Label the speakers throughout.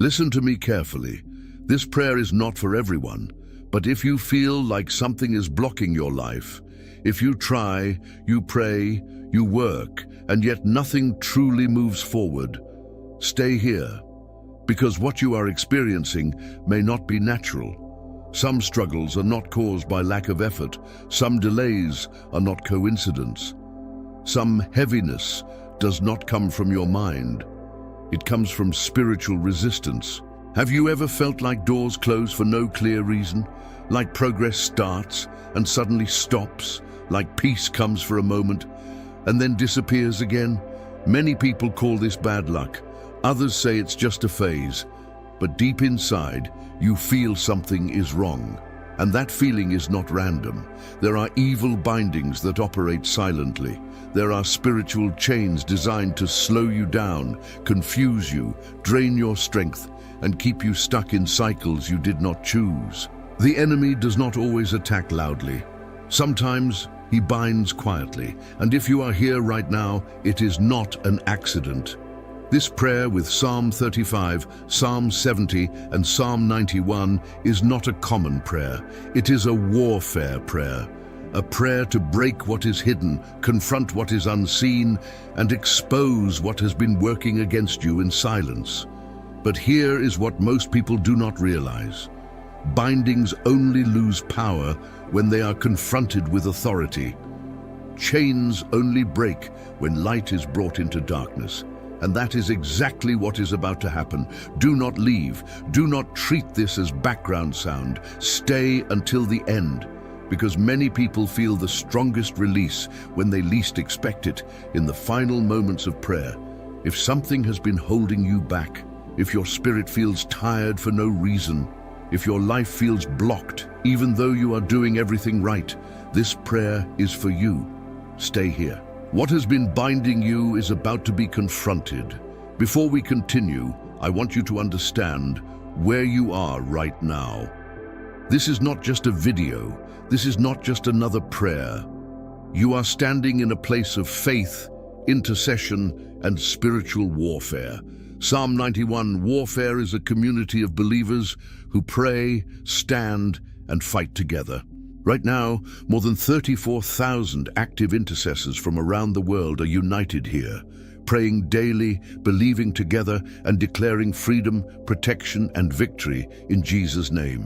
Speaker 1: Listen to me carefully. This prayer is not for everyone, but if you feel like something is blocking your life, if you try, you pray, you work, and yet nothing truly moves forward, stay here, because what you are experiencing may not be natural. Some struggles are not caused by lack of effort. Some delays are not coincidence. Some heaviness does not come from your mind. It comes from spiritual resistance. Have you ever felt like doors close for no clear reason? Like progress starts and suddenly stops? Like peace comes for a moment and then disappears again? Many people call this bad luck. Others say it's just a phase. But deep inside, you feel something is wrong. And that feeling is not random. There are evil bindings that operate silently. There are spiritual chains designed to slow you down, confuse you, drain your strength, and keep you stuck in cycles you did not choose. The enemy does not always attack loudly. Sometimes he binds quietly, and if you are here right now, it is not an accident. This prayer with Psalm 35, Psalm 70, and Psalm 91 is not a common prayer. It is a warfare prayer. A prayer to break what is hidden, confront what is unseen, and expose what has been working against you in silence. But here is what most people do not realize. Bindings only lose power when they are confronted with authority. Chains only break when light is brought into darkness. And that is exactly what is about to happen. Do not leave. Do not treat this as background sound. Stay until the end, because many people feel the strongest release when they least expect it, in the final moments of prayer. If something has been holding you back, if your spirit feels tired for no reason, if your life feels blocked, even though you are doing everything right, this prayer is for you. Stay here. What has been binding you is about to be confronted. Before we continue, I want you to understand where you are right now. This is not just a video. This is not just another prayer. You are standing in a place of faith, intercession, and spiritual warfare. Psalm 91, warfare is a community of believers who pray, stand, and fight together. Right now, more than 34,000 active intercessors from around the world are united here, praying daily, believing together, and declaring freedom, protection, and victory in Jesus' name.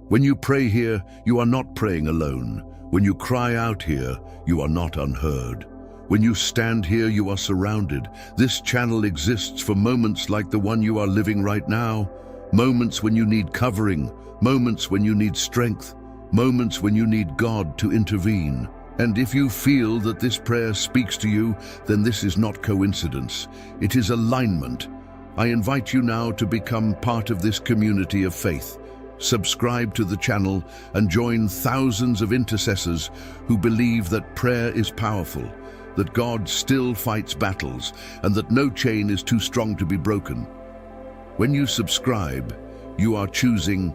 Speaker 1: When you pray here, you are not praying alone. When you cry out here, you are not unheard. When you stand here, you are surrounded. This channel exists for moments like the one you are living right now. Moments when you need covering, moments when you need strength, moments when you need God to intervene. And if you feel that this prayer speaks to you, then this is not coincidence. It is alignment. I invite you now to become part of this community of faith. Subscribe to the channel and join thousands of intercessors who believe that prayer is powerful, that God still fights battles, and that no chain is too strong to be broken. When you subscribe, you are choosing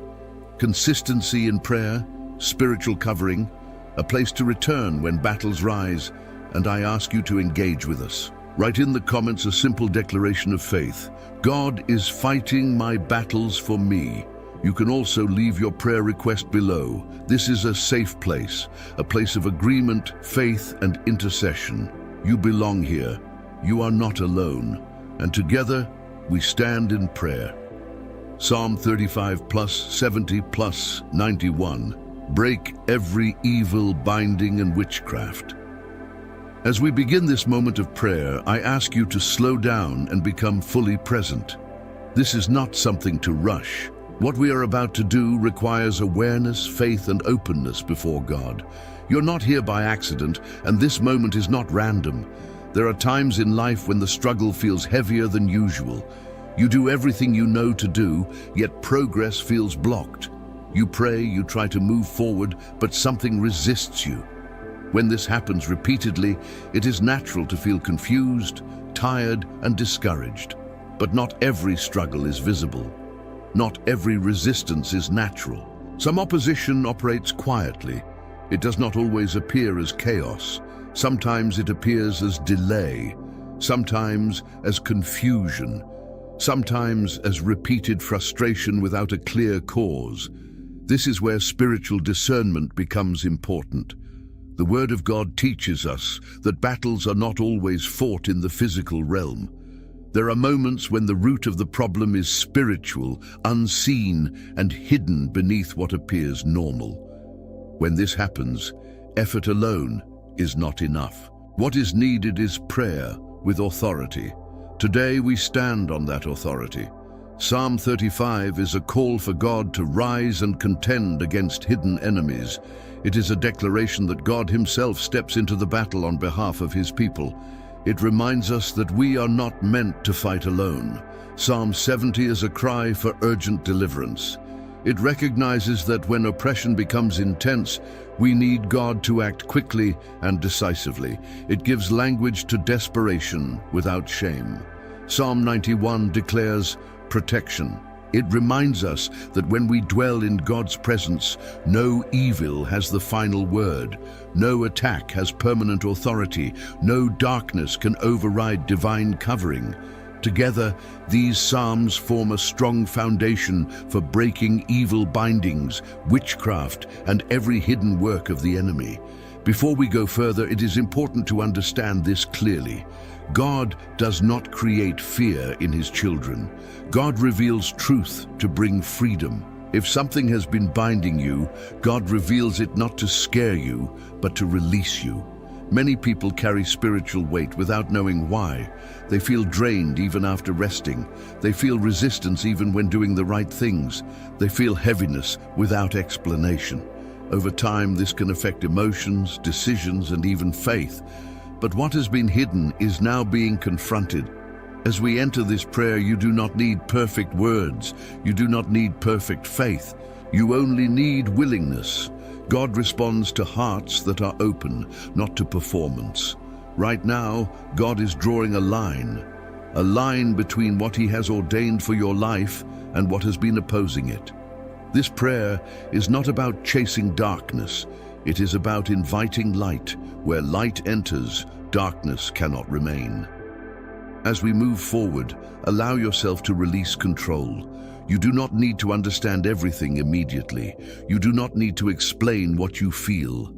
Speaker 1: consistency in prayer, spiritual covering, a place to return when battles rise, and I ask you to engage with us. Write in the comments a simple declaration of faith. God is fighting my battles for me. You can also leave your prayer request below. This is a safe place, a place of agreement, faith, and intercession. You belong here. You are not alone. And together, we stand in prayer. Psalm 35 plus 70 plus 91. Break every evil binding and witchcraft. As we begin this moment of prayer, I ask you to slow down and become fully present. This is not something to rush. What we are about to do requires awareness, faith, and openness before God. You're not here by accident, and this moment is not random. There are times in life when the struggle feels heavier than usual. You do everything you know to do, yet progress feels blocked. You pray, you try to move forward, but something resists you. When this happens repeatedly, it is natural to feel confused, tired, and discouraged. But not every struggle is visible. Not every resistance is natural. Some opposition operates quietly. It does not always appear as chaos. Sometimes it appears as delay, sometimes as confusion. sometimes as repeated frustration without a clear cause. This is where spiritual discernment becomes important. The Word of God teaches us that battles are not always fought in the physical realm. There are moments when the root of the problem is spiritual, unseen, and hidden beneath what appears normal. When this happens, effort alone is not enough. What is needed is prayer with authority. Today we stand on that authority. Psalm 35 is a call for God to rise and contend against hidden enemies. It is a declaration that God Himself steps into the battle on behalf of His people. It reminds us that we are not meant to fight alone. Psalm 70 is a cry for urgent deliverance. It recognizes that when oppression becomes intense, we need God to act quickly and decisively. It gives language to desperation without shame. Psalm 91 declares protection. It reminds us that when we dwell in God's presence, no evil has the final word, no attack has permanent authority, no darkness can override divine covering. Together, these psalms form a strong foundation for breaking evil bindings, witchcraft, and every hidden work of the enemy. Before we go further, it is important to understand this clearly. God does not create fear in His children. God reveals truth to bring freedom. If something has been binding you, God reveals it not to scare you, but to release you. Many people carry spiritual weight without knowing why. They feel drained even after resting. They feel resistance even when doing the right things. They feel heaviness without explanation. Over time, this can affect emotions, decisions, and even faith. But what has been hidden is now being confronted. As we enter this prayer, you do not need perfect words. You do not need perfect faith. You only need willingness. God responds to hearts that are open, not to performance. Right now, God is drawing a line between what He has ordained for your life and what has been opposing it. This prayer is not about chasing darkness. It is about inviting light. Where light enters, darkness cannot remain. As we move forward, allow yourself to release control. You do not need to understand everything immediately. You do not need to explain what you feel.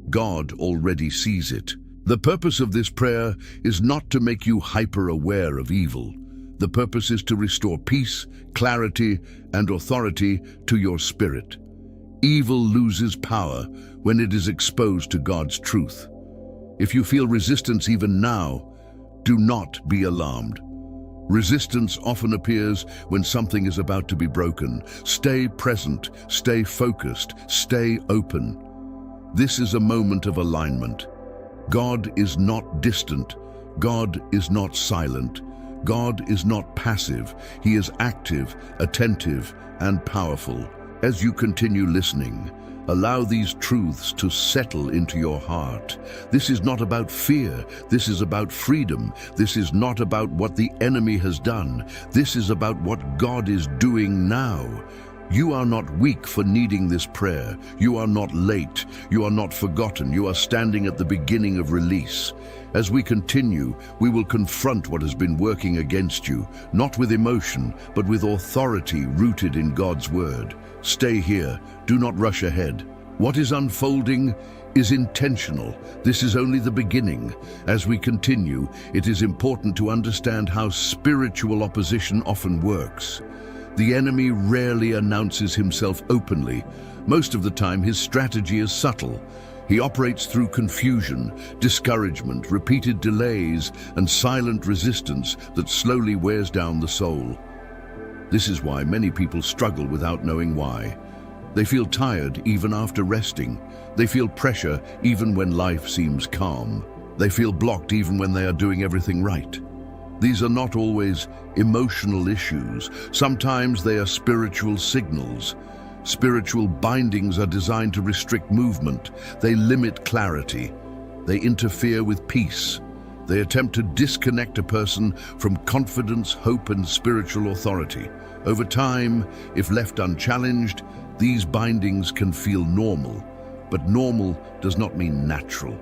Speaker 1: God already sees it. The purpose of this prayer is not to make you hyper-aware of evil. The purpose is to restore peace, clarity, and authority to your spirit. Evil loses power when it is exposed to God's truth. If you feel resistance even now, do not be alarmed. Resistance often appears when something is about to be broken. Stay present, stay focused, stay open. This is a moment of alignment. God is not distant. God is not silent. God is not passive. He is active, attentive, and powerful. As you continue listening, allow these truths to settle into your heart. This is not about fear. This is about freedom. This is not about what the enemy has done. This is about what God is doing now. You are not weak for needing this prayer. You are not late. You are not forgotten. You are standing at the beginning of release. As we continue, we will confront what has been working against you, not with emotion, but with authority rooted in God's word. Stay here. Do not rush ahead. What is unfolding is intentional. This is only the beginning. As we continue, it is important to understand how spiritual opposition often works. The enemy rarely announces himself openly. Most of the time, his strategy is subtle. He operates through confusion, discouragement, repeated delays, and silent resistance that slowly wears down the soul. This is why many people struggle without knowing why. They feel tired even after resting. They feel pressure even when life seems calm. They feel blocked even when they are doing everything right. These are not always emotional issues. Sometimes they are spiritual signals. Spiritual bindings are designed to restrict movement. They limit clarity. They interfere with peace. They attempt to disconnect a person from confidence, hope, and spiritual authority. Over time, if left unchallenged, these bindings can feel normal, but normal does not mean natural.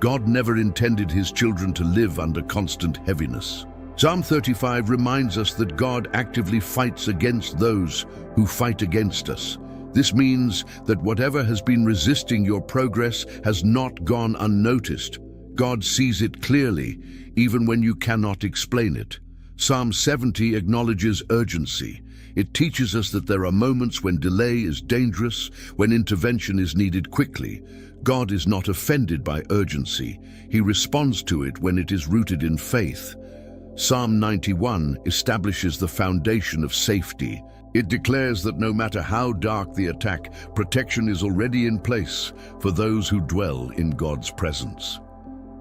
Speaker 1: God never intended His children to live under constant heaviness. Psalm 35 reminds us that God actively fights against those who fight against us. This means that whatever has been resisting your progress has not gone unnoticed. God sees it clearly, even when you cannot explain it. Psalm 70 acknowledges urgency. It teaches us that there are moments when delay is dangerous, when intervention is needed quickly. God is not offended by urgency. He responds to it when it is rooted in faith. Psalm 91 establishes the foundation of safety. It declares that no matter how dark the attack, protection is already in place for those who dwell in God's presence.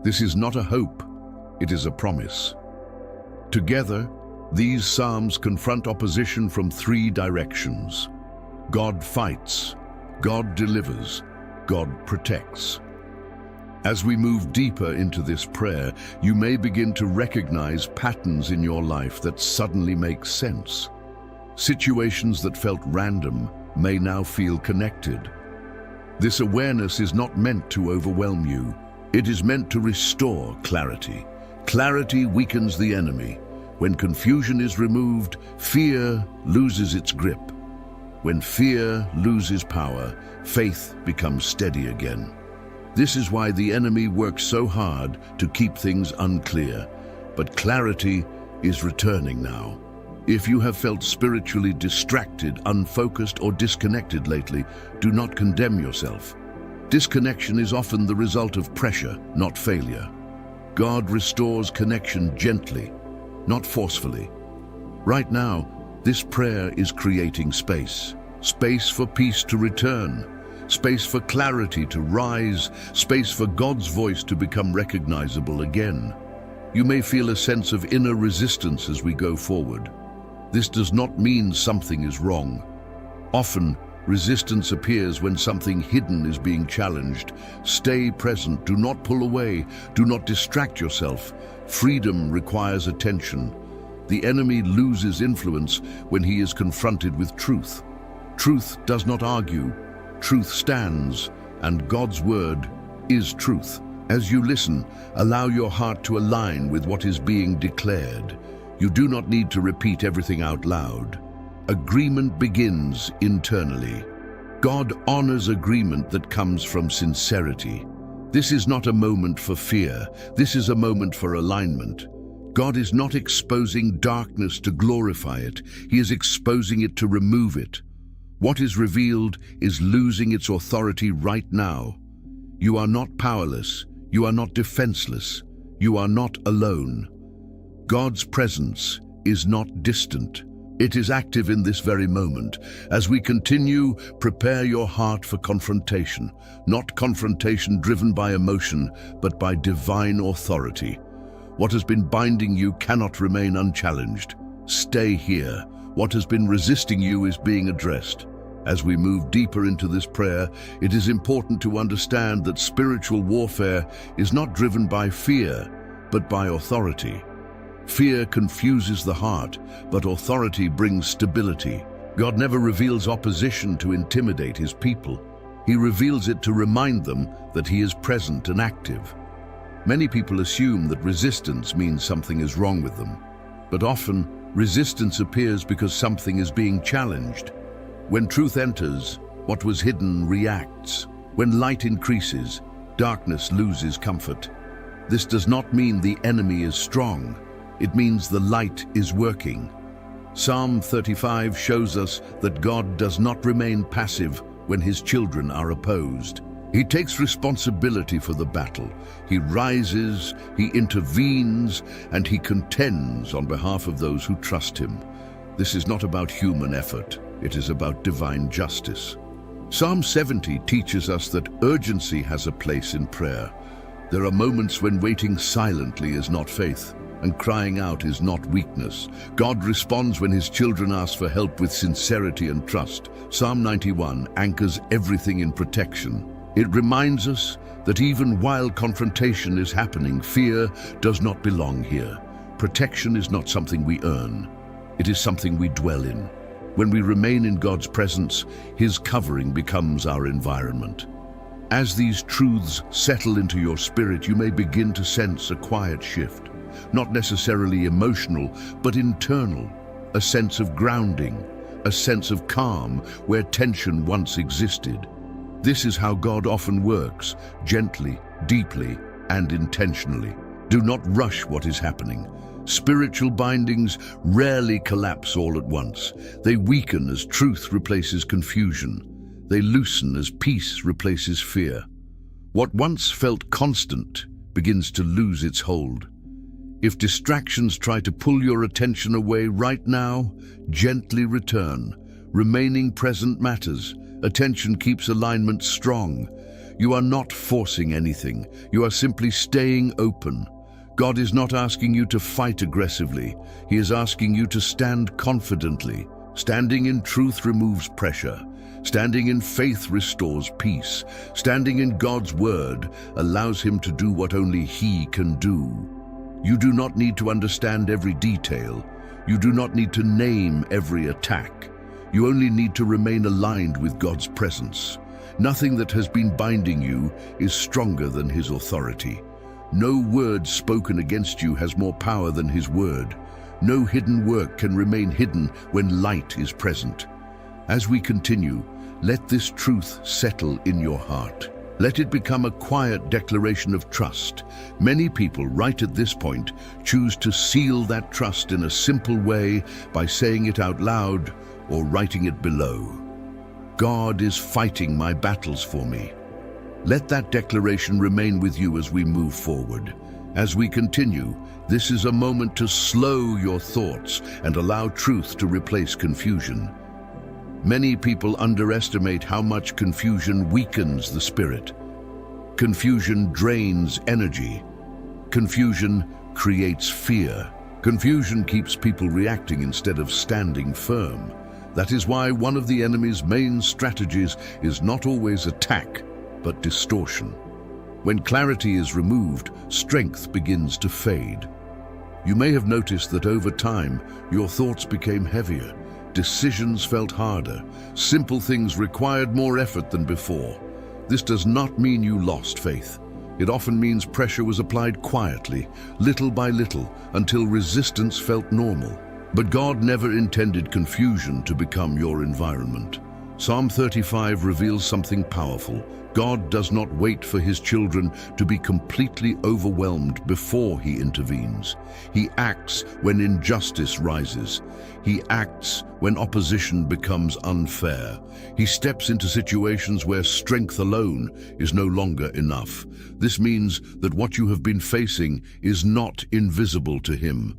Speaker 1: This is not a hope, it is a promise. Together, these psalms confront opposition from three directions. God fights, God delivers, God protects. As we move deeper into this prayer, you may begin to recognize patterns in your life that suddenly make sense. Situations that felt random may now feel connected. This awareness is not meant to overwhelm you. It is meant to restore clarity. Clarity weakens the enemy. When confusion is removed, fear loses its grip. When fear loses power, faith becomes steady again. This is why the enemy works so hard to keep things unclear. But clarity is returning now. If you have felt spiritually distracted, unfocused, or disconnected lately, do not condemn yourself. Disconnection is often the result of pressure, not failure. God restores connection gently, not forcefully. Right now, this prayer is creating space. Space for peace to return. Space for clarity to rise, space for God's voice to become recognizable again. You may feel a sense of inner resistance as we go forward. This does not mean something is wrong. Often, resistance appears when something hidden is being challenged. Stay present, do not pull away, do not distract yourself. Freedom requires attention. The enemy loses influence when he is confronted with truth. Truth does not argue. Truth stands, and God's word is truth. As you listen, allow your heart to align with what is being declared. You do not need to repeat everything out loud. Agreement begins internally. God honors agreement that comes from sincerity. This is not a moment for fear. This is a moment for alignment. God is not exposing darkness to glorify it. He is exposing it to remove it. What is revealed is losing its authority right now. You are not powerless. You are not defenseless. You are not alone. God's presence is not distant. It is active in this very moment. As we continue, prepare your heart for confrontation. Not confrontation driven by emotion, but by divine authority. What has been binding you cannot remain unchallenged. Stay here. What has been resisting you is being addressed. As we move deeper into this prayer, it is important to understand that spiritual warfare is not driven by fear, but by authority. Fear confuses the heart, but authority brings stability. God never reveals opposition to intimidate his people. He reveals it to remind them that he is present and active. Many people assume that resistance means something is wrong with them, but often resistance appears because something is being challenged. When truth enters, what was hidden reacts. When light increases, darkness loses comfort. This does not mean the enemy is strong. It means the light is working. Psalm 35 shows us that God does not remain passive when his children are opposed. He takes responsibility for the battle. He rises, he intervenes, and he contends on behalf of those who trust him. This is not about human effort. It is about divine justice. Psalm 70 teaches us that urgency has a place in prayer. There are moments when waiting silently is not faith, and crying out is not weakness. God responds when his children ask for help with sincerity and trust. Psalm 91 anchors everything in protection. It reminds us that even while confrontation is happening, fear does not belong here. Protection is not something we earn. It is something we dwell in. When we remain in God's presence, his covering becomes our environment. As these truths settle into your spirit, you may begin to sense a quiet shift. not necessarily emotional, but internal, a sense of grounding, a sense of calm where tension once existed. This is how God often works, gently, deeply, and intentionally. Do not rush what is happening. Spiritual bindings rarely collapse all at once. They weaken as truth replaces confusion. They loosen as peace replaces fear. What once felt constant begins to lose its hold. If distractions try to pull your attention away right now, gently return. Remaining present matters. Attention keeps alignment strong. You are not forcing anything. You are simply staying open. God is not asking you to fight aggressively. He is asking you to stand confidently. Standing in truth removes pressure. Standing in faith restores peace. Standing in God's word allows Him to do what only He can do. You do not need to understand every detail. You do not need to name every attack. You only need to remain aligned with God's presence. Nothing that has been binding you is stronger than His authority. No word spoken against you has more power than His word. No hidden work can remain hidden when light is present. As we continue, let this truth settle in your heart. Let it become a quiet declaration of trust. Many people, right at this point, choose to seal that trust in a simple way by saying it out loud or writing it below. God is fighting my battles for me. Let that declaration remain with you as we move forward. As we continue, this is a moment to slow your thoughts and allow truth to replace confusion. Many people underestimate how much confusion weakens the spirit. Confusion drains energy. Confusion creates fear. Confusion keeps people reacting instead of standing firm. That is why one of the enemy's main strategies is not always attack, but distortion. When clarity is removed, strength begins to fade. You may have noticed that over time, your thoughts became heavier. Decisions felt harder. Simple things required more effort than before. This does not mean you lost faith. It often means pressure was applied quietly, little by little, until resistance felt normal. But God never intended confusion to become your environment. Psalm 35 reveals something powerful. God does not wait for His children to be completely overwhelmed before He intervenes. He acts when injustice rises. He acts when opposition becomes unfair. He steps into situations where strength alone is no longer enough. This means that what you have been facing is not invisible to Him.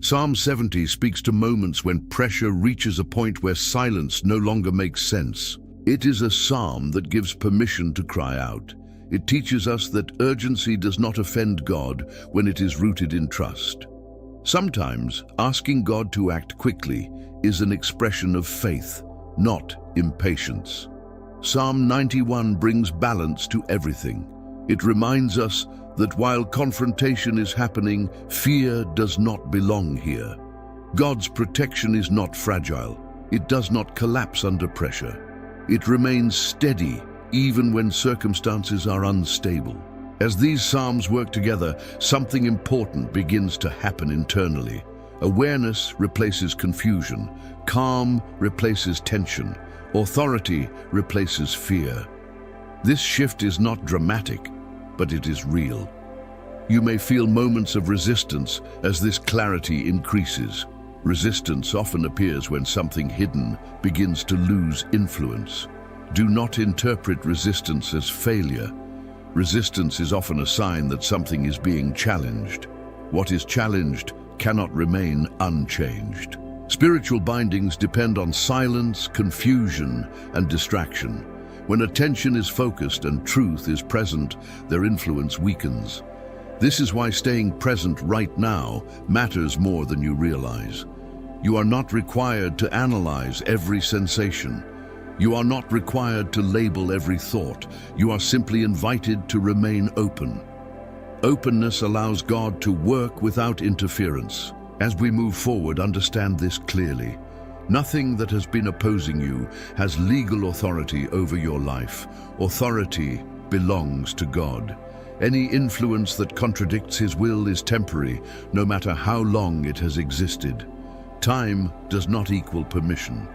Speaker 1: Psalm 70 speaks to moments when pressure reaches a point where silence no longer makes sense. It is a psalm that gives permission to cry out. It teaches us that urgency does not offend God when it is rooted in trust. Sometimes, asking God to act quickly is an expression of faith, not impatience. Psalm 91 brings balance to everything. It reminds us that while confrontation is happening, fear does not belong here. God's protection is not fragile. It does not collapse under pressure. It remains steady even when circumstances are unstable. As these psalms work together, something important begins to happen internally. Awareness replaces confusion. Calm replaces tension. Authority replaces fear. This shift is not dramatic, but it is real. You may feel moments of resistance as this clarity increases. Resistance often appears when something hidden begins to lose influence. Do not interpret resistance as failure. Resistance is often a sign that something is being challenged. What is challenged cannot remain unchanged. Spiritual bindings depend on silence, confusion, and distraction. When attention is focused and truth is present, their influence weakens. This is why staying present right now matters more than you realize. You are not required to analyze every sensation. You are not required to label every thought. You are simply invited to remain open. Openness allows God to work without interference. As we move forward, understand this clearly. Nothing that has been opposing you has legal authority over your life. Authority belongs to God. Any influence that contradicts his will is temporary, no matter how long it has existed. Time does not equal permission.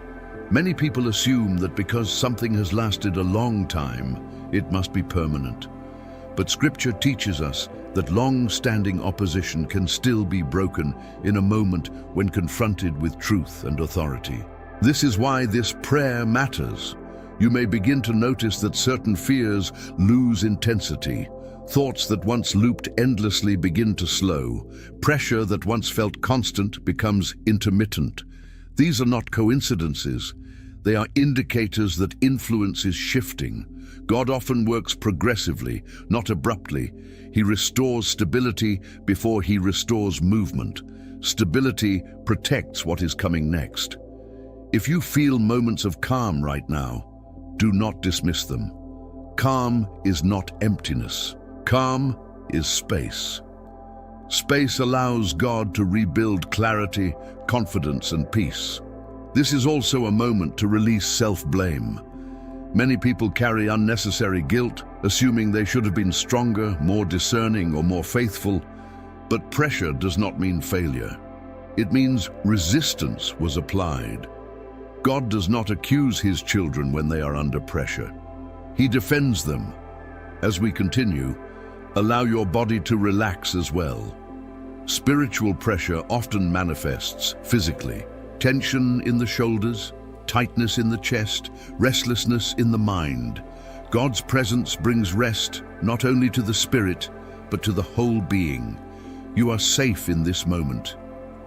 Speaker 1: Many people assume that because something has lasted a long time, it must be permanent. But Scripture teaches us that long-standing opposition can still be broken in a moment when confronted with truth and authority. This is why this prayer matters. You may begin to notice that certain fears lose intensity. Thoughts that once looped endlessly begin to slow. Pressure that once felt constant becomes intermittent. These are not coincidences. They are indicators that influence is shifting. God often works progressively, not abruptly. He restores stability before he restores movement. Stability protects what is coming next. If you feel moments of calm right now, do not dismiss them. Calm is not emptiness. Calm is space. Space allows God to rebuild clarity, confidence, and peace. This is also a moment to release self-blame. Many people carry unnecessary guilt, assuming they should have been stronger, more discerning, or more faithful. But pressure does not mean failure. It means resistance was applied. God does not accuse his children when they are under pressure. He defends them. As we continue, allow your body to relax as well. Spiritual pressure often manifests physically. Tension in the shoulders, tightness in the chest, restlessness in the mind. God's presence brings rest not only to the spirit, but to the whole being. You are safe in this moment.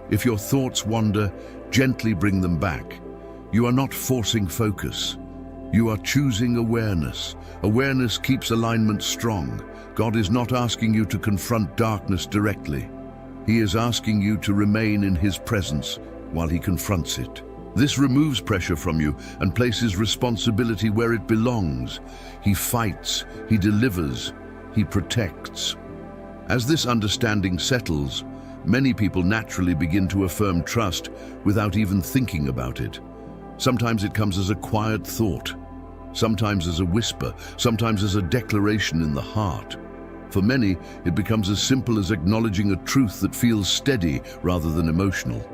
Speaker 1: If your thoughts wander, gently bring them back. You are not forcing focus. You are choosing awareness. Awareness keeps alignment strong. God is not asking you to confront darkness directly. He is asking you to remain in his presence while he confronts it. This removes pressure from you and places responsibility where it belongs. He fights, he delivers, he protects. As this understanding settles, many people naturally begin to affirm trust without even thinking about it. Sometimes it comes as a quiet thought, sometimes as a whisper, sometimes as a declaration in the heart. For many, it becomes as simple as acknowledging a truth that feels steady rather than emotional.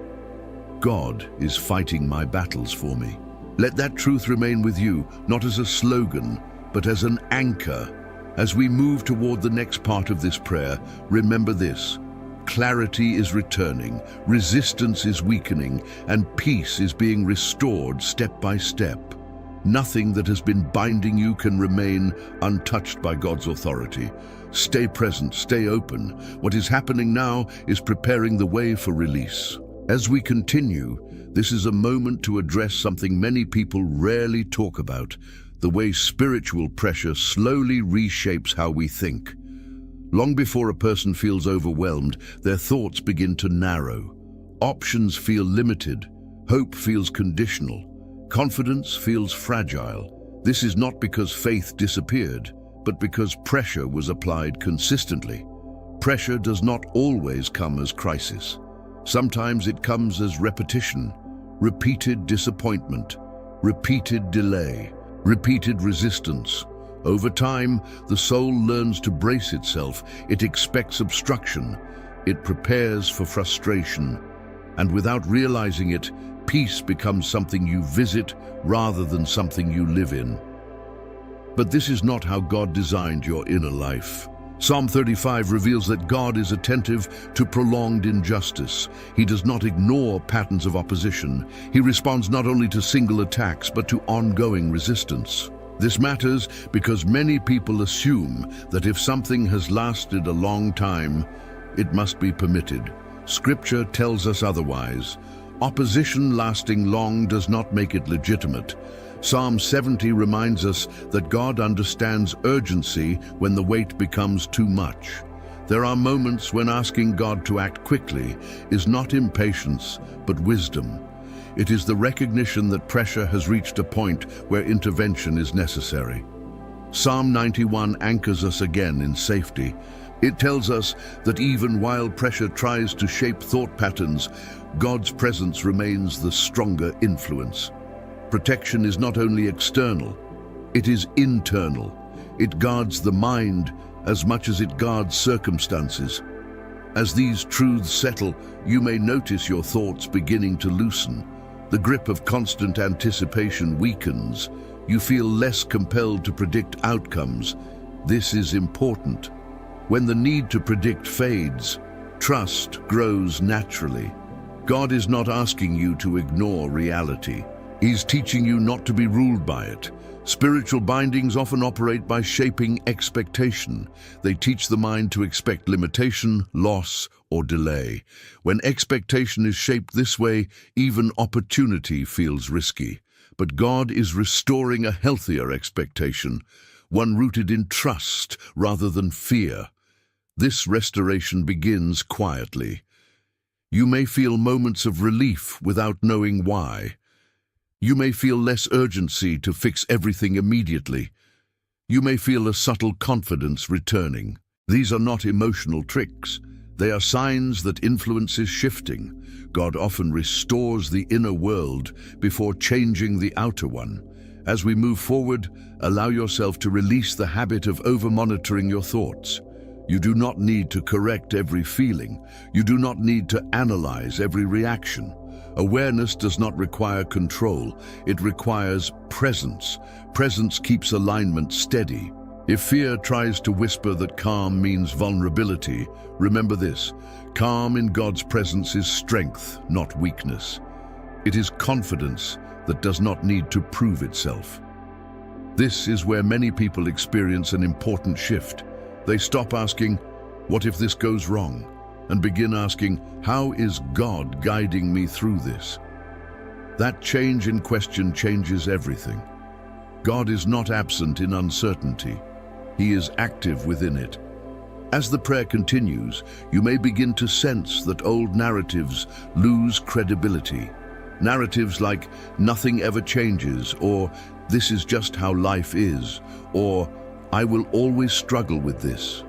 Speaker 1: God is fighting my battles for me. Let that truth remain with you, not as a slogan, but as an anchor. As we move toward the next part of this prayer, remember this: clarity is returning, resistance is weakening, and peace is being restored step by step. Nothing that has been binding you can remain untouched by God's authority. Stay present, stay open. What is happening now is preparing the way for release. As we continue, this is a moment to address something many people rarely talk about: the way spiritual pressure slowly reshapes how we think. Long before a person feels overwhelmed, their thoughts begin to narrow. Options feel limited. Hope feels conditional. Confidence feels fragile. This is not because faith disappeared, but because pressure was applied consistently. Pressure does not always come as crisis. Sometimes it comes as repetition, repeated disappointment, repeated delay, repeated resistance. Over time, the soul learns to brace itself. It expects obstruction. It prepares for frustration. And without realizing it, peace becomes something you visit rather than something you live in. But this is not how God designed your inner life. Psalm 35 reveals that God is attentive to prolonged injustice. He does not ignore patterns of opposition. He responds not only to single attacks, but to ongoing resistance. This matters because many people assume that if something has lasted a long time, it must be permitted. Scripture tells us otherwise. Opposition lasting long does not make it legitimate. Psalm 70 reminds us that God understands urgency when the weight becomes too much. There are moments when asking God to act quickly is not impatience, but wisdom. It is the recognition that pressure has reached a point where intervention is necessary. Psalm 91 anchors us again in safety. It tells us that even while pressure tries to shape thought patterns, God's presence remains the stronger influence. Protection is not only external, it is internal. It guards the mind as much as it guards circumstances. As these truths settle, you may notice your thoughts beginning to loosen. The grip of constant anticipation weakens. You feel less compelled to predict outcomes. This is important. When the need to predict fades, trust grows naturally. God is not asking you to ignore reality. He's teaching you not to be ruled by it. Spiritual bindings often operate by shaping expectation. They teach the mind to expect limitation, loss, or delay. When expectation is shaped this way, even opportunity feels risky. But God is restoring a healthier expectation, one rooted in trust rather than fear. This restoration begins quietly. You may feel moments of relief without knowing why. You may feel less urgency to fix everything immediately. You may feel a subtle confidence returning. These are not emotional tricks. They are signs that influence is shifting. God often restores the inner world before changing the outer one. As we move forward, allow yourself to release the habit of over-monitoring your thoughts. You do not need to correct every feeling. You do not need to analyze every reaction. Awareness does not require control. It requires presence. Presence keeps alignment steady. If fear tries to whisper that calm means vulnerability, remember this: calm in God's presence is strength, not weakness. It is confidence that does not need to prove itself. This is where many people experience an important shift. They stop asking, "What if this goes wrong?" and begin asking, "How is God guiding me through this?" That change in question changes everything. God is not absent in uncertainty. He is active within it. As the prayer continues, you may begin to sense that old narratives lose credibility. Narratives like "nothing ever changes," or "this is just how life is," or "I will always struggle with this."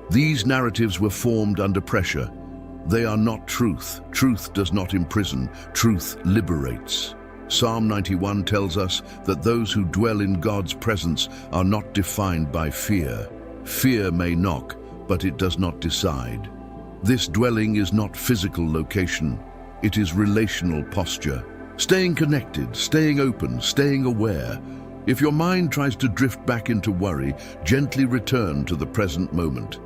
Speaker 1: These narratives were formed under pressure. They are not truth. Truth does not imprison. Truth liberates. Psalm 91 tells us that those who dwell in God's presence are not defined by fear. Fear may knock, but it does not decide. This dwelling is not physical location. It is relational posture. Staying connected, staying open, staying aware. If your mind tries to drift back into worry, gently return to the present moment.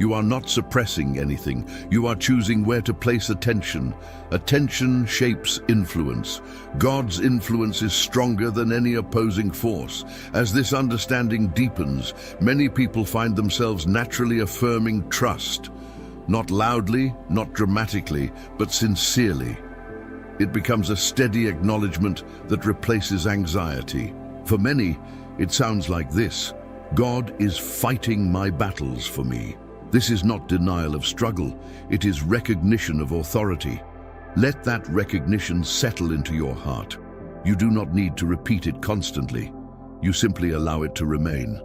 Speaker 1: You are not suppressing anything. You are choosing where to place attention. Attention shapes influence. God's influence is stronger than any opposing force. As this understanding deepens, many people find themselves naturally affirming trust. Not loudly, not dramatically, but sincerely. It becomes a steady acknowledgement that replaces anxiety. For many, it sounds like this: God is fighting my battles for me. This is not denial of struggle, it is recognition of authority. Let that recognition settle into your heart. You do not need to repeat it constantly. You simply allow it to remain.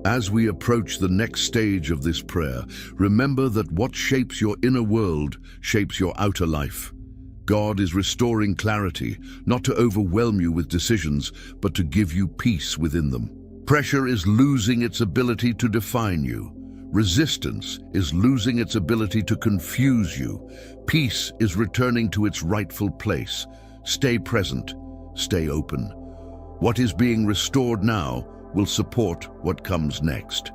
Speaker 1: As we approach the next stage of this prayer, remember that what shapes your inner world shapes your outer life. God is restoring clarity, not to overwhelm you with decisions, but to give you peace within them. Pressure is losing its ability to define you. Resistance is losing its ability to confuse you. Peace is returning to its rightful place. Stay present, stay open. What is being restored now will support what comes next.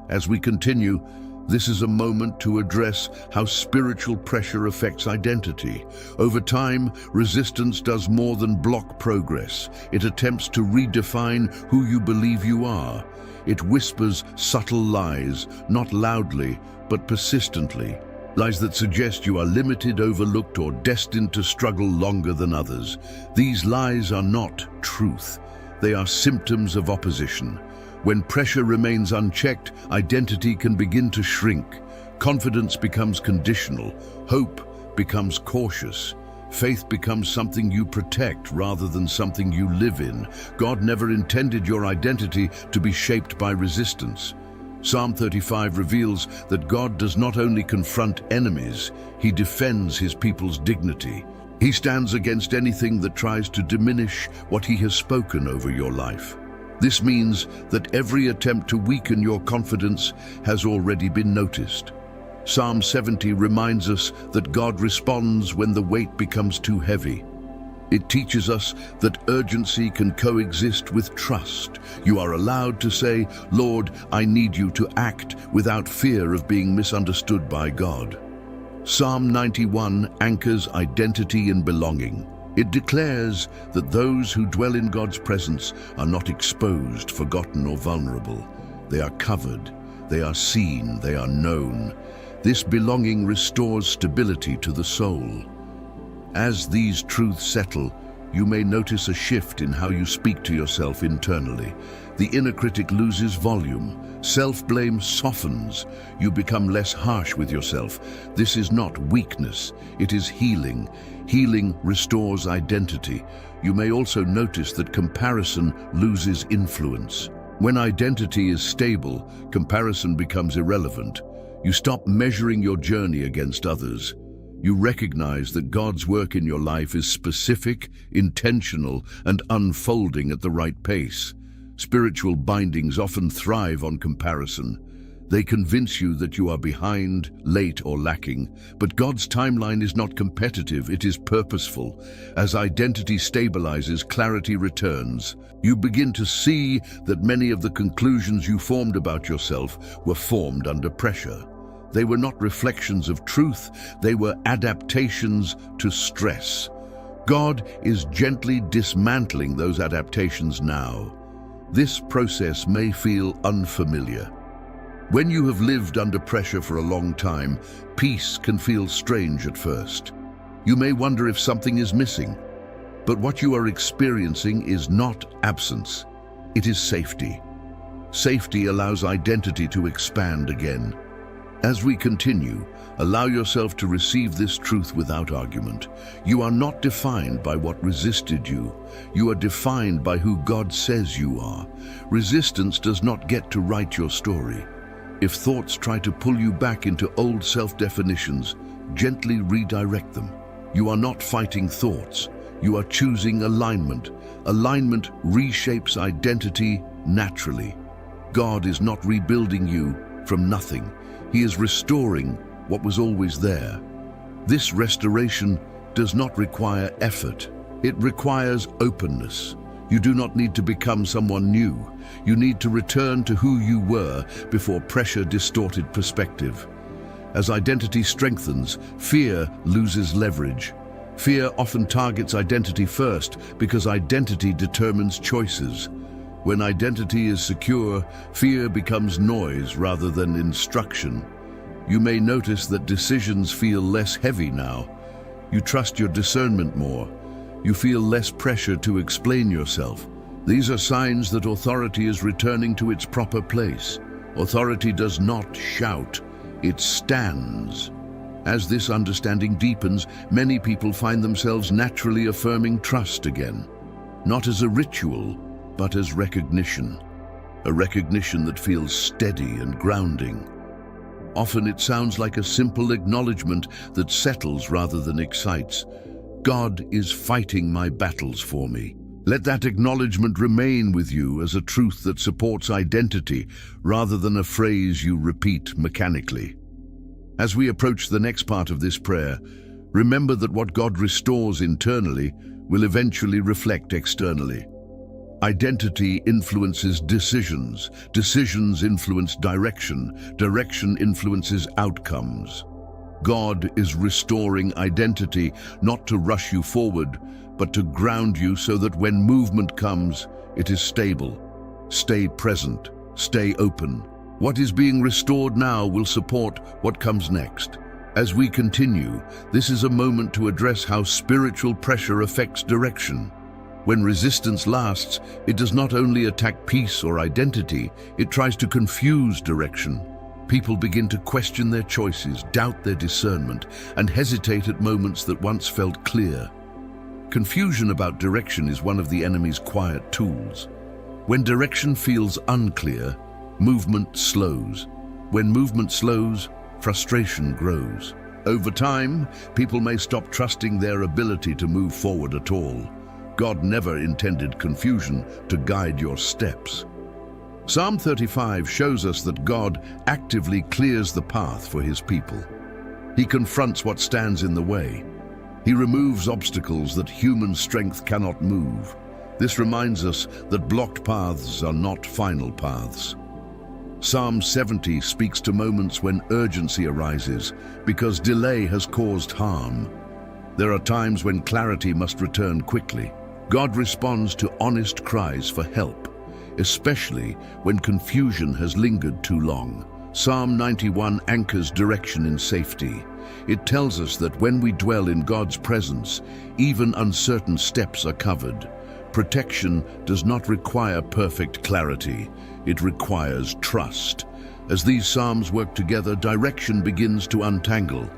Speaker 1: As we continue, this is a moment to address how spiritual pressure affects identity. Over time, resistance does more than block progress. It attempts to redefine who you believe you are. It whispers subtle lies, not loudly, but persistently. Lies that suggest you are limited, overlooked, or destined to struggle longer than others. These lies are not truth. They are symptoms of opposition. When pressure remains unchecked, identity can begin to shrink. Confidence becomes conditional. Hope becomes cautious. Faith becomes something you protect rather than something you live in. God never intended your identity to be shaped by resistance. Psalm 35 reveals that God does not only confront enemies, He defends His people's dignity. He stands against anything that tries to diminish what He has spoken over your life. This means that every attempt to weaken your confidence has already been noticed. Psalm 70 reminds us that God responds when the weight becomes too heavy. It teaches us that urgency can coexist with trust. You are allowed to say, "Lord, I need you," to act without fear of being misunderstood by God. Psalm 91 anchors identity and belonging. It declares that those who dwell in God's presence are not exposed, forgotten, or vulnerable. They are covered, they are seen, they are known. This belonging restores stability to the soul. As these truths settle, you may notice a shift in how you speak to yourself internally. The inner critic loses volume. Self-blame softens. You become less harsh with yourself. This is not weakness, it is healing. Healing restores identity. You may also notice that comparison loses influence. When identity is stable, comparison becomes irrelevant. You stop measuring your journey against others. You recognize that God's work in your life is specific, intentional, and unfolding at the right pace. Spiritual bindings often thrive on comparison. They convince you that you are behind, late, or lacking. But God's timeline is not competitive, it is purposeful. As identity stabilizes, clarity returns. You begin to see that many of the conclusions you formed about yourself were formed under pressure. They were not reflections of truth, they were adaptations to stress. God is gently dismantling those adaptations now. This process may feel unfamiliar. When you have lived under pressure for a long time, peace can feel strange at first. You may wonder if something is missing. But what you are experiencing is not absence, it is safety. Safety allows identity to expand again. As we continue, allow yourself to receive this truth without argument. You are not defined by what resisted you. You are defined by who God says you are. Resistance does not get to write your story. If thoughts try to pull you back into old self-definitions, gently redirect them. You are not fighting thoughts. You are choosing alignment. Alignment reshapes identity naturally. God is not rebuilding you from nothing. He is restoring what was always there. This restoration does not require effort. It requires openness. You do not need to become someone new. You need to return to who you were before pressure distorted perspective. As identity strengthens, fear loses leverage. Fear often targets identity first because identity determines choices. When identity is secure, fear becomes noise rather than instruction. You may notice that decisions feel less heavy now. You trust your discernment more. You feel less pressure to explain yourself. These are signs that authority is returning to its proper place. Authority does not shout, it stands. As this understanding deepens, many people find themselves naturally affirming trust again. Not as a ritual, but as recognition. A recognition that feels steady and grounding. Often it sounds like a simple acknowledgement that settles rather than excites. God is fighting my battles for me. Let that acknowledgement remain with you as a truth that supports identity rather than a phrase you repeat mechanically. As we approach the next part of this prayer, remember that what God restores internally will eventually reflect externally. Identity influences decisions. Decisions influence direction. Direction influences outcomes. God is restoring identity, not to rush you forward, but to ground you so that when movement comes, it is stable. Stay present. Stay open. What is being restored now will support what comes next. As we continue, this is a moment to address how spiritual pressure affects direction. When resistance lasts, it does not only attack peace or identity, it tries to confuse direction. People begin to question their choices, doubt their discernment, and hesitate at moments that once felt clear. Confusion about direction is one of the enemy's quiet tools. When direction feels unclear, movement slows. When movement slows, frustration grows. Over time, people may stop trusting their ability to move forward at all. God never intended confusion to guide your steps. Psalm 35 shows us that God actively clears the path for his people. He confronts what stands in the way. He removes obstacles that human strength cannot move. This reminds us that blocked paths are not final paths. Psalm 70 speaks to moments when urgency arises because delay has caused harm. There are times when clarity must return quickly. God responds to honest cries for help, especially when confusion has lingered too long. Psalm 91 anchors direction in safety. It tells us that when we dwell in God's presence, even uncertain steps are covered. Protection does not require perfect clarity. It requires trust. As these psalms work together, direction begins to untangle.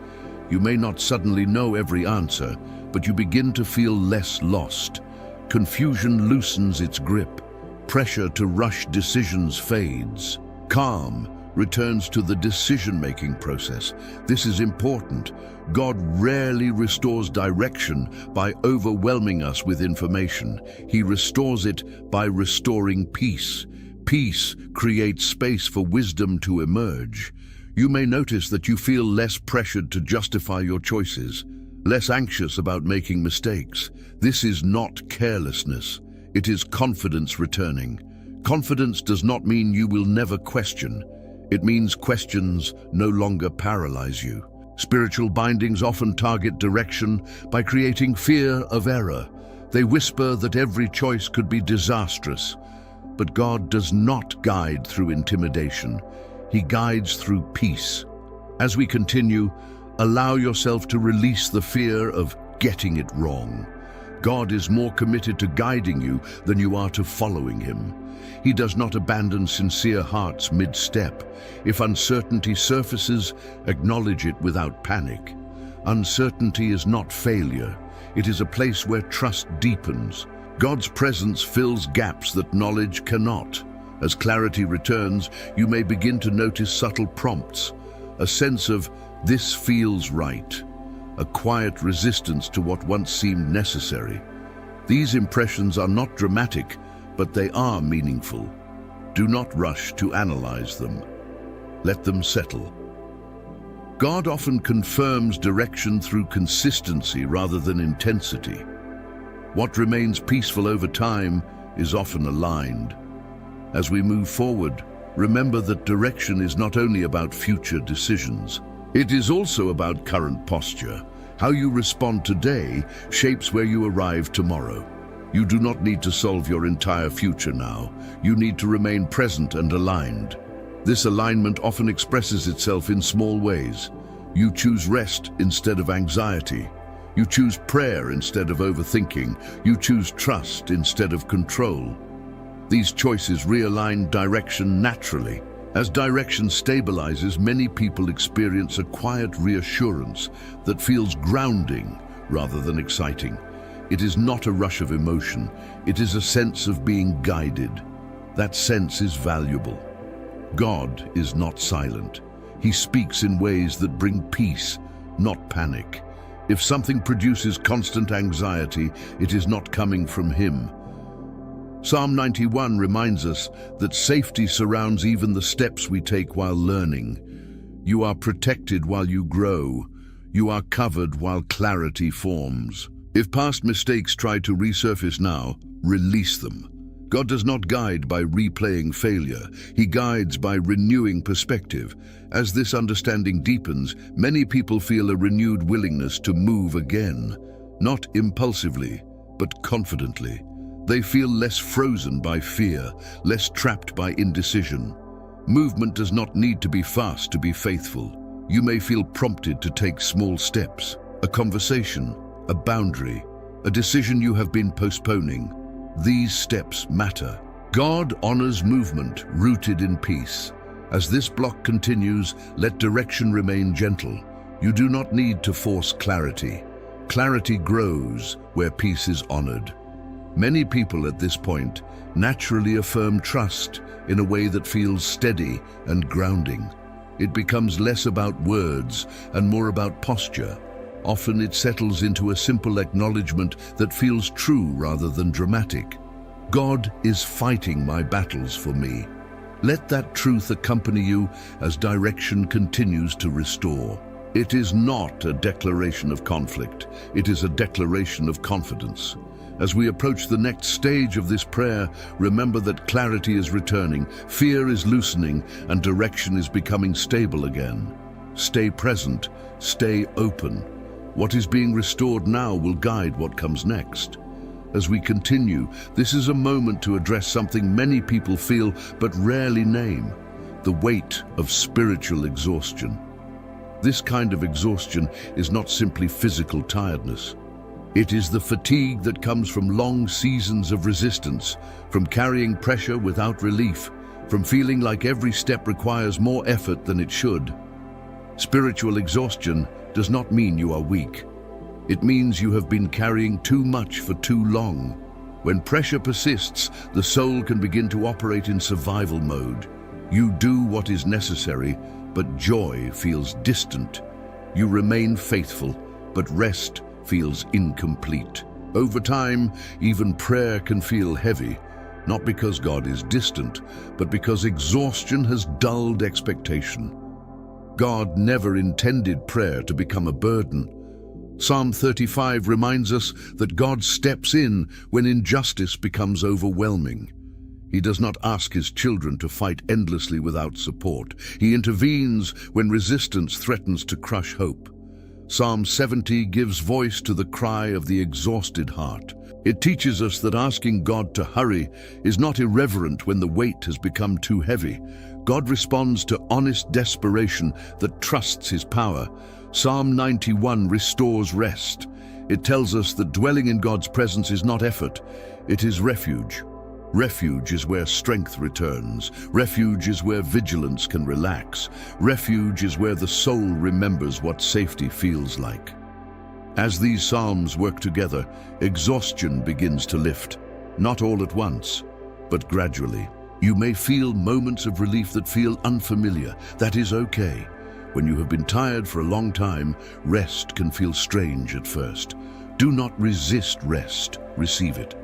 Speaker 1: You may not suddenly know every answer, but you begin to feel less lost. Confusion loosens its grip. Pressure to rush decisions fades. Calm returns to the decision-making process. This is important. God rarely restores direction by overwhelming us with information. He restores it by restoring peace. Peace creates space for wisdom to emerge. You may notice that you feel less pressured to justify your choices, less anxious about making mistakes. This is not carelessness. It is confidence returning. Confidence does not mean you will never question. It means questions no longer paralyze you. Spiritual bindings often target direction by creating fear of error. They whisper that every choice could be disastrous. But God does not guide through intimidation. He guides through peace. As we continue, allow yourself to release the fear of getting it wrong. God is more committed to guiding you than you are to following him. He does not abandon sincere hearts mid-step. If uncertainty surfaces, acknowledge it without panic. Uncertainty is not failure. It is a place where trust deepens. God's presence fills gaps that knowledge cannot. As clarity returns, you may begin to notice subtle prompts, a sense of "this feels right," a quiet resistance to what once seemed necessary. These impressions are not dramatic, but they are meaningful. Do not rush to analyze them. Let them settle. God often confirms direction through consistency rather than intensity. What remains peaceful over time is often aligned. As we move forward, remember that direction is not only about future decisions. It is also about current posture. How you respond today shapes where you arrive tomorrow. You do not need to solve your entire future now. You need to remain present and aligned. This alignment often expresses itself in small ways. You choose rest instead of anxiety. You choose prayer instead of overthinking. You choose trust instead of control. These choices realign direction naturally. As direction stabilizes, many people experience a quiet reassurance that feels grounding rather than exciting. It is not a rush of emotion. It is a sense of being guided. That sense is valuable. God is not silent. He speaks in ways that bring peace, not panic. If something produces constant anxiety, it is not coming from him. Psalm 91 reminds us that safety surrounds even the steps we take while learning. You are protected while you grow. You are covered while clarity forms. If past mistakes try to resurface now, release them. God does not guide by replaying failure. He guides by renewing perspective. As this understanding deepens, many people feel a renewed willingness to move again, not impulsively, but confidently. They feel less frozen by fear, less trapped by indecision. Movement does not need to be fast to be faithful. You may feel prompted to take small steps, a conversation, a boundary, a decision you have been postponing. These steps matter. God honors movement rooted in peace. As this block continues, let direction remain gentle. You do not need to force clarity. Clarity grows where peace is honored. Many people at this point naturally affirm trust in a way that feels steady and grounding. It becomes less about words and more about posture. Often it settles into a simple acknowledgement that feels true rather than dramatic. God is fighting my battles for me. Let that truth accompany you as direction continues to restore. It is not a declaration of conflict. It is a declaration of confidence. As we approach the next stage of this prayer, remember that clarity is returning, fear is loosening, and direction is becoming stable again. Stay present, stay open. What is being restored now will guide what comes next. As we continue, this is a moment to address something many people feel but rarely name: the weight of spiritual exhaustion. This kind of exhaustion is not simply physical tiredness. It is the fatigue that comes from long seasons of resistance, from carrying pressure without relief, from feeling like every step requires more effort than it should. Spiritual exhaustion does not mean you are weak. It means you have been carrying too much for too long. When pressure persists, the soul can begin to operate in survival mode. You do what is necessary, but joy feels distant. You remain faithful, but rest feels incomplete. Over time, even prayer can feel heavy, not because God is distant, but because exhaustion has dulled expectation. God never intended prayer to become a burden. Psalm 35 reminds us that God steps in when injustice becomes overwhelming. He does not ask his children to fight endlessly without support. He intervenes when resistance threatens to crush hope. Psalm 70 gives voice to the cry of the exhausted heart. It teaches us that asking God to hurry is not irreverent when the weight has become too heavy. God responds to honest desperation that trusts his power. Psalm 91 restores rest. It tells us that dwelling in God's presence is not effort, it is refuge. Refuge is where strength returns. Refuge is where vigilance can relax. Refuge is where the soul remembers what safety feels like. As these psalms work together, exhaustion begins to lift, not all at once, but gradually. You may feel moments of relief that feel unfamiliar. That is okay. When you have been tired for a long time, rest can feel strange at first. Do not resist rest, receive it.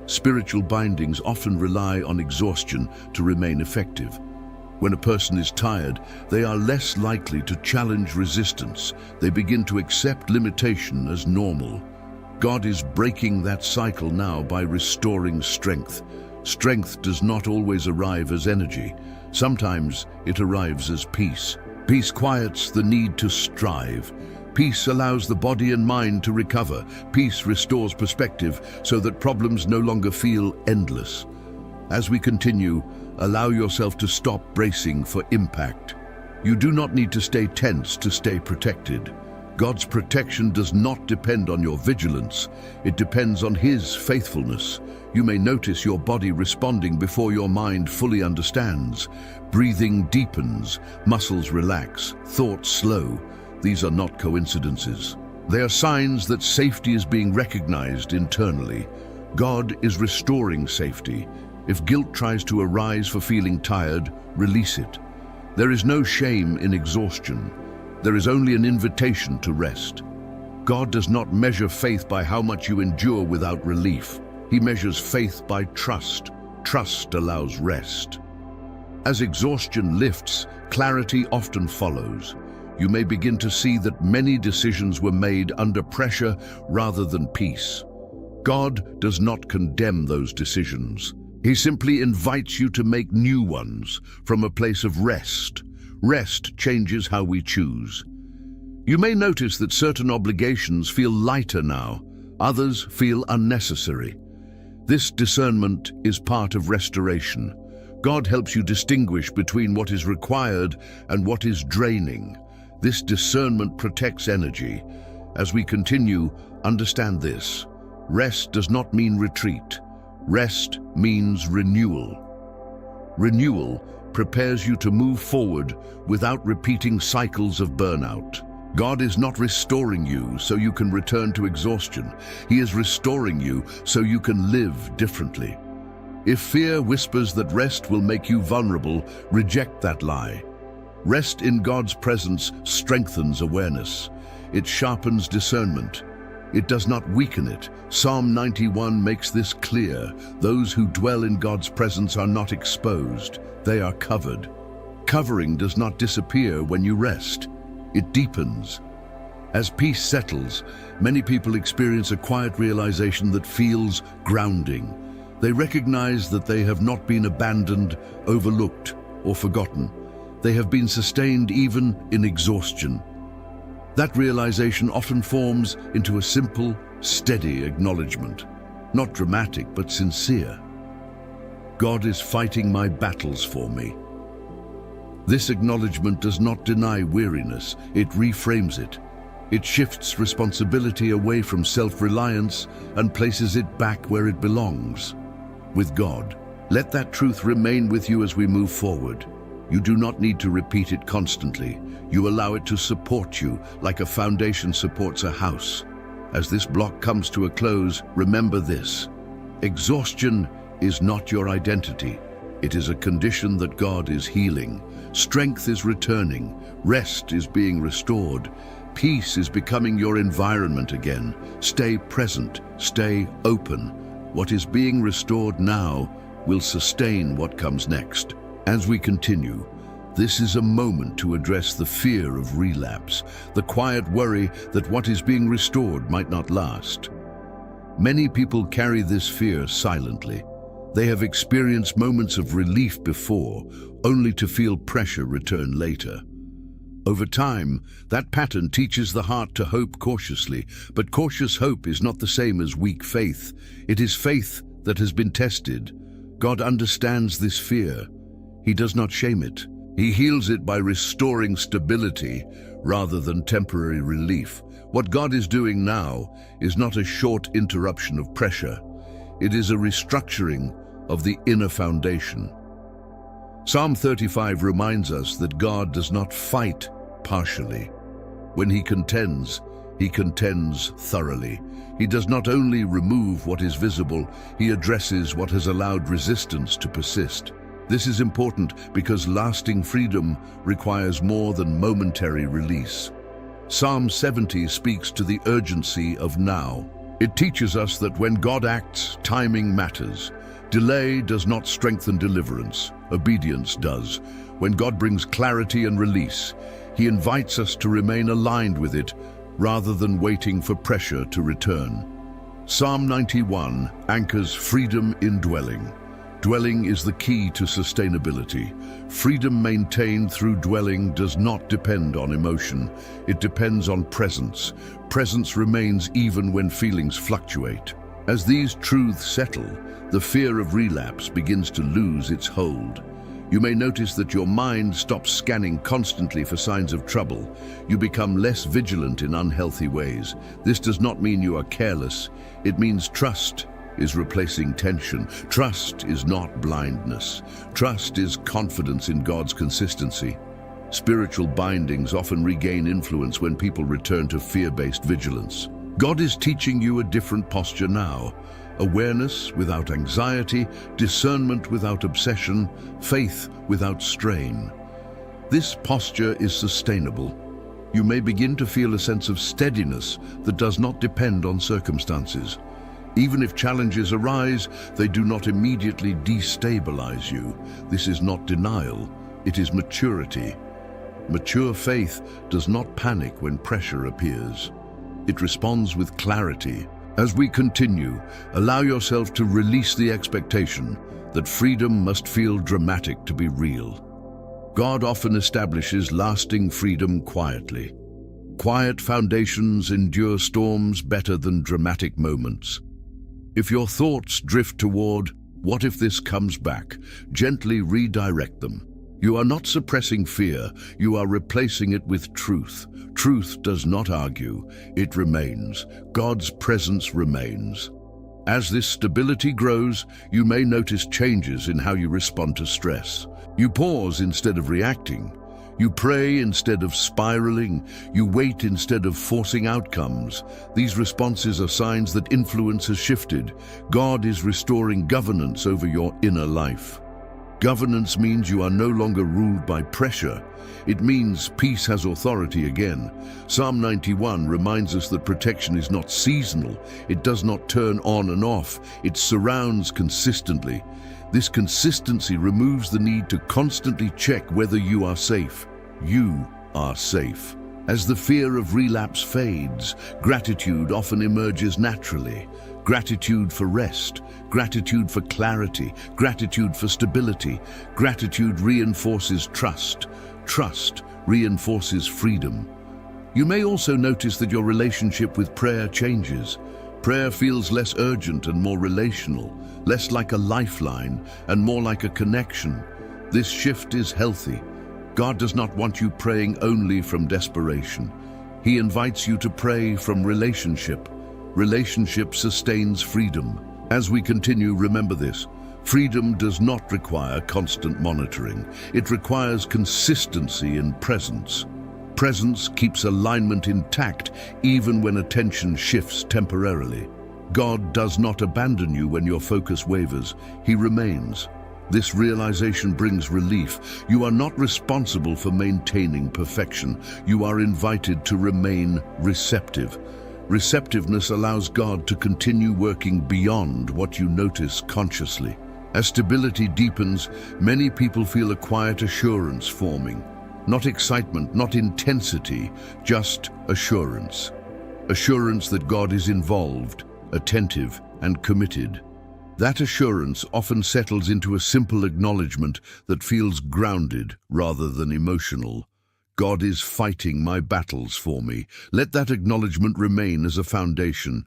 Speaker 1: Spiritual bindings often rely on exhaustion to remain effective. When a person is tired, they are less likely to challenge resistance. They begin to accept limitation as normal. God is breaking that cycle now by restoring strength. Strength does not always arrive as energy. Sometimes it arrives as peace. Peace quiets the need to strive. Peace allows the body and mind to recover. Peace restores perspective so that problems no longer feel endless. As we continue, allow yourself to stop bracing for impact. You do not need to stay tense to stay protected. God's protection does not depend on your vigilance. It depends on His faithfulness. You may notice your body responding before your mind fully understands. Breathing deepens, muscles relax, thoughts slow. These are not coincidences. They are signs that safety is being recognized internally. God is restoring safety. If guilt tries to arise for feeling tired, release it. There is no shame in exhaustion. There is only an invitation to rest. God does not measure faith by how much you endure without relief. He measures faith by trust. Trust allows rest. As exhaustion lifts, clarity often follows. You may begin to see that many decisions were made under pressure rather than peace. God does not condemn those decisions. He simply invites you to make new ones from a place of rest. Rest changes how we choose. You may notice that certain obligations feel lighter now, others feel unnecessary. This discernment is part of restoration. God helps you distinguish between what is required and what is draining. This discernment protects energy. As we continue, understand this. Rest does not mean retreat. Rest means renewal. Renewal prepares you to move forward without repeating cycles of burnout. God is not restoring you so you can return to exhaustion. He is restoring you so you can live differently. If fear whispers that rest will make you vulnerable, reject that lie. Rest in God's presence strengthens awareness. it sharpens discernment. It does not weaken it. Psalm 91 makes this clear. Those who dwell in God's presence are not exposed, they are covered. Covering does not disappear when you rest. It deepens. As peace settles, many people experience a quiet realization that feels grounding. They recognize that they have not been abandoned, overlooked, or forgotten. They have been sustained even in exhaustion. That realization often forms into a simple, steady acknowledgement. Not dramatic, but sincere. God is fighting my battles for me. This acknowledgement does not deny weariness, it reframes it. It shifts responsibility away from self-reliance and places it back where it belongs, with God. Let that truth remain with you as we move forward. You do not need to repeat it constantly. You allow it to support you like a foundation supports a house. As this block comes to a close, remember this. Exhaustion is not your identity. It is a condition that God is healing. Strength is returning. Rest is being restored. Peace is becoming your environment again. Stay present. Stay open. What is being restored now will sustain what comes next. As we continue, this is a moment to address the fear of relapse, the quiet worry that what is being restored might not last. Many people carry this fear silently. They have experienced moments of relief before, only to feel pressure return later. Over time, that pattern teaches the heart to hope cautiously, but cautious hope is not the same as weak faith. It is faith that has been tested. God understands this fear. He does not shame it. He heals it by restoring stability rather than temporary relief. What God is doing now is not a short interruption of pressure. It is a restructuring of the inner foundation. Psalm 35 reminds us that God does not fight partially. When he contends thoroughly. He does not only remove what is visible, he addresses what has allowed resistance to persist. This is important because lasting freedom requires more than momentary release. Psalm 70 speaks to the urgency of now. It teaches us that when God acts, timing matters. Delay does not strengthen deliverance. Obedience does. When God brings clarity and release, he invites us to remain aligned with it rather than waiting for pressure to return. Psalm 91 anchors freedom in dwelling. Dwelling is the key to sustainability. Freedom maintained through dwelling does not depend on emotion. It depends on presence. Presence remains even when feelings fluctuate. As these truths settle, the fear of relapse begins to lose its hold. You may notice that your mind stops scanning constantly for signs of trouble. You become less vigilant in unhealthy ways. This does not mean you are careless. It means trust is replacing tension. Trust is not blindness. Trust is confidence in God's consistency. Spiritual bindings often regain influence when people return to fear-based vigilance. God is teaching you a different posture now. Awareness without anxiety, discernment without obsession, faith without strain. This posture is sustainable. You may begin to feel a sense of steadiness that does not depend on circumstances. Even if challenges arise, they do not immediately destabilize you. This is not denial, it is maturity. Mature faith does not panic when pressure appears. It responds with clarity. As we continue, allow yourself to release the expectation that freedom must feel dramatic to be real. God often establishes lasting freedom quietly. Quiet foundations endure storms better than dramatic moments. If your thoughts drift toward, "What if this comes back?" gently redirect them. You are not suppressing fear, you are replacing it with truth. Truth does not argue, it remains. God's presence remains. As this stability grows, you may notice changes in how you respond to stress. You pause instead of reacting. You pray instead of spiraling. You wait instead of forcing outcomes. These responses are signs that influence has shifted. God is restoring governance over your inner life. Governance means you are no longer ruled by pressure. It means peace has authority again. Psalm 91 reminds us that protection is not seasonal. It does not turn on and off. It surrounds consistently. This consistency removes the need to constantly check whether you are safe. You are safe. As the fear of relapse fades, gratitude often emerges naturally. Gratitude for rest, gratitude for clarity, gratitude for stability. Gratitude reinforces trust. Trust reinforces freedom. You may also notice that your relationship with prayer changes. Prayer feels less urgent and more relational, less like a lifeline and more like a connection. This shift is healthy. God does not want you praying only from desperation. He invites you to pray from relationship. Relationship sustains freedom. As we continue, remember this. Freedom does not require constant monitoring. It requires consistency in presence. Presence keeps alignment intact even when attention shifts temporarily. God does not abandon you when your focus wavers. He remains. This realization brings relief. You are not responsible for maintaining perfection. You are invited to remain receptive. Receptiveness allows God to continue working beyond what you notice consciously. As stability deepens, many people feel a quiet assurance forming. Not excitement, not intensity, just assurance. Assurance that God is involved, attentive, and committed. That assurance often settles into a simple acknowledgement that feels grounded rather than emotional. God is fighting my battles for me. Let that acknowledgement remain as a foundation.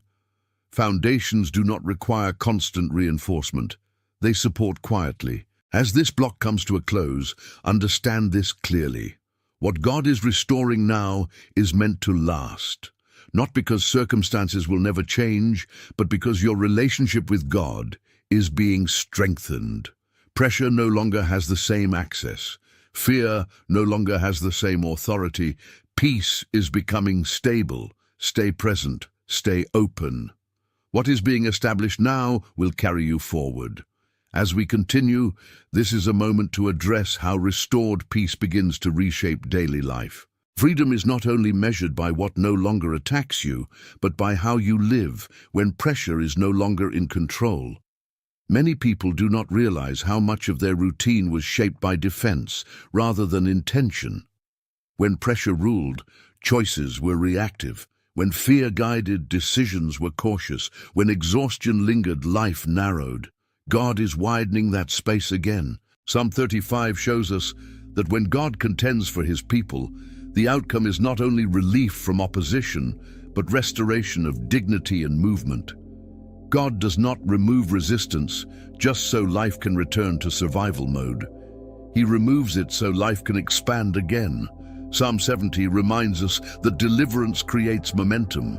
Speaker 1: Foundations do not require constant reinforcement. They support quietly. As this block comes to a close, understand this clearly. What God is restoring now is meant to last. Not because circumstances will never change, but because your relationship with God is being strengthened. Pressure no longer has the same access. Fear no longer has the same authority. Peace is becoming stable. Stay present. Stay open. What is being established now will carry you forward. As we continue, this is a moment to address how restored peace begins to reshape daily life. Freedom is not only measured by what no longer attacks you, but by how you live when pressure is no longer in control. Many people do not realize how much of their routine was shaped by defense rather than intention. When pressure ruled, choices were reactive. When fear guided, decisions were cautious. When exhaustion lingered, life narrowed. God is widening that space again. Psalm 35 shows us that when God contends for his people, the outcome is not only relief from opposition, but restoration of dignity and movement. God does not remove resistance just so life can return to survival mode. He removes it so life can expand again. Psalm 70 reminds us that deliverance creates momentum.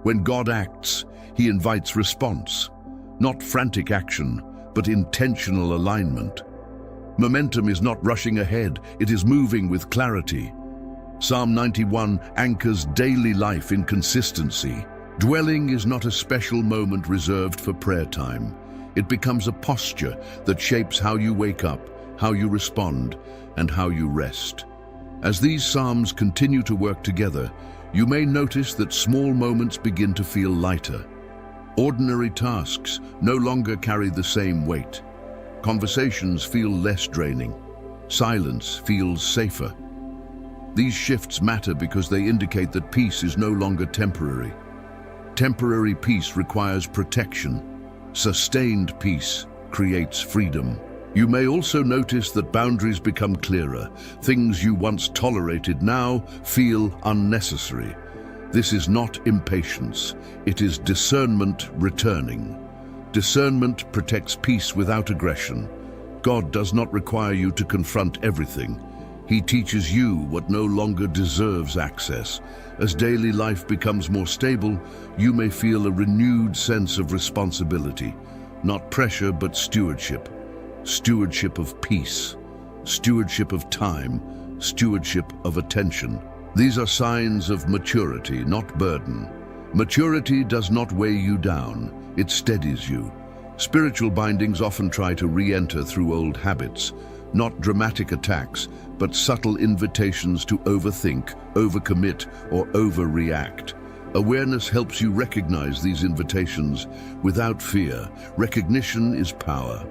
Speaker 1: When God acts, he invites response. Not frantic action, but intentional alignment. Momentum is not rushing ahead, it is moving with clarity. Psalm 91 anchors daily life in consistency. Dwelling is not a special moment reserved for prayer time. It becomes a posture that shapes how you wake up, how you respond, and how you rest. As these psalms continue to work together, you may notice that small moments begin to feel lighter. Ordinary tasks no longer carry the same weight. Conversations feel less draining. Silence feels safer. These shifts matter because they indicate that peace is no longer temporary. Temporary peace requires protection. Sustained peace creates freedom. You may also notice that boundaries become clearer. Things you once tolerated now feel unnecessary. This is not impatience. It is discernment returning. Discernment protects peace without aggression. God does not require you to confront everything. He teaches you what no longer deserves access. As daily life becomes more stable, you may feel a renewed sense of responsibility. Not pressure, but stewardship. Stewardship of peace. Stewardship of time. Stewardship of attention. These are signs of maturity, not burden. Maturity does not weigh you down. It steadies you. Spiritual bindings often try to re-enter through old habits, not dramatic attacks, but subtle invitations to overthink, overcommit, or overreact. Awareness helps you recognize these invitations without fear. Recognition is power.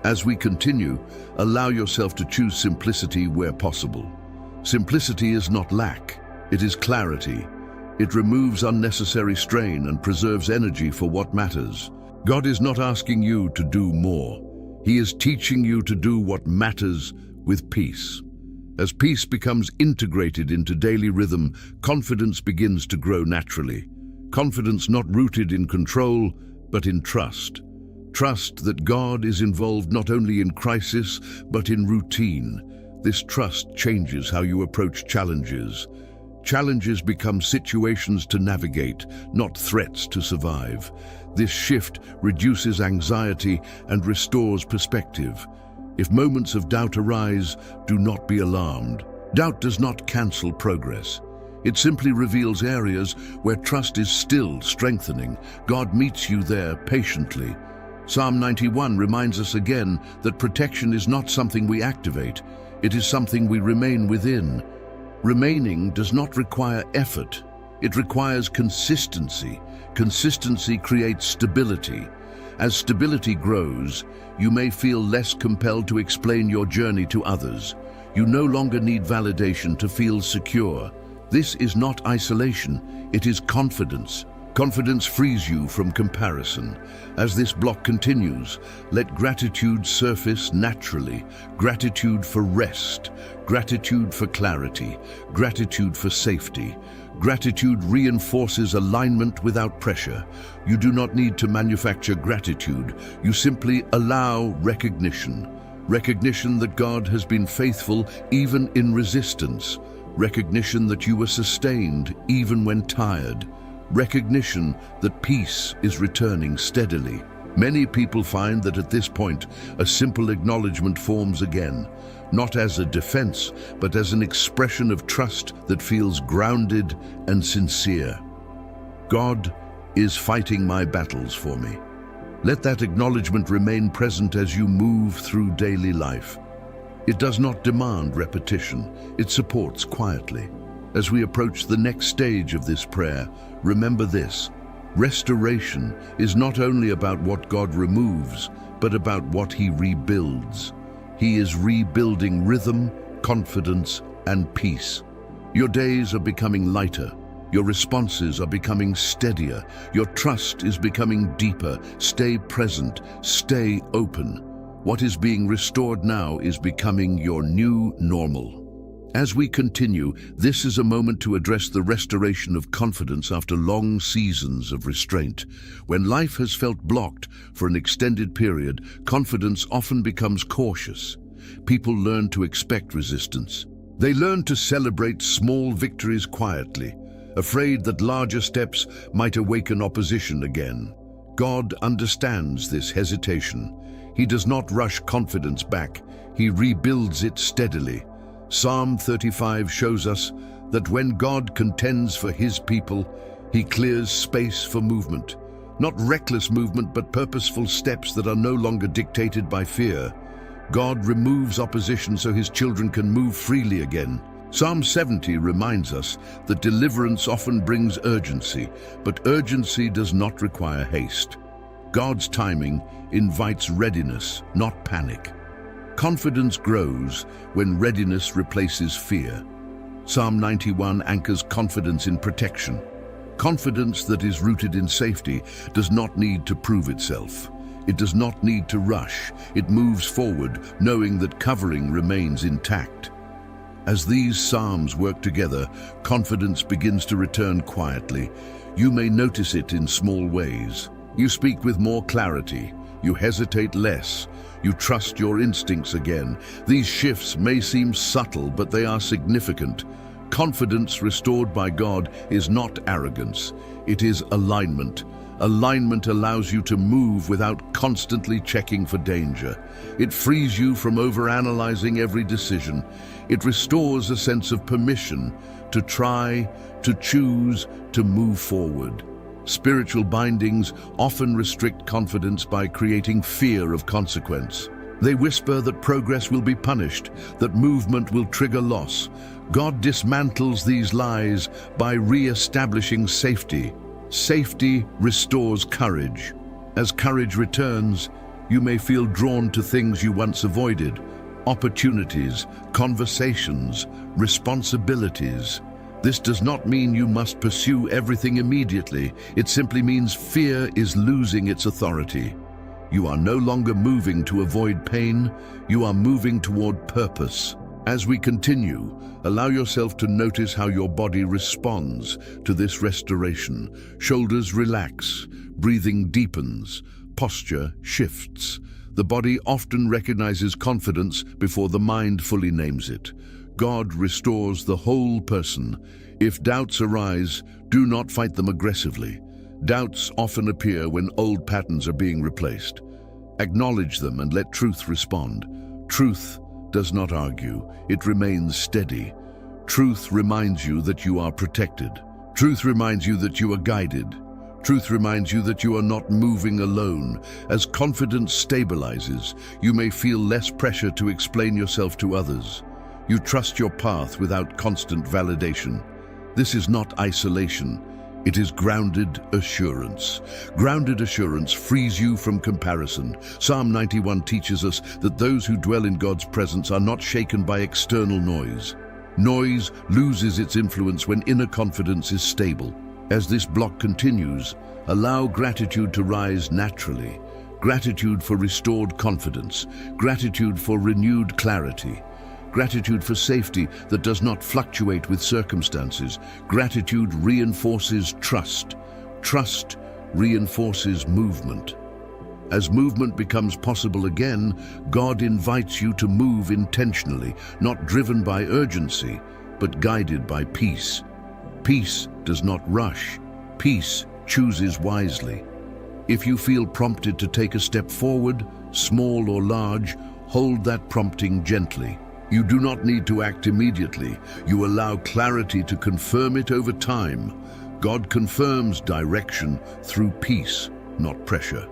Speaker 1: As we continue, allow yourself to choose simplicity where possible. Simplicity is not lack, it is clarity. It removes unnecessary strain and preserves energy for what matters. God is not asking you to do more. He is teaching you to do what matters with peace. As peace becomes integrated into daily rhythm, confidence begins to grow naturally. Confidence not rooted in control, but in trust. Trust that God is involved not only in crisis, but in routine. This trust changes how you approach challenges. Challenges become situations to navigate, not threats to survive. This shift reduces anxiety and restores perspective. If moments of doubt arise, do not be alarmed. Doubt does not cancel progress. It simply reveals areas where trust is still strengthening. God meets you there patiently. Psalm 91 reminds us again that protection is not something we activate. It is something we remain within. Remaining does not require effort. It requires consistency. Consistency creates stability. As stability grows, you may feel less compelled to explain your journey to others. You no longer need validation to feel secure. This is not isolation, it is confidence. Confidence frees you from comparison. As this block continues, let gratitude surface naturally. Gratitude for rest, gratitude for clarity, gratitude for safety. Gratitude reinforces alignment without pressure. You do not need to manufacture gratitude. You simply allow recognition. Recognition that God has been faithful even in resistance. Recognition that you were sustained even when tired. Recognition that peace is returning steadily. Many people find that at this point, a simple acknowledgement forms again, not as a defense, but as an expression of trust that feels grounded and sincere. God is fighting my battles for me. Let that acknowledgement remain present as you move through daily life. It does not demand repetition, it supports quietly. As we approach the next stage of this prayer, remember this: restoration is not only about what God removes, but about what He rebuilds. He is rebuilding rhythm, confidence, and peace. Your days are becoming lighter. Your responses are becoming steadier. Your trust is becoming deeper. Stay present. Stay open. What is being restored now is becoming your new normal. As we continue, this is a moment to address the restoration of confidence after long seasons of restraint. When life has felt blocked for an extended period, confidence often becomes cautious. People learn to expect resistance. They learn to celebrate small victories quietly, afraid that larger steps might awaken opposition again. God understands this hesitation. He does not rush confidence back. He rebuilds it steadily. Psalm 35 shows us that when God contends for His people, He clears space for movement. Not reckless movement, but purposeful steps that are no longer dictated by fear. God removes opposition so His children can move freely again. Psalm 70 reminds us that deliverance often brings urgency, but urgency does not require haste. God's timing invites readiness, not panic. Confidence grows when readiness replaces fear. Psalm 91 anchors confidence in protection. Confidence that is rooted in safety does not need to prove itself. It does not need to rush. It moves forward, knowing that covering remains intact. As these psalms work together, confidence begins to return quietly. You may notice it in small ways. You speak with more clarity. You hesitate less. You trust your instincts again. These shifts may seem subtle, but they are significant. Confidence restored by God is not arrogance. It is alignment. Alignment allows you to move without constantly checking for danger. It frees you from overanalyzing every decision. It restores a sense of permission to try, to choose, to move forward. Spiritual bindings often restrict confidence by creating fear of consequence. They whisper that progress will be punished, that movement will trigger loss. God dismantles these lies by re-establishing safety. Safety restores courage. As courage returns, you may feel drawn to things you once avoided, opportunities, conversations, responsibilities. This does not mean you must pursue everything immediately. It simply means fear is losing its authority. You are no longer moving to avoid pain, you are moving toward purpose. As we continue, allow yourself to notice how your body responds to this restoration. Shoulders relax, breathing deepens, posture shifts. The body often recognizes confidence before the mind fully names it. God restores the whole person. If doubts arise, do not fight them aggressively. Doubts often appear when old patterns are being replaced. Acknowledge them and let truth respond. Truth does not argue, it remains steady. Truth reminds you that you are protected. Truth reminds you that you are guided. Truth reminds you that you are not moving alone. As confidence stabilizes, you may feel less pressure to explain yourself to others. You trust your path without constant validation. This is not isolation. It is grounded assurance. Grounded assurance frees you from comparison. Psalm 91 teaches us that those who dwell in God's presence are not shaken by external noise. Noise loses its influence when inner confidence is stable. As this block continues, allow gratitude to rise naturally. Gratitude for restored confidence. Gratitude for renewed clarity. Gratitude for safety that does not fluctuate with circumstances. Gratitude reinforces trust. Trust reinforces movement. As movement becomes possible again, God invites you to move intentionally, not driven by urgency, but guided by peace. Peace does not rush. Peace chooses wisely. If you feel prompted to take a step forward, small or large, hold that prompting gently. You do not need to act immediately. You allow clarity to confirm it over time. God confirms direction through peace, not pressure.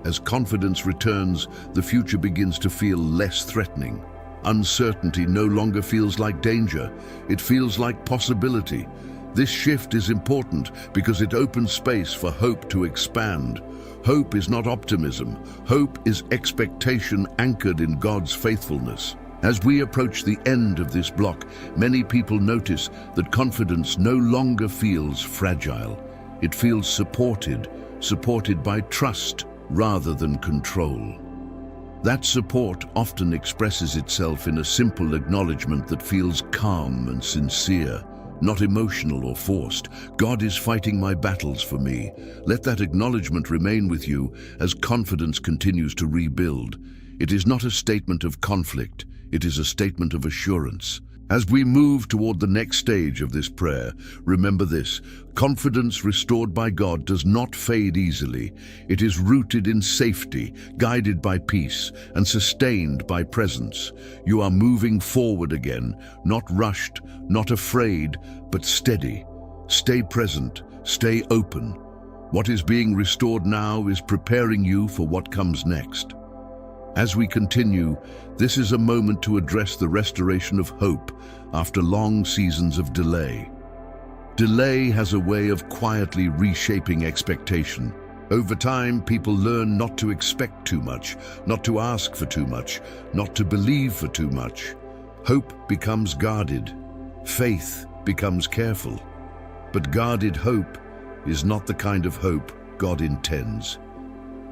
Speaker 1: As confidence returns, the future begins to feel less threatening. Uncertainty no longer feels like danger. It feels like possibility. This shift is important because it opens space for hope to expand. Hope is not optimism. Hope is expectation anchored in God's faithfulness. As we approach the end of this block, many people notice that confidence no longer feels fragile. It feels supported by trust rather than control. That support often expresses itself in a simple acknowledgement that feels calm and sincere, not emotional or forced. God is fighting my battles for me. Let that acknowledgement remain with you as confidence continues to rebuild. It is not a statement of conflict. It is a statement of assurance. As we move toward the next stage of this prayer, remember this: confidence restored by God does not fade easily. It is rooted in safety, guided by peace, and sustained by presence. You are moving forward again, not rushed, not afraid, but steady. Stay present, stay open. What is being restored now is preparing you for what comes next. As we continue, this is a moment to address the restoration of hope after long seasons of delay. Delay has a way of quietly reshaping expectation. Over time, people learn not to expect too much, not to ask for too much, not to believe for too much. Hope becomes guarded. Faith becomes careful. But guarded hope is not the kind of hope God intends.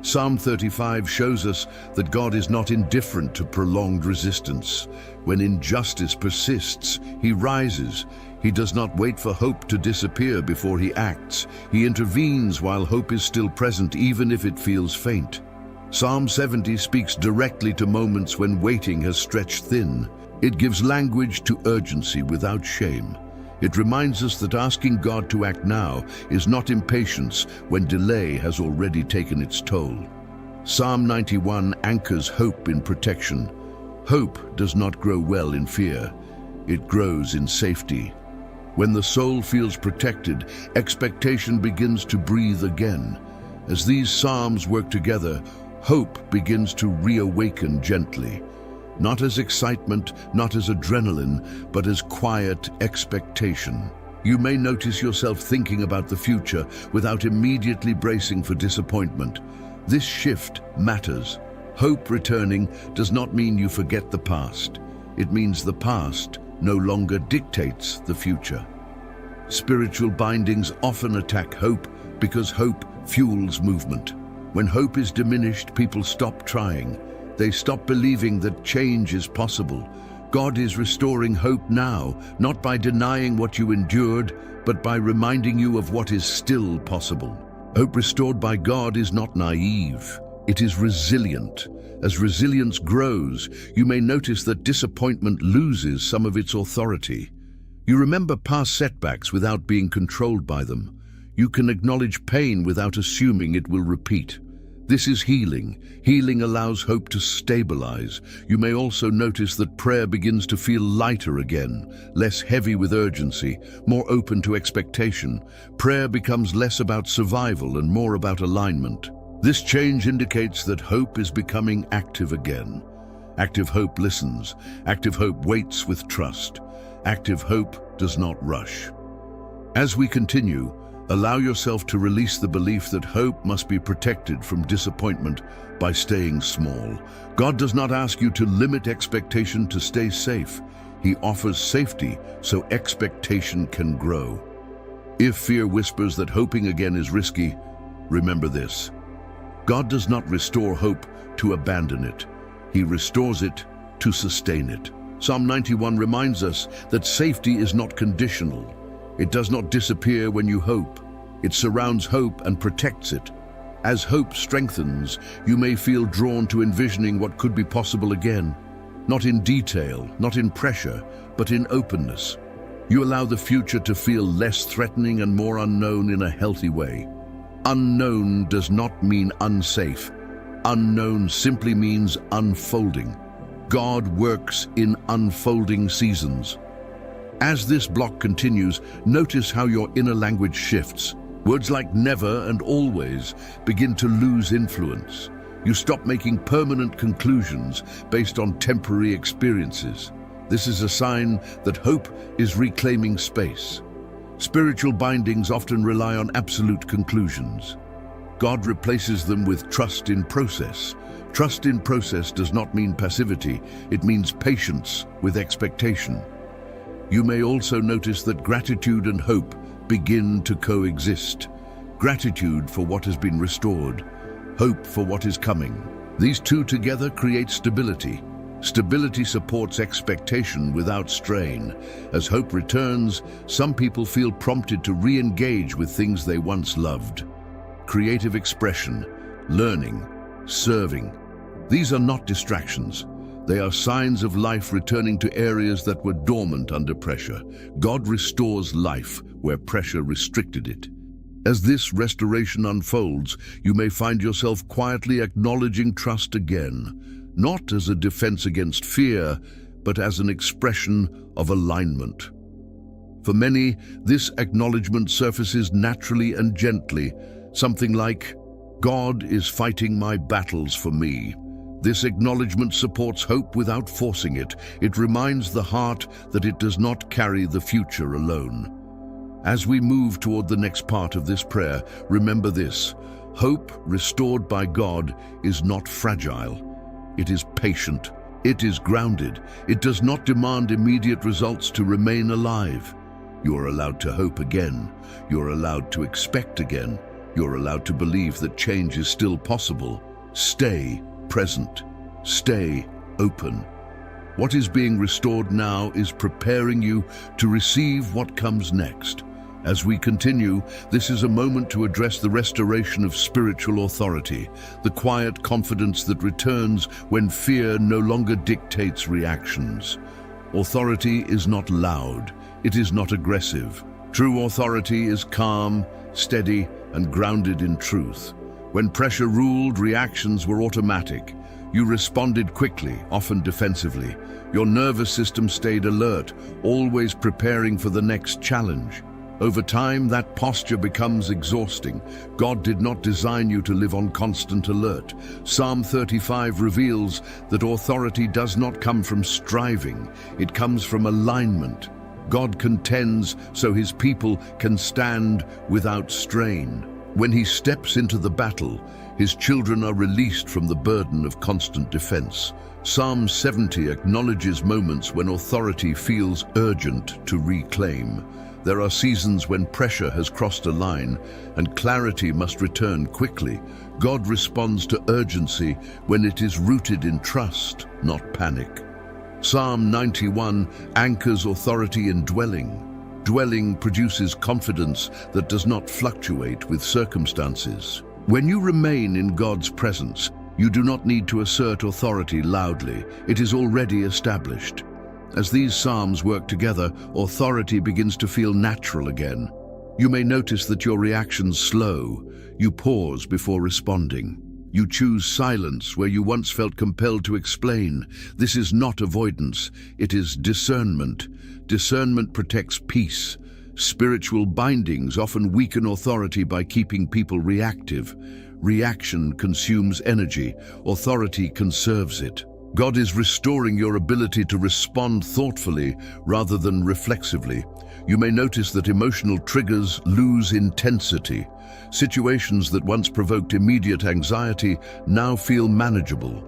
Speaker 1: Psalm 35 shows us that God is not indifferent to prolonged resistance. When injustice persists, He rises. He does not wait for hope to disappear before He acts. He intervenes while hope is still present, even if it feels faint. Psalm 70 speaks directly to moments when waiting has stretched thin. It gives language to urgency without shame. It reminds us that asking God to act now is not impatience when delay has already taken its toll. Psalm 91 anchors hope in protection. Hope does not grow well in fear. It grows in safety. When the soul feels protected, expectation begins to breathe again. As these psalms work together, hope begins to reawaken gently. Not as excitement, not as adrenaline, but as quiet expectation. You may notice yourself thinking about the future without immediately bracing for disappointment. This shift matters. Hope returning does not mean you forget the past. It means the past no longer dictates the future. Spiritual bindings often attack hope because hope fuels movement. When hope is diminished, people stop trying. They stop believing that change is possible. God is restoring hope now, not by denying what you endured, but by reminding you of what is still possible. Hope restored by God is not naive. It is resilient. As resilience grows, you may notice that disappointment loses some of its authority. You remember past setbacks without being controlled by them. You can acknowledge pain without assuming it will repeat. This is healing. Healing allows hope to stabilize. You may also notice that prayer begins to feel lighter again, less heavy with urgency, more open to expectation. Prayer becomes less about survival and more about alignment. This change indicates that hope is becoming active again. Active hope listens. Active hope waits with trust. Active hope does not rush. As we continue, allow yourself to release the belief that hope must be protected from disappointment by staying small. God does not ask you to limit expectation to stay safe. He offers safety so expectation can grow. If fear whispers that hoping again is risky, remember this. God does not restore hope to abandon it. He restores it to sustain it. Psalm 91 reminds us that safety is not conditional. It does not disappear when you hope. It surrounds hope and protects it. As hope strengthens, you may feel drawn to envisioning what could be possible again. Not in detail, not in pressure, but in openness. You allow the future to feel less threatening and more unknown in a healthy way. Unknown does not mean unsafe. Unknown simply means unfolding. God works in unfolding seasons. As this block continues, notice how your inner language shifts. Words like never and always begin to lose influence. You stop making permanent conclusions based on temporary experiences. This is a sign that hope is reclaiming space. Spiritual bindings often rely on absolute conclusions. God replaces them with trust in process. Trust in process does not mean passivity, it means patience with expectation. You may also notice that gratitude and hope begin to coexist. Gratitude for what has been restored, hope for what is coming. These two together create stability. Stability supports expectation without strain. As hope returns, some people feel prompted to re-engage with things they once loved. Creative expression, learning, serving. These are not distractions. They are signs of life returning to areas that were dormant under pressure. God restores life where pressure restricted it. As this restoration unfolds, you may find yourself quietly acknowledging trust again, not as a defense against fear, but as an expression of alignment. For many, this acknowledgement surfaces naturally and gently, something like, God is fighting my battles for me. This acknowledgement supports hope without forcing it. It reminds the heart that it does not carry the future alone. As we move toward the next part of this prayer, remember this: hope restored by God is not fragile. It is patient. It is grounded. It does not demand immediate results to remain alive. You are allowed to hope again. You are allowed to expect again. You are allowed to believe that change is still possible. Stay present. Stay open. What is being restored now is preparing you to receive what comes next. As we continue, this is a moment to address the restoration of spiritual authority, the quiet confidence that returns when fear no longer dictates reactions. Authority is not loud. It is not aggressive. True authority is calm, steady, and grounded in truth. When pressure ruled, reactions were automatic. You responded quickly, often defensively. Your nervous system stayed alert, always preparing for the next challenge. Over time, that posture becomes exhausting. God did not design you to live on constant alert. Psalm 35 reveals that authority does not come from striving, it comes from alignment. God contends so his people can stand without strain. When he steps into the battle, his children are released from the burden of constant defense. Psalm 70 acknowledges moments when authority feels urgent to reclaim. There are seasons when pressure has crossed a line and clarity must return quickly. God responds to urgency when it is rooted in trust, not panic. Psalm 91 anchors authority in dwelling. Dwelling produces confidence that does not fluctuate with circumstances. When you remain in God's presence, you do not need to assert authority loudly. It is already established. As these psalms work together, authority begins to feel natural again. You may notice that your reactions slow. You pause before responding. You choose silence where you once felt compelled to explain. This is not avoidance, it is discernment. Discernment protects peace. Spiritual bindings often weaken authority by keeping people reactive. Reaction consumes energy, authority conserves it. God is restoring your ability to respond thoughtfully rather than reflexively. You may notice that emotional triggers lose intensity. Situations that once provoked immediate anxiety now feel manageable.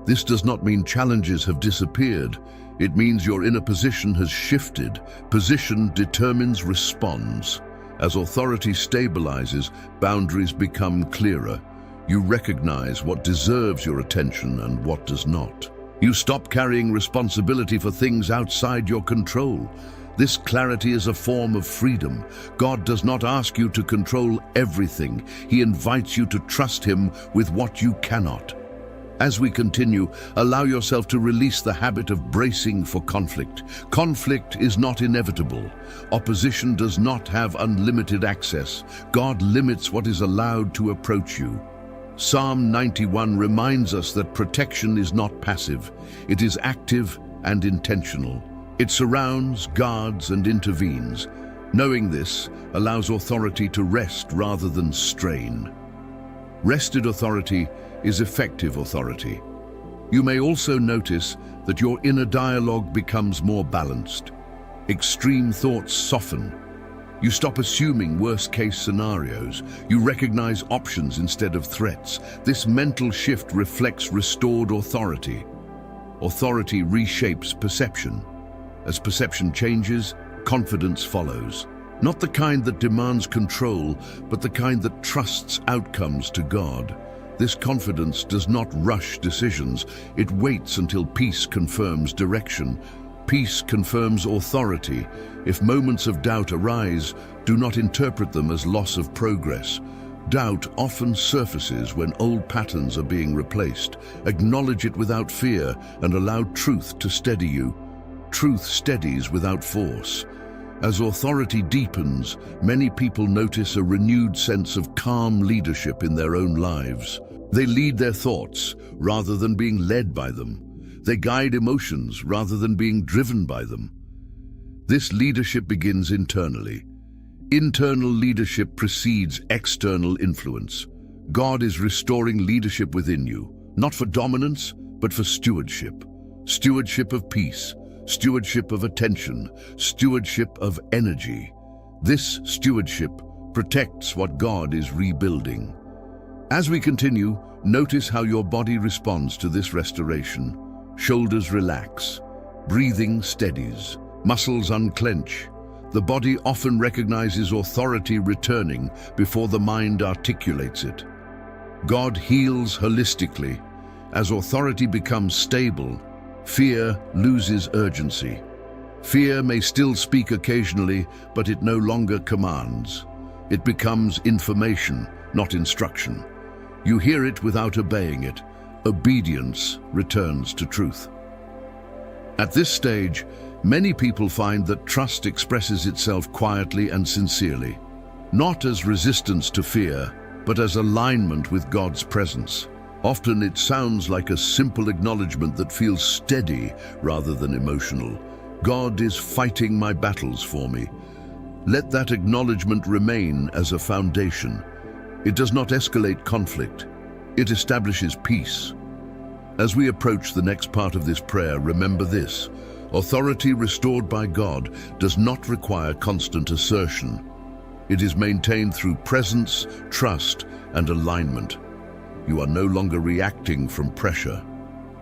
Speaker 1: This does not mean challenges have disappeared. It means your inner position has shifted. Position determines response. As authority stabilizes, boundaries become clearer. You recognize what deserves your attention and what does not. You stop carrying responsibility for things outside your control. This clarity is a form of freedom. God does not ask you to control everything. He invites you to trust him with what you cannot. As we continue, allow yourself to release the habit of bracing for conflict. Conflict is not inevitable. Opposition does not have unlimited access. God limits what is allowed to approach you. Psalm 91 reminds us that protection is not passive. It is active and intentional. It surrounds, guards, and intervenes. Knowing this allows authority to rest rather than strain. Rested authority is effective authority. You may also notice that your inner dialogue becomes more balanced. Extreme thoughts soften. You stop assuming worst-case scenarios. You recognize options instead of threats. This mental shift reflects restored authority. Authority reshapes perception. As perception changes, confidence follows. Not the kind that demands control, but the kind that trusts outcomes to God. This confidence does not rush decisions. It waits until peace confirms direction. Peace confirms authority. If moments of doubt arise, do not interpret them as loss of progress. Doubt often surfaces when old patterns are being replaced. Acknowledge it without fear and allow truth to steady you. Truth steadies without force. As authority deepens, many people notice a renewed sense of calm leadership in their own lives. They lead their thoughts rather than being led by them. They guide emotions rather than being driven by them. This leadership begins internally. Internal leadership precedes external influence. God is restoring leadership within you, not for dominance, but for stewardship. Stewardship of peace. Stewardship of attention, stewardship of energy. This stewardship protects what God is rebuilding. As we continue, notice how your body responds to this restoration. Shoulders relax, breathing steadies, muscles unclench. The body often recognizes authority returning before the mind articulates it. God heals holistically. As authority becomes stable, fear loses urgency. Fear may still speak occasionally, but it no longer commands. It becomes information, not instruction. You hear it without obeying it. Obedience returns to truth. At this stage, many people find that trust expresses itself quietly and sincerely, not as resistance to fear, but as alignment with God's presence. Often it sounds like a simple acknowledgement that feels steady rather than emotional. God is fighting my battles for me. Let that acknowledgement remain as a foundation. It does not escalate conflict. It establishes peace. As we approach the next part of this prayer, remember this: authority restored by God does not require constant assertion. It is maintained through presence, trust, and alignment. You are no longer reacting from pressure.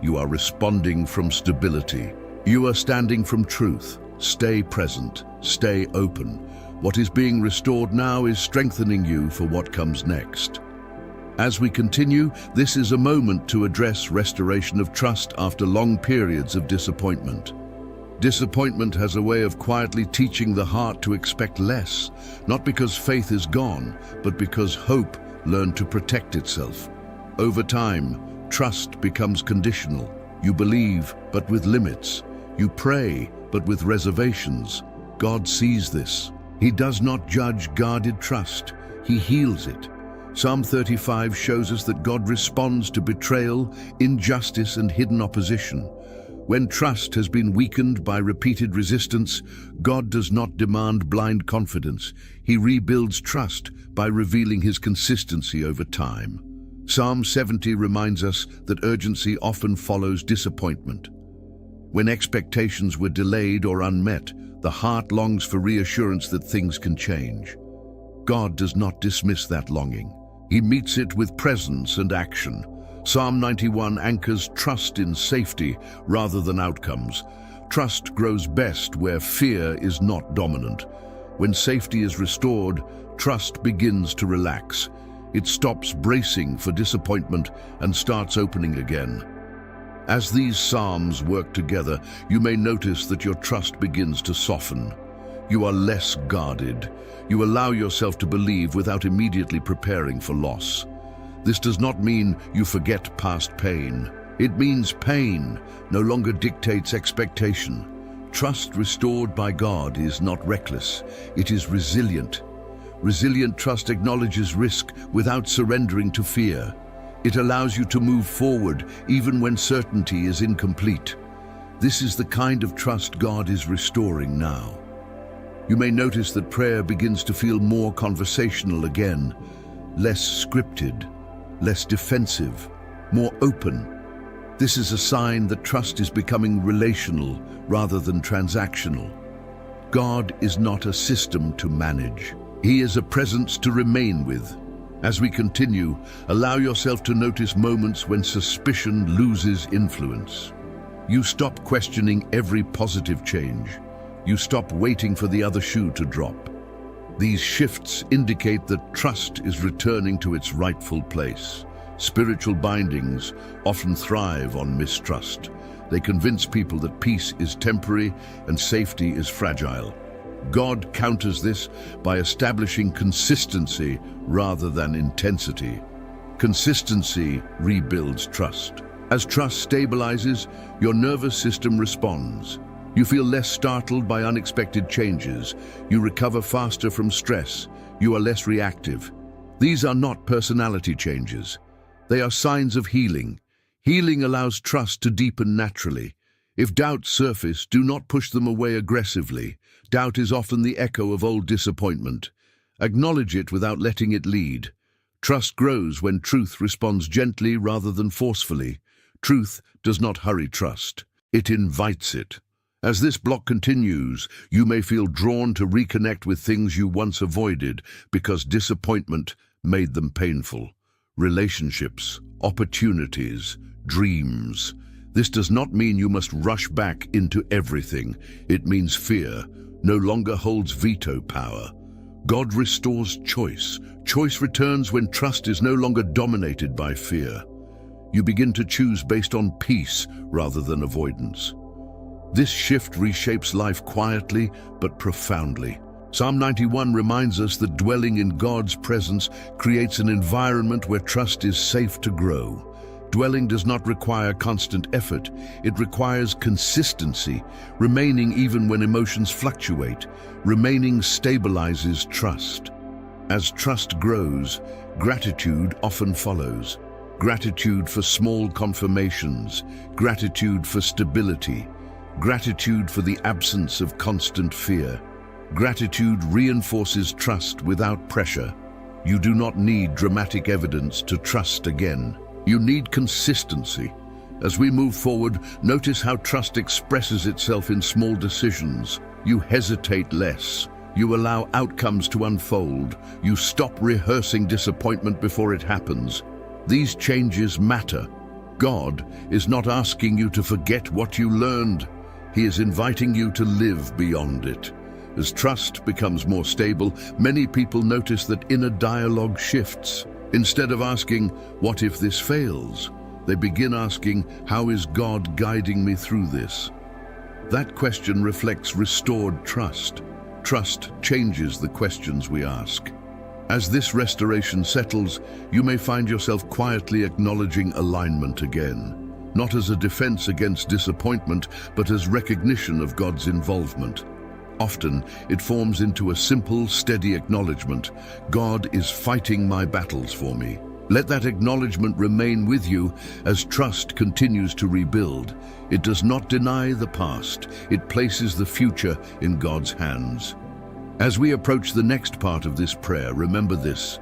Speaker 1: You are responding from stability. You are standing from truth. Stay present. Stay open. What is being restored now is strengthening you for what comes next. As we continue, this is a moment to address restoration of trust after long periods of disappointment. Disappointment has a way of quietly teaching the heart to expect less, not because faith is gone, but because hope learned to protect itself. Over time, trust becomes conditional. You believe, but with limits. You pray, but with reservations. God sees this. He does not judge guarded trust. He heals it. Psalm 35 shows us that God responds to betrayal, injustice, and hidden opposition. When trust has been weakened by repeated resistance, God does not demand blind confidence. He rebuilds trust by revealing His consistency over time. Psalm 70 reminds us that urgency often follows disappointment. When expectations were delayed or unmet, the heart longs for reassurance that things can change. God does not dismiss that longing. He meets it with presence and action. Psalm 91 anchors trust in safety rather than outcomes. Trust grows best where fear is not dominant. When safety is restored, trust begins to relax. It stops bracing for disappointment and starts opening again. As these psalms work together, you may notice that your trust begins to soften. You are less guarded. You allow yourself to believe without immediately preparing for loss. This does not mean you forget past pain. It means pain no longer dictates expectation. Trust restored by God is not reckless. It is resilient. Resilient trust acknowledges risk without surrendering to fear. It allows you to move forward even when certainty is incomplete. This is the kind of trust God is restoring now. You may notice that prayer begins to feel more conversational again, less scripted, less defensive, more open. This is a sign that trust is becoming relational rather than transactional. God is not a system to manage. He is a presence to remain with. As we continue, allow yourself to notice moments when suspicion loses influence. You stop questioning every positive change. You stop waiting for the other shoe to drop. These shifts indicate that trust is returning to its rightful place. Spiritual bindings often thrive on mistrust. They convince people that peace is temporary and safety is fragile. God counters this by establishing consistency rather than intensity. Consistency rebuilds trust. As trust stabilizes, your nervous system responds. You feel less startled by unexpected changes. You recover faster from stress. You are less reactive. These are not personality changes. They are signs of healing. Healing allows trust to deepen naturally. If doubts surface, do not push them away aggressively. Doubt is often the echo of old disappointment. Acknowledge it without letting it lead. Trust grows when truth responds gently rather than forcefully. Truth does not hurry trust. It invites it. As this block continues, you may feel drawn to reconnect with things you once avoided because disappointment made them painful. Relationships, opportunities, dreams. This does not mean you must rush back into everything. It means fear no longer holds veto power. God restores choice. Choice returns when trust is no longer dominated by fear. You begin to choose based on peace rather than avoidance. This shift reshapes life quietly but profoundly. Psalm 91 reminds us that dwelling in God's presence creates an environment where trust is safe to grow. Dwelling does not require constant effort. It requires consistency, remaining even when emotions fluctuate. Remaining stabilizes trust. As trust grows, gratitude often follows. Gratitude for small confirmations, gratitude for stability, gratitude for the absence of constant fear. Gratitude reinforces trust without pressure. You do not need dramatic evidence to trust again. You need consistency. As we move forward, notice how trust expresses itself in small decisions. You hesitate less. You allow outcomes to unfold. You stop rehearsing disappointment before it happens. These changes matter. God is not asking you to forget what you learned. He is inviting you to live beyond it. As trust becomes more stable, many people notice that inner dialogue shifts. Instead of asking, "What if this fails?" they begin asking, "How is God guiding me through this?" That question reflects restored trust. Trust changes the questions we ask. As this restoration settles, you may find yourself quietly acknowledging alignment again, not as a defense against disappointment, but as recognition of God's involvement. Often, it forms into a simple, steady acknowledgement: God is fighting my battles for me. Let that acknowledgement remain with you as trust continues to rebuild. It does not deny the past, it places the future in God's hands. As we approach the next part of this prayer, remember this: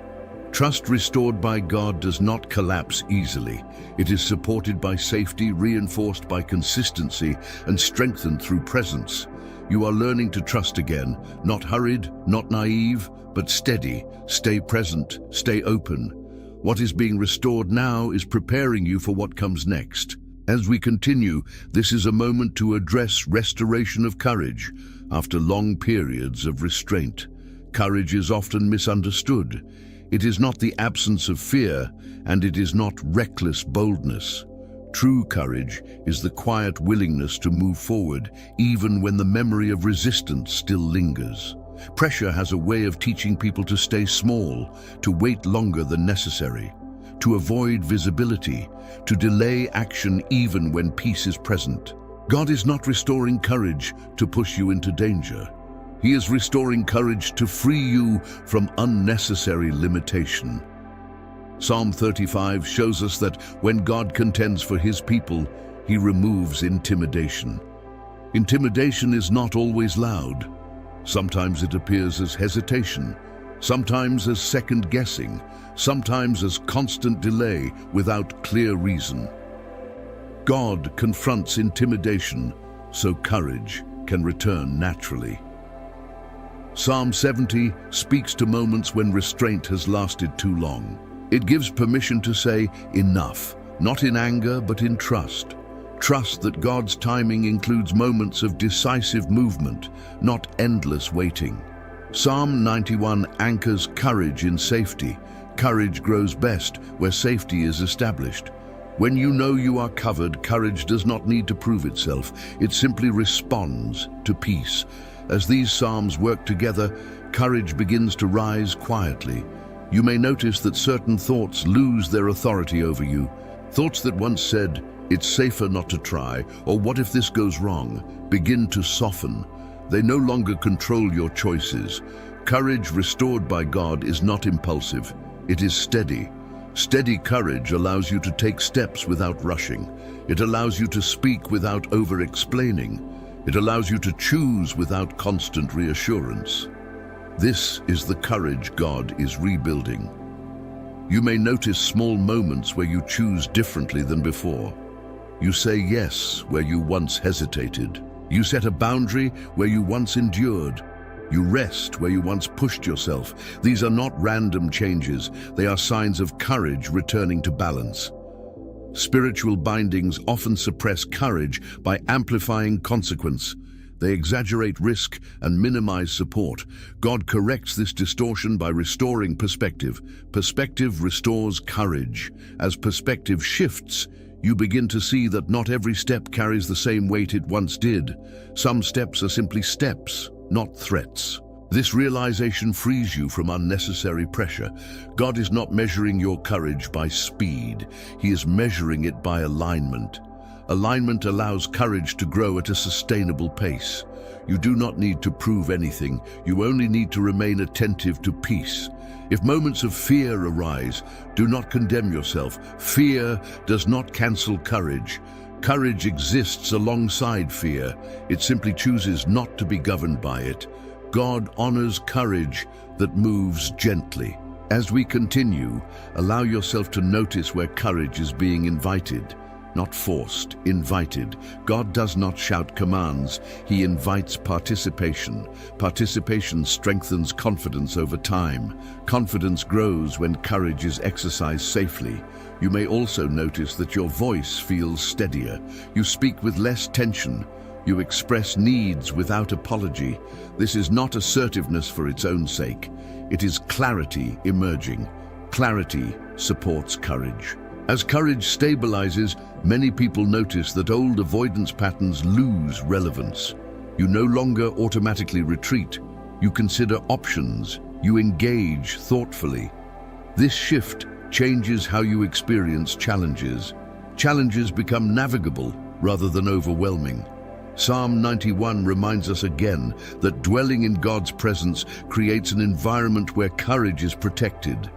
Speaker 1: trust restored by God does not collapse easily. It is supported by safety, reinforced by consistency, and strengthened through presence. You are learning to trust again, not hurried, not naive, but steady. Stay present, stay open. What is being restored now is preparing you for what comes next. As we continue, this is a moment to address restoration of courage after long periods of restraint. Courage is often misunderstood. It is not the absence of fear, and it is not reckless boldness. True courage is the quiet willingness to move forward, even when the memory of resistance still lingers. Pressure has a way of teaching people to stay small, to wait longer than necessary, to avoid visibility, to delay action even when peace is present. God is not restoring courage to push you into danger. He is restoring courage to free you from unnecessary limitation. Psalm 35 shows us that when God contends for his people, he removes intimidation. Intimidation is not always loud. Sometimes it appears as hesitation, sometimes as second-guessing, sometimes as constant delay without clear reason. God confronts intimidation so courage can return naturally. Psalm 70 speaks to moments when restraint has lasted too long. It gives permission to say enough, not in anger but in trust. Trust that God's timing includes moments of decisive movement, not endless waiting. Psalm 91 anchors courage in safety. Courage grows best where safety is established. When you know you are covered, courage does not need to prove itself. It simply responds to peace. As these psalms work together, courage begins to rise quietly. You may notice that certain thoughts lose their authority over you. Thoughts that once said, "It's safer not to try," or "What if this goes wrong?" begin to soften. They no longer control your choices. Courage restored by God is not impulsive. It is steady. Steady courage allows you to take steps without rushing. It allows you to speak without over-explaining. It allows you to choose without constant reassurance. This is the courage God is rebuilding. You may notice small moments where you choose differently than before. You say yes where you once hesitated. You set a boundary where you once endured. You rest where you once pushed yourself. These are not random changes. They are signs of courage returning to balance. Spiritual bindings often suppress courage by amplifying consequence. They exaggerate risk and minimize support. God corrects this distortion by restoring perspective. Perspective restores courage. As perspective shifts, you begin to see that not every step carries the same weight it once did. Some steps are simply steps, not threats. This realization frees you from unnecessary pressure. God is not measuring your courage by speed. He is measuring it by alignment. Alignment allows courage to grow at a sustainable pace. You do not need to prove anything, you only need to remain attentive to peace. If moments of fear arise, do not condemn yourself. Fear does not cancel courage. Courage exists alongside fear. It simply chooses not to be governed by it. God honors courage that moves gently. As we continue, allow yourself to notice where courage is being invited. Not forced, invited. God does not shout commands, He invites participation. Participation strengthens confidence over time. Confidence grows when courage is exercised safely. You may also notice that your voice feels steadier. You speak with less tension. You express needs without apology. This is not assertiveness for its own sake. It is clarity emerging. Clarity supports courage. As courage stabilizes, many people notice that old avoidance patterns lose relevance. You no longer automatically retreat. You consider options. You engage thoughtfully. This shift changes how you experience challenges. Challenges become navigable rather than overwhelming. Psalm 91 reminds us again that dwelling in God's presence creates an environment where courage is protected.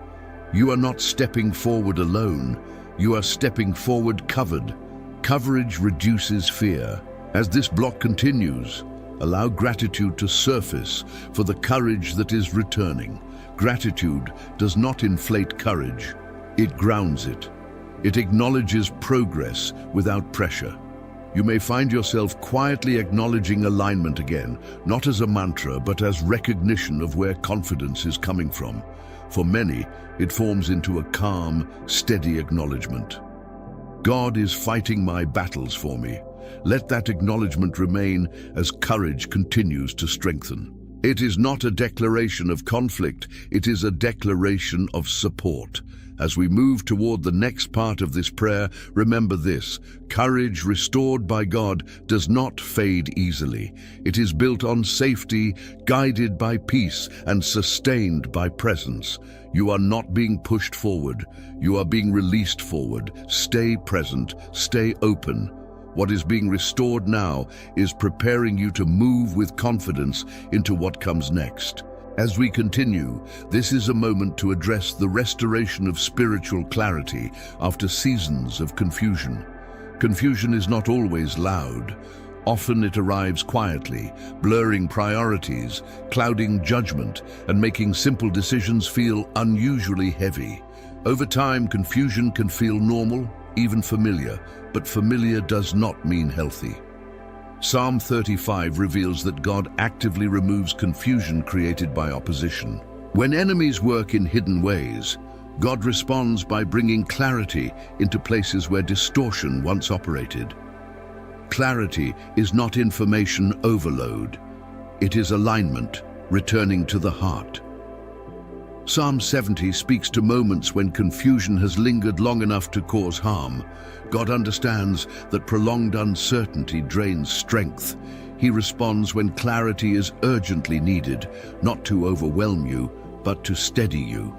Speaker 1: You are not stepping forward alone. You are stepping forward covered. Coverage reduces fear. As this block continues, allow gratitude to surface for the courage that is returning. Gratitude does not inflate courage. It grounds it. It acknowledges progress without pressure. You may find yourself quietly acknowledging alignment again, not as a mantra, but as recognition of where confidence is coming from. For many, it forms into a calm, steady acknowledgement. God is fighting my battles for me. Let that acknowledgement remain as courage continues to strengthen. It is not a declaration of conflict, it is a declaration of support. As we move toward the next part of this prayer, remember this: courage restored by God does not fade easily. It is built on safety, guided by peace, and sustained by presence. You are not being pushed forward. You are being released forward. Stay present. Stay open. What is being restored now is preparing you to move with confidence into what comes next. As we continue, this is a moment to address the restoration of spiritual clarity after seasons of confusion. Confusion is not always loud. Often it arrives quietly, blurring priorities, clouding judgment, and making simple decisions feel unusually heavy. Over time, confusion can feel normal, even familiar, but familiar does not mean healthy. Psalm 35 reveals that God actively removes confusion created by opposition. When enemies work in hidden ways, God responds by bringing clarity into places where distortion once operated. Clarity is not information overload. It is alignment, returning to the heart. Psalm 70 speaks to moments when confusion has lingered long enough to cause harm. God understands that prolonged uncertainty drains strength. He responds when clarity is urgently needed, not to overwhelm you, but to steady you.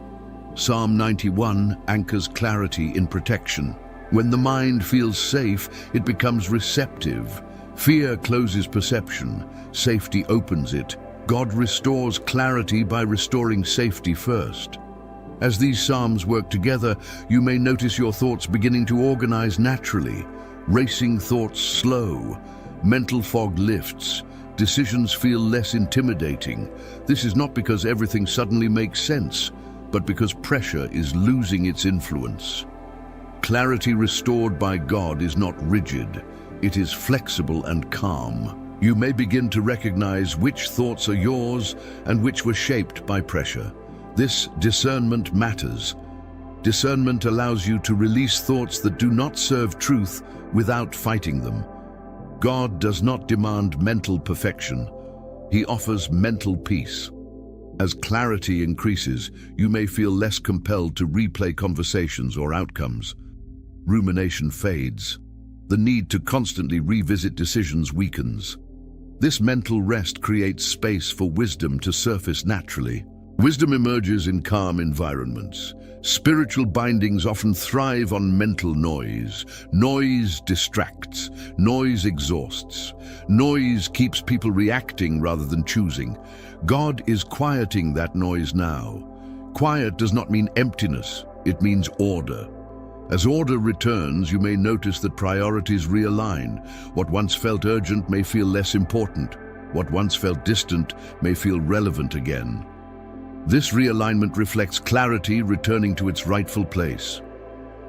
Speaker 1: Psalm 91 anchors clarity in protection. When the mind feels safe, it becomes receptive. Fear closes perception. Safety opens it. God restores clarity by restoring safety first. As these psalms work together, you may notice your thoughts beginning to organize naturally. Racing thoughts slow. Mental fog lifts. Decisions feel less intimidating. This is not because everything suddenly makes sense, but because pressure is losing its influence. Clarity restored by God is not rigid. It is flexible and calm. You may begin to recognize which thoughts are yours and which were shaped by pressure. This discernment matters. Discernment allows you to release thoughts that do not serve truth without fighting them. God does not demand mental perfection. He offers mental peace. As clarity increases, you may feel less compelled to replay conversations or outcomes. Rumination fades. The need to constantly revisit decisions weakens. This mental rest creates space for wisdom to surface naturally. Wisdom emerges in calm environments. Spiritual bindings often thrive on mental noise. Noise distracts. Noise exhausts. Noise keeps people reacting rather than choosing. God is quieting that noise now. Quiet does not mean emptiness, it means order. As order returns, you may notice that priorities realign. What once felt urgent may feel less important. What once felt distant may feel relevant again. This realignment reflects clarity returning to its rightful place.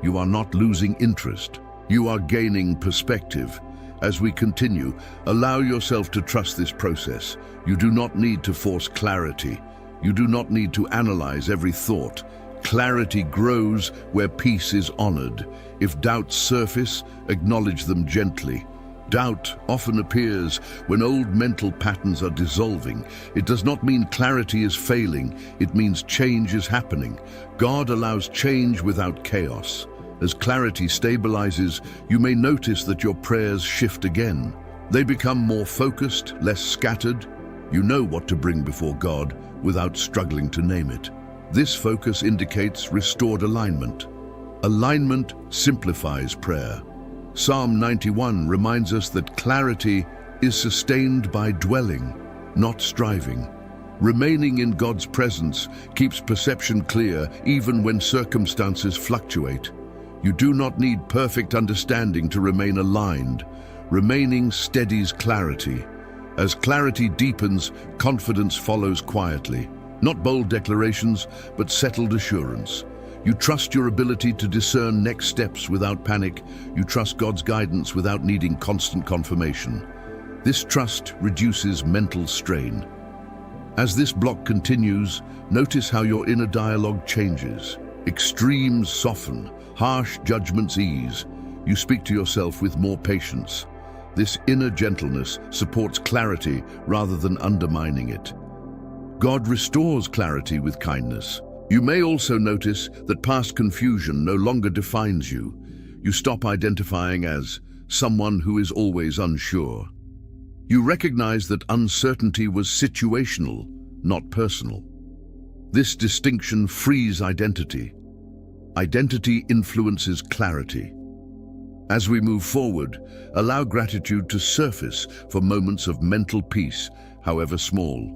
Speaker 1: You are not losing interest. You are gaining perspective. As we continue, allow yourself to trust this process. You do not need to force clarity. You do not need to analyze every thought. Clarity grows where peace is honored. If doubts surface, acknowledge them gently. Doubt often appears when old mental patterns are dissolving. It does not mean clarity is failing. It means change is happening. God allows change without chaos. As clarity stabilizes, you may notice that your prayers shift again. They become more focused, less scattered. You know what to bring before God without struggling to name it. This focus indicates restored alignment. Alignment simplifies prayer. Psalm 91 reminds us that clarity is sustained by dwelling, not striving. Remaining in God's presence keeps perception clear even when circumstances fluctuate. You do not need perfect understanding to remain aligned. Remaining steadies clarity. As clarity deepens, confidence follows quietly. Not bold declarations, but settled assurance. You trust your ability to discern next steps without panic. You trust God's guidance without needing constant confirmation. This trust reduces mental strain. As this block continues, notice how your inner dialogue changes. Extremes soften, harsh judgments ease. You speak to yourself with more patience. This inner gentleness supports clarity rather than undermining it. God restores clarity with kindness. You may also notice that past confusion no longer defines you. You stop identifying as someone who is always unsure. You recognize that uncertainty was situational, not personal. This distinction frees identity. Identity influences clarity. As we move forward, allow gratitude to surface for moments of mental peace, however small.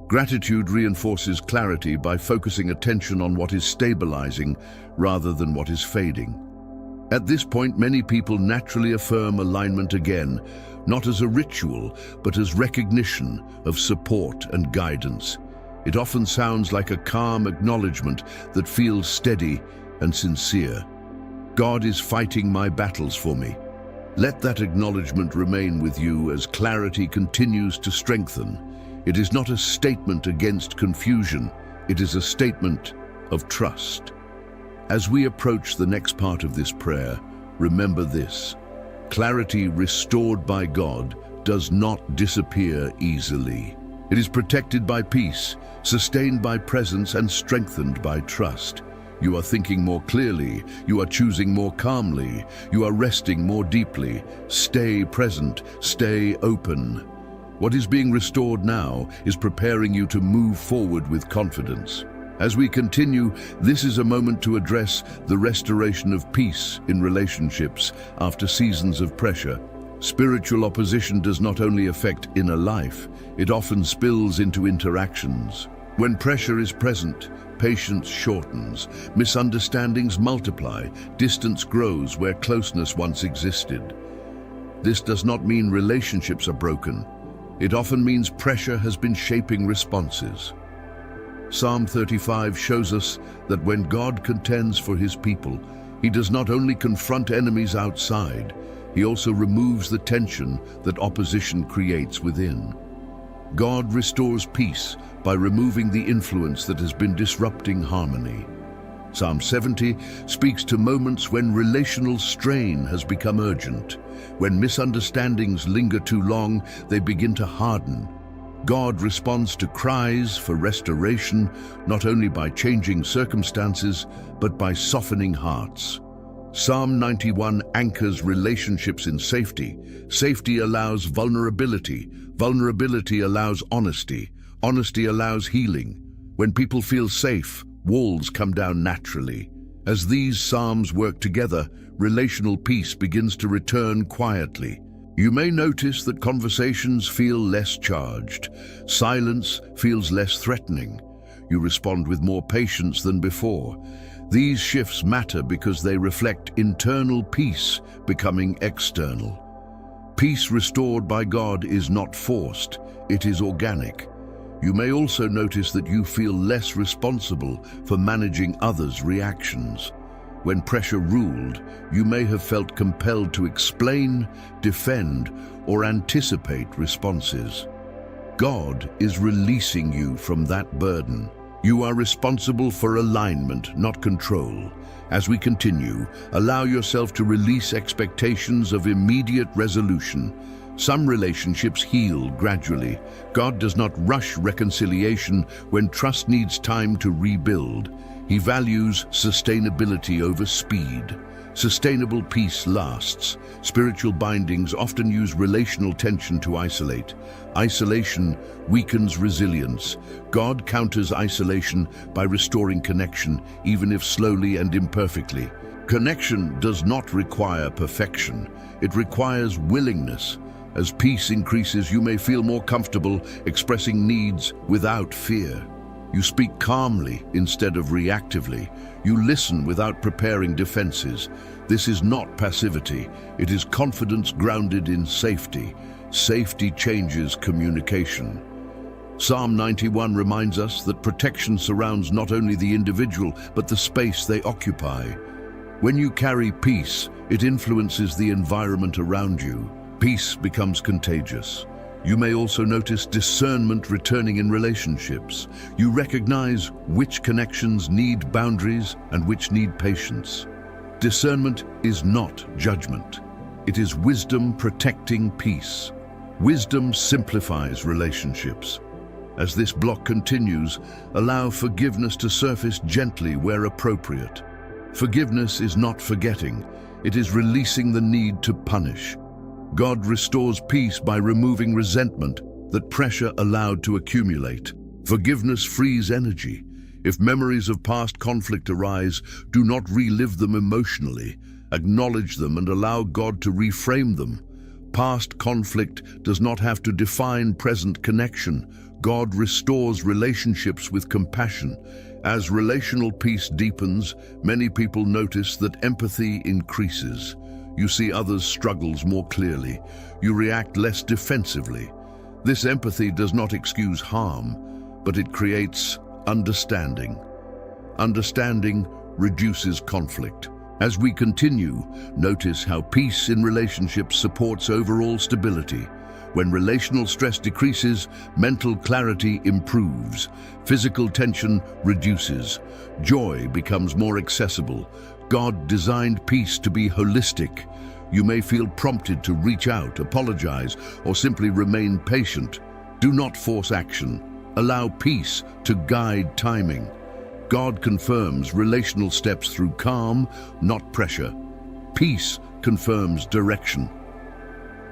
Speaker 1: Gratitude reinforces clarity by focusing attention on what is stabilizing rather than what is fading. At this point, many people naturally affirm alignment again, not as a ritual, but as recognition of support and guidance. It often sounds like a calm acknowledgement that feels steady and sincere. God is fighting my battles for me. Let that acknowledgement remain with you as clarity continues to strengthen. It is not a statement against confusion, it is a statement of trust. As we approach the next part of this prayer, remember this: clarity restored by God does not disappear easily. It is protected by peace, sustained by presence, and strengthened by trust. You are thinking more clearly, you are choosing more calmly, you are resting more deeply. Stay present, stay open. What is being restored now is preparing you to move forward with confidence. As we continue, this is a moment to address the restoration of peace in relationships after seasons of pressure. Spiritual opposition does not only affect inner life, it often spills into interactions. When pressure is present, patience shortens, misunderstandings multiply, distance grows where closeness once existed. This does not mean relationships are broken. It often means pressure has been shaping responses. Psalm 35 shows us that when God contends for his people, he does not only confront enemies outside, he also removes the tension that opposition creates within. God restores peace by removing the influence that has been disrupting harmony. Psalm 70 speaks to moments when relational strain has become urgent. When misunderstandings linger too long, they begin to harden. God responds to cries for restoration, not only by changing circumstances, but by softening hearts. Psalm 91 anchors relationships in safety. Safety allows vulnerability. Vulnerability allows honesty. Honesty allows healing. When people feel safe, walls come down naturally. As these psalms work together, relational peace begins to return quietly. You may notice that conversations feel less charged. Silence feels less threatening. You respond with more patience than before. These shifts matter because they reflect internal peace becoming external. Peace restored by God is not forced, it is organic. You may also notice that you feel less responsible for managing others' reactions. When pressure ruled, you may have felt compelled to explain, defend, or anticipate responses. God is releasing you from that burden. You are responsible for alignment, not control. As we continue, allow yourself to release expectations of immediate resolution. Some relationships heal gradually. God does not rush reconciliation when trust needs time to rebuild. He values sustainability over speed. Sustainable peace lasts. Spiritual bindings often use relational tension to isolate. Isolation weakens resilience. God counters isolation by restoring connection, even if slowly and imperfectly. Connection does not require perfection. It requires willingness. As peace increases, you may feel more comfortable expressing needs without fear. You speak calmly instead of reactively. You listen without preparing defenses. This is not passivity. It is confidence grounded in safety. Safety changes communication. Psalm 91 reminds us that protection surrounds not only the individual, but the space they occupy. When you carry peace, it influences the environment around you. Peace becomes contagious. You may also notice discernment returning in relationships. You recognize which connections need boundaries and which need patience. Discernment is not judgment. It is wisdom protecting peace. Wisdom simplifies relationships. As this block continues, allow forgiveness to surface gently where appropriate. Forgiveness is not forgetting. It is releasing the need to punish. God restores peace by removing resentment that pressure allowed to accumulate. Forgiveness frees energy. If memories of past conflict arise, do not relive them emotionally. Acknowledge them and allow God to reframe them. Past conflict does not have to define present connection. God restores relationships with compassion. As relational peace deepens, many people notice that empathy increases. You see others' struggles more clearly. You react less defensively. This empathy does not excuse harm, but it creates understanding. Understanding reduces conflict. As we continue, notice how peace in relationships supports overall stability. When relational stress decreases, mental clarity improves. Physical tension reduces. Joy becomes more accessible. God designed peace to be holistic. You may feel prompted to reach out, apologize, or simply remain patient. Do not force action. Allow peace to guide timing. God confirms relational steps through calm, not pressure. Peace confirms direction.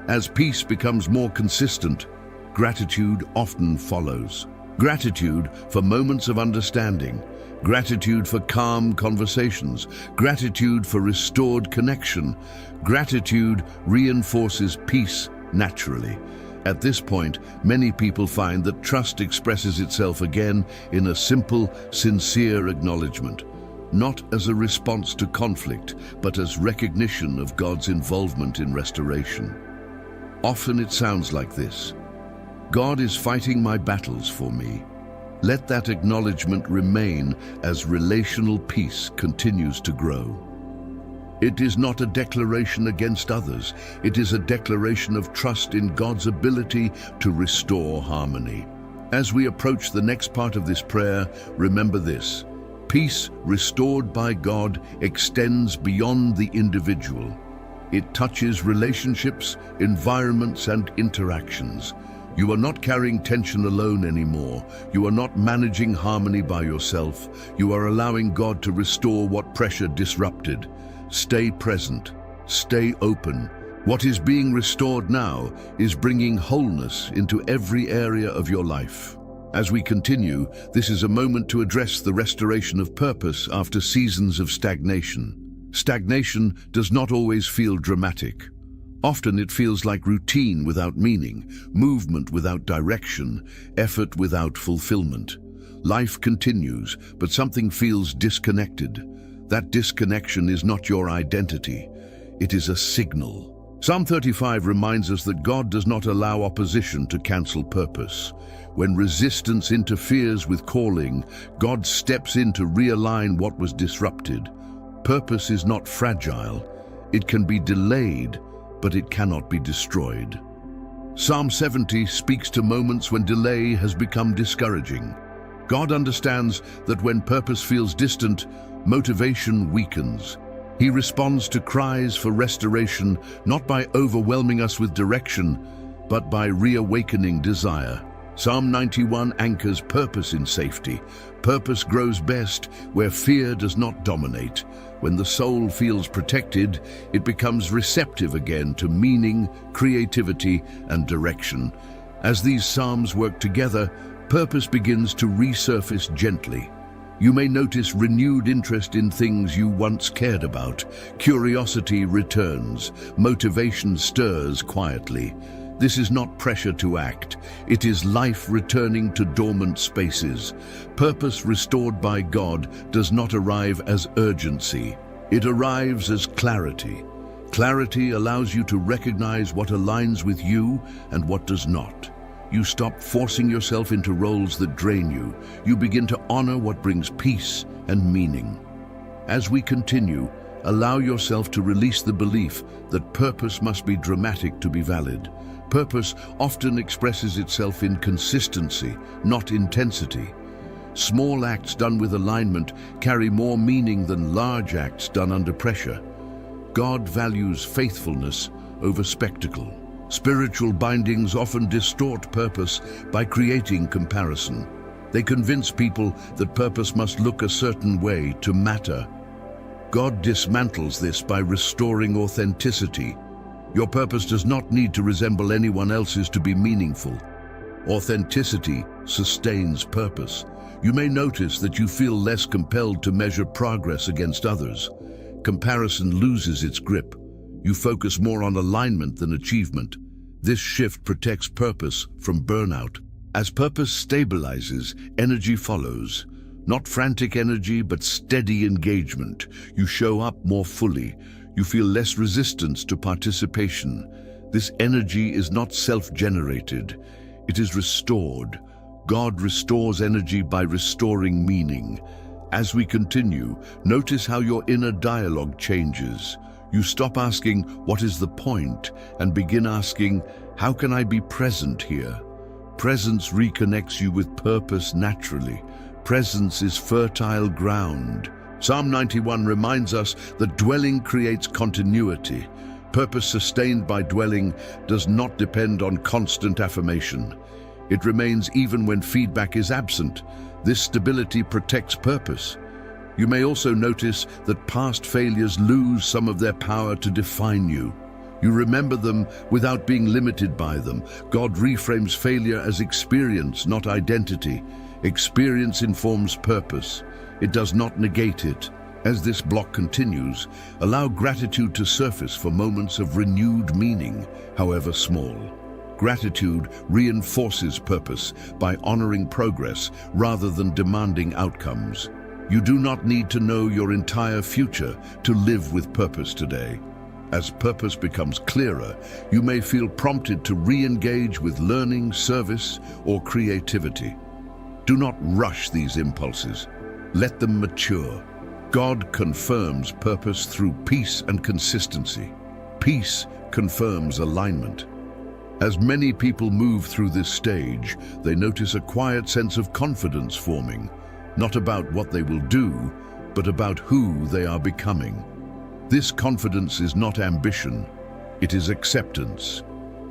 Speaker 1: As peace becomes more consistent, gratitude often follows. Gratitude for moments of understanding. Gratitude for calm conversations. Gratitude for restored connection. Gratitude reinforces peace naturally. At this point, many people find that trust expresses itself again in a simple, sincere acknowledgement, not as a response to conflict, but as recognition of God's involvement in restoration. Often it sounds like this: God is fighting my battles for me. Let that acknowledgement remain as relational peace continues to grow. It is not a declaration against others. It is a declaration of trust in God's ability to restore harmony. As we approach the next part of this prayer, remember this: peace restored by God extends beyond the individual. It touches relationships, environments, and interactions. You are not carrying tension alone anymore. You are not managing harmony by yourself. You are allowing God to restore what pressure disrupted. Stay present. Stay open. What is being restored now is bringing wholeness into every area of your life. As we continue, this is a moment to address the restoration of purpose after seasons of stagnation. Stagnation does not always feel dramatic. Often it feels like routine without meaning, movement without direction, effort without fulfillment. Life continues, but something feels disconnected. That disconnection is not your identity. It is a signal. Psalm 35 reminds us that God does not allow opposition to cancel purpose. When resistance interferes with calling, God steps in to realign what was disrupted. Purpose is not fragile. It can be delayed, but it cannot be destroyed. Psalm 70 speaks to moments when delay has become discouraging. God understands that when purpose feels distant, motivation weakens. He responds to cries for restoration not by overwhelming us with direction, but by reawakening desire. Psalm 91 anchors purpose in safety. Purpose grows best where fear does not dominate. When the soul feels protected, it becomes receptive again to meaning, creativity, and direction. As these psalms work together, purpose begins to resurface gently. You may notice renewed interest in things you once cared about. Curiosity returns. Motivation stirs quietly. This is not pressure to act. It is life returning to dormant spaces. Purpose restored by God does not arrive as urgency. It arrives as clarity. Clarity allows you to recognize what aligns with you and what does not. You stop forcing yourself into roles that drain you. You begin to honor what brings peace and meaning. As we continue, allow yourself to release the belief that purpose must be dramatic to be valid. Purpose often expresses itself in consistency, not intensity. Small acts done with alignment carry more meaning than large acts done under pressure. God values faithfulness over spectacle. Spiritual bindings often distort purpose by creating comparison. They convince people that purpose must look a certain way to matter. God dismantles this by restoring authenticity. Your purpose does not need to resemble anyone else's to be meaningful. Authenticity sustains purpose. You may notice that you feel less compelled to measure progress against others. Comparison loses its grip. You focus more on alignment than achievement. This shift protects purpose from burnout. As purpose stabilizes, energy follows. Not frantic energy, but steady engagement. You show up more fully. You feel less resistance to participation. This energy is not self-generated. It is restored. God restores energy by restoring meaning. As we continue, notice how your inner dialogue changes. You stop asking, "What is the point?" and begin asking, "How can I be present here?" Presence reconnects you with purpose naturally. Presence is fertile ground. Psalm 91 reminds us that dwelling creates continuity. Purpose sustained by dwelling does not depend on constant affirmation. It remains even when feedback is absent. This stability protects purpose. You may also notice that past failures lose some of their power to define you. You remember them without being limited by them. God reframes failure as experience, not identity. Experience informs purpose. It does not negate it. As this block continues, allow gratitude to surface for moments of renewed meaning, however small. Gratitude reinforces purpose by honoring progress rather than demanding outcomes. You do not need to know your entire future to live with purpose today. As purpose becomes clearer, you may feel prompted to re-engage with learning, service, or creativity. Do not rush these impulses. Let them mature. God confirms purpose through peace and consistency. Peace confirms alignment. As many people move through this stage, they notice a quiet sense of confidence forming, not about what they will do, but about who they are becoming. This confidence is not ambition, it is acceptance.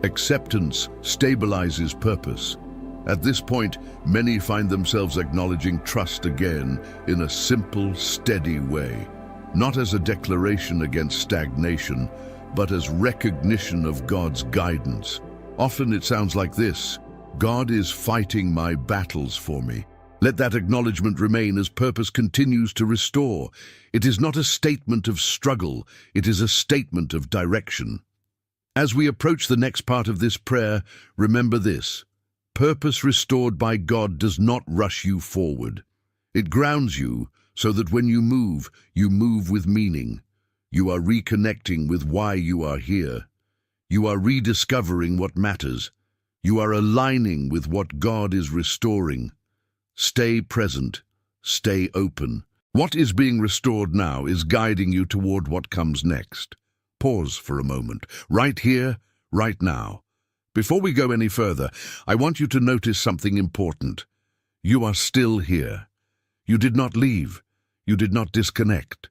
Speaker 1: Acceptance stabilizes purpose. At this point, many find themselves acknowledging trust again in a simple, steady way, not as a declaration against stagnation, but as recognition of God's guidance. Often it sounds like this: God is fighting my battles for me. Let that acknowledgement remain as purpose continues to restore. It is not a statement of struggle, it is a statement of direction. As we approach the next part of this prayer, remember this: purpose restored by God does not rush you forward. It grounds you so that when you move with meaning. You are reconnecting with why you are here. You are rediscovering what matters. You are aligning with what God is restoring. Stay present. Stay open. What is being restored now is guiding you toward what comes next. Pause for a moment, right here, right now. Before we go any further, I want you to notice something important. You are still here. You did not leave. You did not disconnect.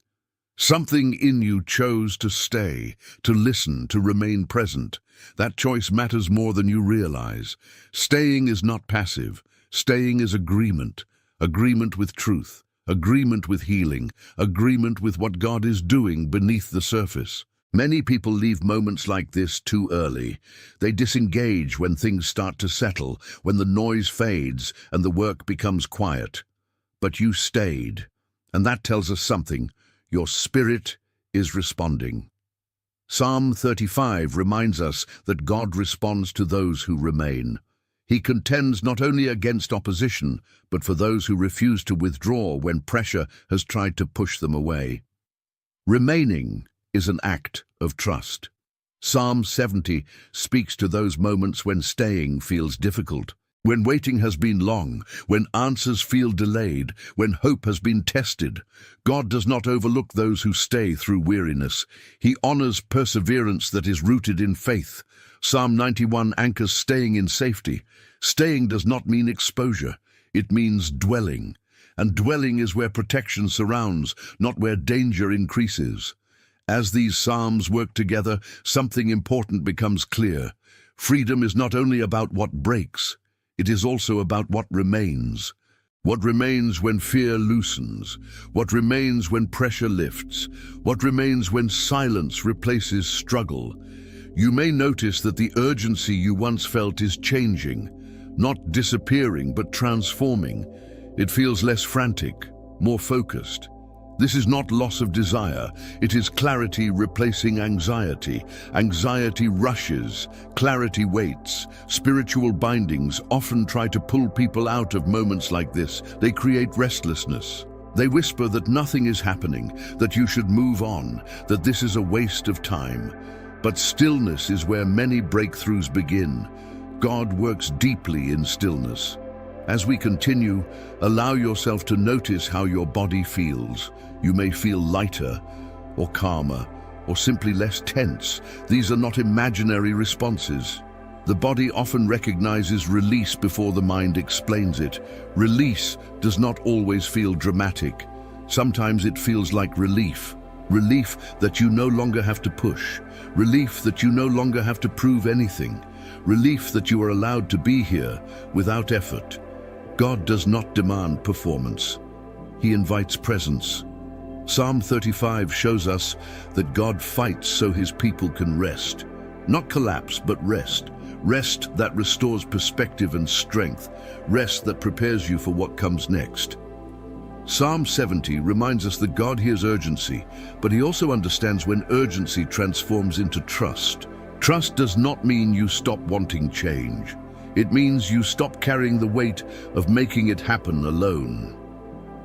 Speaker 1: Something in you chose to stay, to listen, to remain present. That choice matters more than you realize. Staying is not passive. Staying is agreement. Agreement with truth. Agreement with healing. Agreement with what God is doing beneath the surface. Many people leave moments like this too early. They disengage when things start to settle, when the noise fades and the work becomes quiet. But you stayed, and that tells us something. Your spirit is responding. Psalm 35 reminds us that God responds to those who remain. He contends not only against opposition, but for those who refuse to withdraw when pressure has tried to push them away. Remaining is an act of trust. Psalm 70 speaks to those moments when staying feels difficult, when waiting has been long, when answers feel delayed, when hope has been tested. God does not overlook those who stay through weariness. He honors perseverance that is rooted in faith. Psalm 91 anchors staying in safety. Staying does not mean exposure. It means dwelling. And dwelling is where protection surrounds, not where danger increases. As these psalms work together, something important becomes clear. Freedom is not only about what breaks, it is also about what remains. What remains when fear loosens, what remains when pressure lifts, what remains when silence replaces struggle. You may notice that the urgency you once felt is changing, not disappearing but transforming. It feels less frantic, more focused. This is not loss of desire, it is clarity replacing anxiety. Anxiety rushes, clarity waits. Spiritual bindings often try to pull people out of moments like this. They create restlessness. They whisper that nothing is happening, that you should move on, that this is a waste of time. But stillness is where many breakthroughs begin. God works deeply in stillness. As we continue, allow yourself to notice how your body feels. You may feel lighter, or calmer, or simply less tense. These are not imaginary responses. The body often recognizes release before the mind explains it. Release does not always feel dramatic. Sometimes it feels like relief. Relief that you no longer have to push. Relief that you no longer have to prove anything. Relief that you are allowed to be here without effort. God does not demand performance. He invites presence. Psalm 35 shows us that God fights so his people can rest. Not collapse, but rest. Rest that restores perspective and strength. Rest that prepares you for what comes next. Psalm 70 reminds us that God hears urgency, but he also understands when urgency transforms into trust. Trust does not mean you stop wanting change. It means you stop carrying the weight of making it happen alone.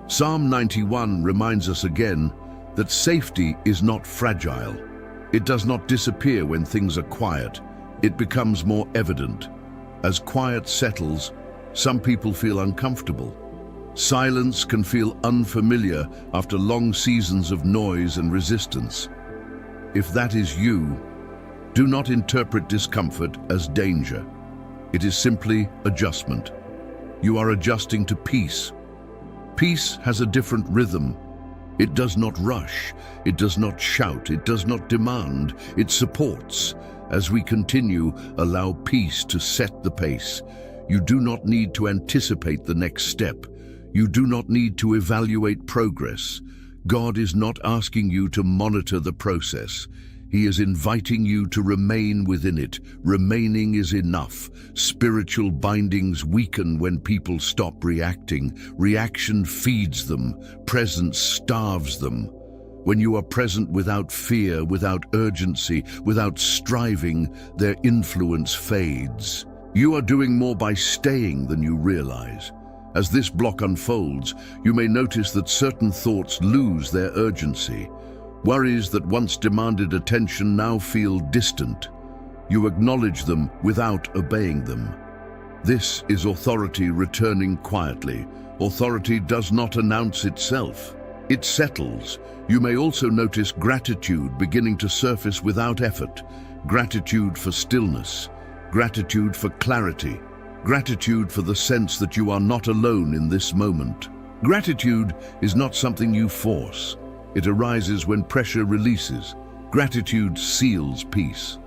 Speaker 1: Psalm 91 reminds us again that safety is not fragile. It does not disappear when things are quiet. It becomes more evident. As quiet settles, some people feel uncomfortable. Silence can feel unfamiliar after long seasons of noise and resistance. If that is you, do not interpret discomfort as danger. It is simply adjustment. You are adjusting to peace. Peace has a different rhythm. It does not rush, it does not shout, it does not demand, it supports. As we continue, allow peace to set the pace. You do not need to anticipate the next step. You do not need to evaluate progress. God is not asking you to monitor the process. He is inviting you to remain within it. Remaining is enough. Spiritual bindings weaken when people stop reacting. Reaction feeds them. Presence starves them. When you are present without fear, without urgency, without striving, their influence fades. You are doing more by staying than you realize. As this block unfolds, you may notice that certain thoughts lose their urgency. Worries that once demanded attention now feel distant. You acknowledge them without obeying them. This is authority returning quietly. Authority does not announce itself. It settles. You may also notice gratitude beginning to surface without effort. Gratitude for stillness. Gratitude for clarity. Gratitude for the sense that you are not alone in this moment. Gratitude is not something you force. It arises when pressure releases. Gratitude seals peace.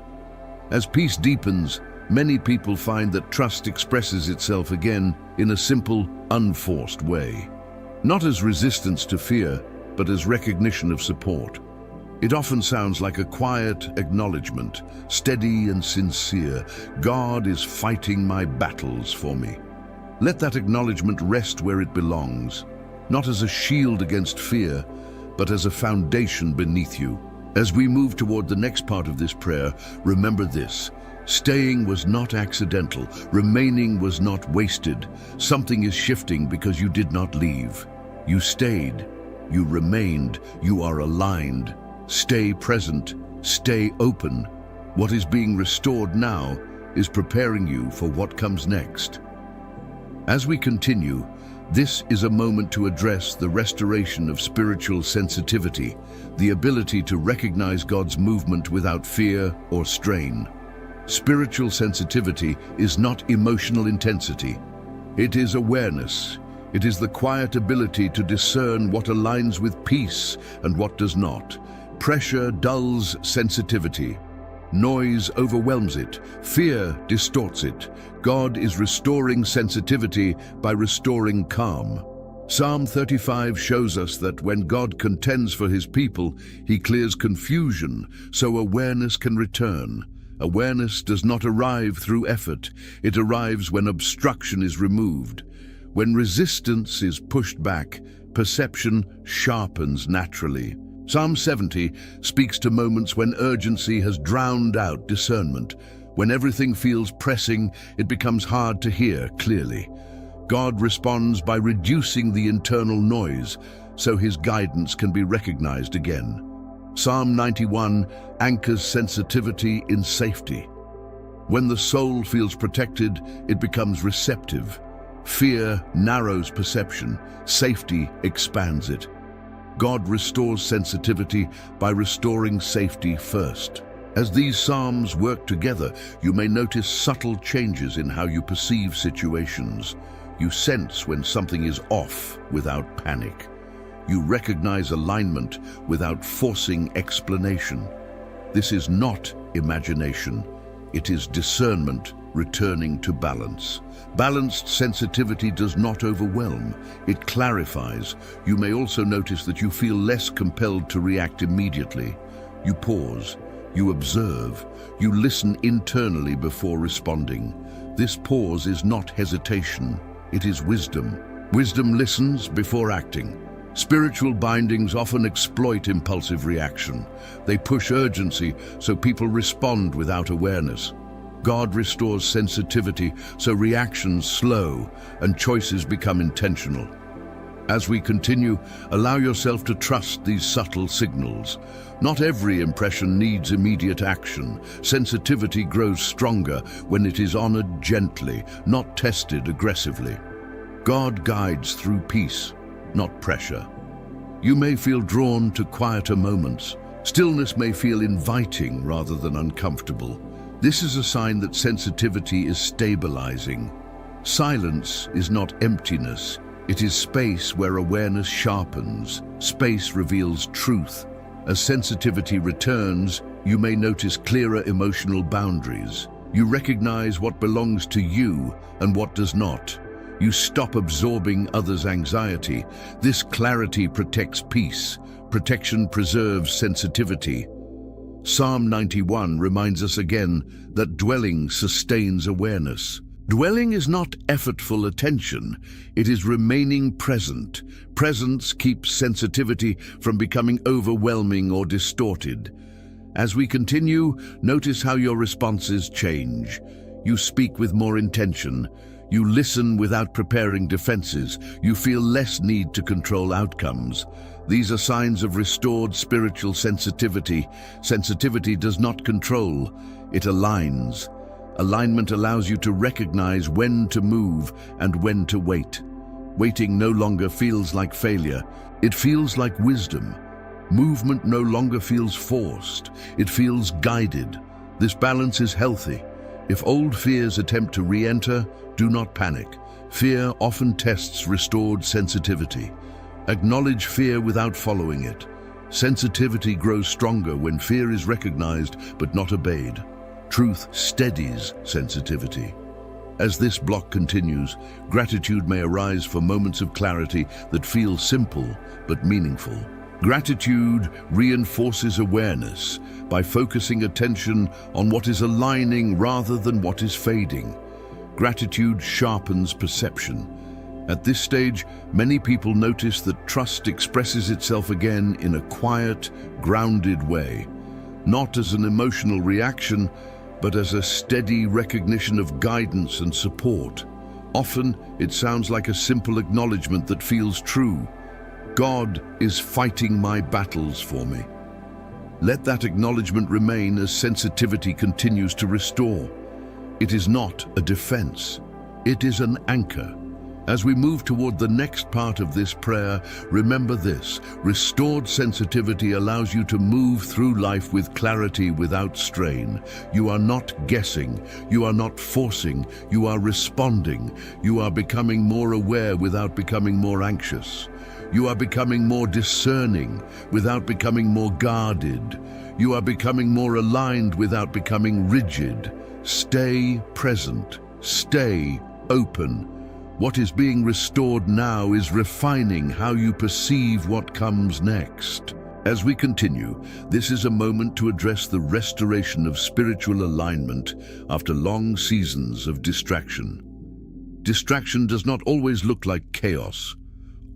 Speaker 1: As peace deepens, many people find that trust expresses itself again in a simple, unforced way. Not as resistance to fear, but as recognition of support. It often sounds like a quiet acknowledgement, steady and sincere. God is fighting my battles for me. Let that acknowledgement rest where it belongs, not as a shield against fear, but as a foundation beneath you. As we move toward the next part of this prayer, remember this. Staying was not accidental. Remaining was not wasted. Something is shifting because you did not leave. You stayed. You remained. You are aligned. Stay present. Stay open. What is being restored now is preparing you for what comes next. As we continue, this is a moment to address the restoration of spiritual sensitivity, the ability to recognize God's movement without fear or strain. Spiritual sensitivity is not emotional intensity. It is awareness. It is the quiet ability to discern what aligns with peace and what does not. Pressure dulls sensitivity. Noise overwhelms it. Fear distorts it. God is restoring sensitivity by restoring calm. Psalm 35 shows us that when God contends for his people, he clears confusion so awareness can return. Awareness does not arrive through effort. It arrives when obstruction is removed. When resistance is pushed back, perception sharpens naturally. Psalm 70 speaks to moments when urgency has drowned out discernment. When everything feels pressing, it becomes hard to hear clearly. God responds by reducing the internal noise, so his guidance can be recognized again. Psalm 91 anchors sensitivity in safety. When the soul feels protected, it becomes receptive. Fear narrows perception. Safety expands it. God restores sensitivity by restoring safety first. As these psalms work together, you may notice subtle changes in how you perceive situations. You sense when something is off without panic. You recognize alignment without forcing explanation. This is not imagination. It is discernment returning to balance. Balanced sensitivity does not overwhelm. It clarifies. You may also notice that you feel less compelled to react immediately. You pause. You observe. You listen internally before responding. This pause is not hesitation. It is wisdom. Wisdom listens before acting. Spiritual bindings often exploit impulsive reaction. They push urgency so people respond without awareness. God restores sensitivity so reactions slow and choices become intentional. As we continue, allow yourself to trust these subtle signals. Not every impression needs immediate action. Sensitivity grows stronger when it is honored gently, not tested aggressively. God guides through peace, not pressure. You may feel drawn to quieter moments. Stillness may feel inviting rather than uncomfortable. This is a sign that sensitivity is stabilizing. Silence is not emptiness. It is space where awareness sharpens. Space reveals truth. As sensitivity returns, you may notice clearer emotional boundaries. You recognize what belongs to you and what does not. You stop absorbing others' anxiety. This clarity protects peace. Protection preserves sensitivity. Psalm 91 reminds us again that dwelling sustains awareness. Dwelling is not effortful attention, it is remaining present. Presence keeps sensitivity from becoming overwhelming or distorted. As we continue, notice how your responses change. You speak with more intention. You listen without preparing defenses. You feel less need to control outcomes. These are signs of restored spiritual sensitivity. Sensitivity does not control, it aligns. Alignment allows you to recognize when to move and when to wait. Waiting no longer feels like failure. It feels like wisdom. Movement no longer feels forced. It feels guided. This balance is healthy. If old fears attempt to re-enter, do not panic. Fear often tests restored sensitivity. Acknowledge fear without following it. Sensitivity grows stronger when fear is recognized but not obeyed. Truth steadies sensitivity. As this block continues, gratitude may arise for moments of clarity that feel simple but meaningful. Gratitude reinforces awareness by focusing attention on what is aligning rather than what is fading. Gratitude sharpens perception. At this stage, many people notice that trust expresses itself again in a quiet, grounded way, not as an emotional reaction, but as a steady recognition of guidance and support. Often, it sounds like a simple acknowledgement that feels true. God is fighting my battles for me. Let that acknowledgement remain as sensitivity continues to restore. It is not a defense. It is an anchor. As we move toward the next part of this prayer, remember this: restored sensitivity allows you to move through life with clarity without strain. You are not guessing, you are not forcing, you are responding. You are becoming more aware without becoming more anxious. You are becoming more discerning without becoming more guarded. You are becoming more aligned without becoming rigid. Stay present, stay open. What is being restored now is refining how you perceive what comes next. As we continue, this is a moment to address the restoration of spiritual alignment after long seasons of distraction. Distraction does not always look like chaos.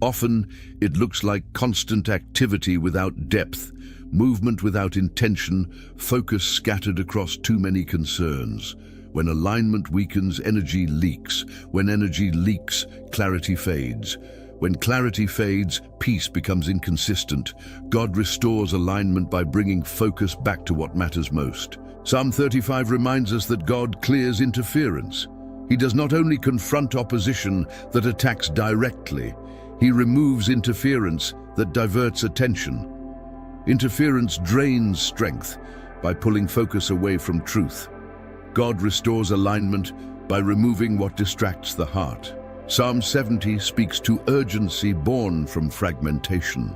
Speaker 1: Often, it looks like constant activity without depth, movement without intention, focus scattered across too many concerns. When alignment weakens, energy leaks. When energy leaks, clarity fades. When clarity fades, peace becomes inconsistent. God restores alignment by bringing focus back to what matters most. Psalm 35 reminds us that God clears interference. He does not only confront opposition that attacks directly, He removes interference that diverts attention. Interference drains strength by pulling focus away from truth. God restores alignment by removing what distracts the heart. Psalm 70 speaks to urgency born from fragmentation.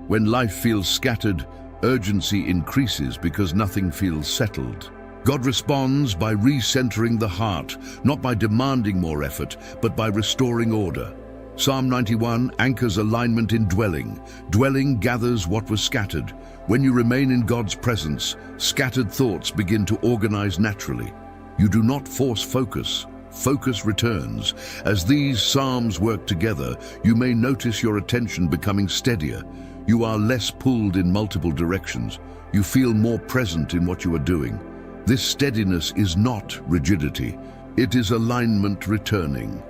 Speaker 1: When life feels scattered, urgency increases because nothing feels settled. God responds by recentering the heart, not by demanding more effort, but by restoring order. Psalm 91 anchors alignment in dwelling. Dwelling gathers what was scattered. When you remain in God's presence, scattered thoughts begin to organize naturally. You do not force focus. Focus returns. As these psalms work together, you may notice your attention becoming steadier. You are less pulled in multiple directions. You feel more present in what you are doing. This steadiness is not rigidity. It is alignment returning.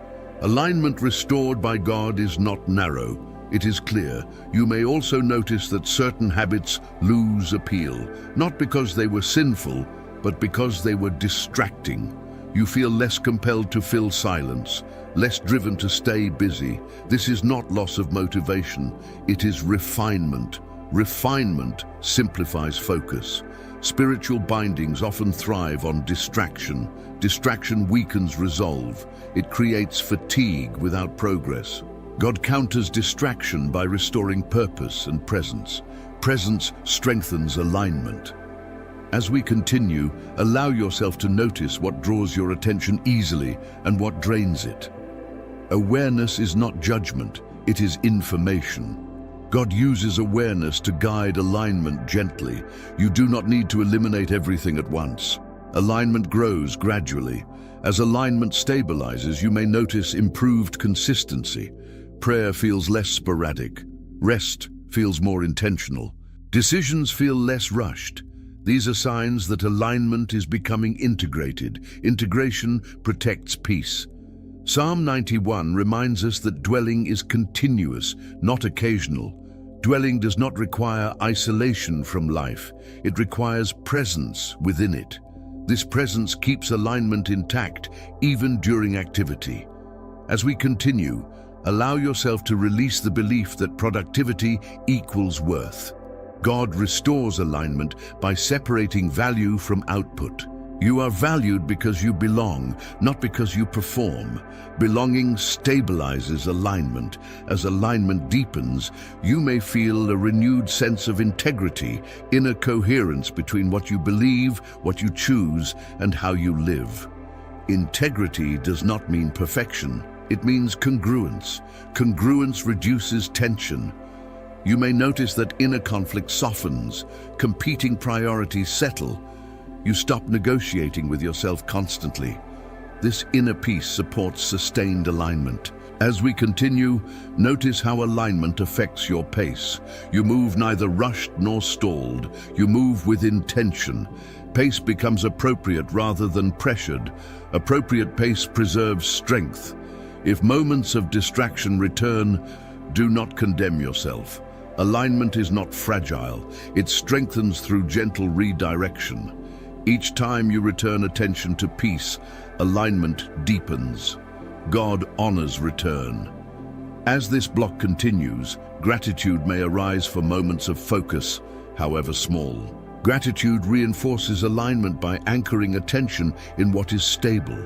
Speaker 1: Alignment restored by God is not narrow. It is clear. You may also notice that certain habits lose appeal, not because they were sinful, but because they were distracting. You feel less compelled to fill silence, less driven to stay busy. This is not loss of motivation. It is refinement. Refinement simplifies focus. Spiritual bindings often thrive on distraction. Distraction weakens resolve. It creates fatigue without progress. God counters distraction by restoring purpose and presence. Presence strengthens alignment. As we continue, allow yourself to notice what draws your attention easily and what drains it. Awareness is not judgment, it is information. God uses awareness to guide alignment gently. You do not need to eliminate everything at once. Alignment grows gradually. As alignment stabilizes, you may notice improved consistency. Prayer feels less sporadic. Rest feels more intentional. Decisions feel less rushed. These are signs that alignment is becoming integrated. Integration protects peace. Psalm 91 reminds us that dwelling is continuous, not occasional. Dwelling does not require isolation from life. It requires presence within it. This presence keeps alignment intact, even during activity. As we continue, allow yourself to release the belief that productivity equals worth. God restores alignment by separating value from output. You are valued because you belong, not because you perform. Belonging stabilizes alignment. As alignment deepens, you may feel a renewed sense of integrity, inner coherence between what you believe, what you choose, and how you live. Integrity does not mean perfection. It means congruence. Congruence reduces tension. You may notice that inner conflict softens, competing priorities settle. You stop negotiating with yourself constantly. This inner peace supports sustained alignment. As we continue, notice how alignment affects your pace. You move neither rushed nor stalled. You move with intention. Pace becomes appropriate rather than pressured. Appropriate pace preserves strength. If moments of distraction return, do not condemn yourself. Alignment is not fragile. It strengthens through gentle redirection. Each time you return attention to peace, alignment deepens. God honors return. As this block continues, gratitude may arise for moments of focus, however small. Gratitude reinforces alignment by anchoring attention in what is stable.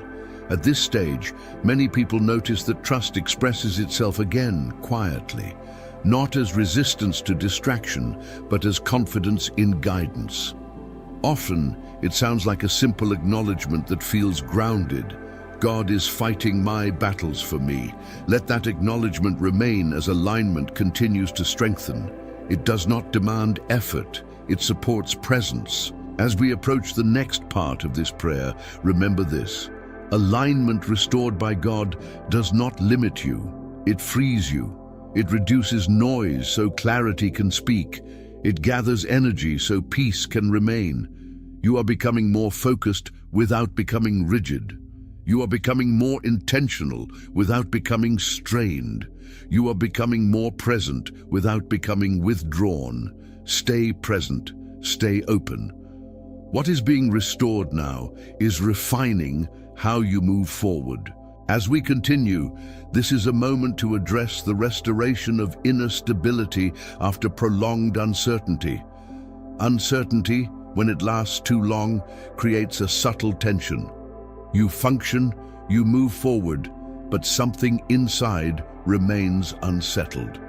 Speaker 1: At this stage, many people notice that trust expresses itself again quietly, not as resistance to distraction, but as confidence in guidance. Often, it sounds like a simple acknowledgement that feels grounded. God is fighting my battles for me. Let that acknowledgement remain as alignment continues to strengthen. It does not demand effort. It supports presence. As we approach the next part of this prayer, remember this. Alignment restored by God does not limit you. It frees you. It reduces noise so clarity can speak. It gathers energy so peace can remain. You are becoming more focused without becoming rigid. You are becoming more intentional without becoming strained. You are becoming more present without becoming withdrawn. Stay present. Stay open. What is being restored now is refining how you move forward. As we continue, this is a moment to address the restoration of inner stability after prolonged uncertainty. Uncertainty, when it lasts too long, creates a subtle tension. You function, you move forward, but something inside remains unsettled.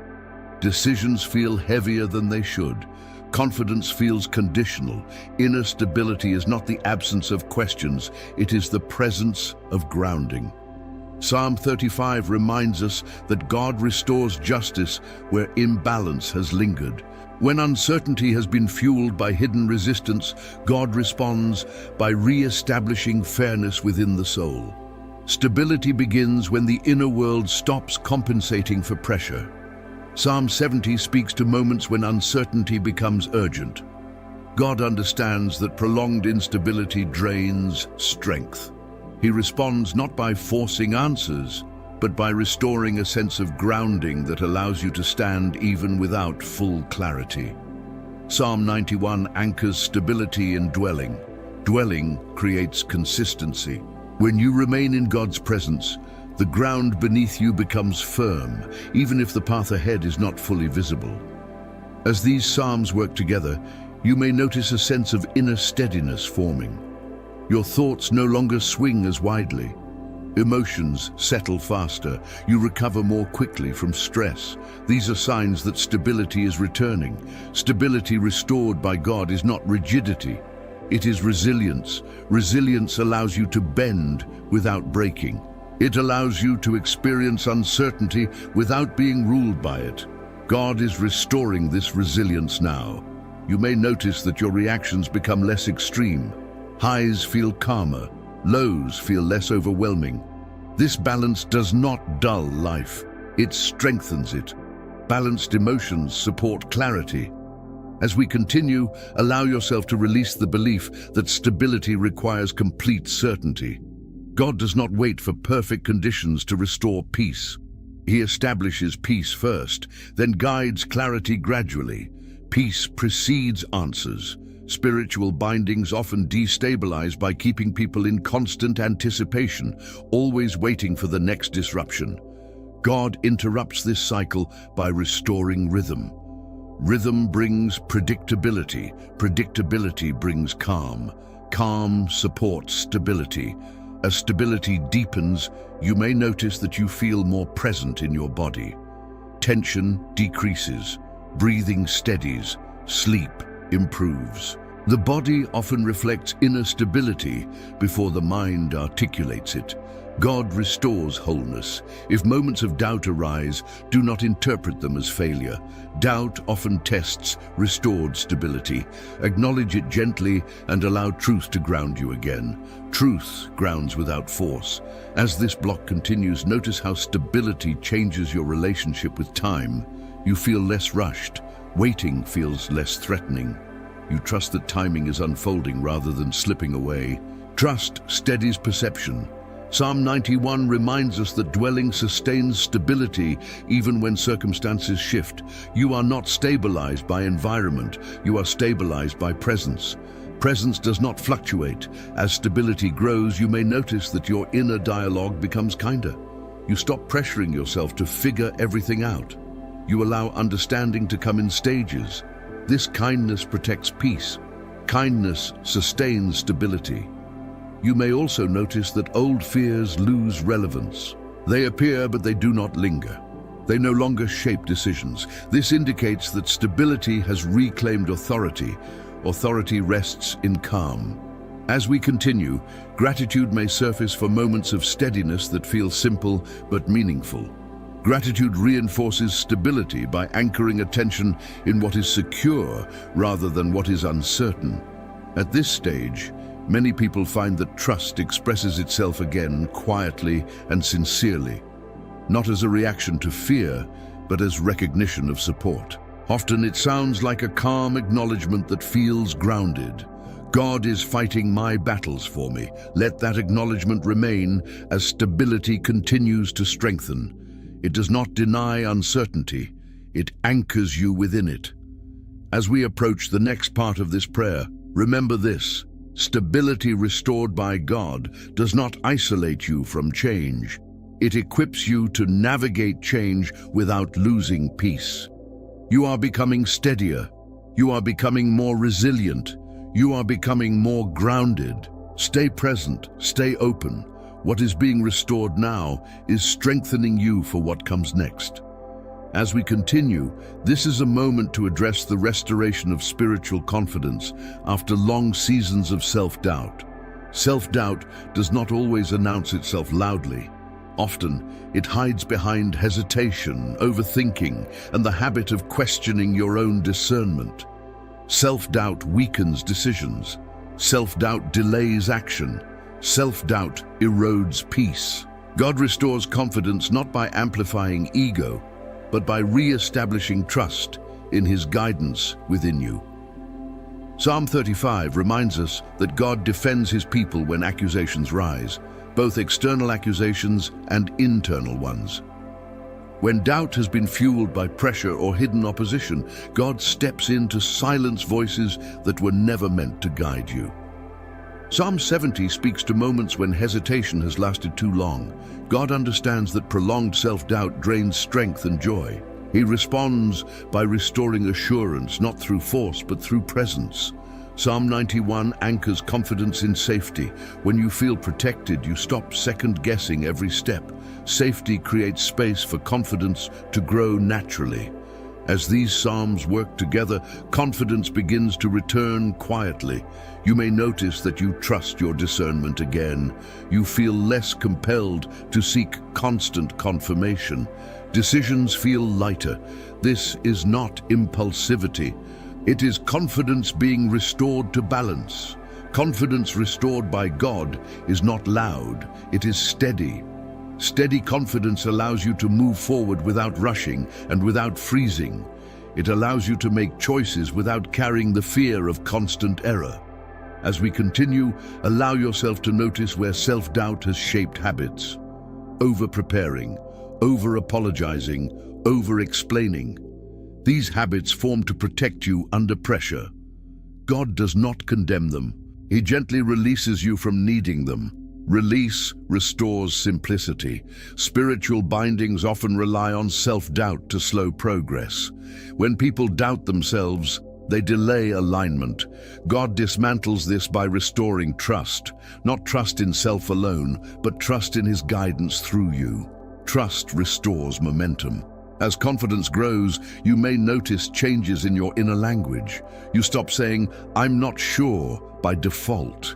Speaker 1: Decisions feel heavier than they should. Confidence feels conditional. Inner stability is not the absence of questions, it is the presence of grounding. Psalm 35 reminds us that God restores justice where imbalance has lingered. When uncertainty has been fueled by hidden resistance, God responds by re-establishing fairness within the soul. Stability begins when the inner world stops compensating for pressure. Psalm 70 speaks to moments when uncertainty becomes urgent. God understands that prolonged instability drains strength. He responds not by forcing answers, but by restoring a sense of grounding that allows you to stand even without full clarity. Psalm 91 anchors stability in dwelling. Dwelling creates consistency. When you remain in God's presence, the ground beneath you becomes firm, even if the path ahead is not fully visible. As these psalms work together, you may notice a sense of inner steadiness forming. Your thoughts no longer swing as widely. Emotions settle faster. You recover more quickly from stress. These are signs that stability is returning. Stability restored by God is not rigidity. It is resilience. Resilience allows you to bend without breaking. It allows you to experience uncertainty without being ruled by it. God is restoring this resilience now. You may notice that your reactions become less extreme. Highs feel calmer, lows feel less overwhelming. This balance does not dull life, it strengthens it. Balanced emotions support clarity. As we continue, allow yourself to release the belief that stability requires complete certainty. God does not wait for perfect conditions to restore peace. He establishes peace first, then guides clarity gradually. Peace precedes answers. Spiritual bindings often destabilize by keeping people in constant anticipation, always waiting for the next disruption. God interrupts this cycle by restoring rhythm. Rhythm brings predictability. Predictability brings calm. Calm supports stability. As stability deepens, you may notice that you feel more present in your body. Tension decreases. Breathing steadies. Sleep improves. The body often reflects inner stability before the mind articulates it. God restores wholeness. If moments of doubt arise, do not interpret them as failure. Doubt often tests restored stability. Acknowledge it gently and allow truth to ground you again. Truth grounds without force. As this block continues, notice how stability changes your relationship with time. You feel less rushed. Waiting feels less threatening. You trust that timing is unfolding rather than slipping away. Trust steadies perception. Psalm 91 reminds us that dwelling sustains stability even when circumstances shift. You are not stabilized by environment, you are stabilized by presence. Presence does not fluctuate. As stability grows, you may notice that your inner dialogue becomes kinder. You stop pressuring yourself to figure everything out. You allow understanding to come in stages. This kindness protects peace. Kindness sustains stability. You may also notice that old fears lose relevance. They appear, but they do not linger. They no longer shape decisions. This indicates that stability has reclaimed authority. Authority rests in calm. As we continue, gratitude may surface for moments of steadiness that feel simple but meaningful. Gratitude reinforces stability by anchoring attention in what is secure rather than what is uncertain. At this stage, many people find that trust expresses itself again quietly and sincerely, not as a reaction to fear, but as recognition of support. Often it sounds like a calm acknowledgement that feels grounded. God is fighting my battles for me. Let that acknowledgement remain as stability continues to strengthen. It does not deny uncertainty, it anchors you within it. As we approach the next part of this prayer, remember this: stability restored by God does not isolate you from change. It equips you to navigate change without losing peace. You are becoming steadier. You are becoming more resilient. You are becoming more grounded. Stay present, stay open. What is being restored now is strengthening you for what comes next. As we continue, this is a moment to address the restoration of spiritual confidence after long seasons of self-doubt. Self-doubt does not always announce itself loudly. Often, it hides behind hesitation, overthinking, and the habit of questioning your own discernment. Self-doubt weakens decisions. Self-doubt delays action. Self-doubt erodes peace. God restores confidence not by amplifying ego, but by re-establishing trust in His guidance within you. Psalm 35 reminds us that God defends His people when accusations rise, both external accusations and internal ones. When doubt has been fueled by pressure or hidden opposition, God steps in to silence voices that were never meant to guide you. Psalm 70 speaks to moments when hesitation has lasted too long. God understands that prolonged self-doubt drains strength and joy. He responds by restoring assurance, not through force, but through presence. Psalm 91 anchors confidence in safety. When you feel protected, you stop second-guessing every step. Safety creates space for confidence to grow naturally. As these psalms work together, confidence begins to return quietly. You may notice that you trust your discernment again. You feel less compelled to seek constant confirmation. Decisions feel lighter. This is not impulsivity. It is confidence being restored to balance. Confidence restored by God is not loud, it is steady. Steady confidence allows you to move forward without rushing and without freezing. It allows you to make choices without carrying the fear of constant error. As we continue, allow yourself to notice where self-doubt has shaped habits. Over-preparing, over-apologizing, over-explaining. These habits form to protect you under pressure. God does not condemn them. He gently releases you from needing them. Release restores simplicity. Spiritual bindings often rely on self-doubt to slow progress. When people doubt themselves, they delay alignment. God dismantles this by restoring trust, not trust in self alone, but trust in His guidance through you. Trust restores momentum. As confidence grows, you may notice changes in your inner language. You stop saying, "I'm not sure," by default.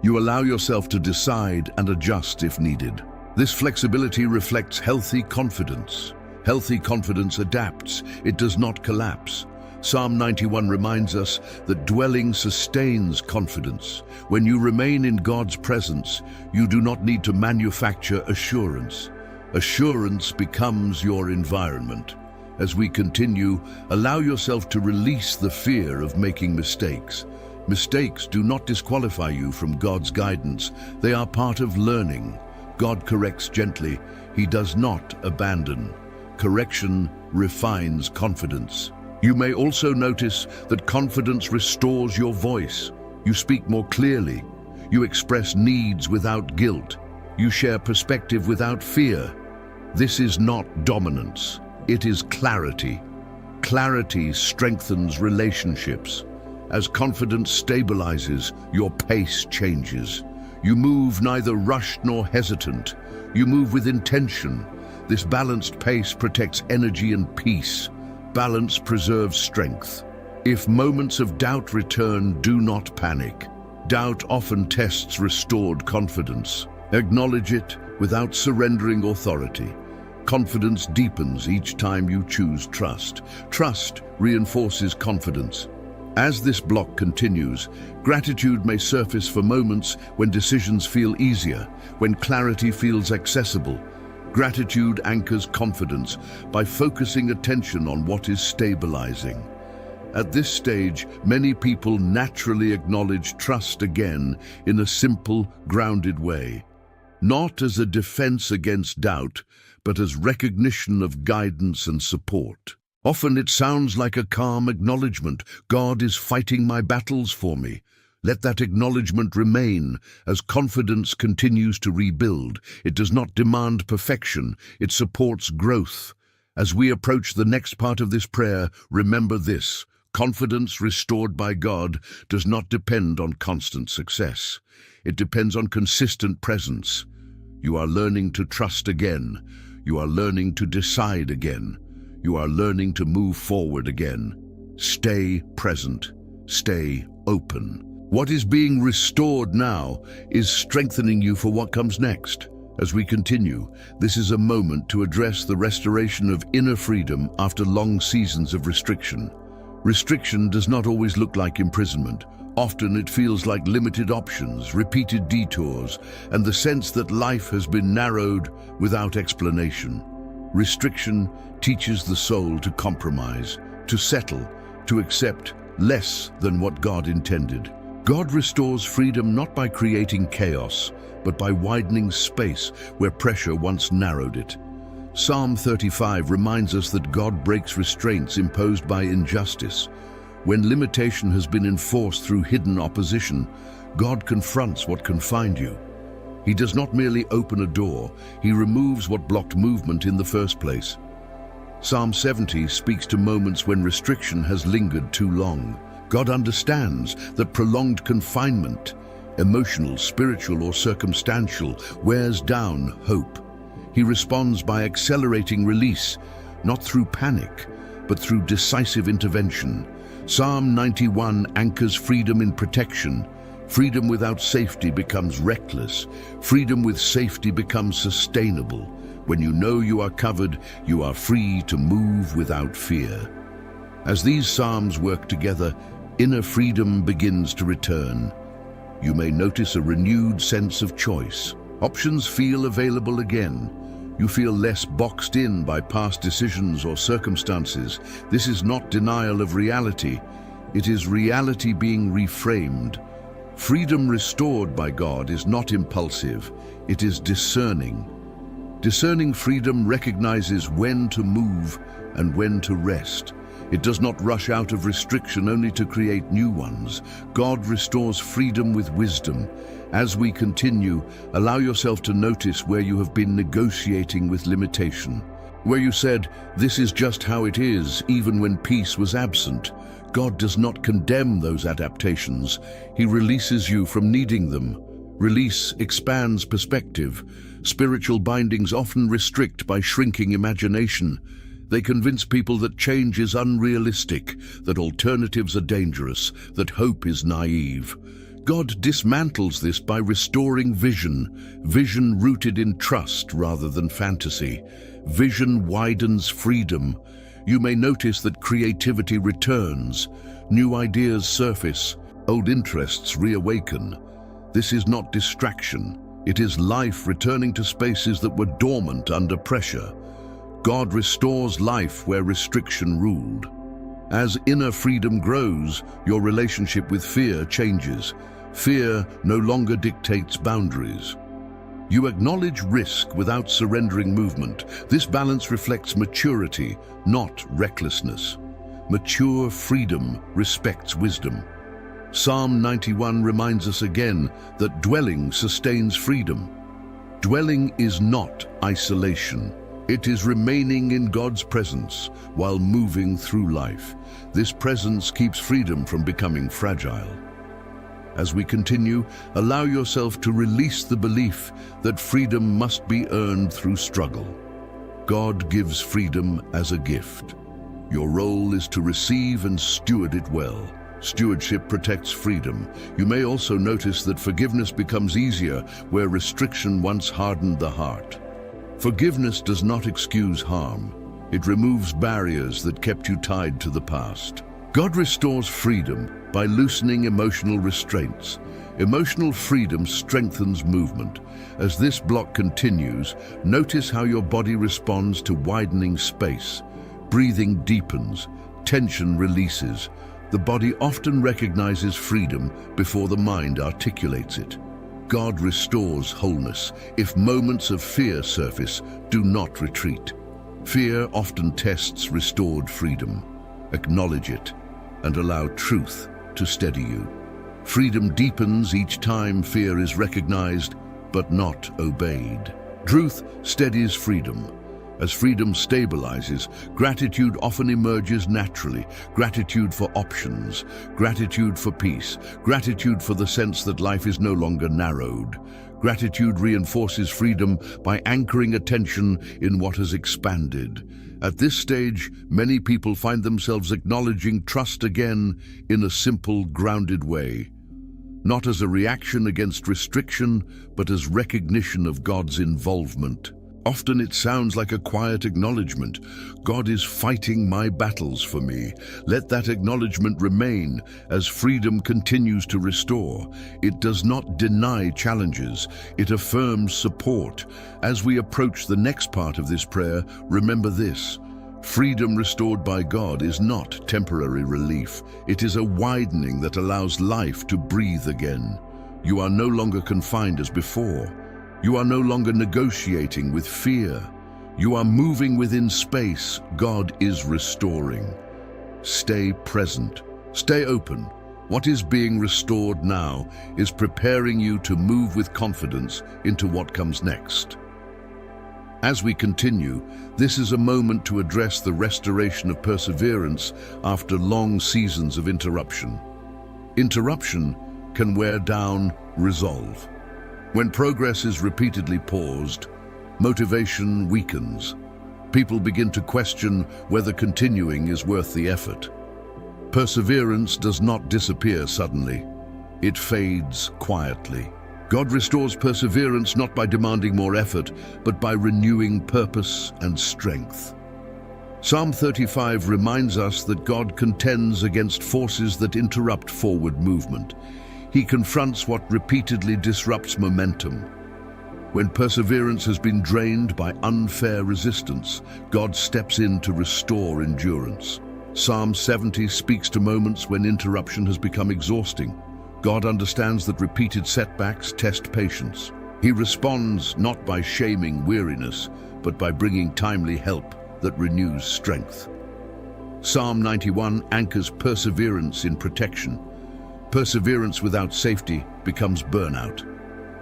Speaker 1: You allow yourself to decide and adjust if needed. This flexibility reflects healthy confidence. Healthy confidence adapts, it does not collapse. Psalm 91 reminds us that dwelling sustains confidence. When you remain in God's presence, you do not need to manufacture assurance. Assurance becomes your environment. As we continue, allow yourself to release the fear of making mistakes. Mistakes do not disqualify you from God's guidance. They are part of learning. God corrects gently. He does not abandon. Correction refines confidence. You may also notice that confidence restores your voice. You speak more clearly. You express needs without guilt. You share perspective without fear. This is not dominance. It is clarity. Clarity strengthens relationships. As confidence stabilizes, your pace changes. You move neither rushed nor hesitant. You move with intention. This balanced pace protects energy and peace. Balance preserves strength. If moments of doubt return, do not panic. Doubt often tests restored confidence. Acknowledge it without surrendering authority. Confidence deepens each time you choose trust. Trust reinforces confidence. As this block continues, gratitude may surface for moments when decisions feel easier, when clarity feels accessible. Gratitude anchors confidence by focusing attention on what is stabilizing. At this stage, many people naturally acknowledge trust again in a simple, grounded way. Not as a defense against doubt, but as recognition of guidance and support. Often it sounds like a calm acknowledgement. God is fighting my battles for me. Let that acknowledgement remain as confidence continues to rebuild. It does not demand perfection, it supports growth. As we approach the next part of this prayer, remember this: confidence restored by God does not depend on constant success. It depends on consistent presence. You are learning to trust again. You are learning to decide again. You are learning to move forward again. Stay present. Stay open. What is being restored now is strengthening you for what comes next. As we continue, this is a moment to address the restoration of inner freedom after long seasons of restriction. Restriction does not always look like imprisonment. Often it feels like limited options, repeated detours, and the sense that life has been narrowed without explanation. Restriction teaches the soul to compromise, to settle, to accept less than what God intended. God restores freedom not by creating chaos, but by widening space where pressure once narrowed it. Psalm 35 reminds us that God breaks restraints imposed by injustice. When limitation has been enforced through hidden opposition, God confronts what confined you. He does not merely open a door, He removes what blocked movement in the first place. Psalm 70 speaks to moments when restriction has lingered too long. God understands that prolonged confinement, emotional, spiritual, or circumstantial, wears down hope. He responds by accelerating release, not through panic, but through decisive intervention. Psalm 91 anchors freedom in protection. Freedom without safety becomes reckless. Freedom with safety becomes sustainable. When you know you are covered, you are free to move without fear. As these psalms work together, inner freedom begins to return. You may notice a renewed sense of choice. Options feel available again. You feel less boxed in by past decisions or circumstances. This is not denial of reality. It is reality being reframed. Freedom restored by God is not impulsive. It is discerning. Discerning freedom recognizes when to move and when to rest. It does not rush out of restriction only to create new ones. God restores freedom with wisdom. As we continue, allow yourself to notice where you have been negotiating with limitation. Where you said, "This is just how it is," even when peace was absent. God does not condemn those adaptations. He releases you from needing them. Release expands perspective. Spiritual bindings often restrict by shrinking imagination. They convince people that change is unrealistic, that alternatives are dangerous, that hope is naive. God dismantles this by restoring vision rooted in trust rather than fantasy. Vision widens freedom. You may notice that creativity returns, new ideas surface, old interests reawaken. This is not distraction. It is life returning to spaces that were dormant under pressure. God restores life where restriction ruled. As inner freedom grows, your relationship with fear changes. Fear no longer dictates boundaries. You acknowledge risk without surrendering movement. This balance reflects maturity, not recklessness. Mature freedom respects wisdom. Psalm 91 reminds us again that dwelling sustains freedom. Dwelling is not isolation. It is remaining in God's presence while moving through life. This presence keeps freedom from becoming fragile. As we continue, allow yourself to release the belief that freedom must be earned through struggle. God gives freedom as a gift. Your role is to receive and steward it well. Stewardship protects freedom. You may also notice that forgiveness becomes easier where restriction once hardened the heart. Forgiveness does not excuse harm. It removes barriers that kept you tied to the past. God restores freedom by loosening emotional restraints. Emotional freedom strengthens movement. As this block continues, notice how your body responds to widening space. Breathing deepens, tension releases. The body often recognizes freedom before the mind articulates it. God restores wholeness. If moments of fear surface, do not retreat. Fear often tests restored freedom. Acknowledge it and allow truth to steady you. Freedom deepens each time fear is recognized, but not obeyed. Truth steadies freedom. As freedom stabilizes, gratitude often emerges naturally. Gratitude for options, gratitude for peace, gratitude for the sense that life is no longer narrowed. Gratitude reinforces freedom by anchoring attention in what has expanded. At this stage, many people find themselves acknowledging trust again in a simple, grounded way. Not as a reaction against restriction, but as recognition of God's involvement. Often it sounds like a quiet acknowledgement. God is fighting my battles for me. Let that acknowledgement remain as freedom continues to restore. It does not deny challenges. It affirms support. As we approach the next part of this prayer, remember this. Freedom restored by God is not temporary relief. It is a widening that allows life to breathe again. You are no longer confined as before. You are no longer negotiating with fear. You are moving within space God is restoring. Stay present. Stay open. What is being restored now is preparing you to move with confidence into what comes next. As we continue, this is a moment to address the restoration of perseverance after long seasons of interruption. Interruption can wear down resolve. When progress is repeatedly paused, motivation weakens. People begin to question whether continuing is worth the effort. Perseverance does not disappear suddenly. It fades quietly. God restores perseverance not by demanding more effort, but by renewing purpose and strength. Psalm 35 reminds us that God contends against forces that interrupt forward movement. He confronts what repeatedly disrupts momentum. When perseverance has been drained by unfair resistance, God steps in to restore endurance. Psalm 70 speaks to moments when interruption has become exhausting. God understands that repeated setbacks test patience. He responds not by shaming weariness, but by bringing timely help that renews strength. Psalm 91 anchors perseverance in protection. Perseverance without safety becomes burnout.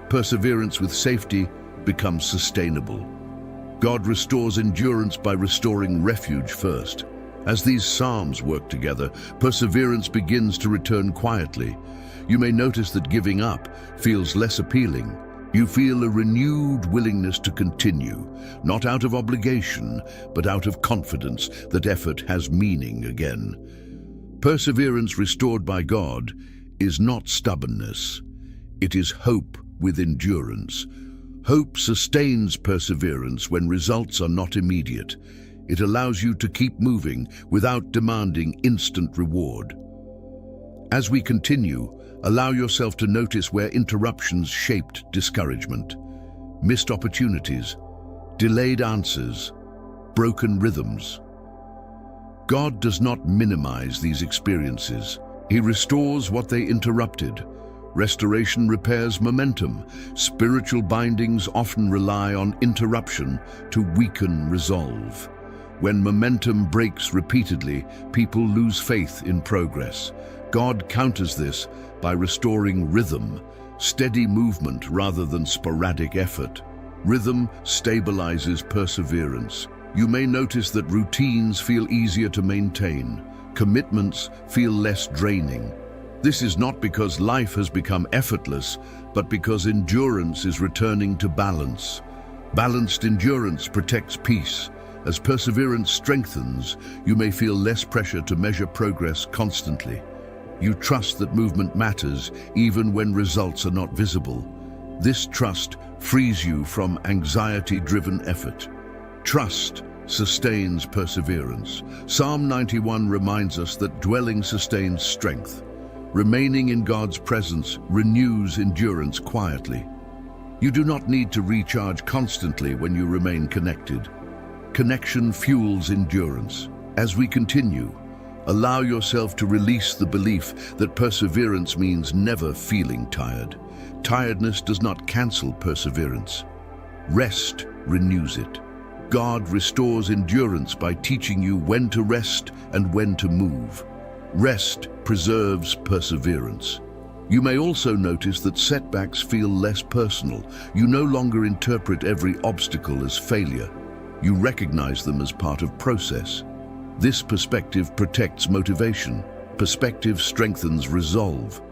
Speaker 1: Perseverance with safety becomes sustainable. God restores endurance by restoring refuge first. As these psalms work together, perseverance begins to return quietly. You may notice that giving up feels less appealing. You feel a renewed willingness to continue, not out of obligation, but out of confidence that effort has meaning again. Perseverance restored by God is not stubbornness. It is hope with endurance. Hope sustains perseverance when results are not immediate. It allows you to keep moving without demanding instant reward. As we continue, allow yourself to notice where interruptions shaped discouragement, missed opportunities, delayed answers, broken rhythms. God does not minimize these experiences. He restores what they interrupted. Restoration repairs momentum. Spiritual bindings often rely on interruption to weaken resolve. When momentum breaks repeatedly, people lose faith in progress. God counters this by restoring rhythm, steady movement rather than sporadic effort. Rhythm stabilizes perseverance. You may notice that routines feel easier to maintain. Commitments feel less draining. This is not because life has become effortless, but because endurance is returning to balance. Balanced endurance protects peace. As perseverance strengthens, you may feel less pressure to measure progress constantly. You trust that movement matters even when results are not visible. This trust frees you from anxiety-driven effort. Trust sustains perseverance. Psalm 91 reminds us that dwelling sustains strength. Remaining in God's presence renews endurance quietly. You do not need to recharge constantly when you remain connected. Connection fuels endurance. As we continue, allow yourself to release the belief that perseverance means never feeling tired. Tiredness does not cancel perseverance. Rest renews it. God restores endurance by teaching you when to rest and when to move. Rest preserves perseverance. You may also notice that setbacks feel less personal. You no longer interpret every obstacle as failure. You recognize them as part of process. This perspective protects motivation. Perspective strengthens resolve.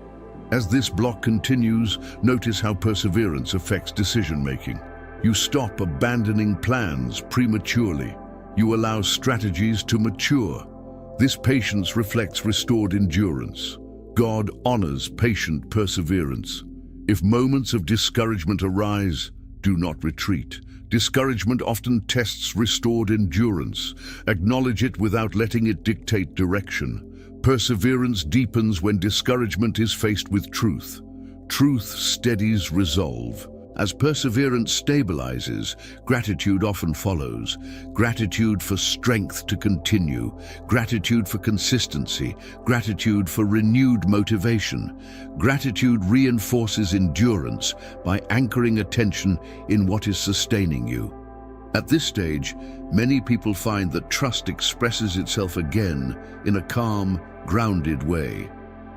Speaker 1: As this block continues, notice how perseverance affects decision-making. You stop abandoning plans prematurely. You allow strategies to mature. This patience reflects restored endurance. God honors patient perseverance. If moments of discouragement arise, do not retreat. Discouragement often tests restored endurance. Acknowledge it without letting it dictate direction. Perseverance deepens when discouragement is faced with truth. Truth steadies resolve. As perseverance stabilizes, gratitude often follows. Gratitude for strength to continue, gratitude for consistency, gratitude for renewed motivation. Gratitude reinforces endurance by anchoring attention in what is sustaining you. At this stage, many people find that trust expresses itself again in a calm, grounded way.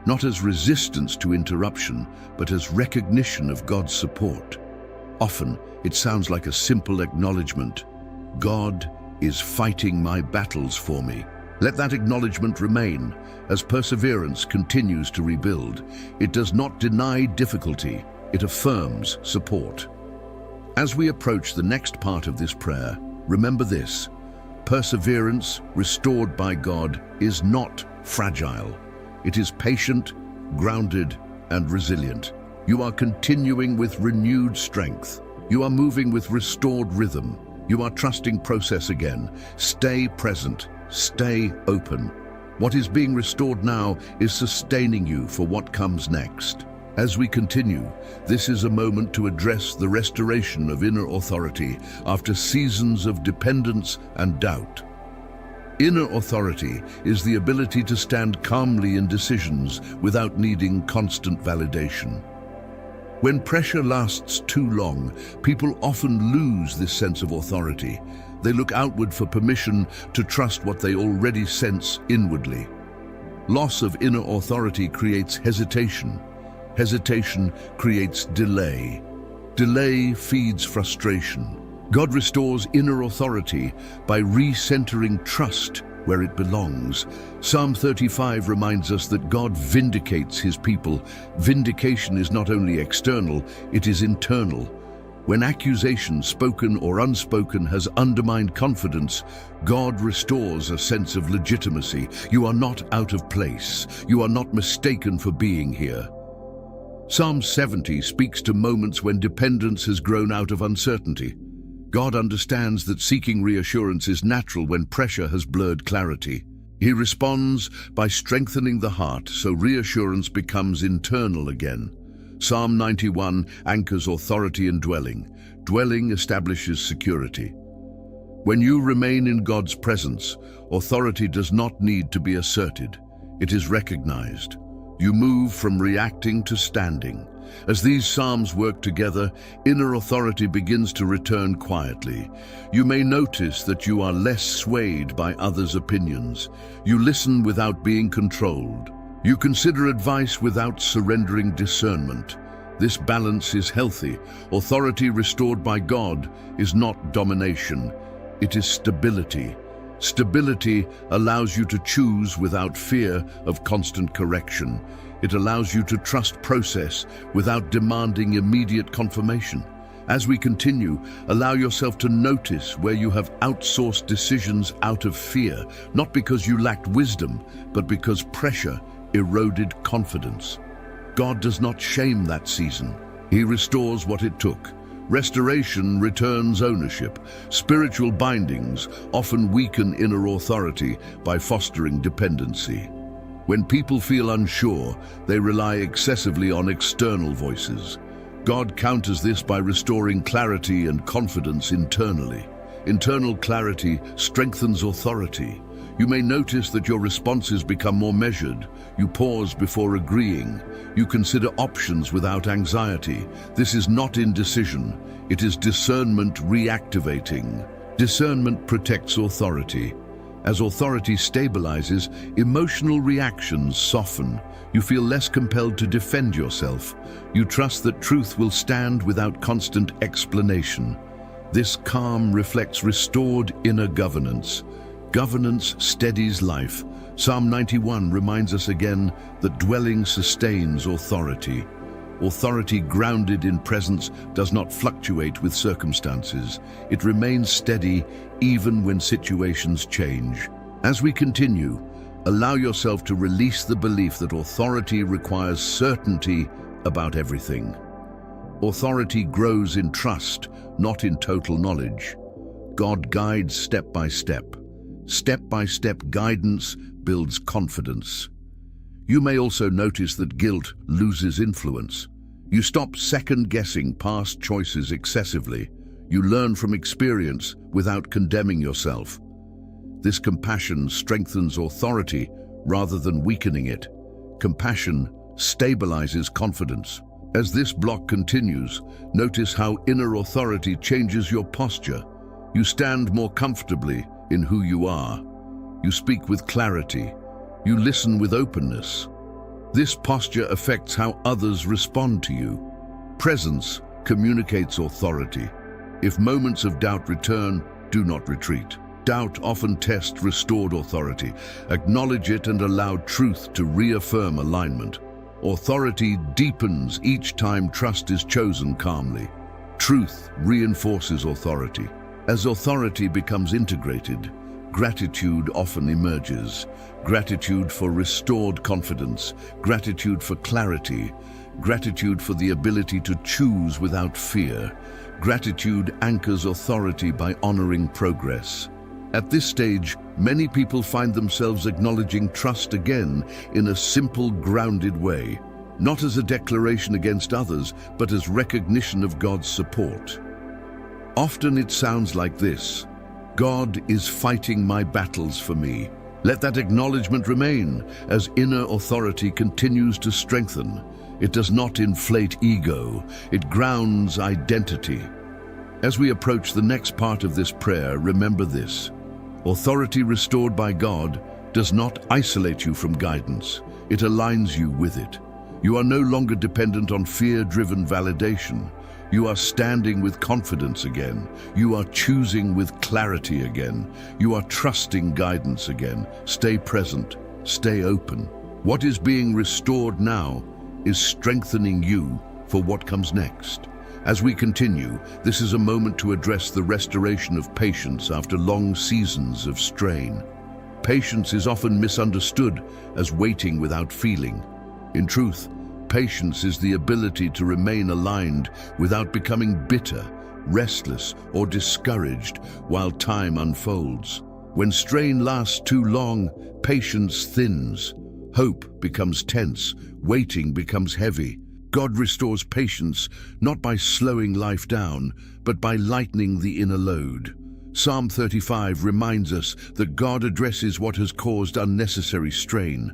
Speaker 1: Not as resistance to interruption, but as recognition of God's support. Often, it sounds like a simple acknowledgement. God is fighting my battles for me. Let that acknowledgement remain as perseverance continues to rebuild. It does not deny difficulty, it affirms support. As we approach the next part of this prayer, remember this: perseverance restored by God is not fragile. It is patient, grounded, and resilient. You are continuing with renewed strength. You are moving with restored rhythm. You are trusting process again. Stay present. Stay open. What is being restored now is sustaining you for what comes next. As we continue, this is a moment to address the restoration of inner authority after seasons of dependence and doubt. Inner authority is the ability to stand calmly in decisions without needing constant validation. When pressure lasts too long, people often lose this sense of authority. They look outward for permission to trust what they already sense inwardly. Loss of inner authority creates hesitation. Hesitation creates delay. Delay feeds frustration. God restores inner authority by recentering trust where it belongs. Psalm 35 reminds us that God vindicates his people. Vindication is not only external, it is internal. When accusation, spoken or unspoken, has undermined confidence, God restores a sense of legitimacy. You are not out of place. You are not mistaken for being here. Psalm 70 speaks to moments when dependence has grown out of uncertainty. God understands that seeking reassurance is natural when pressure has blurred clarity. He responds by strengthening the heart so reassurance becomes internal again. Psalm 91 anchors authority in dwelling. Dwelling establishes security. When you remain in God's presence, authority does not need to be asserted. It is recognized. You move from reacting to standing. As these psalms work together, inner authority begins to return quietly. You may notice that you are less swayed by others' opinions. You listen without being controlled. You consider advice without surrendering discernment. This balance is healthy. Authority restored by God is not domination. It is stability. Stability allows you to choose without fear of constant correction. It allows you to trust process without demanding immediate confirmation. As we continue, allow yourself to notice where you have outsourced decisions out of fear, not because you lacked wisdom, but because pressure eroded confidence. God does not shame that season. He restores what it took. Restoration returns ownership. Spiritual bindings often weaken inner authority by fostering dependency. When people feel unsure, they rely excessively on external voices. God counters this by restoring clarity and confidence internally. Internal clarity strengthens authority. You may notice that your responses become more measured. You pause before agreeing. You consider options without anxiety. This is not indecision. It is discernment reactivating. Discernment protects authority. As authority stabilizes, emotional reactions soften. You feel less compelled to defend yourself. You trust that truth will stand without constant explanation. This calm reflects restored inner governance. Governance steadies life. Psalm 91 reminds us again that dwelling sustains authority. Authority grounded in presence does not fluctuate with circumstances. It remains steady even when situations change. As we continue, allow yourself to release the belief that authority requires certainty about everything. Authority grows in trust, not in total knowledge. God guides step by step. Step-by-step guidance builds confidence. You may also notice that guilt loses influence. You stop second-guessing past choices excessively. You learn from experience without condemning yourself. This compassion strengthens authority rather than weakening it. Compassion stabilizes confidence. As this block continues, notice how inner authority changes your posture. You stand more comfortably in who you are. You speak with clarity. You listen with openness. This posture affects how others respond to you. Presence communicates authority. If moments of doubt return, do not retreat. Doubt often tests restored authority. Acknowledge it and allow truth to reaffirm alignment. Authority deepens each time trust is chosen calmly. Truth reinforces authority. As authority becomes integrated, gratitude often emerges. Gratitude for restored confidence, gratitude for clarity, gratitude for the ability to choose without fear. Gratitude anchors authority by honoring progress. At this stage, many people find themselves acknowledging trust again in a simple, grounded way, not as a declaration against others, but as recognition of God's support. Often it sounds like this: God is fighting my battles for me. Let that acknowledgement remain as inner authority continues to strengthen. It does not inflate ego, it grounds identity. As we approach the next part of this prayer, remember this: authority restored by God does not isolate you from guidance, it aligns you with it. You are no longer dependent on fear-driven validation. You are standing with confidence again. You are choosing with clarity again. You are trusting guidance again. Stay present, stay open. What is being restored now is strengthening you for what comes next. As we continue, this is a moment to address the restoration of patience after long seasons of strain. Patience is often misunderstood as waiting without feeling. In truth, patience is the ability to remain aligned without becoming bitter, restless, or discouraged while time unfolds. When strain lasts too long, patience thins. Hope becomes tense, waiting becomes heavy. God restores patience not by slowing life down, but by lightening the inner load. Psalm 35 reminds us that God addresses what has caused unnecessary strain.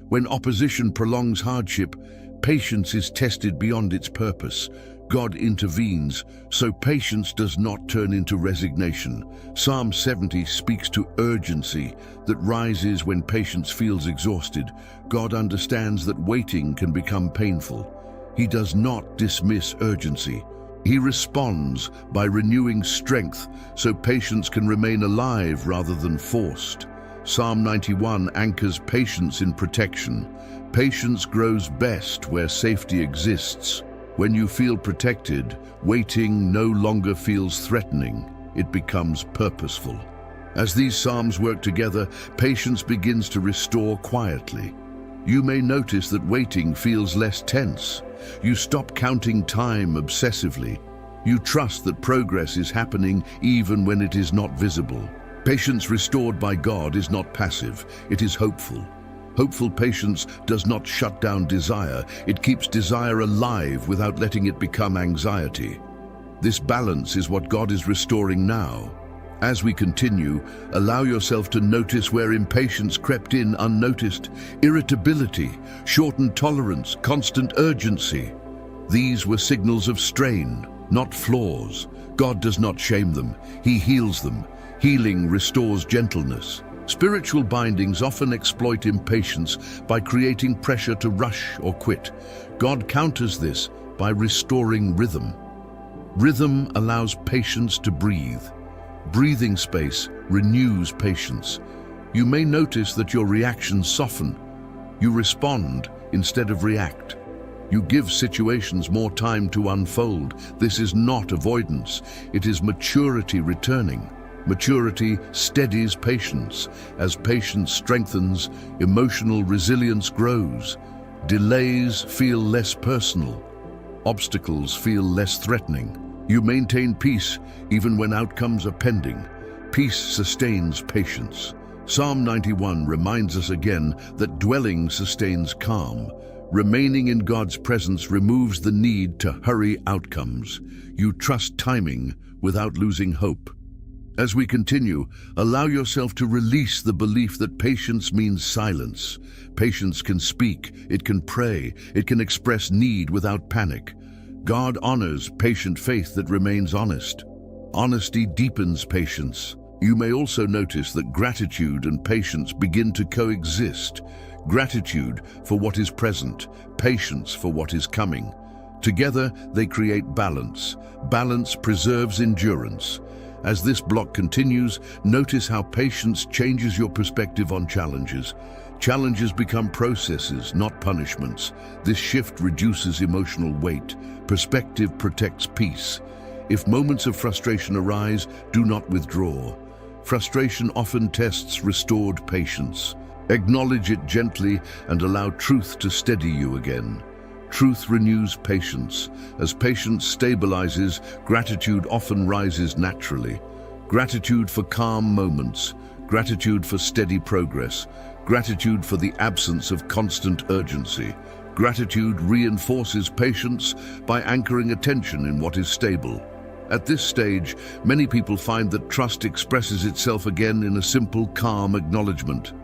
Speaker 1: When opposition prolongs hardship, patience is tested beyond its purpose. God intervenes, so patience does not turn into resignation. Psalm 70 speaks to urgency that rises when patience feels exhausted. God understands that waiting can become painful. He does not dismiss urgency. He responds by renewing strength so patience can remain alive rather than forced. Psalm 91 anchors patience in protection. Patience grows best where safety exists. When you feel protected, waiting no longer feels threatening. It becomes purposeful. As these psalms work together, patience begins to restore quietly. You may notice that waiting feels less tense. You stop counting time obsessively. You trust that progress is happening even when it is not visible. Patience restored by God is not passive, it is hopeful. Hopeful patience does not shut down desire, it keeps desire alive without letting it become anxiety. This balance is what God is restoring now. As we continue, allow yourself to notice where impatience crept in unnoticed. Irritability, shortened tolerance, constant urgency. These were signals of strain, not flaws. God does not shame them, He heals them. Healing restores gentleness. Spiritual bindings often exploit impatience by creating pressure to rush or quit. God counters this by restoring rhythm. Rhythm allows patience to breathe. Breathing space renews patience. You may notice that your reactions soften. You respond instead of react. You give situations more time to unfold. This is not avoidance, it is maturity returning. Maturity steadies patience. As patience strengthens, emotional resilience grows. Delays feel less personal. Obstacles feel less threatening. You maintain peace even when outcomes are pending. Peace sustains patience. Psalm 91 reminds us again that dwelling sustains calm. Remaining in God's presence removes the need to hurry outcomes. You trust timing without losing hope. As we continue, allow yourself to release the belief that patience means silence. Patience can speak, it can pray, it can express need without panic. God honors patient faith that remains honest. Honesty deepens patience. You may also notice that gratitude and patience begin to coexist. Gratitude for what is present, patience for what is coming. Together, they create balance. Balance preserves endurance. As this block continues, notice how patience changes your perspective on challenges. Challenges become processes, not punishments. This shift reduces emotional weight. Perspective protects peace. If moments of frustration arise, do not withdraw. Frustration often tests restored patience. Acknowledge it gently and allow truth to steady you again. Truth renews patience. As patience stabilizes, gratitude often rises naturally. Gratitude for calm moments, gratitude for steady progress, gratitude for the absence of constant urgency. Gratitude reinforces patience by anchoring attention in what is stable. At this stage, many people find that trust expresses itself again in a simple, calm acknowledgement,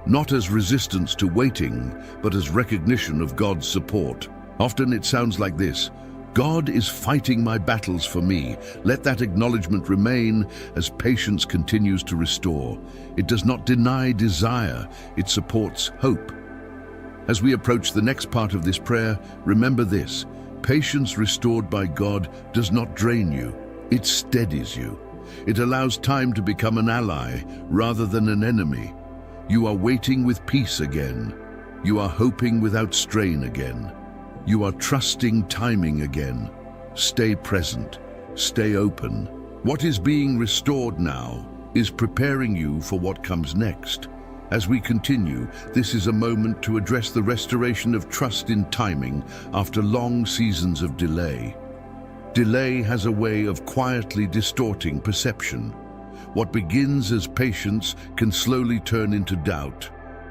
Speaker 1: not as resistance to waiting, but as recognition of God's support. Often it sounds like this: God is fighting my battles for me. Let that acknowledgement remain as patience continues to restore. It does not deny desire, it supports hope. As we approach the next part of this prayer, remember this: patience restored by God does not drain you, it steadies you. It allows time to become an ally rather than an enemy. You are waiting with peace again. You are hoping without strain again. You are trusting timing again. Stay present. Stay open. What is being restored now is preparing you for what comes next. As we continue, this is a moment to address the restoration of trust in timing after long seasons of delay. Delay has a way of quietly distorting perception. What begins as patience can slowly turn into doubt.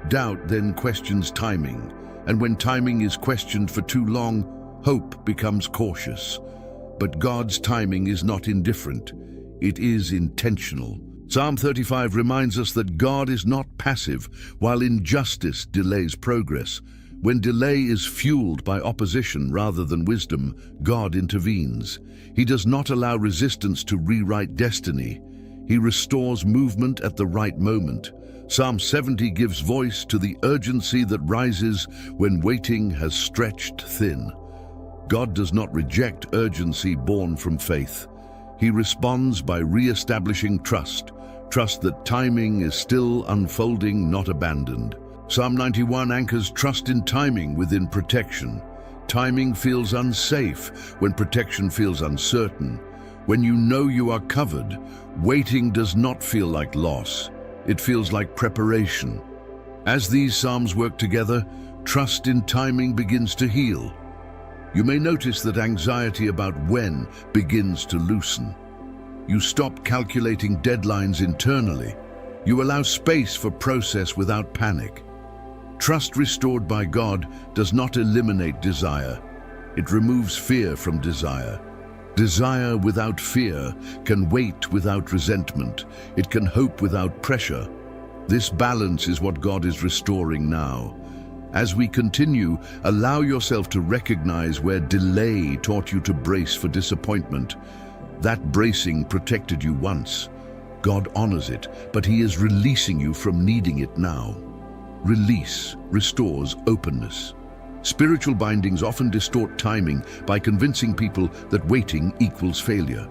Speaker 1: Doubt then questions timing. And when timing is questioned for too long, hope becomes cautious. But God's timing is not indifferent. It is intentional. Psalm 35 reminds us that God is not passive while injustice delays progress. When delay is fueled by opposition rather than wisdom, God intervenes. He does not allow resistance to rewrite destiny. He restores movement at the right moment. Psalm 70 gives voice to the urgency that rises when waiting has stretched thin. God does not reject urgency born from faith. He responds by re-establishing trust that timing is still unfolding, not abandoned. Psalm 91 anchors trust in timing within protection. Timing feels unsafe when protection feels uncertain. When you know you are covered, waiting does not feel like loss. It feels like preparation. As these psalms work together, trust in timing begins to heal. You may notice that anxiety about when begins to loosen. You stop calculating deadlines internally. You allow space for process without panic. Trust restored by God does not eliminate desire. It removes fear from desire. Desire without fear can wait without resentment. It can hope without pressure. This balance is what God is restoring now. As we continue, allow yourself to recognize where delay taught you to brace for disappointment. That bracing protected you once. God honors it, but He is releasing you from needing it now. Release restores openness. Spiritual bindings often distort timing by convincing people that waiting equals failure.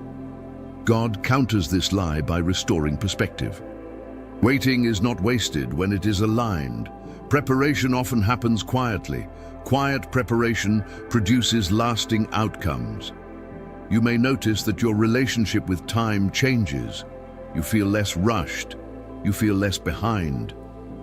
Speaker 1: God counters this lie by restoring perspective. Waiting is not wasted when it is aligned. Preparation often happens quietly. Quiet preparation produces lasting outcomes. You may notice that your relationship with time changes. You feel less rushed. You feel less behind.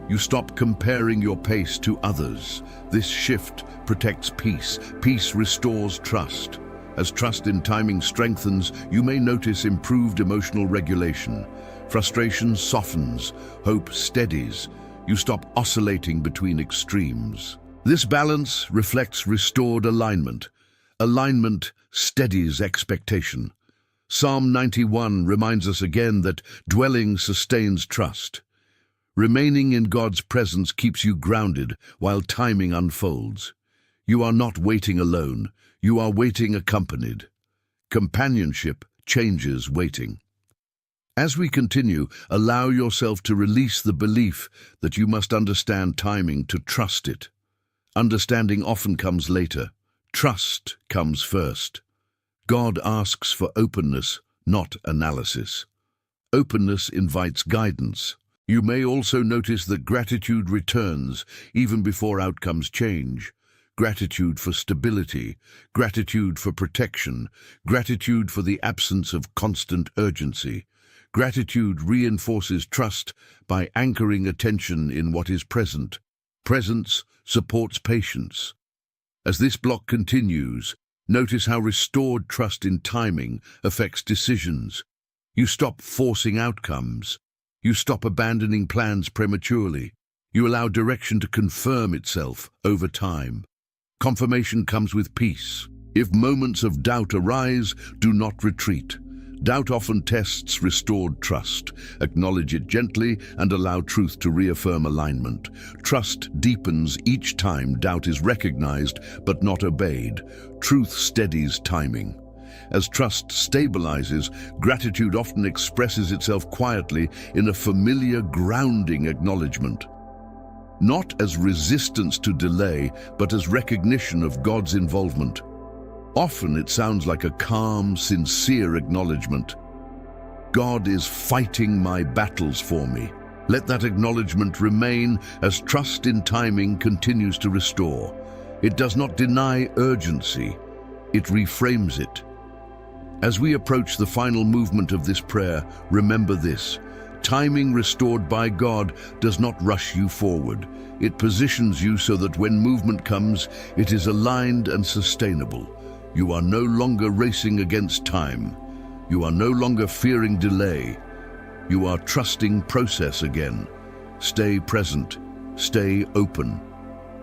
Speaker 1: You stop comparing your pace to others. This shift protects peace. Peace restores trust. As trust in timing strengthens, you may notice improved emotional regulation. Frustration softens. Hope steadies. You stop oscillating between extremes. This balance reflects restored alignment. Alignment steadies expectation. Psalm 91 reminds us again that dwelling sustains trust. Remaining in God's presence keeps you grounded while timing unfolds. You are not waiting alone. You are waiting accompanied. Companionship changes waiting. As we continue, allow yourself to release the belief that you must understand timing to trust it. Understanding often comes later. Trust comes first. God asks for openness, not analysis. Openness invites guidance. You may also notice that gratitude returns even before outcomes change. Gratitude for stability, gratitude for protection, gratitude for the absence of constant urgency. Gratitude reinforces trust by anchoring attention in what is present. Presence supports patience. As this block continues, notice how restored trust in timing affects decisions. You stop forcing outcomes. You stop abandoning plans prematurely. You allow direction to confirm itself over time. Confirmation comes with peace. If moments of doubt arise, do not retreat. Doubt often tests restored trust. Acknowledge it gently and allow truth to reaffirm alignment. Trust deepens each time doubt is recognized but not obeyed. Truth steadies timing. As trust stabilizes, gratitude often expresses itself quietly in a familiar, grounding acknowledgement. Not as resistance to delay, but as recognition of God's involvement. Often it sounds like a calm, sincere acknowledgement. God is fighting my battles for me. Let that acknowledgement remain as trust in timing continues to restore. It does not deny urgency, it reframes it. As we approach the final movement of this prayer, remember this. Timing restored by God does not rush you forward. It positions you so that when movement comes, it is aligned and sustainable. You are no longer racing against time. You are no longer fearing delay. You are trusting process again. Stay present. Stay open.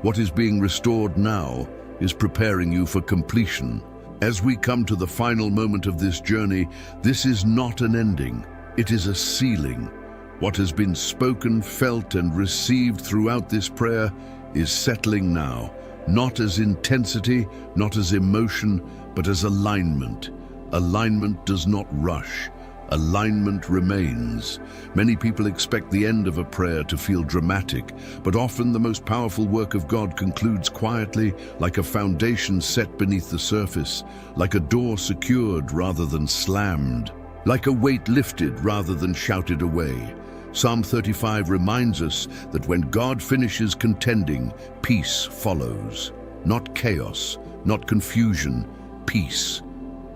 Speaker 1: What is being restored now is preparing you for completion. As we come to the final moment of this journey, this is not an ending. It is a sealing. What has been spoken, felt, and received throughout this prayer is settling now. Not as intensity, not as emotion, but as alignment. Alignment does not rush. Alignment remains. Many people expect the end of a prayer to feel dramatic, but often the most powerful work of God concludes quietly, like a foundation set beneath the surface, like a door secured rather than slammed, like a weight lifted rather than shouted away. Psalm 35 reminds us that when God finishes contending, peace follows. Not chaos, not confusion, peace.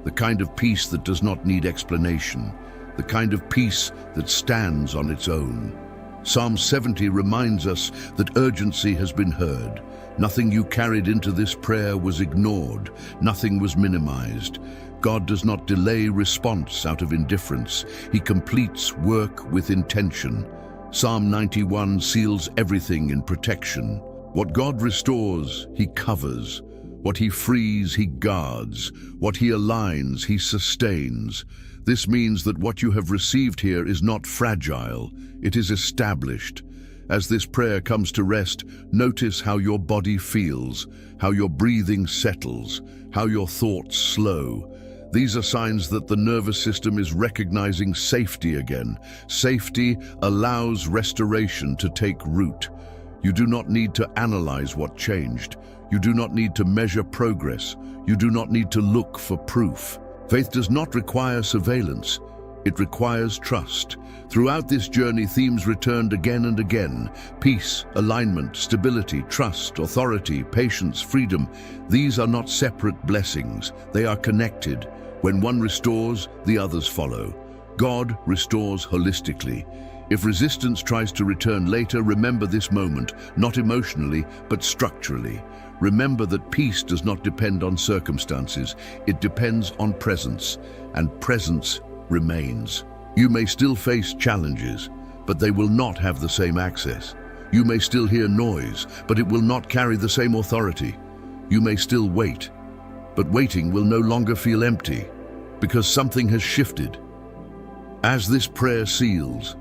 Speaker 1: The kind of peace that does not need explanation. The kind of peace that stands on its own. Psalm 70 reminds us that urgency has been heard. Nothing you carried into this prayer was ignored. Nothing was minimized. God does not delay response out of indifference. He completes work with intention. Psalm 91 seals everything in protection. What God restores, He covers. What He frees, He guards. What He aligns, He sustains. This means that what you have received here is not fragile, it is established. As this prayer comes to rest, notice how your body feels, how your breathing settles, how your thoughts slow. These are signs that the nervous system is recognizing safety again. Safety allows restoration to take root. You do not need to analyze what changed. You do not need to measure progress. You do not need to look for proof. Faith does not require surveillance. It requires trust. Throughout this journey, themes returned again and again. Peace, alignment, stability, trust, authority, patience, freedom. These are not separate blessings. They are connected. When one restores, the others follow. God restores holistically. If resistance tries to return later, remember this moment, not emotionally, but structurally. Remember that peace does not depend on circumstances. It depends on presence, and presence remains. You may still face challenges, but they will not have the same access. You may still hear noise, but it will not carry the same authority. You may still wait, but waiting will no longer feel empty, because something has shifted. As this prayer seals,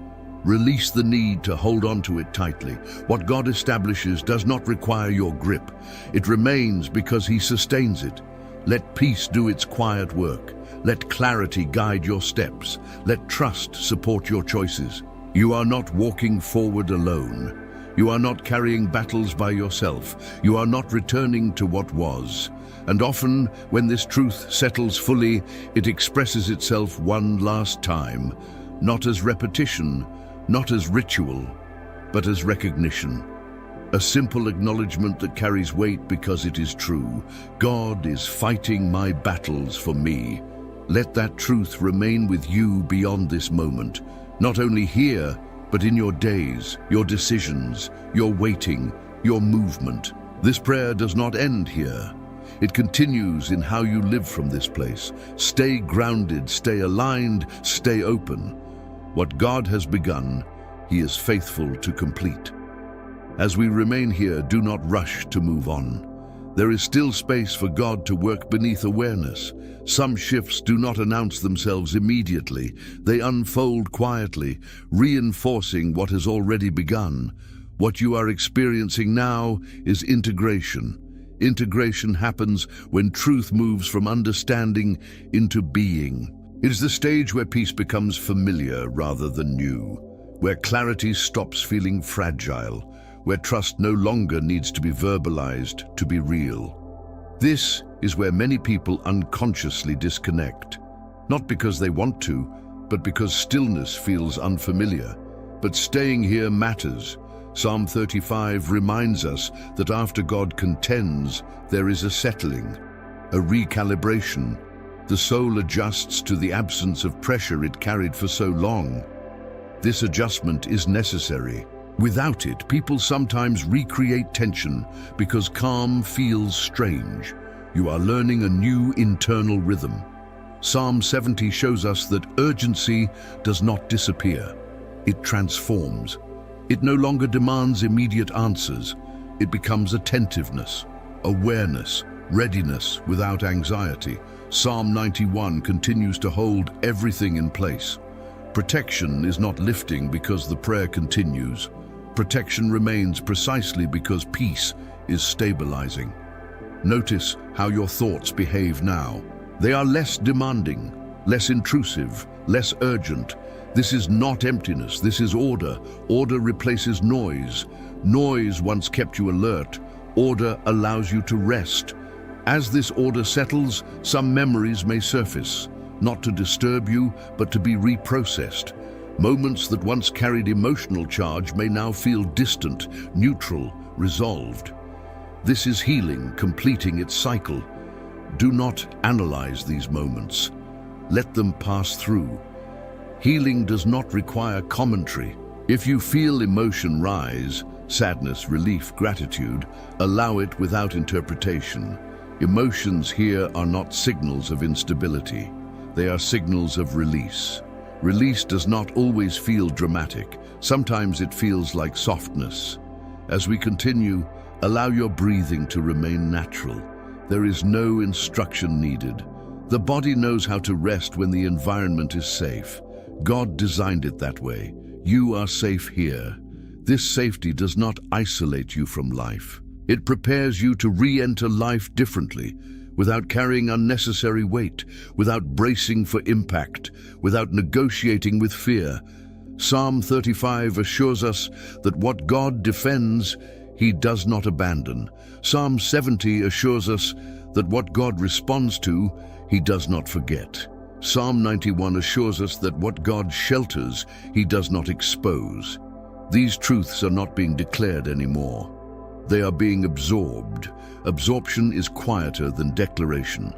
Speaker 1: release the need to hold on to it tightly. What God establishes does not require your grip. It remains because He sustains it. Let peace do its quiet work. Let clarity guide your steps. Let trust support your choices. You are not walking forward alone. You are not carrying battles by yourself. You are not returning to what was. And often, when this truth settles fully, it expresses itself one last time, not as repetition, not as ritual, but as recognition. A simple acknowledgement that carries weight because it is true. God is fighting my battles for me. Let that truth remain with you beyond this moment, not only here, but in your days, your decisions, your waiting, your movement. This prayer does not end here. It continues in how you live from this place. Stay grounded, stay aligned, stay open. What God has begun, He is faithful to complete. As we remain here, do not rush to move on. There is still space for God to work beneath awareness. Some shifts do not announce themselves immediately. They unfold quietly, reinforcing what has already begun. What you are experiencing now is integration. Integration happens when truth moves from understanding into being. It is the stage where peace becomes familiar rather than new, where clarity stops feeling fragile, where trust no longer needs to be verbalized to be real. This is where many people unconsciously disconnect, not because they want to, but because stillness feels unfamiliar. But staying here matters. Psalm 35 reminds us that after God contends, there is a settling, a recalibration. The soul adjusts to the absence of pressure it carried for so long. This adjustment is necessary. Without it, people sometimes recreate tension because calm feels strange. You are learning a new internal rhythm. Psalm 70 shows us that urgency does not disappear. It transforms. It no longer demands immediate answers. It becomes attentiveness, awareness, readiness without anxiety. Psalm 91 continues to hold everything in place. Protection is not lifting because the prayer continues. Protection remains precisely because peace is stabilizing. Notice how your thoughts behave now. They are less demanding, less intrusive, less urgent. This is not emptiness, this is order. Order replaces noise. Noise once kept you alert. Order allows you to rest. As this order settles, some memories may surface, not to disturb you, but to be reprocessed. Moments that once carried emotional charge may now feel distant, neutral, resolved. This is healing, completing its cycle. Do not analyze these moments. Let them pass through. Healing does not require commentary. If you feel emotion rise, sadness, relief, gratitude, allow it without interpretation. Emotions here are not signals of instability. They are signals of release. Release does not always feel dramatic. Sometimes it feels like softness. As we continue, allow your breathing to remain natural. There is no instruction needed. The body knows how to rest when the environment is safe. God designed it that way. You are safe here. This safety does not isolate you from life. It prepares you to re-enter life differently, without carrying unnecessary weight, without bracing for impact, without negotiating with fear. Psalm 35 assures us that what God defends, He does not abandon. Psalm 70 assures us that what God responds to, He does not forget. Psalm 91 assures us that what God shelters, He does not expose. These truths are not being declared anymore. They are being absorbed. Absorption is quieter than declaration,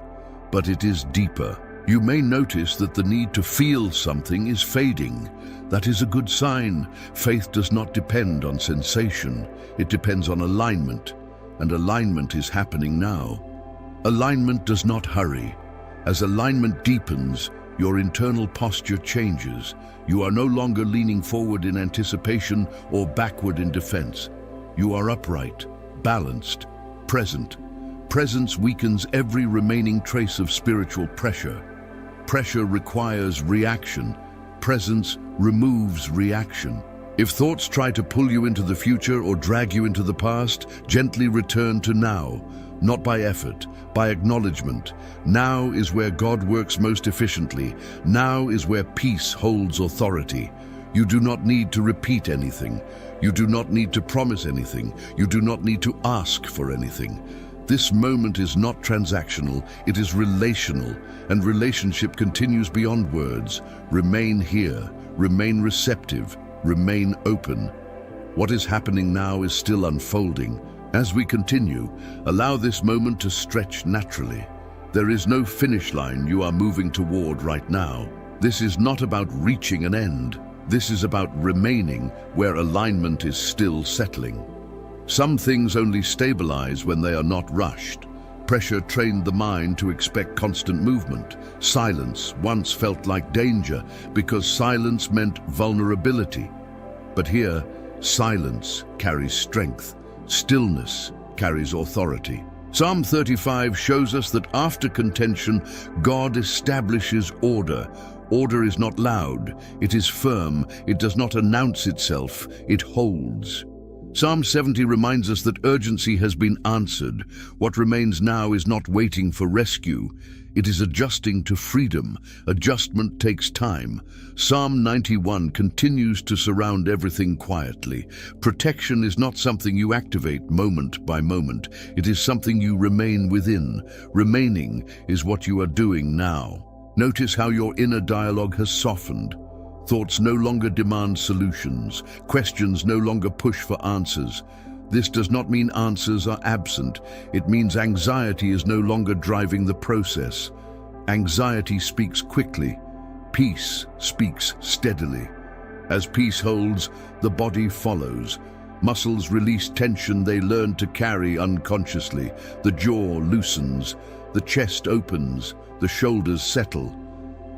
Speaker 1: but it is deeper. You may notice that the need to feel something is fading. That is a good sign. Faith does not depend on sensation. It depends on alignment, and alignment is happening now. Alignment does not hurry. As alignment deepens, your internal posture changes. You are no longer leaning forward in anticipation or backward in defense. You are upright, balanced, present. Presence weakens every remaining trace of spiritual pressure. Pressure requires reaction. Presence removes reaction. If thoughts try to pull you into the future or drag you into the past, gently return to now. Not by effort, by acknowledgement. Now is where God works most efficiently. Now is where peace holds authority. You do not need to repeat anything. You do not need to promise anything. You do not need to ask for anything. This moment is not transactional, it is relational, and relationship continues beyond words. Remain here, remain receptive, remain open. What is happening now is still unfolding. As we continue, allow this moment to stretch naturally. There is no finish line you are moving toward right now. This is not about reaching an end. This is about remaining where alignment is still settling. Some things only stabilize when they are not rushed. Pressure trained the mind to expect constant movement. Silence once felt like danger because silence meant vulnerability. But here, silence carries strength. Stillness carries authority. Psalm 35 shows us that after contention, God establishes order. Order is not loud, it is firm, it does not announce itself, it holds. Psalm 70 reminds us that urgency has been answered. What remains now is not waiting for rescue. It is adjusting to freedom. Adjustment takes time. Psalm 91 continues to surround everything quietly. Protection is not something you activate moment by moment. It is something you remain within. Remaining is what you are doing now. Notice how your inner dialogue has softened. Thoughts no longer demand solutions. Questions no longer push for answers. This does not mean answers are absent. It means anxiety is no longer driving the process. Anxiety speaks quickly. Peace speaks steadily. As peace holds, the body follows. Muscles release tension they learn to carry unconsciously. The jaw loosens. The chest opens. The shoulders settle.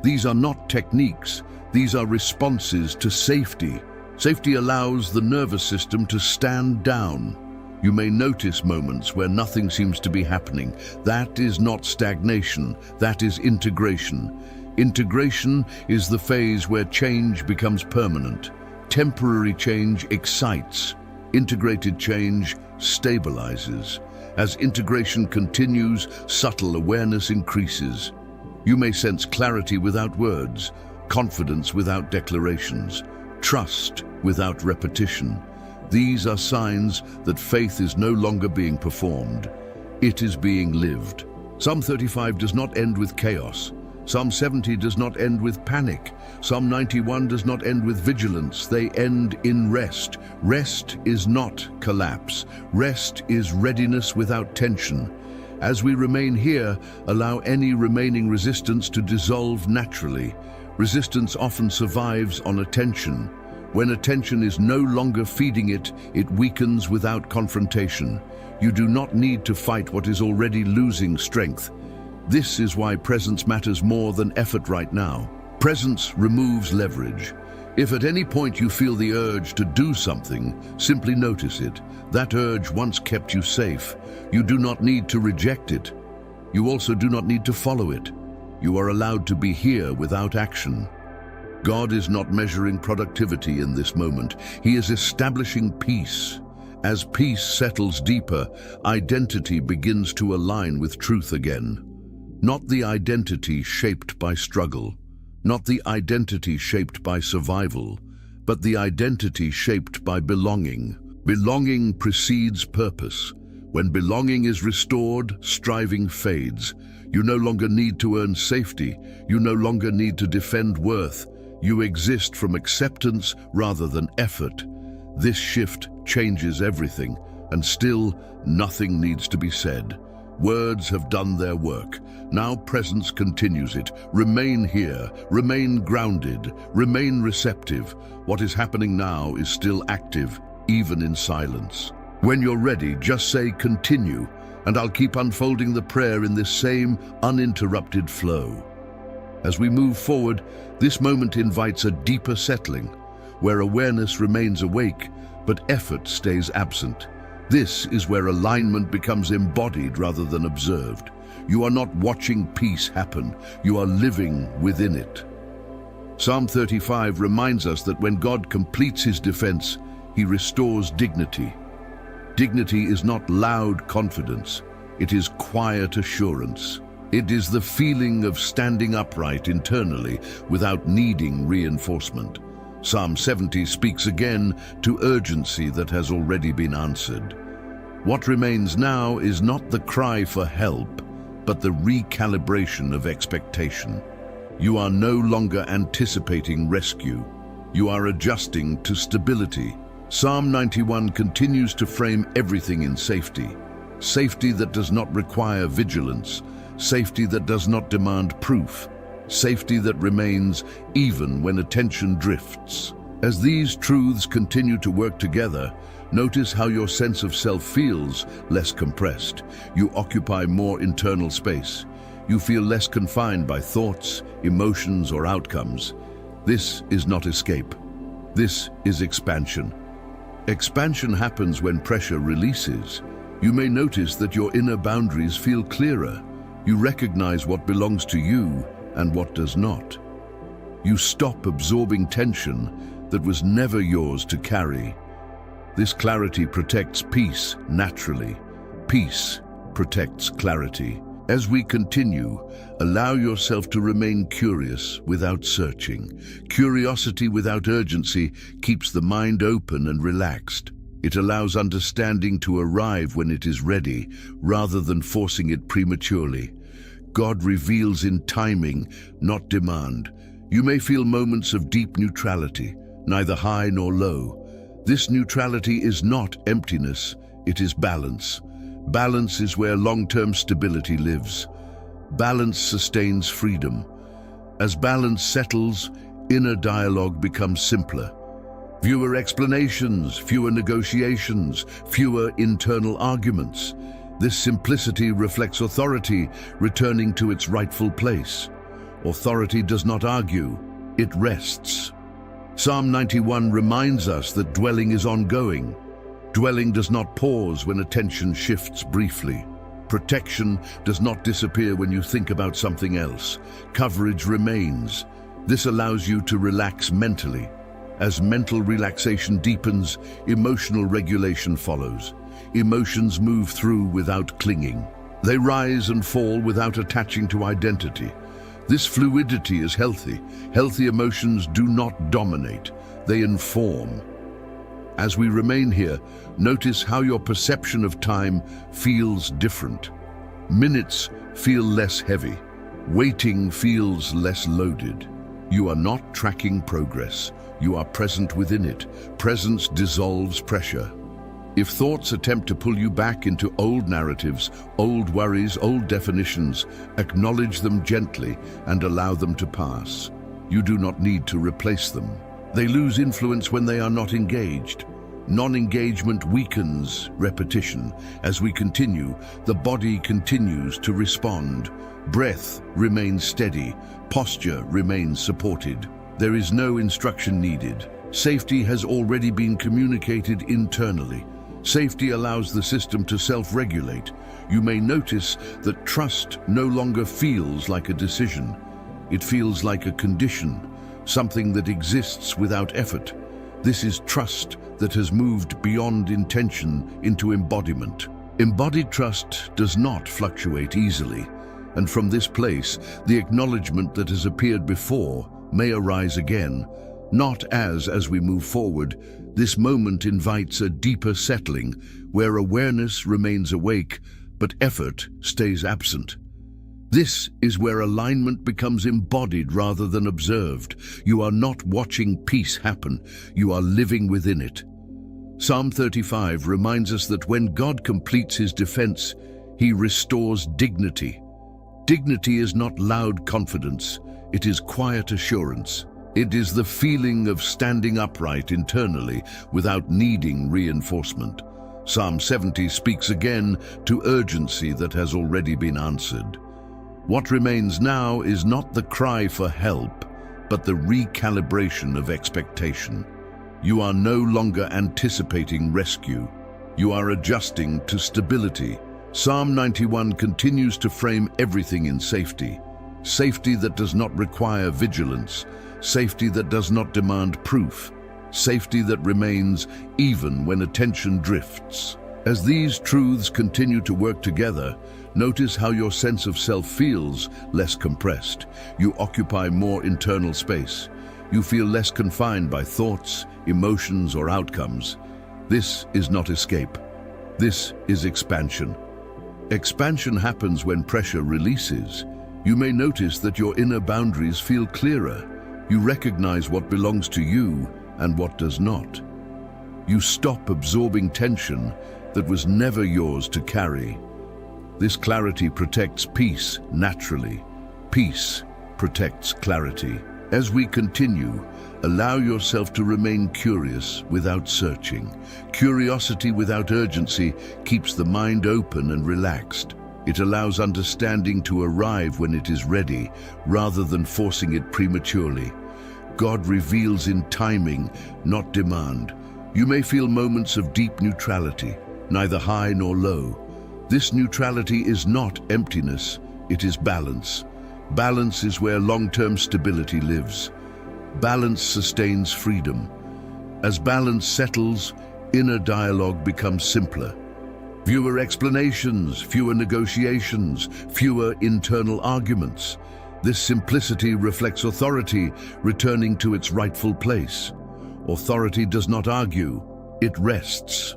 Speaker 1: These are not techniques. These are responses to safety. Safety allows the nervous system to stand down. You may notice moments where nothing seems to be happening. That is not stagnation, that is integration. Integration is the phase where change becomes permanent. Temporary change excites. Integrated change stabilizes. As integration continues, subtle awareness increases. You may sense clarity without words, confidence without declarations, trust without repetition. These are signs that faith is no longer being performed. It is being lived. Psalm 35 does not end with chaos. Psalm 70 does not end with panic. Psalm 91 does not end with vigilance. They end in rest. Rest is not collapse. Rest is readiness without tension. As we remain here, allow any remaining resistance to dissolve naturally. Resistance often survives on attention. When attention is no longer feeding it, it weakens without confrontation. You do not need to fight what is already losing strength. This is why presence matters more than effort right now. Presence removes leverage. If at any point you feel the urge to do something, simply notice it. That urge once kept you safe. You do not need to reject it. You also do not need to follow it. You are allowed to be here without action. God is not measuring productivity in this moment. He is establishing peace. As peace settles deeper, identity begins to align with truth again. Not the identity shaped by struggle, not the identity shaped by survival, but the identity shaped by belonging. Belonging precedes purpose. When belonging is restored, striving fades. You no longer need to earn safety. You no longer need to defend worth. You exist from acceptance rather than effort. This shift changes everything, and still nothing needs to be said. Words have done their work. Now presence continues it. Remain here, remain grounded, remain receptive. What is happening now is still active, even in silence. When you're ready, just say continue, and I'll keep unfolding the prayer in this same uninterrupted flow. As we move forward, this moment invites a deeper settling, where awareness remains awake, but effort stays absent. This is where alignment becomes embodied rather than observed. You are not watching peace happen, you are living within it. Psalm 35 reminds us that when God completes his defense, he restores dignity. Dignity is not loud confidence, it is quiet assurance. It is the feeling of standing upright internally without needing reinforcement. Psalm 70 speaks again to urgency that has already been answered. What remains now is not the cry for help, but the recalibration of expectation. You are no longer anticipating rescue. You are adjusting to stability. Psalm 91 continues to frame everything in safety. Safety that does not require vigilance. Safety that does not demand proof. Safety that remains even when attention drifts. As these truths continue to work together, Notice how your sense of self feels less compressed. You occupy more internal space. You feel less confined by thoughts, emotions, or outcomes. This is not escape. This is expansion. Expansion happens when pressure releases. You may notice that your inner boundaries feel clearer. You recognize what belongs to you and what does not. You stop absorbing tension that was never yours to carry. This clarity protects peace naturally. Peace protects clarity. As we continue, allow yourself to remain curious without searching. Curiosity without urgency keeps the mind open and relaxed. It allows understanding to arrive when it is ready, rather than forcing it prematurely. God reveals in timing, not demand. You may feel moments of deep neutrality, neither high nor low. This neutrality is not emptiness, it is balance. Balance is where long-term stability lives. Balance sustains freedom. As balance settles, inner dialogue becomes simpler. Fewer explanations, fewer negotiations, fewer internal arguments. This simplicity reflects authority returning to its rightful place. Authority does not argue, it rests. Psalm 91 reminds us that dwelling is ongoing. Dwelling does not pause when attention shifts briefly. Protection does not disappear when you think about something else. Coverage remains. This allows you to relax mentally. As mental relaxation deepens, emotional regulation follows. Emotions move through without clinging. They rise and fall without attaching to identity. This fluidity is healthy. Healthy emotions do not dominate. They inform. As we remain here, notice how your perception of time feels different. Minutes feel less heavy. Waiting feels less loaded. You are not tracking progress. You are present within it. Presence dissolves pressure. If thoughts attempt to pull you back into old narratives, old worries, old definitions, acknowledge them gently and allow them to pass. You do not need to replace them. They lose influence when they are not engaged. Non-engagement weakens repetition. As we continue, the body continues to respond. Breath remains steady. Posture remains supported. There is no instruction needed. Safety has already been communicated internally. Safety allows the system to self-regulate. You may notice that trust no longer feels like a decision. It feels like a condition. Something that exists without effort. This is trust that has moved beyond intention into embodiment. Embodied trust does not fluctuate easily, and from this place, the acknowledgement that has appeared before may arise again. Not as we move forward, this moment invites a deeper settling, where awareness remains awake, but effort stays absent. This is where alignment becomes embodied rather than observed. You are not watching peace happen, you are living within it. Psalm 35 reminds us that when God completes his defense, he restores dignity. Dignity is not loud confidence, it is quiet assurance. It is the feeling of standing upright internally without needing reinforcement. Psalm 70 speaks again to urgency that has already been answered. What remains now is not the cry for help, but the recalibration of expectation. You are no longer anticipating rescue. You are adjusting to stability. Psalm 91 continues to frame everything in safety. Safety that does not require vigilance. Safety that does not demand proof. Safety that remains even when attention drifts. As these truths continue to work together, notice how your sense of self feels less compressed. You occupy more internal space. You feel less confined by thoughts, emotions, or outcomes. This is not escape. This is expansion. Expansion happens when pressure releases. You may notice that your inner boundaries feel clearer. You recognize what belongs to you and what does not. You stop absorbing tension that was never yours to carry. This clarity protects peace naturally. Peace protects clarity. As we continue, allow yourself to remain curious without searching. Curiosity without urgency keeps the mind open and relaxed. It allows understanding to arrive when it is ready, rather than forcing it prematurely. God reveals in timing, not demand. You may feel moments of deep neutrality, neither high nor low. This neutrality is not emptiness, it is balance. Balance is where long-term stability lives. Balance sustains freedom. As balance settles, inner dialogue becomes simpler. Fewer explanations, fewer negotiations, fewer internal arguments. This simplicity reflects authority returning to its rightful place. Authority does not argue, it rests.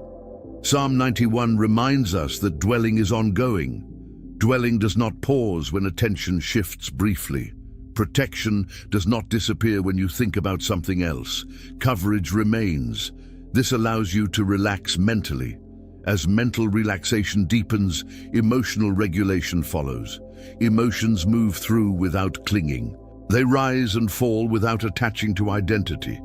Speaker 1: Psalm 91 reminds us that dwelling is ongoing. Dwelling does not pause when attention shifts briefly. Protection does not disappear when you think about something else. Coverage remains. This allows you to relax mentally. As mental relaxation deepens, emotional regulation follows. Emotions move through without clinging. They rise and fall without attaching to identity.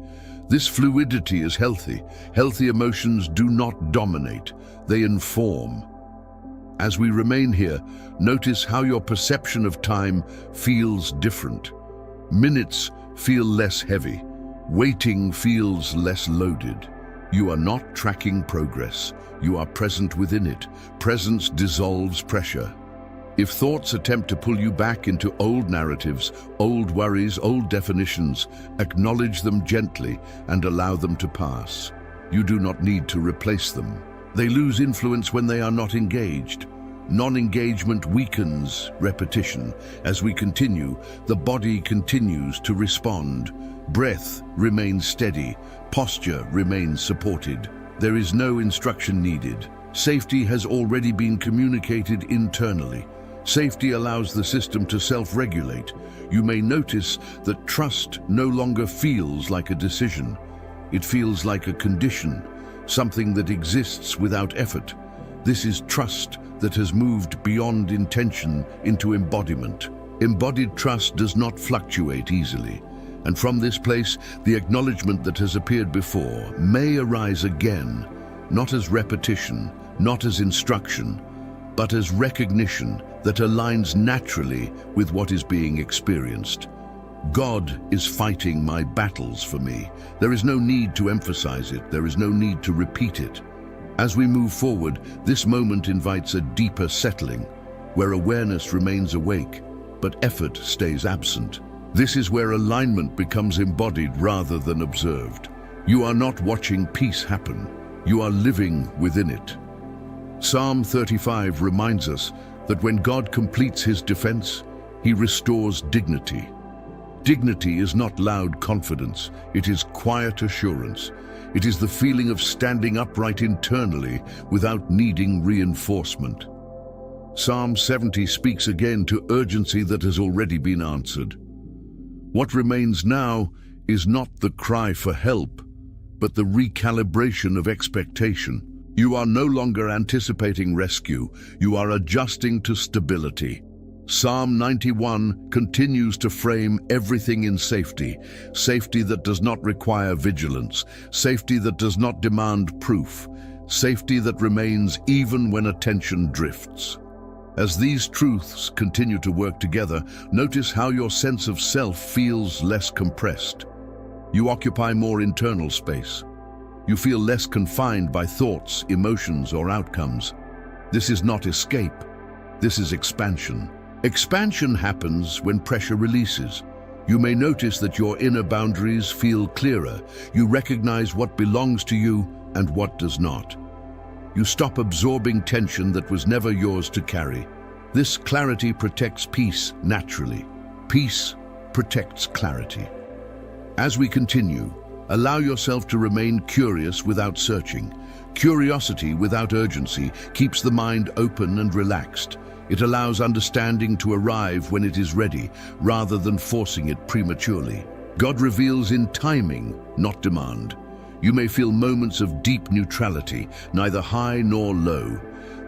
Speaker 1: This fluidity is healthy. Healthy emotions do not dominate, they inform. As we remain here, notice how your perception of time feels different. Minutes feel less heavy. Waiting feels less loaded. You are not tracking progress. You are present within it. Presence dissolves pressure. If thoughts attempt to pull you back into old narratives, old worries, old definitions, acknowledge them gently and allow them to pass. You do not need to replace them. They lose influence when they are not engaged. Non-engagement weakens repetition. As we continue, the body continues to respond. Breath remains steady. Posture remains supported. There is no instruction needed. Safety has already been communicated internally. Safety allows the system to self-regulate. You may notice that trust no longer feels like a decision. It feels like a condition, something that exists without effort. This is trust that has moved beyond intention into embodiment. Embodied trust does not fluctuate easily. And from this place, the acknowledgement that has appeared before may arise again, not as repetition, not as instruction, but as recognition that aligns naturally with what is being experienced. God is fighting my battles for me. There is no need to emphasize it. There is no need to repeat it. As we move forward, this moment invites a deeper settling, where awareness remains awake, but effort stays absent. This is where alignment becomes embodied rather than observed. You are not watching peace happen. You are living within it. Psalm 35 reminds us that when God completes his defense, he restores dignity. Dignity is not loud confidence, it is quiet assurance. It is the feeling of standing upright internally without needing reinforcement. Psalm 70 speaks again to urgency that has already been answered. What remains now is not the cry for help, but the recalibration of expectation. You are no longer anticipating rescue, you are adjusting to stability. Psalm 91 continues to frame everything in safety. Safety that does not require vigilance. Safety that does not demand proof. Safety that remains even when attention drifts. As these truths continue to work together, notice how your sense of self feels less compressed. You occupy more internal space. You feel less confined by thoughts, emotions, or outcomes. This is not escape. This is expansion. Expansion happens when pressure releases. You may notice that your inner boundaries feel clearer. You recognize what belongs to you and what does not. You stop absorbing tension that was never yours to carry. This clarity protects peace naturally. Peace protects clarity. As we continue, allow yourself to remain curious without searching. Curiosity without urgency keeps the mind open and relaxed. It allows understanding to arrive when it is ready, rather than forcing it prematurely. God reveals in timing, not demand. You may feel moments of deep neutrality, neither high nor low.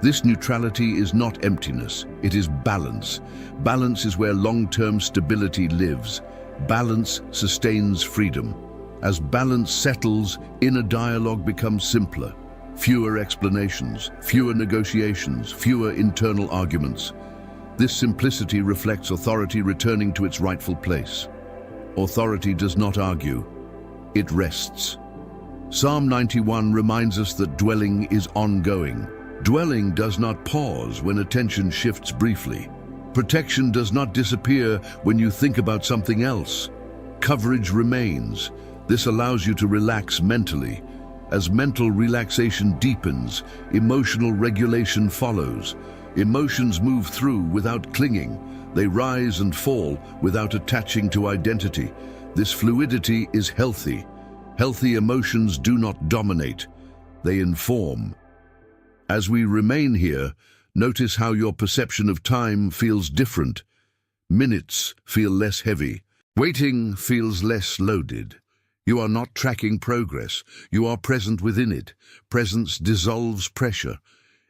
Speaker 1: This neutrality is not emptiness, it is balance. Balance is where long-term stability lives. Balance sustains freedom. As balance settles, inner dialogue becomes simpler. Fewer explanations, fewer negotiations, fewer internal arguments. This simplicity reflects authority returning to its rightful place. Authority does not argue, it rests. Psalm 91 reminds us that dwelling is ongoing. Dwelling does not pause when attention shifts briefly. Protection does not disappear when you think about something else. Coverage remains. This allows you to relax mentally. As mental relaxation deepens, emotional regulation follows. Emotions move through without clinging. They rise and fall without attaching to identity. This fluidity is healthy. Healthy emotions do not dominate. They inform. As we remain here, notice how your perception of time feels different. Minutes feel less heavy. Waiting feels less loaded. You are not tracking progress. You are present within it. Presence dissolves pressure.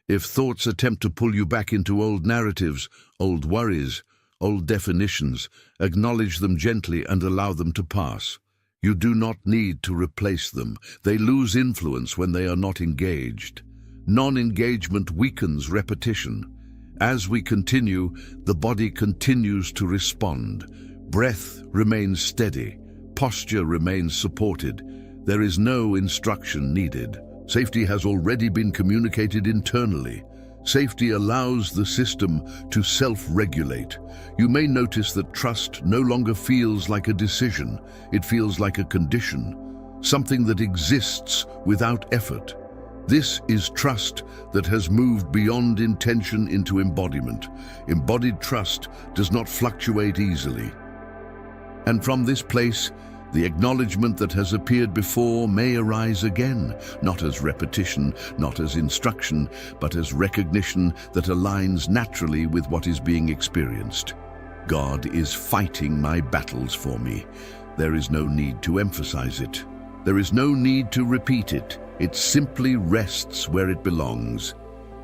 Speaker 1: If thoughts attempt to pull you back into old narratives, old worries, old definitions, acknowledge them gently and allow them to pass. You do not need to replace them. They lose influence when they are not engaged. Non-engagement weakens repetition. As we continue, the body continues to respond. Breath remains steady. Posture remains supported. There is no instruction needed. Safety has already been communicated internally. Safety allows the system to self-regulate. You may notice that trust no longer feels like a decision. It feels like a condition, something that exists without effort. This is trust that has moved beyond intention into embodiment. Embodied trust does not fluctuate easily. And from this place, the acknowledgement that has appeared before may arise again, not as repetition, not as instruction, but as recognition that aligns naturally with what is being experienced. God is fighting my battles for me. There is no need to emphasize it. There is no need to repeat it. It simply rests where it belongs.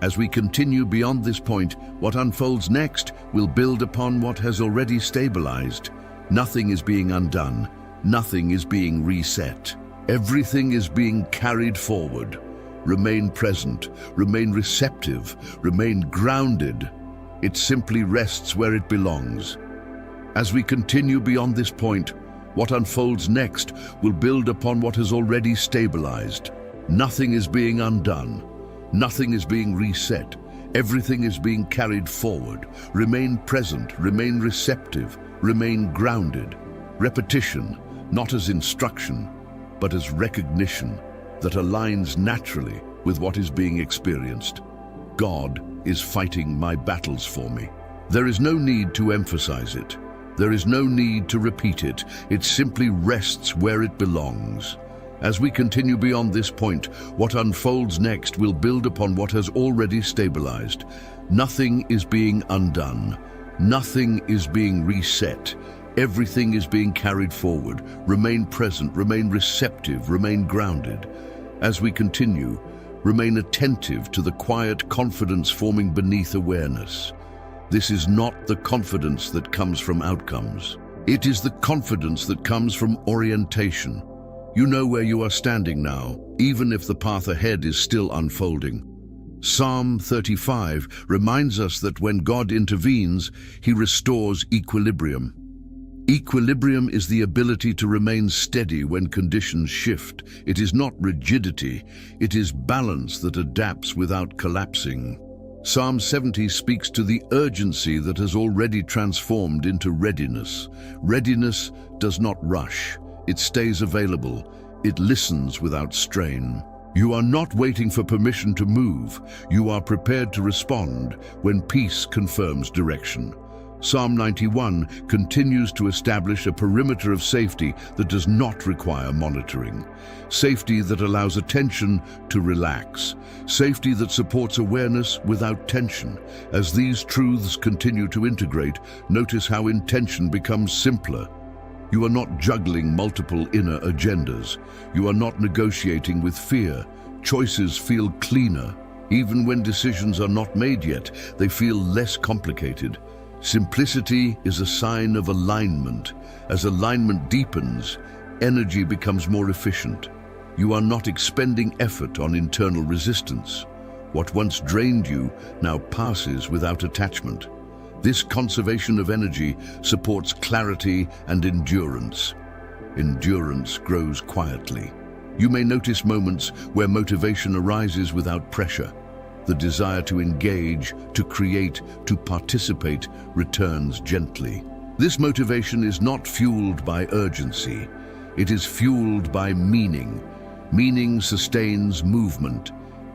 Speaker 1: As we continue beyond this point, what unfolds next will build upon what has already stabilized. Nothing is being undone. Nothing is being reset. Everything is being carried forward. Remain present, remain receptive, remain grounded. It simply rests where it belongs. As we continue beyond this point, what unfolds next will build upon what has already stabilized. Nothing is being undone. Nothing is being reset. Everything is being carried forward. Remain present, remain receptive, remain grounded. Repetition, not as instruction, but as recognition that aligns naturally with what is being experienced. God is fighting my battles for me. There is no need to emphasize it. There is no need to repeat it. It simply rests where it belongs. As we continue beyond this point, what unfolds next will build upon what has already stabilized. Nothing is being undone. Nothing is being reset. Everything is being carried forward. Remain present, remain receptive, remain grounded. As we continue, remain attentive to the quiet confidence forming beneath awareness. This is not the confidence that comes from outcomes. It is the confidence that comes from orientation. You know where you are standing now, even if the path ahead is still unfolding. Psalm 35 reminds us that when God intervenes, He restores equilibrium. Equilibrium is the ability to remain steady when conditions shift. It is not rigidity, it is balance that adapts without collapsing. Psalm 70 speaks to the urgency that has already transformed into readiness. Readiness does not rush. It stays available. It listens without strain. You are not waiting for permission to move. You are prepared to respond when peace confirms direction. Psalm 91 continues to establish a perimeter of safety that does not require monitoring. Safety that allows attention to relax. Safety that supports awareness without tension. As these truths continue to integrate, notice how intention becomes simpler. You are not juggling multiple inner agendas. You are not negotiating with fear. Choices feel cleaner. Even when decisions are not made yet, they feel less complicated. Simplicity is a sign of alignment. As alignment deepens, energy becomes more efficient. You are not expending effort on internal resistance. What once drained you now passes without attachment. This conservation of energy supports clarity and endurance. Endurance grows quietly. You may notice moments where motivation arises without pressure. The desire to engage, to create, to participate returns gently. This motivation is not fueled by urgency. It is fueled by meaning. Meaning sustains movement.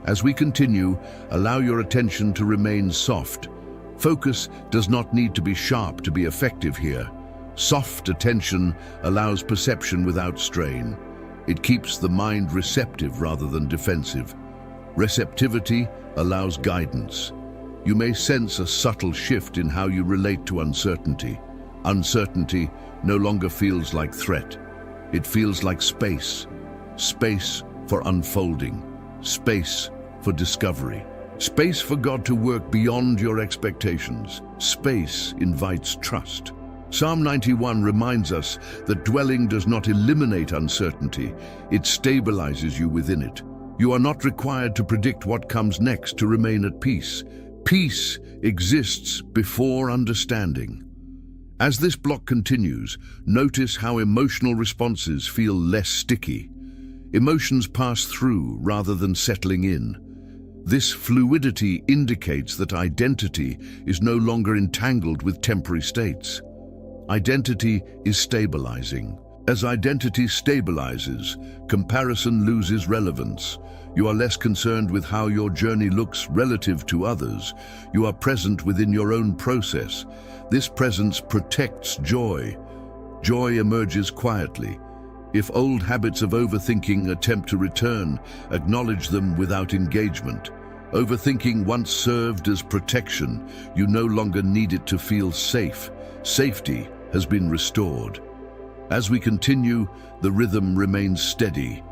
Speaker 1: As we continue, allow your attention to remain soft. Focus does not need to be sharp to be effective here. Soft attention allows perception without strain. It keeps the mind receptive rather than defensive. Receptivity allows guidance. You may sense a subtle shift in how you relate to uncertainty. Uncertainty no longer feels like threat. It feels like space. Space for unfolding. Space for discovery. Space for God to work beyond your expectations. Space invites trust. Psalm 91 reminds us that dwelling does not eliminate uncertainty, it stabilizes you within it. You are not required to predict what comes next to remain at peace. Peace exists before understanding. As this block continues, notice how emotional responses feel less sticky. Emotions pass through rather than settling in. This fluidity indicates that identity is no longer entangled with temporary states. Identity is stabilizing. As identity stabilizes, comparison loses relevance. You are less concerned with how your journey looks relative to others. You are present within your own process. This presence protects joy. Joy emerges quietly. If old habits of overthinking attempt to return, acknowledge them without engagement. Overthinking once served as protection. You no longer need it to feel safe. Safety has been restored. As we continue, the rhythm remains steady.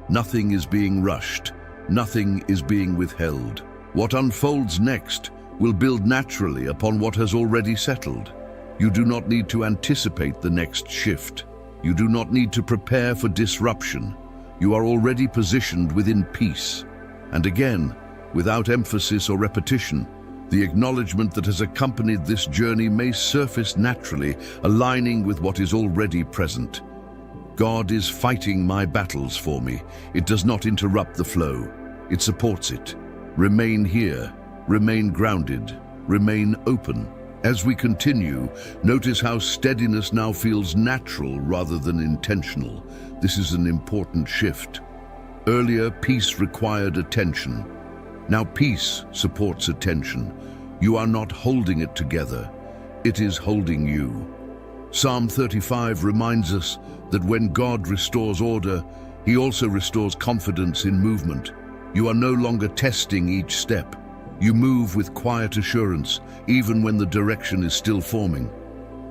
Speaker 1: Nothing is being rushed. Nothing is being withheld. What unfolds next will build naturally upon what has already settled. You do not need to anticipate the next shift. You do not need to prepare for disruption. You are already positioned within peace. And again, without emphasis or repetition, the acknowledgement that has accompanied this journey may surface naturally, aligning with what is already present. God is fighting my battles for me. It does not interrupt the flow. It supports it. Remain here. Remain grounded. Remain open. As we continue, notice how steadiness now feels natural rather than intentional. This is an important shift. Earlier, peace required attention. Now peace supports attention. You are not holding it together. It is holding you. Psalm 35 reminds us that when God restores order, He also restores confidence in movement. You are no longer testing each step. You move with quiet assurance, even when the direction is still forming.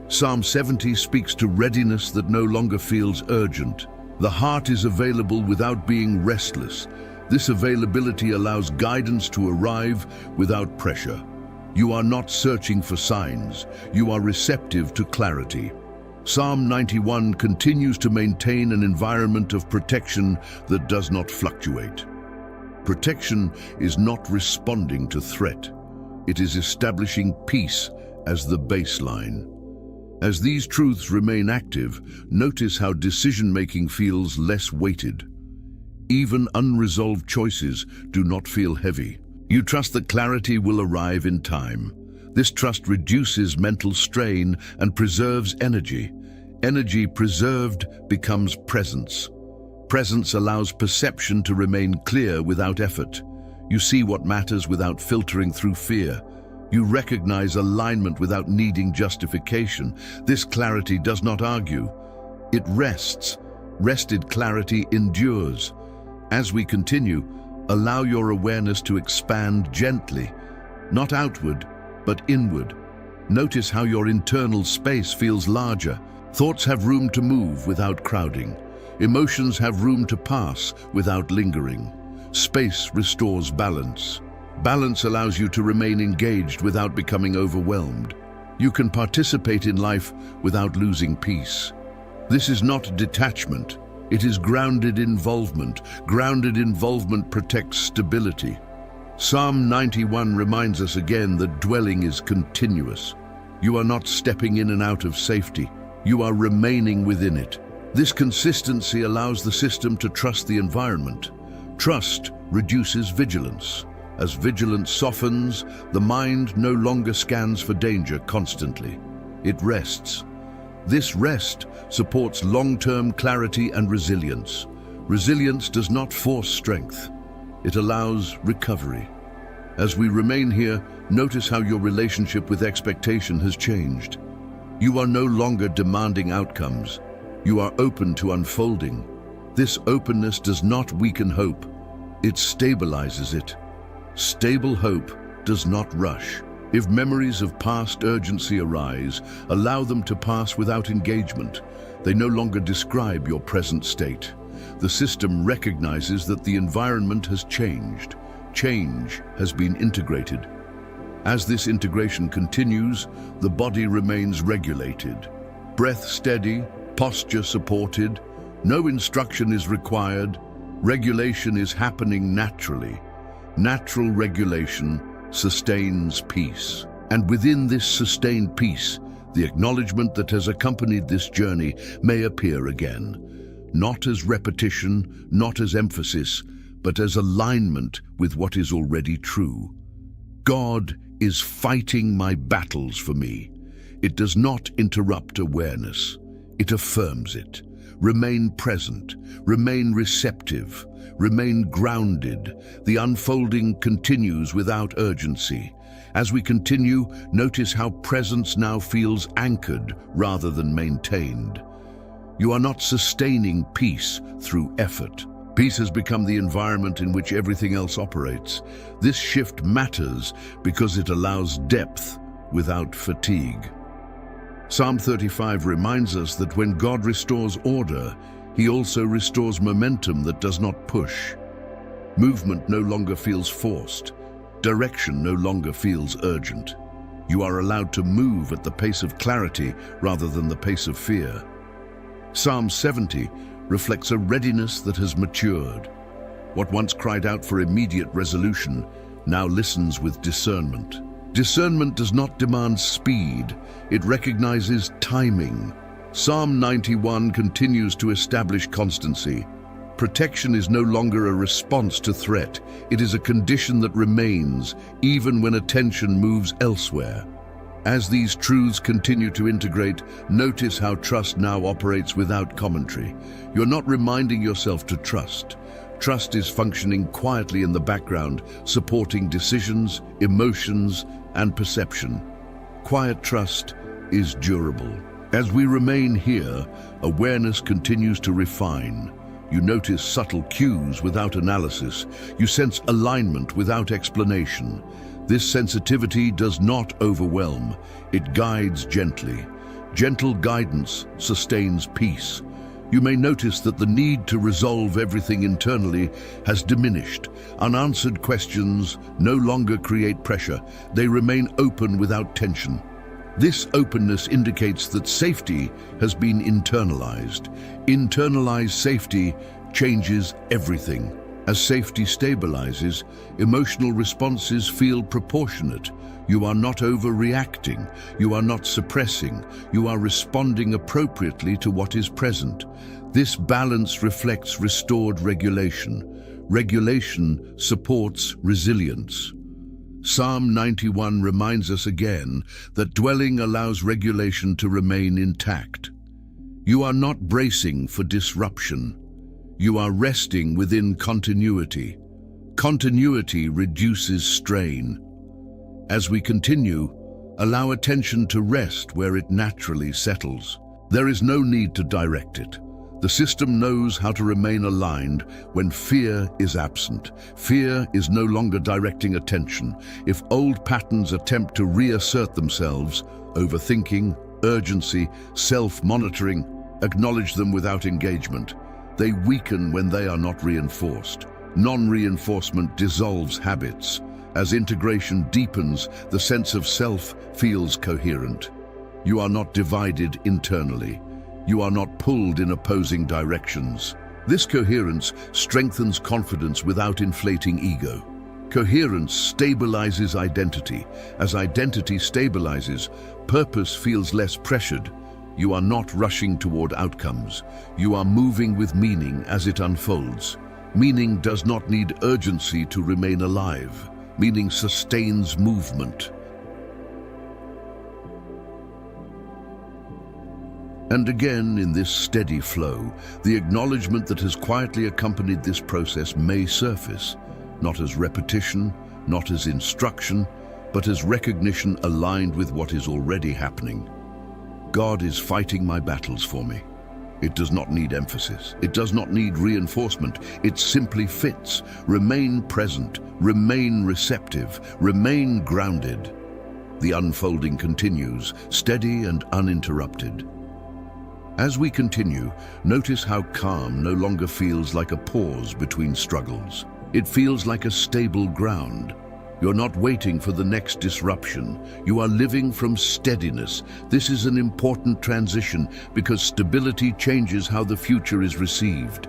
Speaker 1: Psalm 70 speaks to readiness that no longer feels urgent. The heart is available without being restless. This availability allows guidance to arrive without pressure. You are not searching for signs. You are receptive to clarity. Psalm 91 continues to maintain an environment of protection that does not fluctuate. Protection is not responding to threat. It is establishing peace as the baseline. As these truths remain active, notice how decision-making feels less weighted. Even unresolved choices do not feel heavy. You trust that clarity will arrive in time. This trust reduces mental strain and preserves energy. Energy preserved becomes presence. Presence allows perception to remain clear without effort. You see what matters without filtering through fear. You recognize alignment without needing justification. This clarity does not argue. It rests. Rested clarity endures. As we continue, allow your awareness to expand gently, not outward, but inward. Notice how your internal space feels larger. Thoughts have room to move without crowding. Emotions have room to pass without lingering. Space restores balance. Balance allows you to remain engaged without becoming overwhelmed. You can participate in life without losing peace. This is not detachment. It is grounded involvement. Grounded involvement protects stability. Psalm 91 reminds us again that dwelling is continuous. You are not stepping in and out of safety. You are remaining within it. This consistency allows the system to trust the environment. Trust reduces vigilance. As vigilance softens, the mind no longer scans for danger constantly. It rests. This rest supports long-term clarity and resilience. Resilience does not force strength. It allows recovery. As we remain here, notice how your relationship with expectation has changed. You are no longer demanding outcomes. You are open to unfolding. This openness does not weaken hope. It stabilizes it. Stable hope does not rush. If memories of past urgency arise, allow them to pass without engagement. They no longer describe your present state. The system recognizes that the environment has changed. Change has been integrated. As this integration continues, the body remains regulated. Breath steady, posture supported, no instruction is required. Regulation is happening naturally. Natural regulation sustains peace. And within this sustained peace, the acknowledgement that has accompanied this journey may appear again. Not as repetition, not as emphasis, but as alignment with what is already true. God is fighting my battles for me. It does not interrupt awareness. It affirms it. Remain present, remain receptive, remain grounded. The unfolding continues without urgency. As we continue, notice how presence now feels anchored rather than maintained. You are not sustaining peace through effort. Peace has become the environment in which everything else operates. This shift matters because it allows depth without fatigue. Psalm 35 reminds us that when God restores order, He also restores momentum that does not push. Movement no longer feels forced. Direction no longer feels urgent. You are allowed to move at the pace of clarity rather than the pace of fear. Psalm 70 reflects a readiness that has matured. What once cried out for immediate resolution now listens with discernment. Discernment does not demand speed, it recognizes timing. Psalm 91 continues to establish constancy. Protection is no longer a response to threat, it is a condition that remains even when attention moves elsewhere. As these truths continue to integrate, notice how trust now operates without commentary. You're not reminding yourself to trust. Trust is functioning quietly in the background, supporting decisions, emotions, and perception. Quiet trust is durable. As we remain here, awareness continues to refine. You notice subtle cues without analysis. You sense alignment without explanation. This sensitivity does not overwhelm, it guides gently. Gentle guidance sustains peace. You may notice that the need to resolve everything internally has diminished. Unanswered questions no longer create pressure. They remain open without tension. This openness indicates that safety has been internalized. Internalized safety changes everything. As safety stabilizes, emotional responses feel proportionate. You are not overreacting. You are not suppressing. You are responding appropriately to what is present. This balance reflects restored regulation. Regulation supports resilience. Psalm 91 reminds us again that dwelling allows regulation to remain intact. You are not bracing for disruption. You are resting within continuity. Continuity reduces strain. As we continue, allow attention to rest where it naturally settles. There is no need to direct it. The system knows how to remain aligned when fear is absent. Fear is no longer directing attention. If old patterns attempt to reassert themselves, overthinking, urgency, self-monitoring, acknowledge them without engagement. They weaken when they are not reinforced. Non-reinforcement dissolves habits. As integration deepens, the sense of self feels coherent. You are not divided internally. You are not pulled in opposing directions. This coherence strengthens confidence without inflating ego. Coherence stabilizes identity. As identity stabilizes, purpose feels less pressured. You are not rushing toward outcomes. You are moving with meaning as it unfolds. Meaning does not need urgency to remain alive. Meaning sustains movement. And again, in this steady flow, the acknowledgement that has quietly accompanied this process may surface, not as repetition, not as instruction, but as recognition aligned with what is already happening. God is fighting my battles for me. It does not need emphasis. It does not need reinforcement. It simply fits. Remain present, remain receptive, remain grounded. The unfolding continues, steady and uninterrupted. As we continue, notice how calm no longer feels like a pause between struggles. It feels like a stable ground. You're not waiting for the next disruption. You are living from steadiness. This is an important transition because stability changes how the future is received.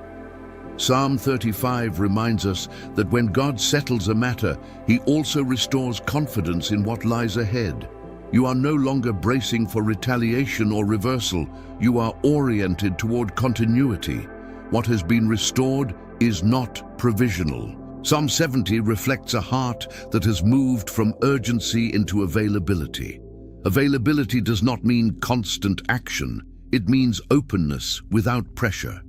Speaker 1: Psalm 35 reminds us that when God settles a matter, He also restores confidence in what lies ahead. You are no longer bracing for retaliation or reversal. You are oriented toward continuity. What has been restored is not provisional. Psalm 70 reflects a heart that has moved from urgency into availability. Availability does not mean constant action. It means openness without pressure.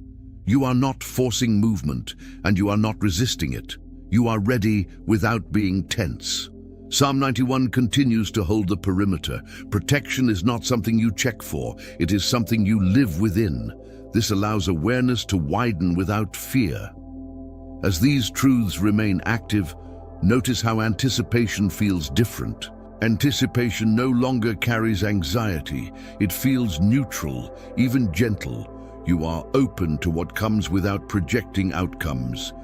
Speaker 1: You are not forcing movement, and you are not resisting it. You are ready without being tense. Psalm 91 continues to hold the perimeter. Protection is not something you check for. It is something you live within. This allows awareness to widen without fear. As these truths remain active, notice how anticipation feels different. Anticipation no longer carries anxiety. It feels neutral, even gentle. You are open to what comes without projecting outcomes.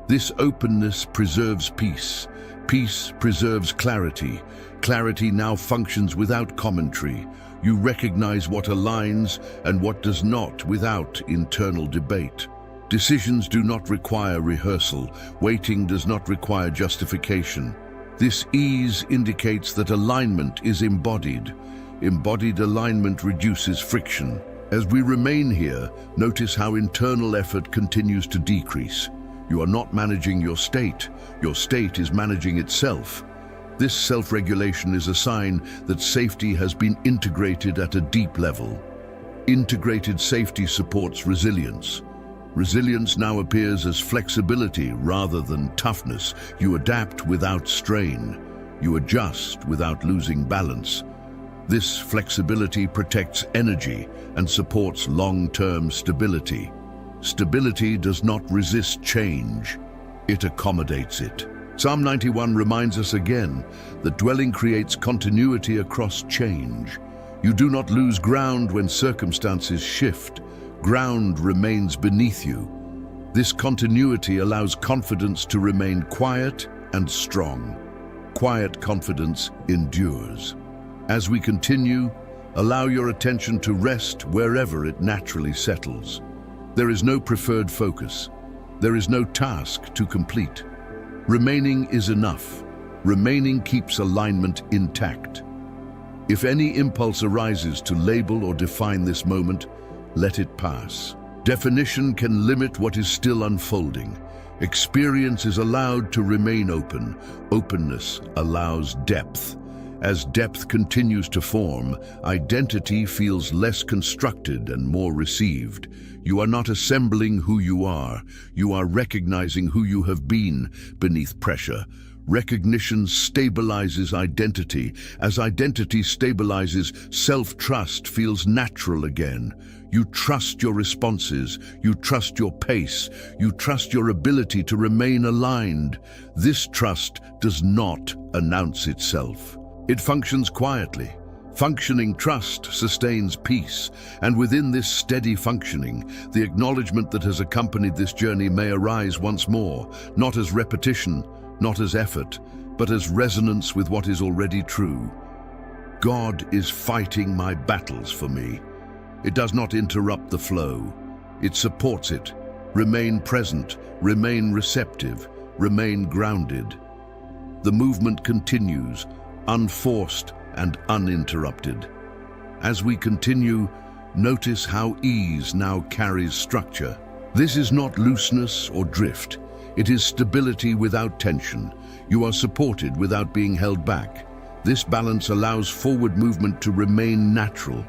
Speaker 1: This openness preserves peace. Peace preserves clarity. Clarity now functions without commentary. You recognize what aligns and what does not without internal debate. Decisions do not require rehearsal. Waiting does not require justification. This ease indicates that alignment is embodied. Embodied alignment reduces friction. As we remain here, notice how internal effort continues to decrease. You are not managing your state is managing itself. This self-regulation is a sign that safety has been integrated at a deep level. Integrated safety supports resilience. Resilience now appears as flexibility rather than toughness. You adapt without strain. You adjust without losing balance. This flexibility protects energy and supports long-term stability. Stability does not resist change. It accommodates it. Psalm 91 reminds us again that dwelling creates continuity across change. You do not lose ground when circumstances shift. Ground remains beneath you. This continuity allows confidence to remain quiet and strong. Quiet confidence endures. As we continue, allow your attention to rest wherever it naturally settles. There is no preferred focus. There is no task to complete. Remaining is enough. Remaining keeps alignment intact. If any impulse arises to label or define this moment, let it pass. Definition can limit what is still unfolding. Experience is allowed to remain open. Openness allows depth. As depth continues to form, identity feels less constructed and more received. You are not assembling who you are recognizing who you have been beneath pressure. Recognition stabilizes identity. As identity stabilizes, self-trust feels natural again. You trust your responses, you trust your pace, you trust your ability to remain aligned. This trust does not announce itself. It functions quietly. Functioning trust sustains peace, and within this steady functioning, the acknowledgement that has accompanied this journey may arise once more, not as repetition, not as effort, but as resonance with what is already true. God is fighting my battles for me. It does not interrupt the flow. It supports it. Remain present, remain receptive, remain grounded. The movement continues, unforced and uninterrupted. As we continue, notice how ease now carries structure. This is not looseness or drift. It is stability without tension. You are supported without being held back. This balance allows forward movement to remain natural.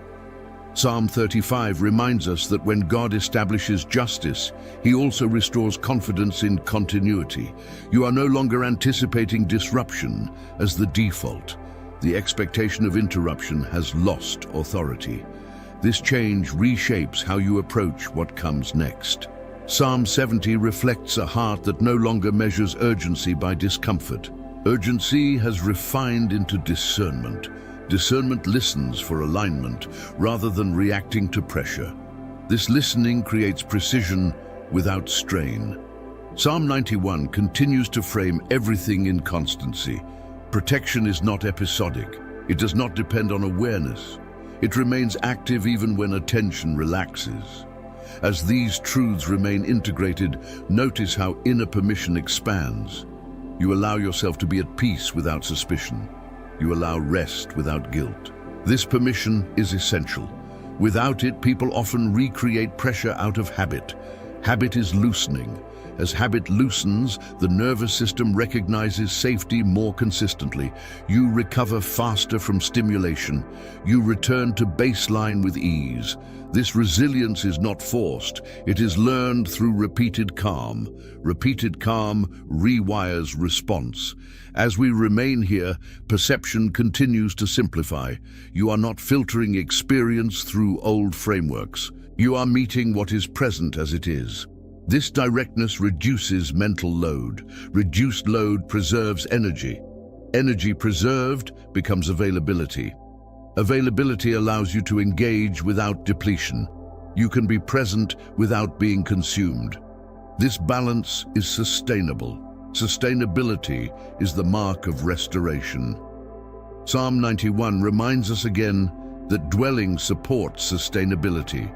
Speaker 1: Psalm 35 reminds us that when God establishes justice, He also restores confidence in continuity. You are no longer anticipating disruption as the default. The expectation of interruption has lost authority. This change reshapes how you approach what comes next. Psalm 70 reflects a heart that no longer measures urgency by discomfort. Urgency has refined into discernment. Discernment listens for alignment rather than reacting to pressure. This listening creates precision without strain. Psalm 91 continues to frame everything in constancy. Protection is not episodic. It does not depend on awareness. It remains active even when attention relaxes. As these truths remain integrated, notice how inner permission expands. You allow yourself to be at peace without suspicion. You allow rest without guilt. This permission is essential. Without it, people often recreate pressure out of habit. Habit is loosening. As habit loosens, the nervous system recognizes safety more consistently. You recover faster from stimulation. You return to baseline with ease. This resilience is not forced. It is learned through repeated calm. Repeated calm rewires response. As we remain here, perception continues to simplify. You are not filtering experience through old frameworks. You are meeting what is present as it is. This directness reduces mental load. Reduced load preserves energy. Energy preserved becomes availability. Availability allows you to engage without depletion. You can be present without being consumed. This balance is sustainable. Sustainability is the mark of restoration. Psalm 91 reminds us again that dwelling supports sustainability.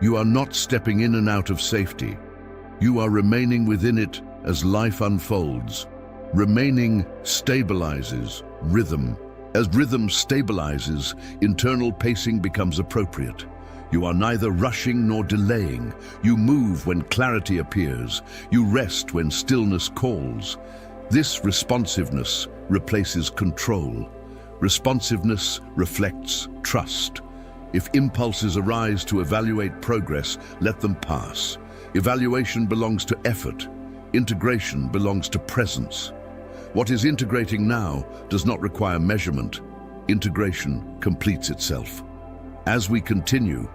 Speaker 1: You are not stepping in and out of safety. You are remaining within it as life unfolds. Remaining stabilizes rhythm. As rhythm stabilizes, internal pacing becomes appropriate. You are neither rushing nor delaying. You move when clarity appears. You rest when stillness calls. This responsiveness replaces control. Responsiveness reflects trust. If impulses arise to evaluate progress, let them pass. Evaluation belongs to effort. Integration belongs to presence. What is integrating now does not require measurement. Integration completes itself. As we continue,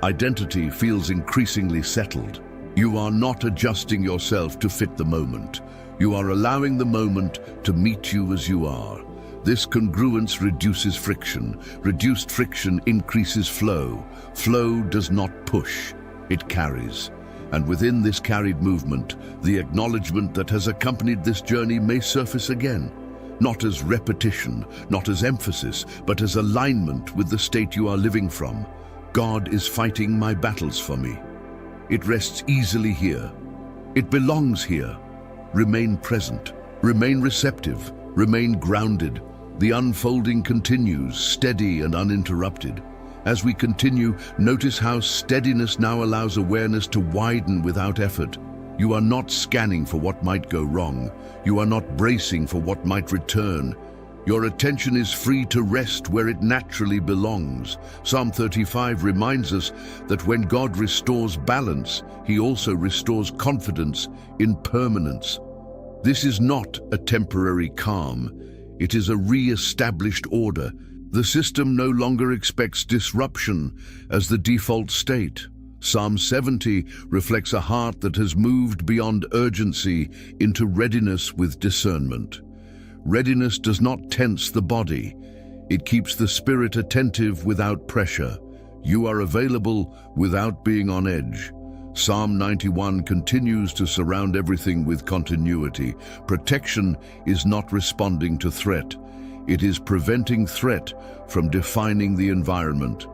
Speaker 1: identity feels increasingly settled. You are not adjusting yourself to fit the moment. You are allowing the moment to meet you as you are. This congruence reduces friction. Reduced friction increases flow. Flow does not push, it carries. And within this carried movement, the acknowledgement that has accompanied this journey may surface again. Not as repetition, not as emphasis, but as alignment with the state you are living from. God is fighting my battles for me. It rests easily here. It belongs here. Remain present. Remain receptive. Remain grounded. The unfolding continues, steady and uninterrupted. As we continue, notice how steadiness now allows awareness to widen without effort. You are not scanning for what might go wrong. You are not bracing for what might return. Your attention is free to rest where it naturally belongs. Psalm 35 reminds us that when God restores balance, He also restores confidence in permanence. This is not a temporary calm. It is a re-established order. The system no longer expects disruption as the default state. Psalm 70 reflects a heart that has moved beyond urgency into readiness with discernment. Readiness does not tense the body. It keeps the spirit attentive without pressure. You are available without being on edge. Psalm 91 continues to surround everything with continuity. Protection is not responding to threat. It is preventing threat from defining the environment.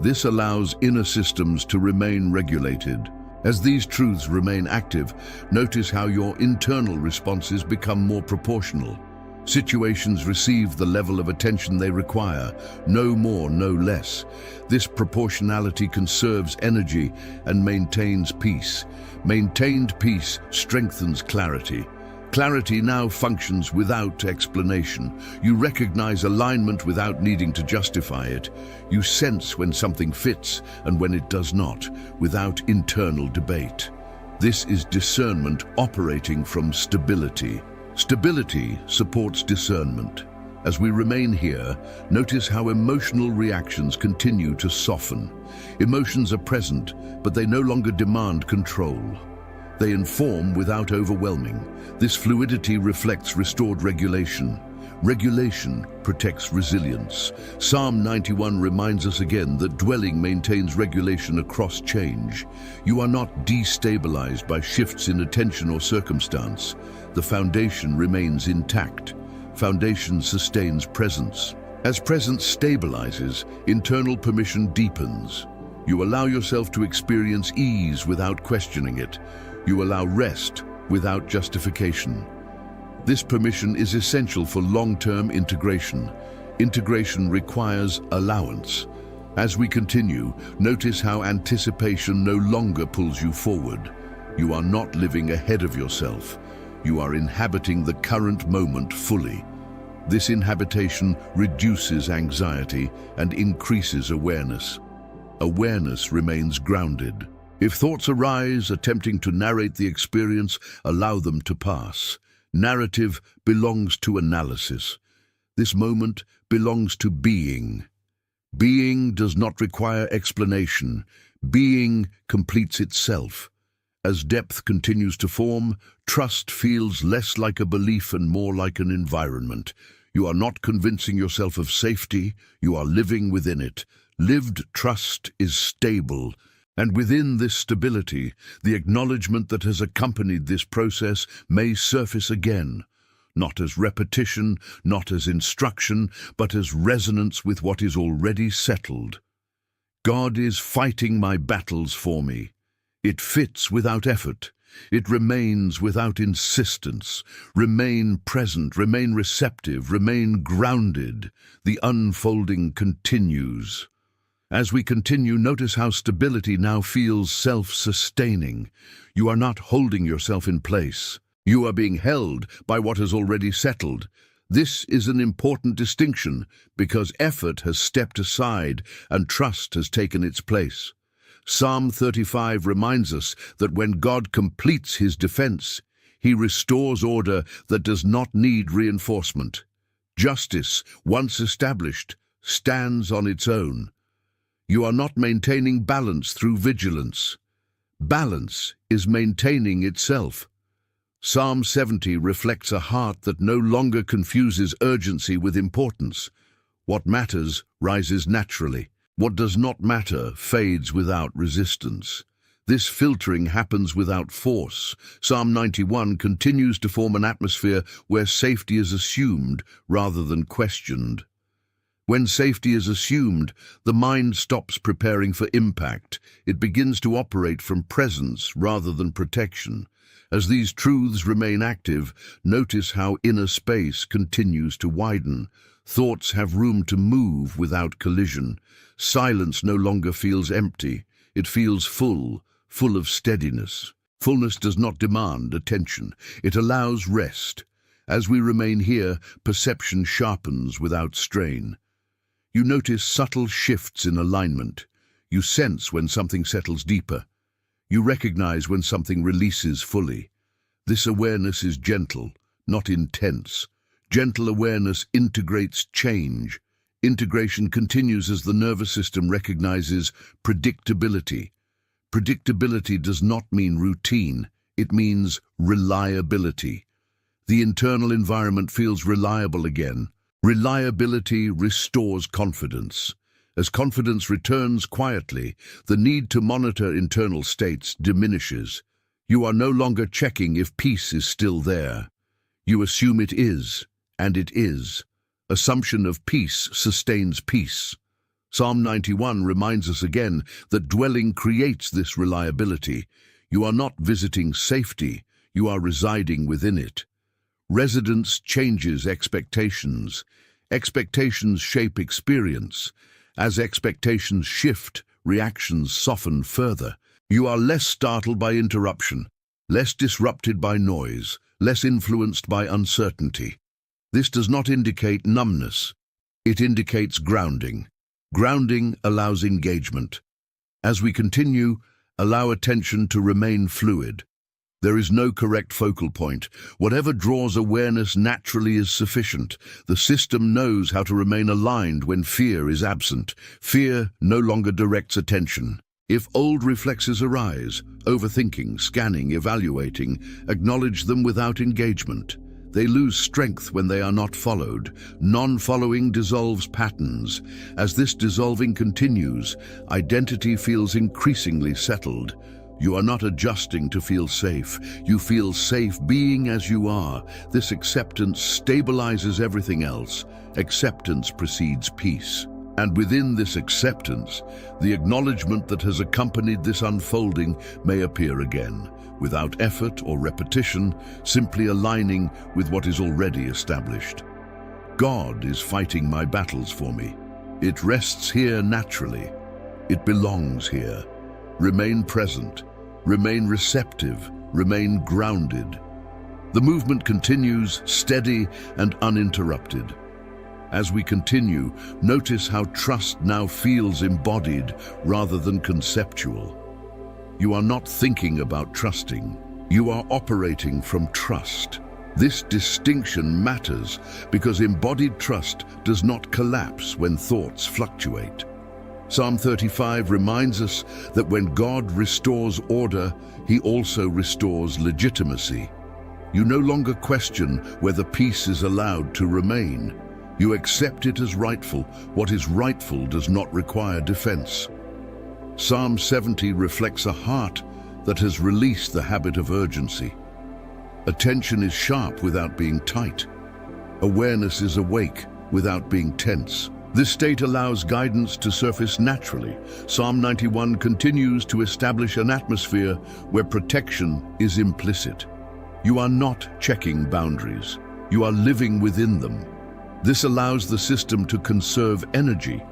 Speaker 1: This allows inner systems to remain regulated. As these truths remain active, notice how your internal responses become more proportional. Situations receive the level of attention they require, no more, no less. This proportionality conserves energy and maintains peace. Maintained peace strengthens clarity. Clarity now functions without explanation. You recognize alignment without needing to justify it. You sense when something fits and when it does not, without internal debate. This is discernment operating from stability. Stability supports discernment. As we remain here, notice how emotional reactions continue to soften. Emotions are present, but they no longer demand control. They inform without overwhelming. This fluidity reflects restored regulation. Regulation protects resilience. Psalm 91 reminds us again that dwelling maintains regulation across change. You are not destabilized by shifts in attention or circumstance. The foundation remains intact. Foundation sustains presence. As presence stabilizes, internal permission deepens. You allow yourself to experience ease without questioning it. You allow rest without justification. This permission is essential for long-term integration. Integration requires allowance. As we continue, notice how anticipation no longer pulls you forward. You are not living ahead of yourself. You are inhabiting the current moment fully. This inhabitation reduces anxiety and increases awareness. Awareness remains grounded. If thoughts arise attempting to narrate the experience, allow them to pass. Narrative belongs to analysis. This moment belongs to being. Being does not require explanation. Being completes itself. As depth continues to form, trust feels less like a belief and more like an environment. You are not convincing yourself of safety, you are living within it. Lived trust is stable, and within this stability, the acknowledgement that has accompanied this process may surface again, not as repetition, not as instruction, but as resonance with what is already settled. God is fighting my battles for me. It fits without effort. It remains without insistence. Remain present, remain receptive, remain grounded. The unfolding continues. As we continue, notice how stability now feels self-sustaining. You are not holding yourself in place. You are being held by what has already settled. This is an important distinction because effort has stepped aside and trust has taken its place. Psalm 35 reminds us that when God completes his defense, he restores order that does not need reinforcement. Justice, once established, stands on its own. You are not maintaining balance through vigilance. Balance is maintaining itself. Psalm 70 reflects a heart that no longer confuses urgency with importance. What matters rises naturally. What does not matter fades without resistance. This filtering happens without force. Psalm 91 continues to form an atmosphere where safety is assumed rather than questioned. When safety is assumed, the mind stops preparing for impact. It begins to operate from presence rather than protection. As these truths remain active, notice how inner space continues to widen. Thoughts have room to move without collision. Silence no longer feels empty. It feels full, full of steadiness. Fullness does not demand attention. It allows rest. As we remain here, perception sharpens without strain. You notice subtle shifts in alignment. You sense when something settles deeper. You recognize when something releases fully. This awareness is gentle, not intense. Gentle awareness integrates change. Integration continues as the nervous system recognizes predictability. Predictability does not mean routine. It means reliability. The internal environment feels reliable again. Reliability restores confidence. As confidence returns quietly, the need to monitor internal states diminishes. You are no longer checking if peace is still there. You assume it is, and it is. Assumption of peace sustains peace. Psalm 91 reminds us again that dwelling creates this reliability. You are not visiting safety, you are residing within it. Residence changes expectations. Expectations shape experience. As expectations shift, reactions soften further. You are less startled by interruption, less disrupted by noise, less influenced by uncertainty. This does not indicate numbness. It indicates grounding. Grounding allows engagement. As we continue, allow attention to remain fluid. There is no correct focal point. Whatever draws awareness naturally is sufficient. The system knows how to remain aligned when fear is absent. Fear no longer directs attention. If old reflexes arise, overthinking, scanning, evaluating, acknowledge them without engagement. They lose strength when they are not followed. Non-following dissolves patterns. As this dissolving continues, identity feels increasingly settled. You are not adjusting to feel safe. You feel safe being as you are. This acceptance stabilizes everything else. Acceptance precedes peace. And within this acceptance, the acknowledgement that has accompanied this unfolding may appear again, without effort or repetition, simply aligning with what is already established. God is fighting my battles for me. It rests here naturally. It belongs here. Remain present. Remain receptive. Remain grounded. The movement continues, steady and uninterrupted. As we continue, notice how trust now feels embodied rather than conceptual. You are not thinking about trusting. You are operating from trust. This distinction matters because embodied trust does not collapse when thoughts fluctuate. Psalm 35 reminds us that when God restores order, He also restores legitimacy. You no longer question whether peace is allowed to remain. You accept it as rightful. What is rightful does not require defense. Psalm 70 reflects a heart that has released the habit of urgency. Attention is sharp without being tight. Awareness is awake without being tense. This state allows guidance to surface naturally. Psalm 91 continues to establish an atmosphere where protection is implicit. You are not checking boundaries. You are living within them. This allows the system to conserve energy.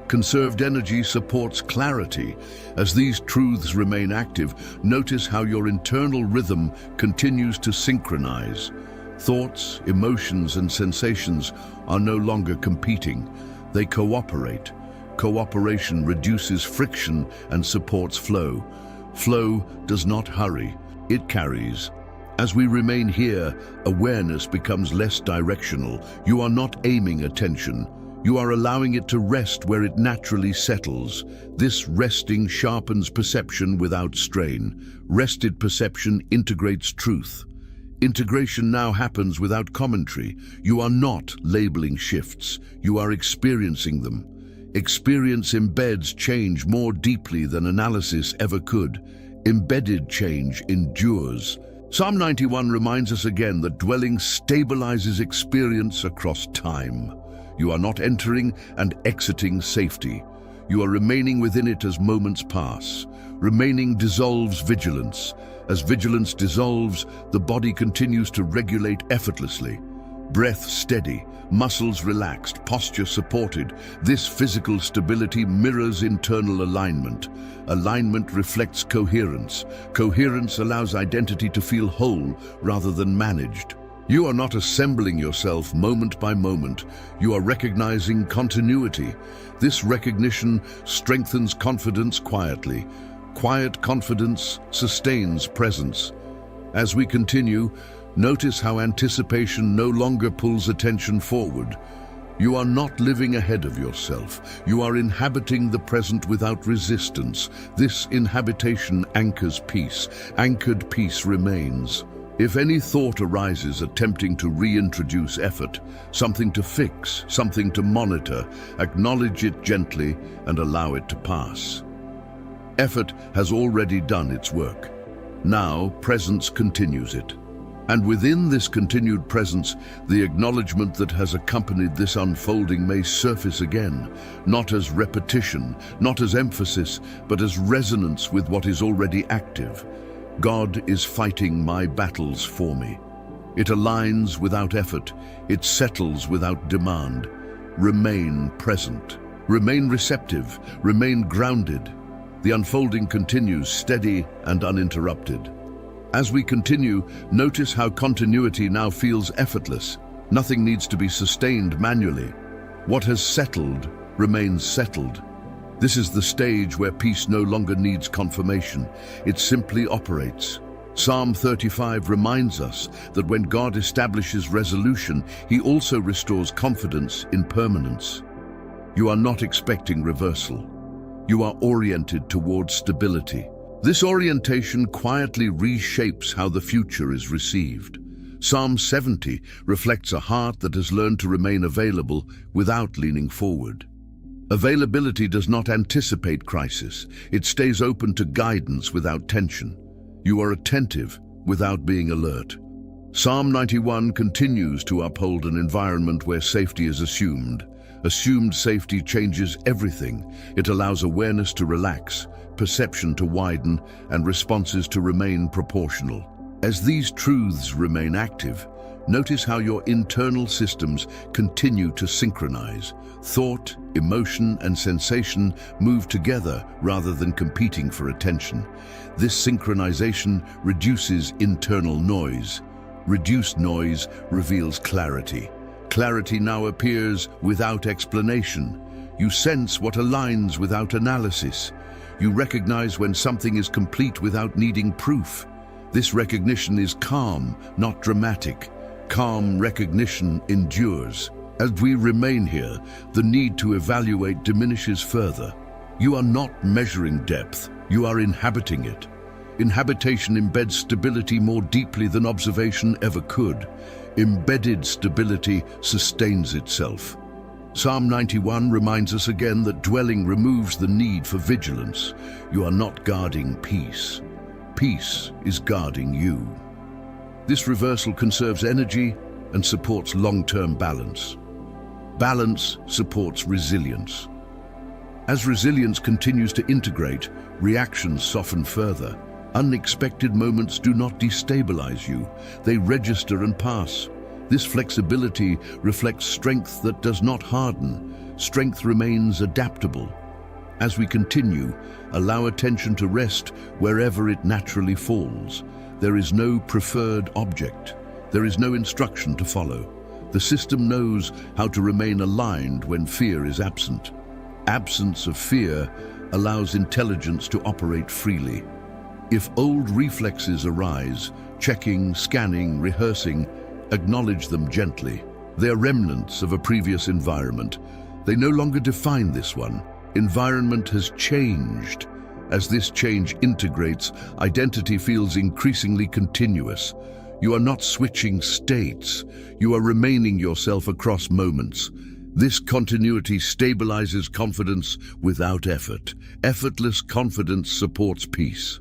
Speaker 1: Conserved energy supports clarity. As these truths remain active, notice how your internal rhythm continues to synchronize. Thoughts, emotions, and sensations are no longer competing. They cooperate. Cooperation reduces friction and supports flow. Flow does not hurry, it carries. As we remain here, awareness becomes less directional. You are not aiming attention. You are allowing it to rest where it naturally settles. This resting sharpens perception without strain. Rested perception integrates truth. Integration now happens without commentary. You are not labeling shifts. You are experiencing them. Experience embeds change more deeply than analysis ever could. Embedded change endures. Psalm 91 reminds us again that dwelling stabilizes experience across time. You are not entering and exiting safety. You are remaining within it as moments pass. Remaining dissolves vigilance. As vigilance dissolves, the body continues to regulate effortlessly. Breath steady, muscles relaxed, posture supported. This physical stability mirrors internal alignment. Alignment reflects coherence. Coherence allows identity to feel whole rather than managed. You are not assembling yourself moment by moment. You are recognizing continuity. This recognition strengthens confidence quietly. Quiet confidence sustains presence. As we continue, notice how anticipation no longer pulls attention forward. You are not living ahead of yourself. You are inhabiting the present without resistance. This inhabitation anchors peace. Anchored peace remains. If any thought arises attempting to reintroduce effort, something to fix, something to monitor, acknowledge it gently and allow it to pass. Effort has already done its work. Now, presence continues it. And within this continued presence, the acknowledgement that has accompanied this unfolding may surface again, not as repetition, not as emphasis, but as resonance with what is already active. God is fighting my battles for me. It aligns without effort. It settles without demand. Remain present. Remain receptive. Remain grounded. The unfolding continues, steady and uninterrupted. As we continue, notice how continuity now feels effortless. Nothing needs to be sustained manually. What has settled remains settled. This is the stage where peace no longer needs confirmation. It simply operates. Psalm 35 reminds us that when God establishes resolution, He also restores confidence in permanence. You are not expecting reversal. You are oriented towards stability. This orientation quietly reshapes how the future is received. Psalm 70 reflects a heart that has learned to remain available without leaning forward. Availability does not anticipate crisis. It stays open to guidance without tension. You are attentive without being alert. Psalm 91 continues to uphold an environment where safety is assumed. Assumed safety changes everything. It allows awareness to relax, perception to widen, and responses to remain proportional. As these truths remain active, notice how your internal systems continue to synchronize. Thought, emotion, and sensation move together rather than competing for attention. This synchronization reduces internal noise. Reduced noise reveals clarity. Clarity now appears without explanation. You sense what aligns without analysis. You recognize when something is complete without needing proof. This recognition is calm, not dramatic. Calm recognition endures. As we remain here, the need to evaluate diminishes further. You are not measuring depth, you are inhabiting it. Inhabitation embeds stability more deeply than observation ever could. Embedded stability sustains itself. Psalm 91 reminds us again that dwelling removes the need for vigilance. You are not guarding peace. Peace is guarding you. This reversal conserves energy and supports long-term balance. Balance supports resilience. As resilience continues to integrate, reactions soften further. Unexpected moments do not destabilize you. They register and pass. This flexibility reflects strength that does not harden. Strength remains adaptable. As we continue, allow attention to rest wherever it naturally falls. There is no preferred object. There is no instruction to follow. The system knows how to remain aligned when fear is absent. Absence of fear allows intelligence to operate freely. If old reflexes arise, checking, scanning, rehearsing, acknowledge them gently. They are remnants of a previous environment. They no longer define this one. Environment has changed. As this change integrates, identity feels increasingly continuous. You are not switching states. You are remaining yourself across moments. This continuity stabilizes confidence without effort. Effortless confidence supports peace.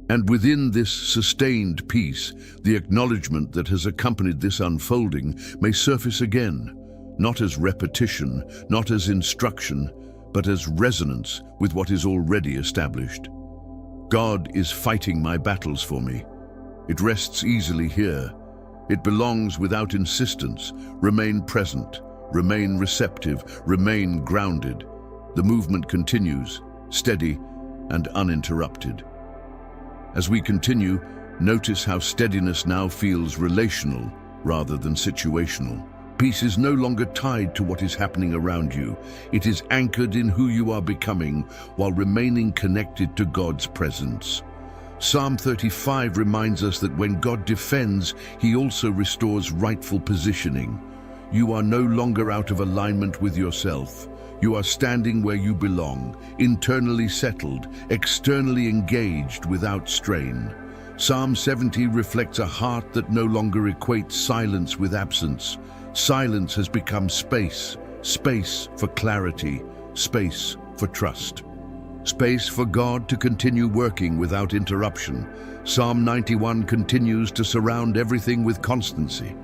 Speaker 1: And within this sustained peace, the acknowledgement that has accompanied this unfolding may surface again, not as repetition, not as instruction, but as resonance with what is already established. God is fighting my battles for me. It rests easily here. It belongs without insistence. Remain present, remain receptive, remain grounded. The movement continues, steady and uninterrupted. As we continue, notice how steadiness now feels relational rather than situational. Peace is no longer tied to what is happening around you. It is anchored in who you are becoming while remaining connected to God's presence. Psalm 35 reminds us that when God defends, He also restores rightful positioning. You are no longer out of alignment with yourself. You are standing where you belong, internally settled, externally engaged without strain. Psalm 70 reflects a heart that no longer equates silence with absence. Silence has become space, space for clarity, space for trust. Space for God to continue working without interruption. Psalm 91 continues to surround everything with constancy.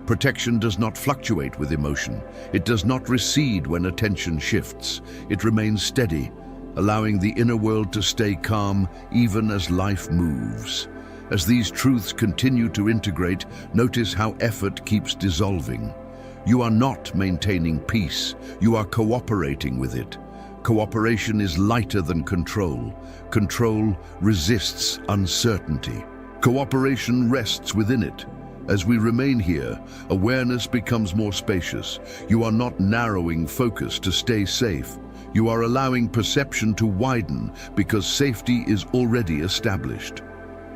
Speaker 1: Protection does not fluctuate with emotion. It does not recede when attention shifts. It remains steady, allowing the inner world to stay calm even as life moves. As these truths continue to integrate, notice how effort keeps dissolving. You are not maintaining peace, you are cooperating with it. Cooperation is lighter than control. Control resists uncertainty. Cooperation rests within it. As we remain here, awareness becomes more spacious. You are not narrowing focus to stay safe. You are allowing perception to widen because safety is already established.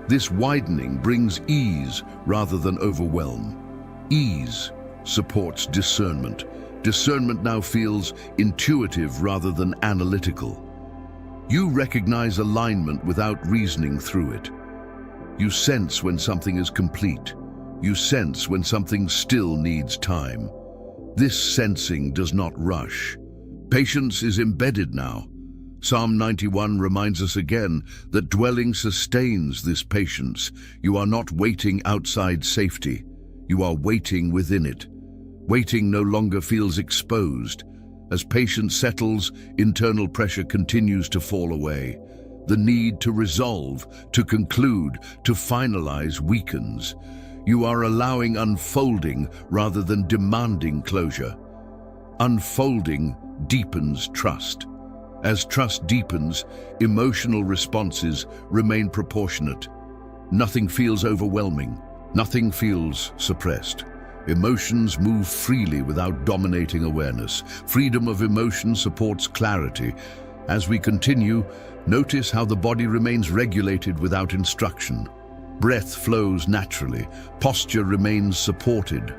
Speaker 1: This widening brings ease rather than overwhelm. Ease supports discernment. Discernment now feels intuitive rather than analytical. You recognize alignment without reasoning through it. You sense when something is complete. You sense when something still needs time. This sensing does not rush. Patience is embedded now. Psalm 91 reminds us again that dwelling sustains this patience. You are not waiting outside safety. You are waiting within it. Waiting no longer feels exposed. As patience settles, internal pressure continues to fall away. The need to resolve, to conclude, to finalize weakens. You are allowing unfolding rather than demanding closure. Unfolding deepens trust. As trust deepens, emotional responses remain proportionate. Nothing feels overwhelming. Nothing feels suppressed. Emotions move freely without dominating awareness. Freedom of emotion supports clarity. As we continue, notice how the body remains regulated without instruction. Breath flows naturally. Posture remains supported.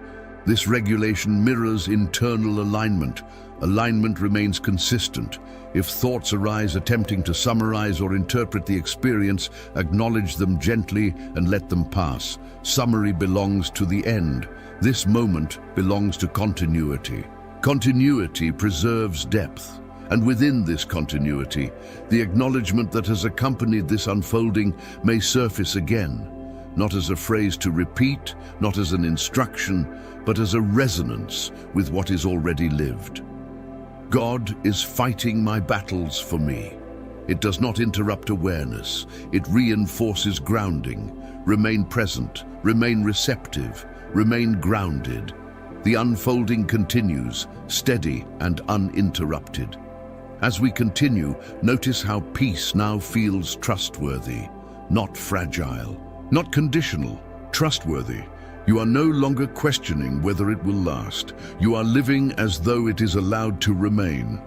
Speaker 1: This regulation mirrors internal alignment. Alignment remains consistent. If thoughts arise attempting to summarize or interpret the experience, acknowledge them gently and let them pass. Summary belongs to the end. This moment belongs to continuity. Continuity preserves depth. And within this continuity, the acknowledgement that has accompanied this unfolding may surface again, not as a phrase to repeat, not as an instruction, but as a resonance with what is already lived. God is fighting my battles for me. It does not interrupt awareness. It reinforces grounding. Remain present, remain receptive, remain grounded. The unfolding continues, steady and uninterrupted. As we continue, notice how peace now feels trustworthy, not fragile, not conditional, trustworthy. You are no longer questioning whether it will last. You are living as though it is allowed to remain.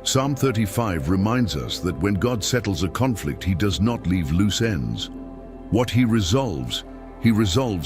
Speaker 1: Psalm 35 reminds us that when God settles a conflict, he does not leave loose ends. What he resolves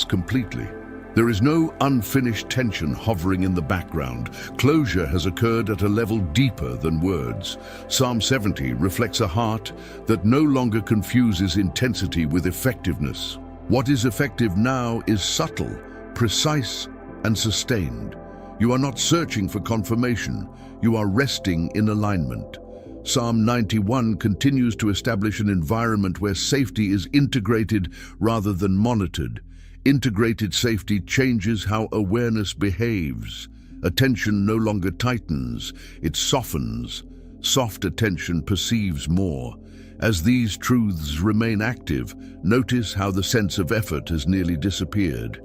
Speaker 1: completely. There is no unfinished tension hovering in the background. Closure has occurred at a level deeper than words. Psalm 70 reflects a heart that no longer confuses intensity with effectiveness. What is effective now is subtle, precise, and sustained. You are not searching for confirmation. You are resting in alignment. Psalm 91 continues to establish an environment where safety is integrated rather than monitored. Integrated safety changes how awareness behaves. Attention no longer tightens, it softens. Soft attention perceives more. As these truths remain active, notice how the sense of effort has nearly disappeared.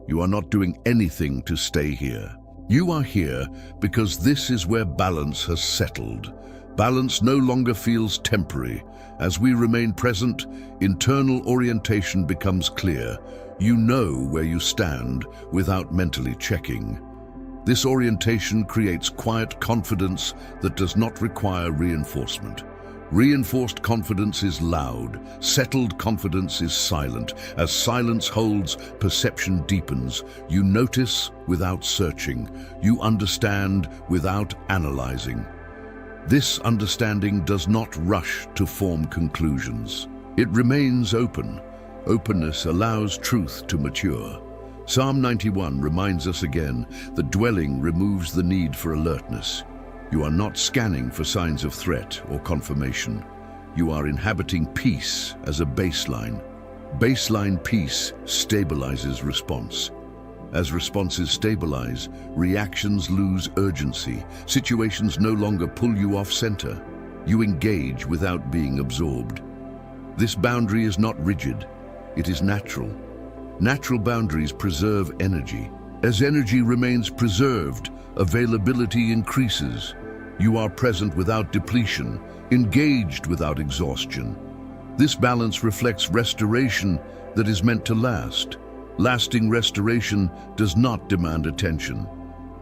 Speaker 1: You are not doing anything to stay here. You are here because this is where balance has settled. Balance no longer feels temporary. As we remain present, internal orientation becomes clear. You know where you stand without mentally checking. This orientation creates quiet confidence that does not require reinforcement. Reinforced confidence is loud. Settled confidence is silent. As silence holds, perception deepens. You notice without searching. You understand without analyzing. This understanding does not rush to form conclusions. It remains open. Openness allows truth to mature. Psalm 91 reminds us again that dwelling removes the need for alertness. You are not scanning for signs of threat or confirmation. You are inhabiting peace as a baseline. Baseline peace stabilizes response. As responses stabilize, reactions lose urgency. Situations no longer pull you off center. You engage without being absorbed. This boundary is not rigid. It is natural. Natural boundaries preserve energy. As energy remains preserved, availability increases. You are present without depletion, engaged without exhaustion. This balance reflects restoration that is meant to last. Lasting restoration does not demand attention.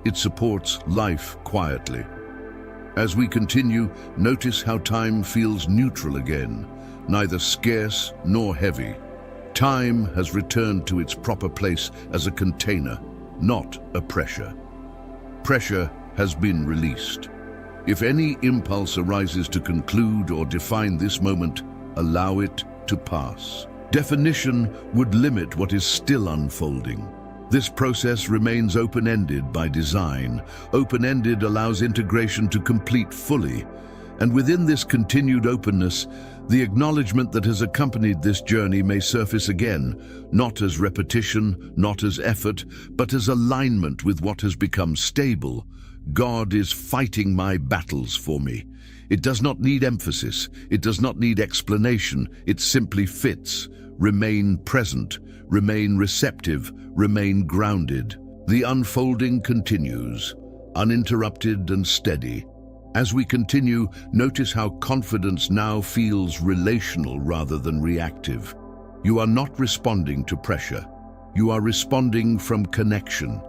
Speaker 1: It supports life quietly. As we continue, notice how time feels neutral again, neither scarce nor heavy. Time has returned to its proper place as a container, not a pressure. Pressure has been released. If any impulse arises to conclude or define this moment, allow it to pass. Definition would limit what is still unfolding. This process remains open-ended by design. Open-ended allows integration to complete fully. And within this continued openness, the acknowledgement that has accompanied this journey may surface again, not as repetition, not as effort, but as alignment with what has become stable. God is fighting my battles for me. It does not need emphasis. It does not need explanation. It simply fits. Remain present. Remain receptive. Remain grounded. The unfolding continues, uninterrupted and steady. As we continue, notice how confidence now feels relational rather than reactive. You are not responding to pressure. You are responding from connection.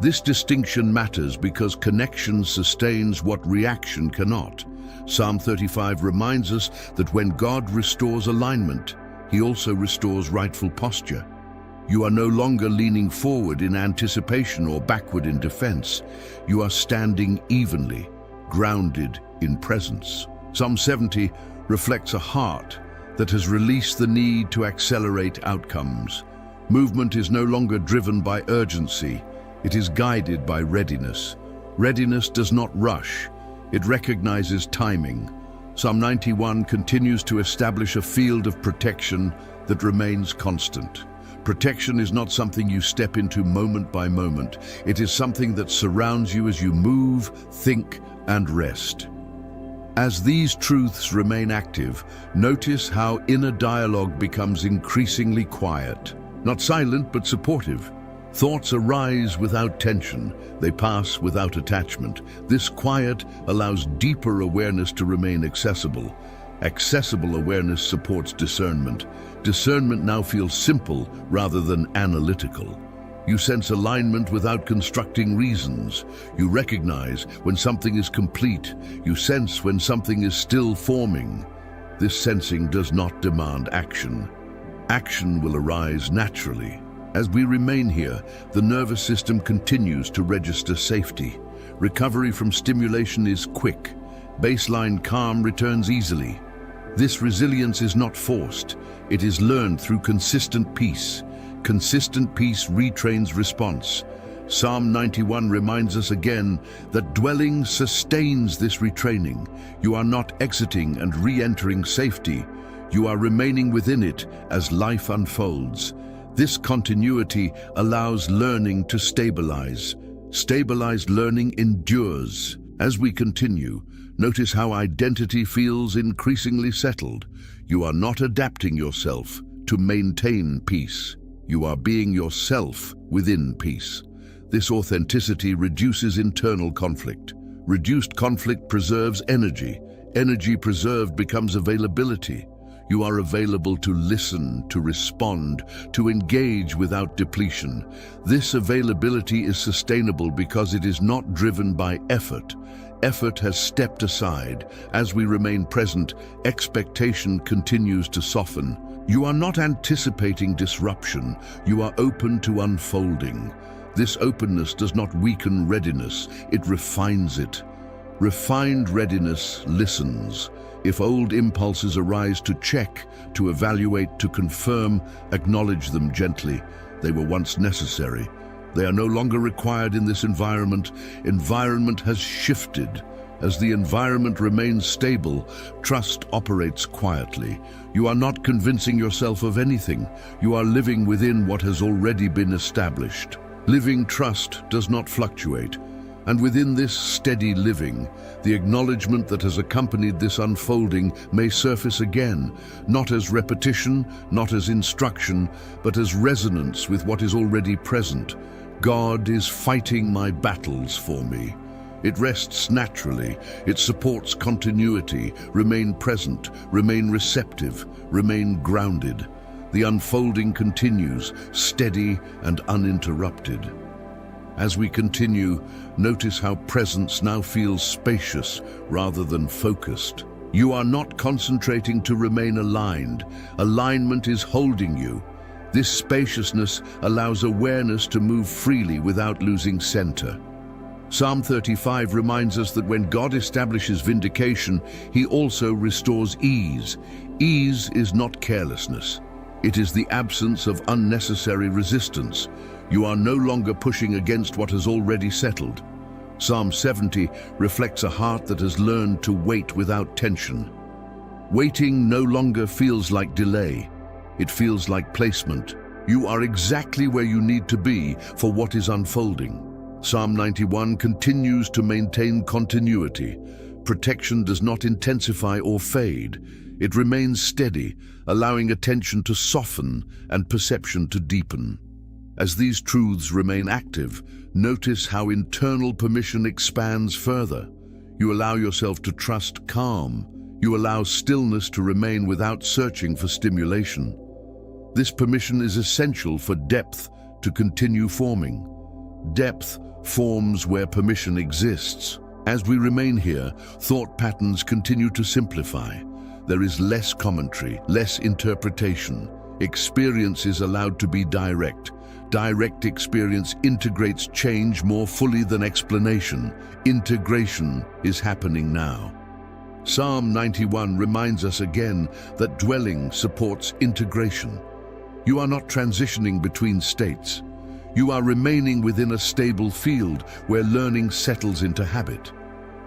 Speaker 1: This distinction matters because connection sustains what reaction cannot. Psalm 35 reminds us that when God restores alignment, He also restores rightful posture. You are no longer leaning forward in anticipation or backward in defense. You are standing evenly, grounded in presence. Psalm 70 reflects a heart that has released the need to accelerate outcomes. Movement is no longer driven by urgency. It is guided by readiness. Readiness does not rush. It recognizes timing. Psalm 91 continues to establish a field of protection that remains constant. Protection is not something you step into moment by moment. It is something that surrounds you as you move, think, and rest. As these truths remain active, notice how inner dialogue becomes increasingly quiet. Not silent, but supportive. Thoughts arise without tension. They pass without attachment. This quiet allows deeper awareness to remain accessible. Accessible awareness supports discernment. Discernment now feels simple rather than analytical. You sense alignment without constructing reasons. You recognize when something is complete. You sense when something is still forming. This sensing does not demand action. Action will arise naturally. As we remain here, the nervous system continues to register safety. Recovery from stimulation is quick. Baseline calm returns easily. This resilience is not forced. It is learned through consistent peace. Consistent peace retrains response. Psalm 91 reminds us again that dwelling sustains this retraining. You are not exiting and re-entering safety. You are remaining within it as life unfolds. This continuity allows learning to stabilize. Stabilized learning endures. As we continue, notice how identity feels increasingly settled. You are not adapting yourself to maintain peace. You are being yourself within peace. This authenticity reduces internal conflict. Reduced conflict preserves energy. Energy preserved becomes availability. You are available to listen, to respond, to engage without depletion. This availability is sustainable because it is not driven by effort. Effort has stepped aside. As we remain present, expectation continues to soften. You are not anticipating disruption. You are open to unfolding. This openness does not weaken readiness. It refines it. Refined readiness listens. If old impulses arise, to check, to evaluate, to confirm, acknowledge them gently. They were once necessary. They are no longer required in this environment. Environment has shifted. As the environment remains stable, trust operates quietly. You are not convincing yourself of anything. You are living within what has already been established. Living trust does not fluctuate. And within this steady living, the acknowledgement that has accompanied this unfolding may surface again, not as repetition, not as instruction, but as resonance with what is already present. God is fighting my battles for me. It rests naturally. It supports continuity. Remain present, remain receptive, remain grounded. The unfolding continues, steady and uninterrupted. As we continue, notice how presence now feels spacious rather than focused. You are not concentrating to remain aligned. Alignment is holding you. This spaciousness allows awareness to move freely without losing center. Psalm 35 reminds us that when God establishes vindication, He also restores ease. Ease is not carelessness. It is the absence of unnecessary resistance. You are no longer pushing against what has already settled. Psalm 70 reflects a heart that has learned to wait without tension. Waiting no longer feels like delay. It feels like placement. You are exactly where you need to be for what is unfolding. Psalm 91 continues to maintain continuity. Protection does not intensify or fade. It remains steady, allowing attention to soften and perception to deepen. As these truths remain active, notice how internal permission expands further. You allow yourself to trust calm. You allow stillness to remain without searching for stimulation. This permission is essential for depth to continue forming. Depth forms where permission exists. As we remain here, thought patterns continue to simplify. There is less commentary, less interpretation. Experience is allowed to be direct. Direct experience integrates change more fully than explanation. Integration is happening now. Psalm 91 reminds us again that dwelling supports integration. You are not transitioning between states. You are remaining within a stable field where learning settles into habit.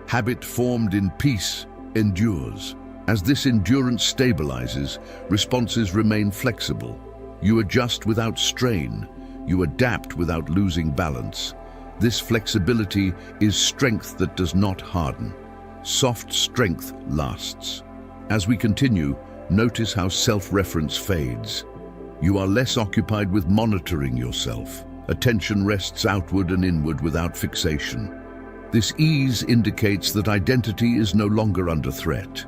Speaker 1: Habit formed in peace endures. As this endurance stabilizes, responses remain flexible. You adjust without strain. You adapt without losing balance. This flexibility is strength that does not harden. Soft strength lasts. As we continue, notice how self-reference fades. You are less occupied with monitoring yourself. Attention rests outward and inward without fixation. This ease indicates that identity is no longer under threat.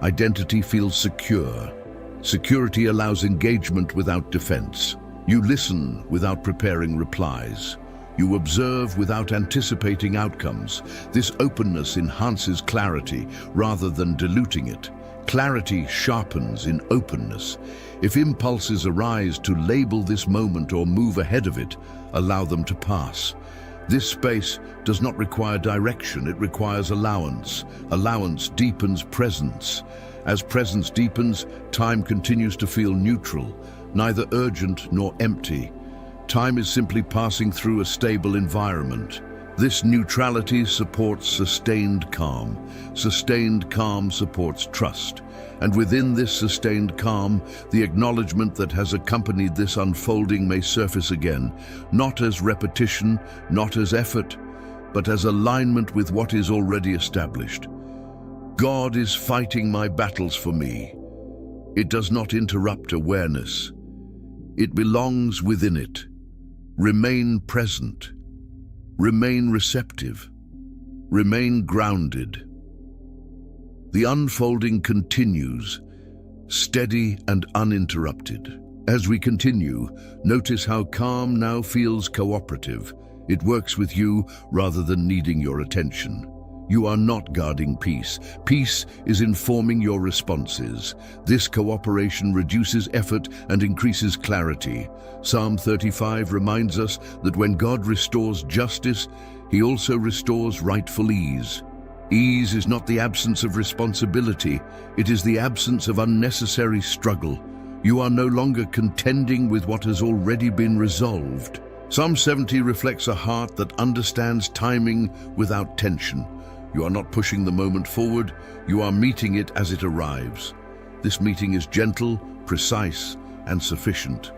Speaker 1: Identity feels secure. Security allows engagement without defense. You listen without preparing replies. You observe without anticipating outcomes. This openness enhances clarity rather than diluting it. Clarity sharpens in openness. If impulses arise to label this moment or move ahead of it, allow them to pass. This space does not require direction, it requires allowance. Allowance deepens presence. As presence deepens, time continues to feel neutral, neither urgent nor empty. Time is simply passing through a stable environment. This neutrality supports sustained calm. Sustained calm supports trust. And within this sustained calm, the acknowledgement that has accompanied this unfolding may surface again, not as repetition, not as effort, but as alignment with what is already established. God is fighting my battles for me. It does not interrupt awareness. It belongs within it. Remain present. Remain receptive. Remain grounded. The unfolding continues, steady and uninterrupted. As we continue, notice how calm now feels cooperative. It works with you rather than needing your attention. You are not guarding peace. Peace is informing your responses. This cooperation reduces effort and increases clarity. Psalm 35 reminds us that when God restores justice, He also restores rightful ease. Ease is not the absence of responsibility, it is the absence of unnecessary struggle. You are no longer contending with what has already been resolved. Psalm 70 reflects a heart that understands timing without tension. You are not pushing the moment forward, you are meeting it as it arrives. This meeting is gentle, precise, and sufficient.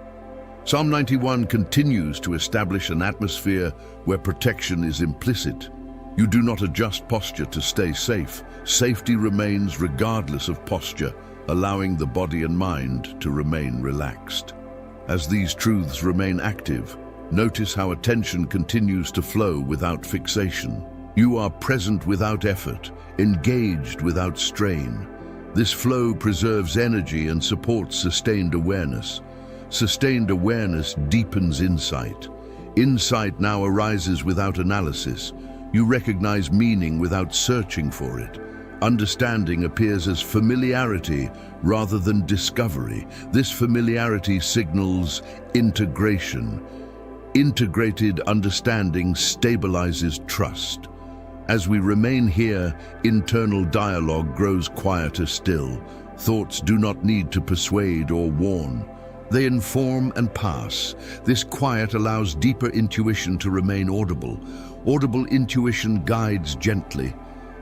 Speaker 1: Psalm 91 continues to establish an atmosphere where protection is implicit. You do not adjust posture to stay safe. Safety remains regardless of posture, allowing the body and mind to remain relaxed. As these truths remain active, notice how attention continues to flow without fixation. You are present without effort, engaged without strain. This flow preserves energy and supports sustained awareness. Sustained awareness deepens insight. Insight now arises without analysis. You recognize meaning without searching for it. Understanding appears as familiarity rather than discovery. This familiarity signals integration. Integrated understanding stabilizes trust. As we remain here, internal dialogue grows quieter still. Thoughts do not need to persuade or warn. They inform and pass. This quiet allows deeper intuition to remain audible. Audible intuition guides gently.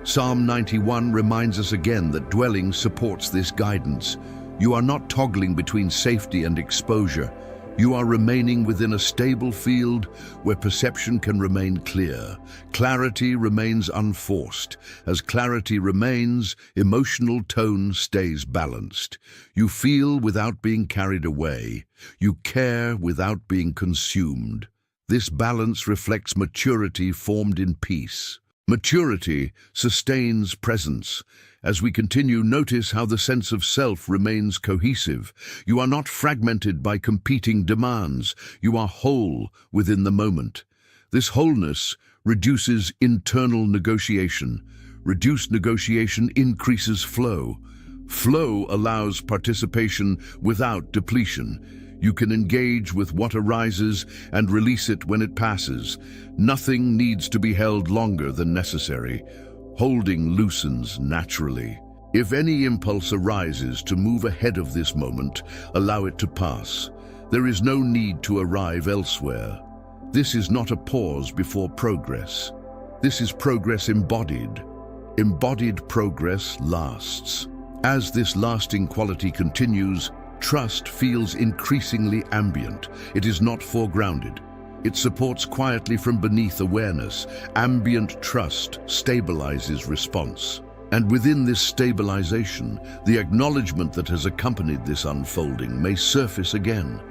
Speaker 1: Psalm 91 reminds us again that dwelling supports this guidance. You are not toggling between safety and exposure. You are remaining within a stable field where perception can remain clear. Clarity remains unforced. As clarity remains, emotional tone stays balanced. You feel without being carried away. You care without being consumed. This balance reflects maturity formed in peace. Maturity sustains presence. As we continue, notice how the sense of self remains cohesive. You are not fragmented by competing demands. You are whole within the moment. This wholeness reduces internal negotiation. Reduced negotiation increases flow. Flow allows participation without depletion. You can engage with what arises and release it when it passes. Nothing needs to be held longer than necessary. Holding loosens naturally. If any impulse arises to move ahead of this moment, allow it to pass. There is no need to arrive elsewhere. This is not a pause before progress. This is progress embodied. Embodied progress lasts. As this lasting quality continues, trust feels increasingly ambient. It is not foregrounded. It supports quietly from beneath awareness. Ambient trust stabilizes response. And within this stabilization, the acknowledgement that has accompanied this unfolding may surface again,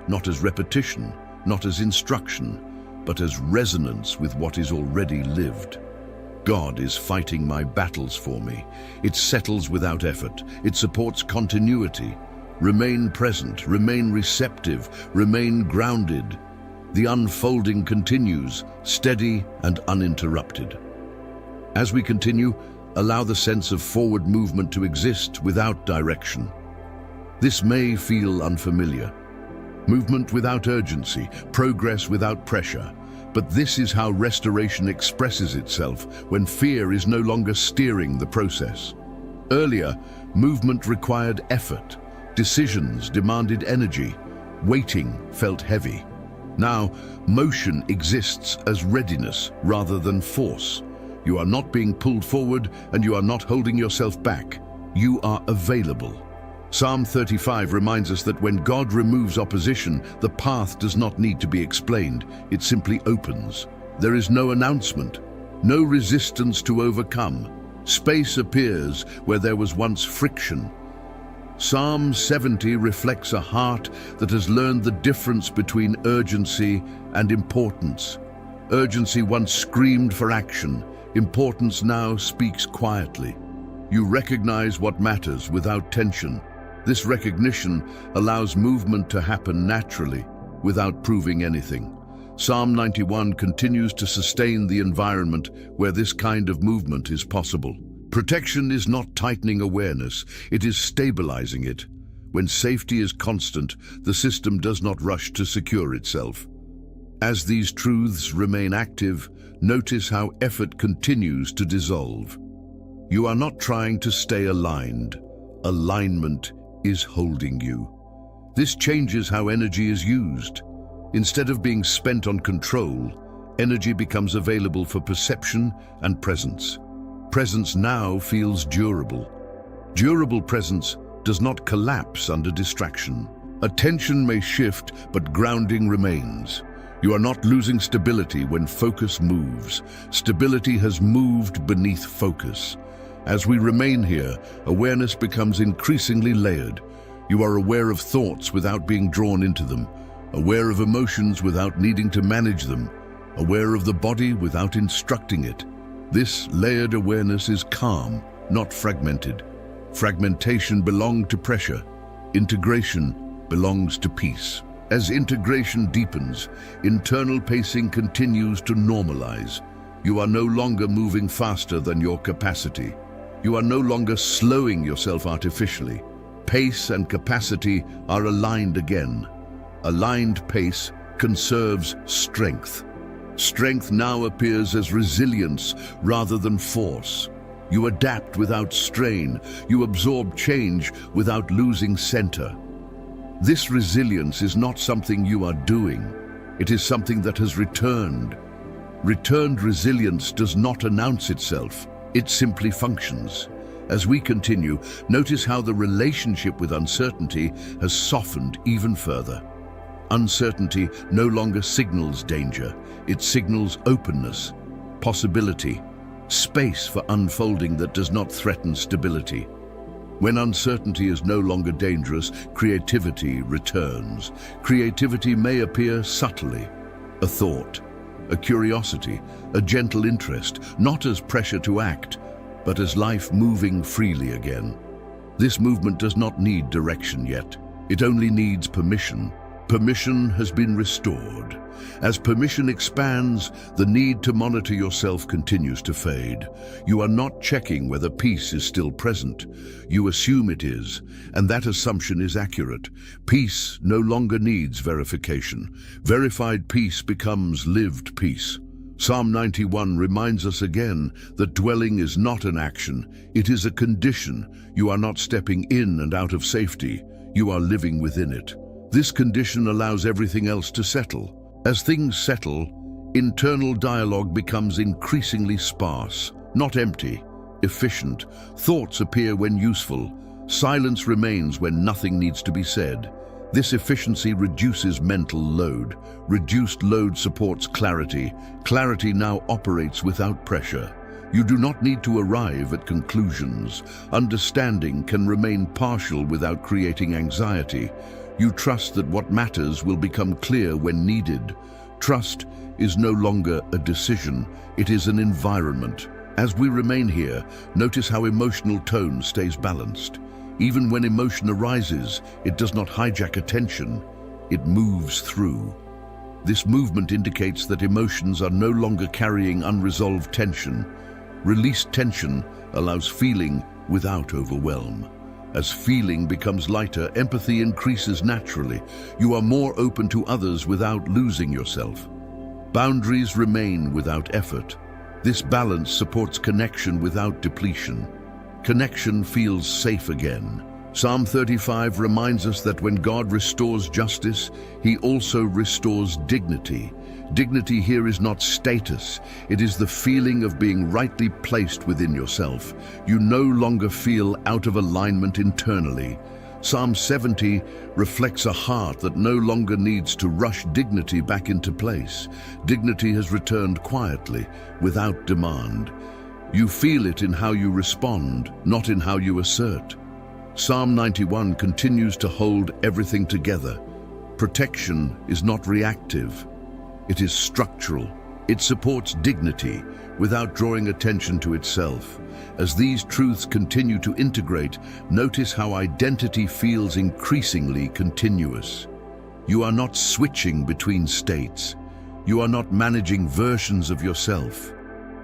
Speaker 1: not as repetition, not as instruction, but as resonance with what is already lived. God is fighting my battles for me. It settles without effort. It supports continuity. Remain present, remain receptive, remain grounded. The unfolding continues, steady and uninterrupted. As we continue, allow the sense of forward movement to exist without direction. This may feel unfamiliar. Movement without urgency, progress without pressure. But this is how restoration expresses itself when fear is no longer steering the process. Earlier, movement required effort. Decisions demanded energy. Waiting felt heavy. Now, motion exists as readiness rather than force. You are not being pulled forward and you are not holding yourself back. You are available. Psalm 35 reminds us that when God removes opposition, the path does not need to be explained. It simply opens. There is no announcement, no resistance to overcome. Space appears where there was once friction. Psalm 70 reflects a heart that has learned the difference between urgency and importance. Urgency once screamed for action. Importance now speaks quietly. You recognize what matters without tension. This recognition allows movement to happen naturally, without proving anything. Psalm 91 continues to sustain the environment where this kind of movement is possible. Protection is not tightening awareness, it is stabilizing it. When safety is constant, the system does not rush to secure itself. As these truths remain active, notice how effort continues to dissolve. You are not trying to stay aligned. Alignment is holding you. This changes how energy is used. Instead of being spent on control, energy becomes available for perception and presence. Presence now feels durable. Durable presence does not collapse under distraction. Attention may shift, but grounding remains. You are not losing stability when focus moves. Stability has moved beneath focus. As we remain here, awareness becomes increasingly layered. You are aware of thoughts without being drawn into them, aware of emotions without needing to manage them, aware of the body without instructing it. This layered awareness is calm, not fragmented. Fragmentation belongs to pressure. Integration belongs to peace. As integration deepens, internal pacing continues to normalize. You are no longer moving faster than your capacity. You are no longer slowing yourself artificially. Pace and capacity are aligned again. Aligned pace conserves strength. Strength now appears as resilience rather than force. You adapt without strain. You absorb change without losing center. This resilience is not something you are doing. It is something that has returned. Returned resilience does not announce itself. It simply functions. As we continue, notice how the relationship with uncertainty has softened even further. Uncertainty no longer signals danger. It signals openness, possibility, space for unfolding that does not threaten stability. When uncertainty is no longer dangerous, creativity returns. Creativity may appear subtly, a thought, a curiosity, a gentle interest, not as pressure to act, but as life moving freely again. This movement does not need direction yet. It only needs permission. Permission has been restored. As permission expands, the need to monitor yourself continues to fade. You are not checking whether peace is still present. You assume it is, and that assumption is accurate. Peace no longer needs verification. Verified peace becomes lived peace. Psalm 91 reminds us again that dwelling is not an action, it is a condition. You are not stepping in and out of safety, you are living within it. This condition allows everything else to settle. As things settle, internal dialogue becomes increasingly sparse, not empty, efficient. Thoughts appear when useful. Silence remains when nothing needs to be said. This efficiency reduces mental load. Reduced load supports clarity. Clarity now operates without pressure. You do not need to arrive at conclusions. Understanding can remain partial without creating anxiety. You trust that what matters will become clear when needed. Trust is no longer a decision, it is an environment. As we remain here, notice how emotional tone stays balanced. Even when emotion arises, it does not hijack attention, it moves through. This movement indicates that emotions are no longer carrying unresolved tension. Released tension allows feeling without overwhelm. As feeling becomes lighter, empathy increases naturally. You are more open to others without losing yourself. Boundaries remain without effort. This balance supports connection without depletion. Connection feels safe again. Psalm 35 reminds us that when God restores justice, He also restores dignity. Dignity here is not status, it is the feeling of being rightly placed within yourself. You no longer feel out of alignment internally. Psalm 70 reflects a heart that no longer needs to rush dignity back into place. Dignity has returned quietly, without demand. You feel it in how you respond, not in how you assert. Psalm 91 continues to hold everything together. Protection is not reactive. It is structural. It supports dignity without drawing attention to itself. As these truths continue to integrate, notice how identity feels increasingly continuous. You are not switching between states. You are not managing versions of yourself.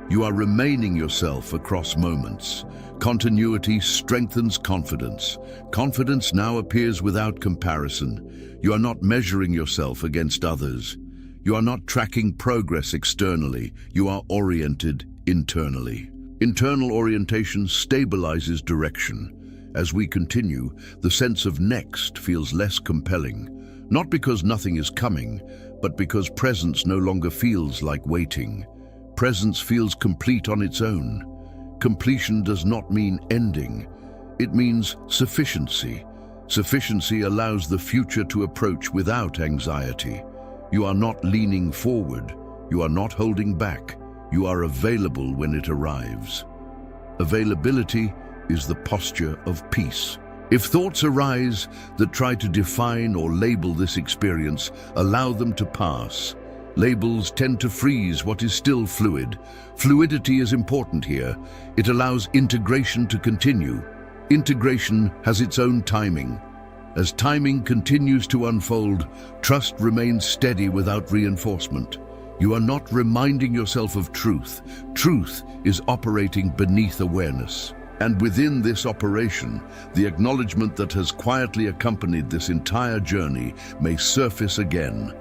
Speaker 1: You are remaining yourself across moments. Continuity strengthens confidence. Confidence now appears without comparison. You are not measuring yourself against others. You are not tracking progress externally. You are oriented internally. Internal orientation stabilizes direction. As we continue, the sense of next feels less compelling, not because nothing is coming, but because presence no longer feels like waiting. Presence feels complete on its own. Completion does not mean ending. It means sufficiency. Sufficiency allows the future to approach without anxiety. You are not leaning forward. You are not holding back. You are available when it arrives. Availability is the posture of peace. If thoughts arise that try to define or label this experience, allow them to pass. Labels tend to freeze what is still fluid. Fluidity is important here. It allows integration to continue. Integration has its own timing. As timing continues to unfold, trust remains steady without reinforcement. You are not reminding yourself of truth. Truth is operating beneath awareness. And within this operation, the acknowledgement that has quietly accompanied this entire journey may surface again,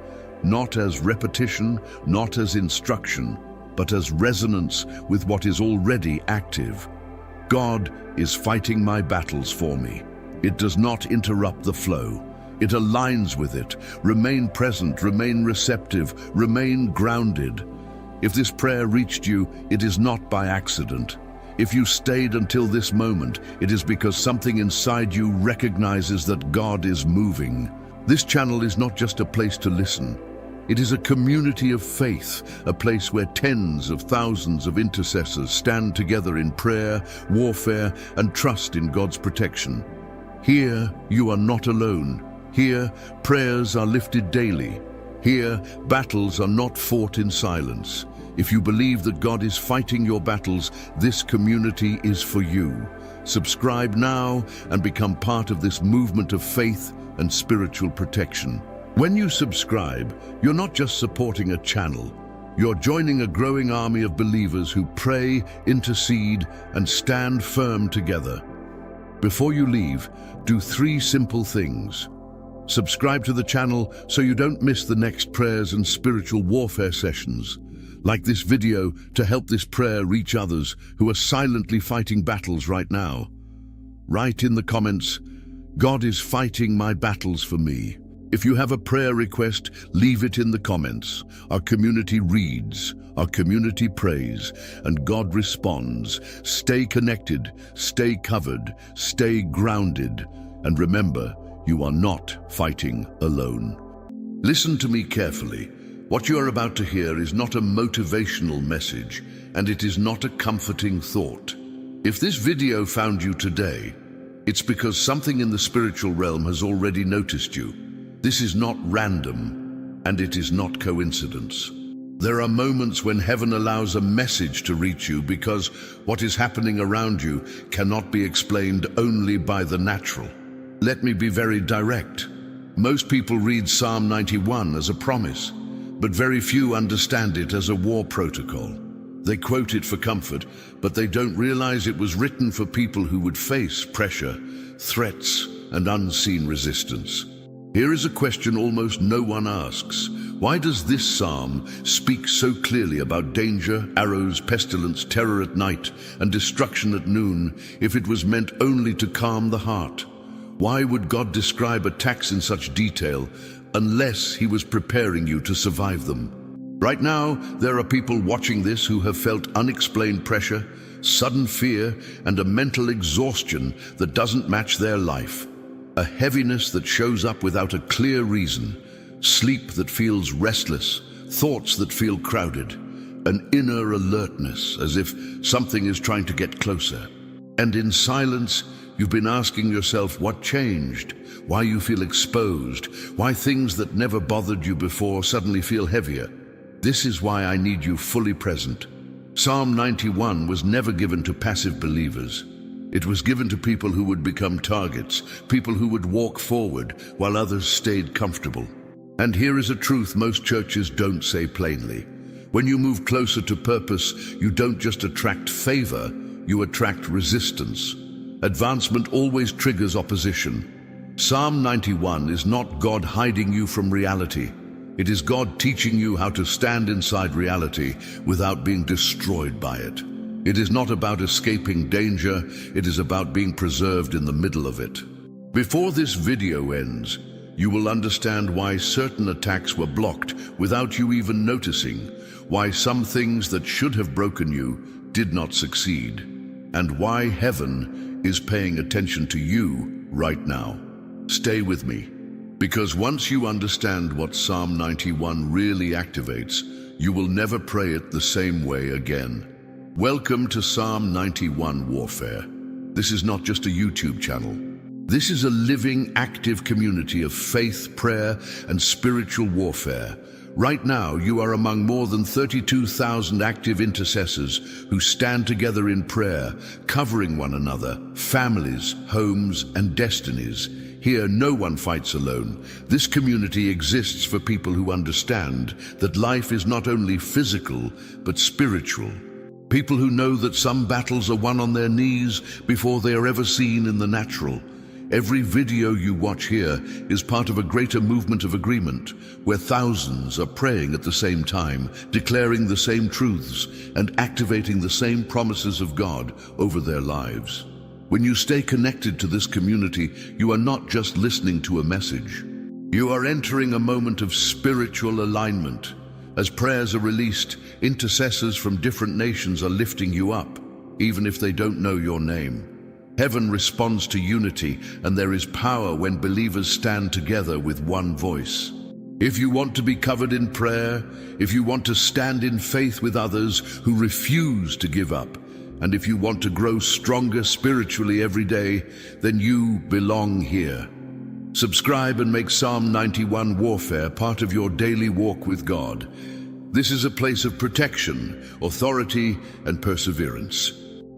Speaker 1: not as repetition, not as instruction, but as resonance with what is already active. God is fighting my battles for me. It does not interrupt the flow. It aligns with it. Remain present, remain receptive, remain grounded. If this prayer reached you, it is not by accident. If you stayed until this moment, it is because something inside you recognizes that God is moving. This channel is not just a place to listen. It is a community of faith, a place where tens of thousands of intercessors stand together in prayer, warfare, and trust in God's protection. Here, you are not alone. Here, prayers are lifted daily. Here, battles are not fought in silence. If you believe that God is fighting your battles, this community is for you. Subscribe now and become part of this movement of faith and spiritual protection. When you subscribe, you're not just supporting a channel. You're joining a growing army of believers who pray, intercede, and stand firm together. Before you leave, do 3 simple things. Subscribe to the channel so you don't miss the next prayers and spiritual warfare sessions. Like this video to help this prayer reach others who are silently fighting battles right now. Write in the comments, "God is fighting my battles for me." If you have a prayer request, leave it in the comments. Our community reads, our community prays, and God responds. Stay connected, stay covered, stay grounded, and remember, you are not fighting alone. Listen to me carefully. What you are about to hear is not a motivational message, and it is not a comforting thought. If this video found you today, it's because something in the spiritual realm has already noticed you. This is not random, and it is not coincidence. There are moments when heaven allows a message to reach you because what is happening around you cannot be explained only by the natural. Let me be very direct. Most people read Psalm 91 as a promise, but very few understand it as a war protocol. They quote it for comfort, but they don't realize it was written for people who would face pressure, threats, and unseen resistance. Here is a question almost no one asks. Why does this psalm speak so clearly about danger, arrows, pestilence, terror at night, and destruction at noon if it was meant only to calm the heart? Why would God describe attacks in such detail unless he was preparing you to survive them? Right now, there are people watching this who have felt unexplained pressure, sudden fear, and a mental exhaustion that doesn't match their life. A heaviness that shows up without a clear reason, sleep that feels restless, thoughts that feel crowded, an inner alertness as if something is trying to get closer. And in silence, you've been asking yourself what changed, why you feel exposed, why things that never bothered you before suddenly feel heavier. This is why I need you fully present. Psalm 91 was never given to passive believers. It was given to people who would become targets, people who would walk forward while others stayed comfortable. And here is a truth most churches don't say plainly. When you move closer to purpose, you don't just attract favor, you attract resistance. Advancement always triggers opposition. Psalm 91 is not God hiding you from reality. It is God teaching you how to stand inside reality without being destroyed by it. It is not about escaping danger, it is about being preserved in the middle of it. Before this video ends, you will understand why certain attacks were blocked without you even noticing, why some things that should have broken you did not succeed, and why heaven is paying attention to you right now. Stay with me, because once you understand what Psalm 91 really activates, you will never pray it the same way again. Welcome to Psalm 91 Warfare. This is not just a YouTube channel. This is a living, active community of faith, prayer, and spiritual warfare. Right now, you are among more than 32,000 active intercessors who stand together in prayer, covering one another, families, homes, and destinies. Here, no one fights alone. This community exists for people who understand that life is not only physical, but spiritual. People who know that some battles are won on their knees before they are ever seen in the natural. Every video you watch here is part of a greater movement of agreement, where thousands are praying at the same time, declaring the same truths, and activating the same promises of God over their lives. When you stay connected to this community, you are not just listening to a message. You are entering a moment of spiritual alignment. As prayers are released, intercessors from different nations are lifting you up, even if they don't know your name. Heaven responds to unity, and there is power when believers stand together with one voice. If you want to be covered in prayer, if you want to stand in faith with others who refuse to give up, and if you want to grow stronger spiritually every day, then you belong here. Subscribe and make Psalm 91 Warfare part of your daily walk with God. This is a place of protection, authority, and perseverance.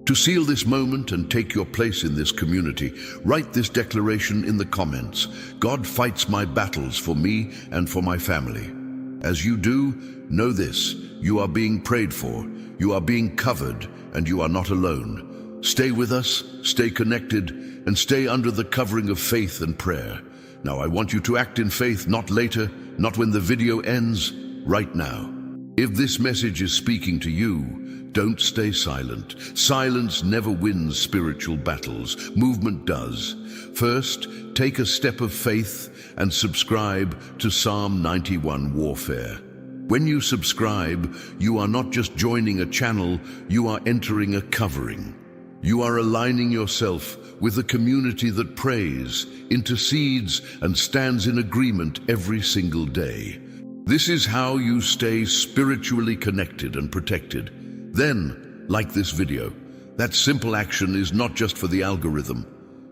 Speaker 1: To seal this moment and take your place in this community, write this declaration in the comments. God fights my battles for me and for my family. As you do, know this: you are being prayed for, you are being covered, and you are not alone. Stay with us, stay connected, and stay under the covering of faith and prayer. Now I want you to act in faith, not later, not when the video ends, right now. If this message is speaking to you, don't stay silent. Silence never wins spiritual battles. Movement does. First, take a step of faith and subscribe to Psalm 91 Warfare. When you subscribe, you are not just joining a channel, you are entering a covering. You are aligning yourself with a community that prays, intercedes, and stands in agreement every single day. This is how you stay spiritually connected and protected. Then, like this video, that simple action is not just for the algorithm.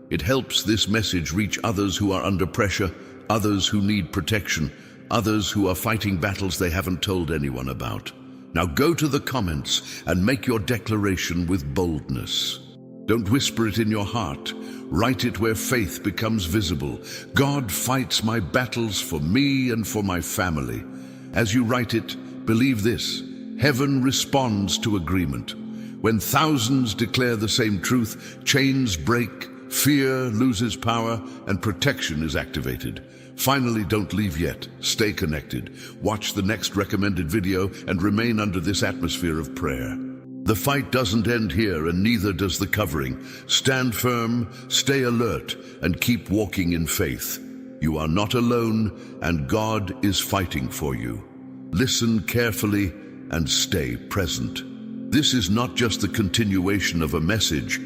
Speaker 1: It helps this message reach others who are under pressure, others who need protection, others who are fighting battles they haven't told anyone about. Now go to the comments and make your declaration with boldness. Don't whisper it in your heart. Write it where faith becomes visible. God fights my battles for me and for my family. As you write it, believe this: heaven responds to agreement. When thousands declare the same truth, chains break, fear loses power, and protection is activated. Finally, don't leave yet. Stay connected. Watch the next recommended video and remain under this atmosphere of prayer. The fight doesn't end here, and neither does the covering. Stand firm, stay alert, and keep walking in faith. You are not alone, and God is fighting for you. Listen carefully and stay present. This is not just the continuation of a message.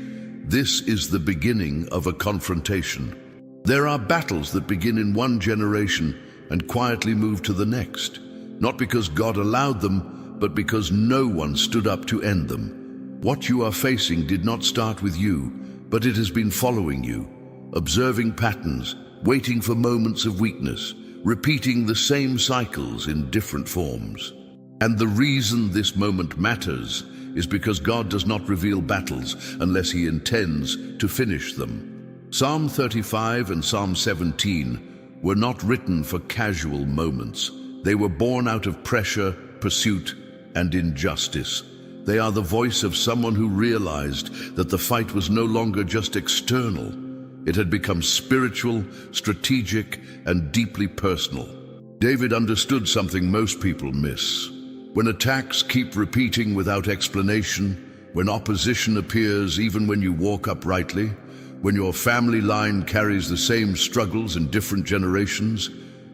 Speaker 1: This is the beginning of a confrontation. There are battles that begin in one generation and quietly move to the next, not because God allowed them, but because no one stood up to end them. What you are facing did not start with you, but it has been following you, observing patterns, waiting for moments of weakness, repeating the same cycles in different forms. And the reason this moment matters is because God does not reveal battles unless He intends to finish them. Psalm 35 and Psalm 17 were not written for casual moments. They were born out of pressure, pursuit, and injustice. They are the voice of someone who realized that the fight was no longer just external. It had become spiritual, strategic, and deeply personal. David understood something most people miss. When attacks keep repeating without explanation, when opposition appears even when you walk uprightly, when your family line carries the same struggles in different generations,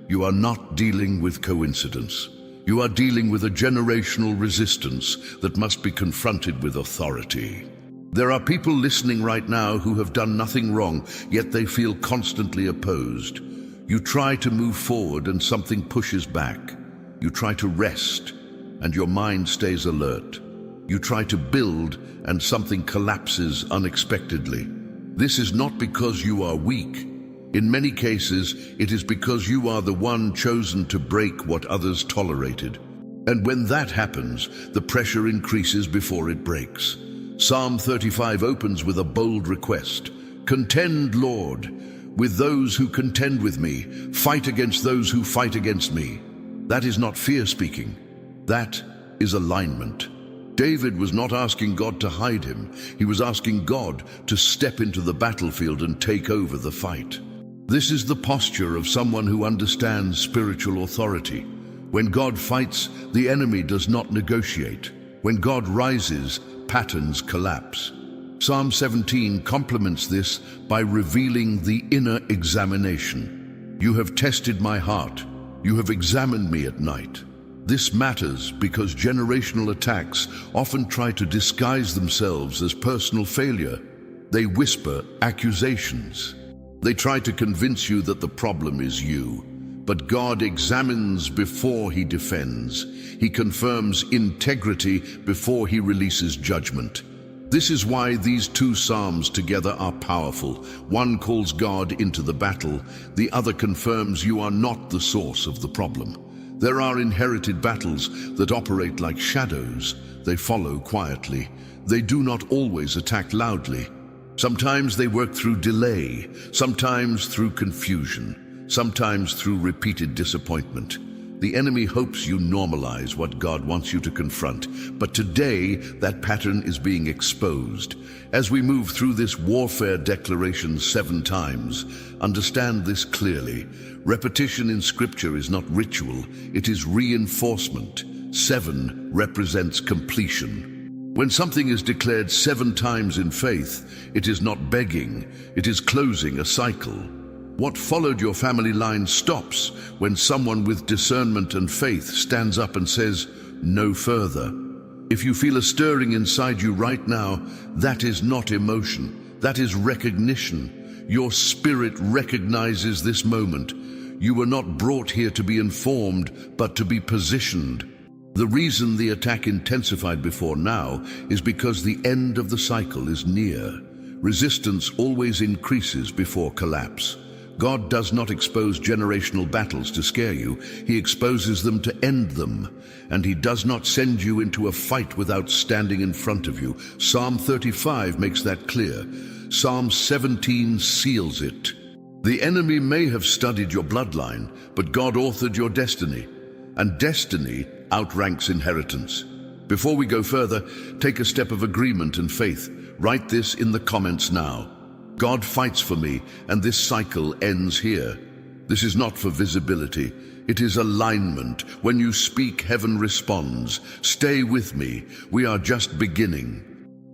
Speaker 1: you are not dealing with coincidence. You are dealing with a generational resistance that must be confronted with authority. There are people listening right now who have done nothing wrong, yet they feel constantly opposed. You try to move forward and something pushes back. You try to rest and your mind stays alert. You try to build and something collapses unexpectedly. This is not because you are weak. In many cases, it is because you are the one chosen to break what others tolerated. And when that happens, the pressure increases before it breaks. Psalm 35 opens with a bold request. Contend, Lord, with those who contend with me. Fight against those who fight against me. That is not fear speaking. That is alignment. David was not asking God to hide him. He was asking God to step into the battlefield and take over the fight. This is the posture of someone who understands spiritual authority. When God fights, the enemy does not negotiate. When God rises, patterns collapse. Psalm 17 complements this by revealing the inner examination. You have tested my heart. You have examined me at night. This matters because generational attacks often try to disguise themselves as personal failure. They whisper accusations. They try to convince you that the problem is you. But God examines before he defends. He confirms integrity before he releases judgment. This is why these two psalms together are powerful. One calls God into the battle. The other confirms you are not the source of the problem. There are inherited battles that operate like shadows. They follow quietly. They do not always attack loudly. Sometimes they work through delay, sometimes through confusion, sometimes through repeated disappointment. The enemy hopes you normalize what God wants you to confront, but today that pattern is being exposed. As we move through this warfare declaration 7 times, understand this clearly. Repetition in Scripture is not ritual, it is reinforcement. 7 represents completion. When something is declared 7 times in faith, it is not begging, it is closing a cycle. What followed your family line stops when someone with discernment and faith stands up and says, "No further." If you feel a stirring inside you right now, that is not emotion, that is recognition. Your spirit recognizes this moment. You were not brought here to be informed, but to be positioned. The reason the attack intensified before now is because the end of the cycle is near. Resistance always increases before collapse. God does not expose generational battles to scare you. He exposes them to end them. And he does not send you into a fight without standing in front of you. Psalm 35 makes that clear. Psalm 17 seals it. The enemy may have studied your bloodline, but God authored your destiny. And destiny outranks inheritance. Before we go further, take a step of agreement and faith. Write this in the comments now. God fights for me, and this cycle ends here. This is not for visibility. It is alignment. When you speak, heaven responds. Stay with me. We are just beginning.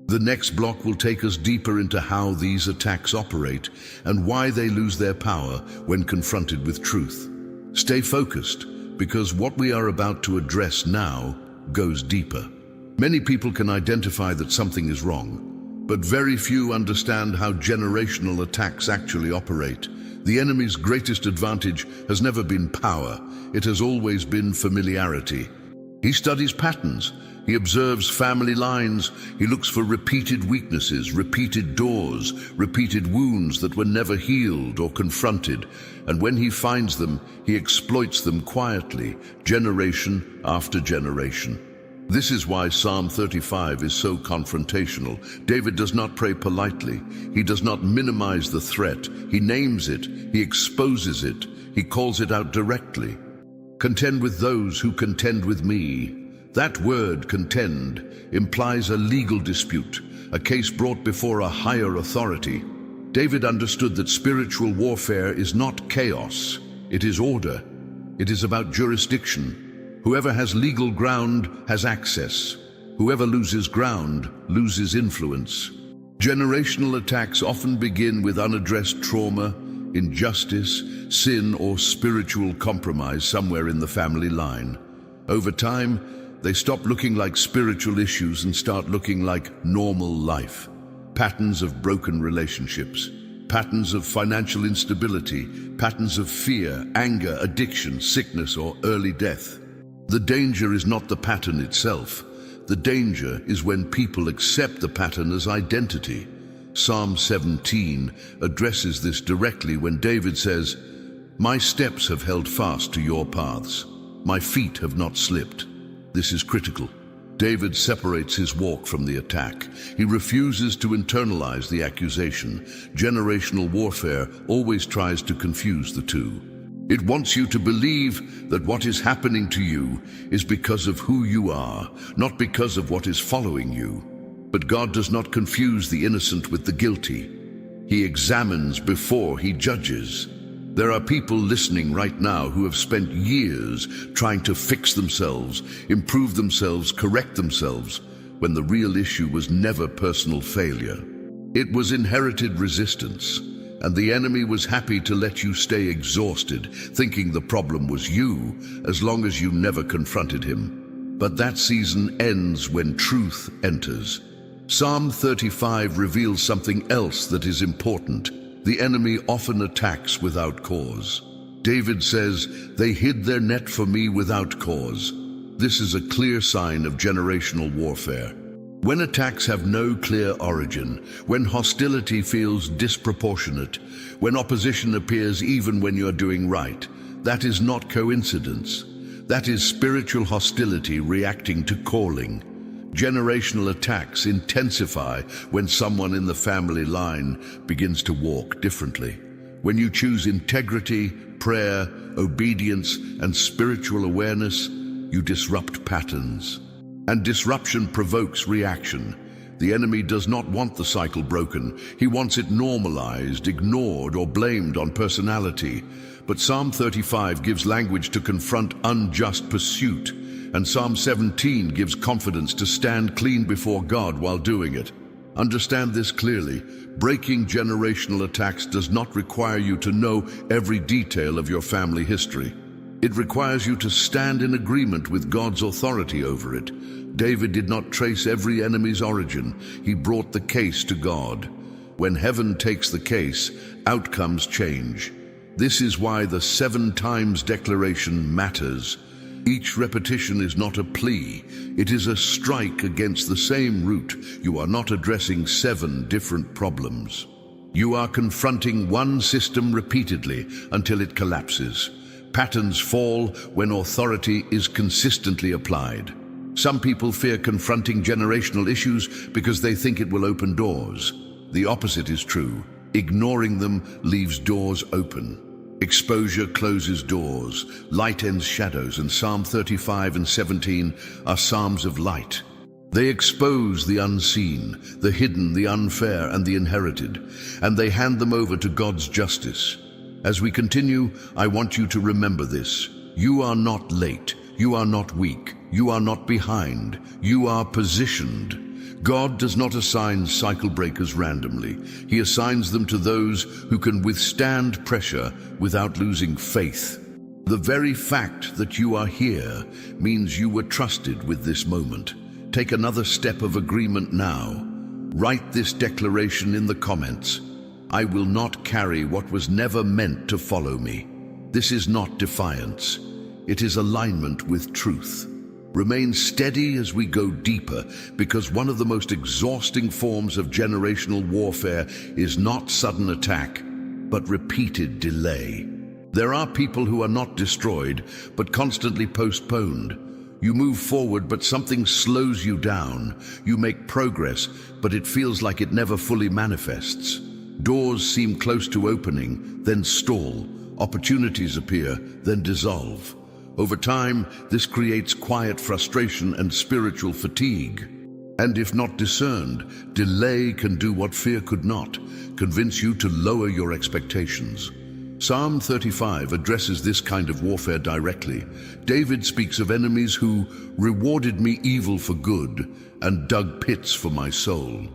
Speaker 1: The next block will take us deeper into how these attacks operate and why they lose their power when confronted with truth. Stay focused, because what we are about to address now goes deeper. Many people can identify that something is wrong, but very few understand how generational attacks actually operate. The enemy's greatest advantage has never been power. It has always been familiarity. He studies patterns. He observes family lines. He looks for repeated weaknesses, repeated doors, repeated wounds that were never healed or confronted. And when he finds them, he exploits them quietly, generation after generation. This is why Psalm 35 is so confrontational. David does not pray politely. He does not minimize the threat. He names it. He exposes it. He calls it out directly. Contend with those who contend with me. That word, contend, implies a legal dispute, a case brought before a higher authority. David understood that spiritual warfare is not chaos. It is order. It is about jurisdiction. Whoever has legal ground has access. Whoever loses ground loses influence. Generational attacks often begin with unaddressed trauma, injustice, sin, or spiritual compromise somewhere in the family line. Over time, they stop looking like spiritual issues and start looking like normal life. Patterns of broken relationships, patterns of financial instability, patterns of fear, anger, addiction, sickness, or early death. The danger is not the pattern itself. The danger is when people accept the pattern as identity. Psalm 17 addresses this directly when David says, "My steps have held fast to your paths. My feet have not slipped." This is critical. David separates his walk from the attack. He refuses to internalize the accusation. Generational warfare always tries to confuse the two. It wants you to believe that what is happening to you is because of who you are, not because of what is following you. But God does not confuse the innocent with the guilty. He examines before he judges. There are people listening right now who have spent years trying to fix themselves, improve themselves, correct themselves, when the real issue was never personal failure. It was inherited resistance. And the enemy was happy to let you stay exhausted, thinking the problem was you, as long as you never confronted him. But that season ends when truth enters. Psalm 35 reveals something else that is important. The enemy often attacks without cause. David says, "They hid their net for me without cause." This is a clear sign of generational warfare. When attacks have no clear origin, when hostility feels disproportionate, when opposition appears even when you're doing right, that is not coincidence. That is spiritual hostility reacting to calling. Generational attacks intensify when someone in the family line begins to walk differently. When you choose integrity, prayer, obedience, and spiritual awareness, you disrupt patterns. And disruption provokes reaction. The enemy does not want the cycle broken. He wants it normalized, ignored, or blamed on personality. But Psalm 35 gives language to confront unjust pursuit, and Psalm 17 gives confidence to stand clean before God while doing it. Understand this clearly. Breaking generational attacks does not require you to know every detail of your family history. It requires you to stand in agreement with God's authority over it. David did not trace every enemy's origin. He brought the case to God. When heaven takes the case, outcomes change. This is why the 7 times declaration matters. Each repetition is not a plea. It is a strike against the same root. You are not addressing 7 different problems. You are confronting one system repeatedly until it collapses. Patterns fall when authority is consistently applied. Some people fear confronting generational issues because they think it will open doors. The opposite is true. Ignoring them leaves doors open. Exposure closes doors. Light ends shadows, and Psalm 35 and 17 are psalms of light. They expose the unseen, the hidden, the unfair, and the inherited, and they hand them over to God's justice. As we continue, I want you to remember this. You are not late. You are not weak. You are not behind. You are positioned. God does not assign cycle breakers randomly. He assigns them to those who can withstand pressure without losing faith. The very fact that you are here means you were trusted with this moment. Take another step of agreement now. Write this declaration in the comments. I will not carry what was never meant to follow me. This is not defiance. It is alignment with truth. Remain steady as we go deeper, because one of the most exhausting forms of generational warfare is not sudden attack, but repeated delay. There are people who are not destroyed, but constantly postponed. You move forward, but something slows you down. You make progress, but it feels like it never fully manifests. Doors seem close to opening, then stall. Opportunities appear, then dissolve. Over time, this creates quiet frustration and spiritual fatigue. And if not discerned, delay can do what fear could not, convince you to lower your expectations. Psalm 35 addresses this kind of warfare directly. David speaks of enemies who rewarded me evil for good and dug pits for my soul.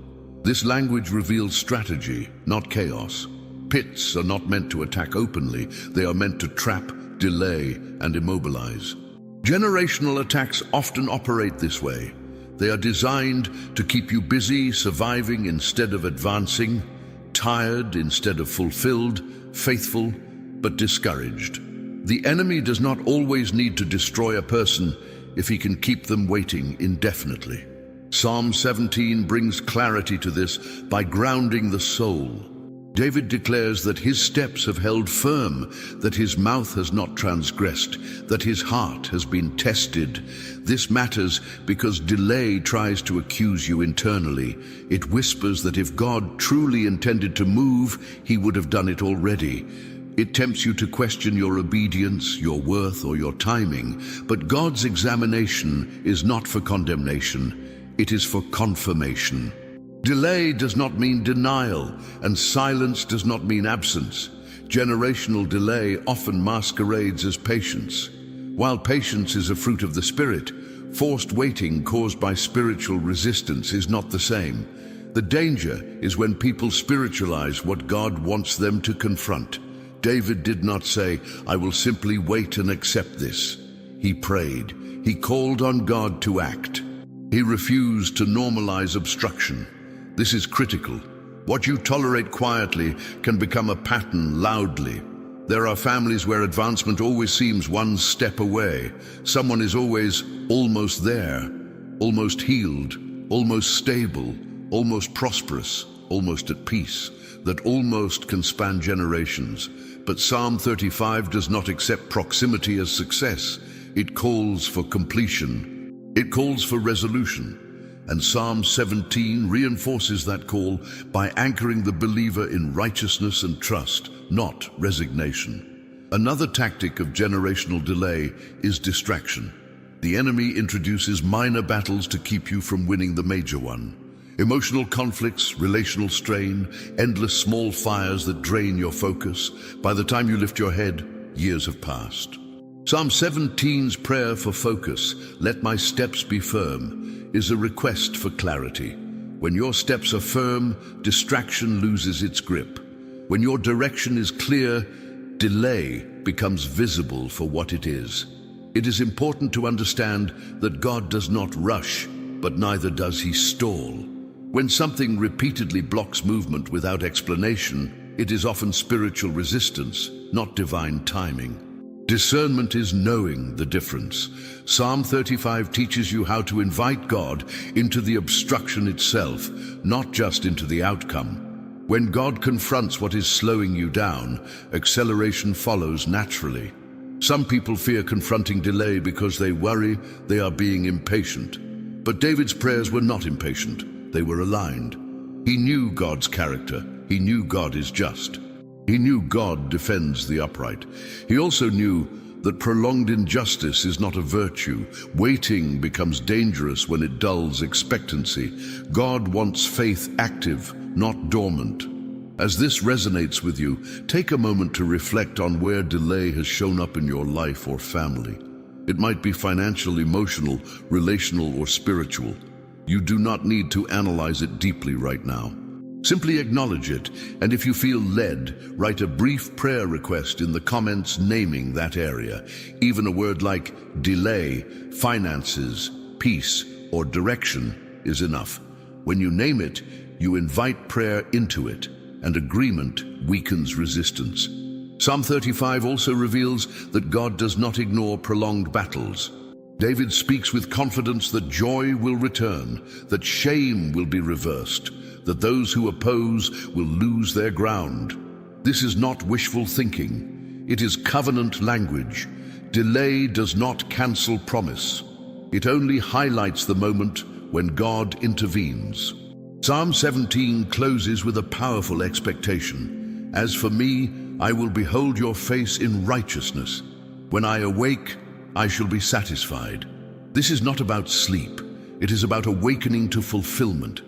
Speaker 1: This language reveals strategy, not chaos. Pits are not meant to attack openly. They are meant to trap, delay, and immobilize. Generational attacks often operate this way. They are designed to keep you busy, surviving instead of advancing, tired instead of fulfilled, faithful but discouraged. The enemy does not always need to destroy a person if he can keep them waiting indefinitely. Psalm 17 brings clarity to this by grounding the soul. David declares that his steps have held firm, that his mouth has not transgressed, that his heart has been tested. This matters because delay tries to accuse you internally. It whispers that if God truly intended to move, he would have done it already. It tempts you to question your obedience, your worth, or your timing. But God's examination is not for condemnation. It is for confirmation. Delay does not mean denial, and silence does not mean absence. Generational delay often masquerades as patience. While patience is a fruit of the Spirit, forced waiting caused by spiritual resistance is not the same. The danger is when people spiritualize what God wants them to confront. David did not say, "I will simply wait and accept this." He prayed. He called on God to act. He refused to normalize obstruction. This is critical. What you tolerate quietly can become a pattern loudly. There are families where advancement always seems one step away. Someone is always almost there, almost healed, almost stable, almost prosperous, almost at peace. That almost can span generations. But Psalm 35 does not accept proximity as success. It calls for completion. It calls for resolution. And Psalm 17 reinforces that call by anchoring the believer in righteousness and trust, not resignation. Another tactic of generational delay is distraction. The enemy introduces minor battles to keep you from winning the major one. Emotional conflicts, relational strain, endless small fires that drain your focus. By the time you lift your head, years have passed. Psalm 17's prayer for focus, "Let my steps be firm," is a request for clarity. When your steps are firm, distraction loses its grip. When your direction is clear, delay becomes visible for what it is. It is important to understand that God does not rush, but neither does he stall. When something repeatedly blocks movement without explanation, it is often spiritual resistance, not divine timing. Discernment is knowing the difference. Psalm 35 teaches you how to invite God into the obstruction itself, not just into the outcome. When God confronts what is slowing you down, acceleration follows naturally. Some people fear confronting delay because they worry they are being impatient. But David's prayers were not impatient. They were aligned. He knew God's character. He knew God is just. He knew God defends the upright. He also knew that prolonged injustice is not a virtue. Waiting becomes dangerous when it dulls expectancy. God wants faith active, not dormant. As this resonates with you, take a moment to reflect on where delay has shown up in your life or family. It might be financial, emotional, relational, or spiritual. You do not need to analyze it deeply right now. Simply acknowledge it, and if you feel led, write a brief prayer request in the comments naming that area. Even a word like delay, finances, peace, or direction is enough. When you name it, you invite prayer into it, and agreement weakens resistance. Psalm 35 also reveals that God does not ignore prolonged battles. David speaks with confidence that joy will return, that shame will be reversed, that those who oppose will lose their ground. This is not wishful thinking. It is covenant language. Delay does not cancel promise. It only highlights the moment when God intervenes. Psalm 17 closes with a powerful expectation. "As for me, I will behold your face in righteousness. When I awake, I shall be satisfied." This is not about sleep. It is about awakening to fulfillment.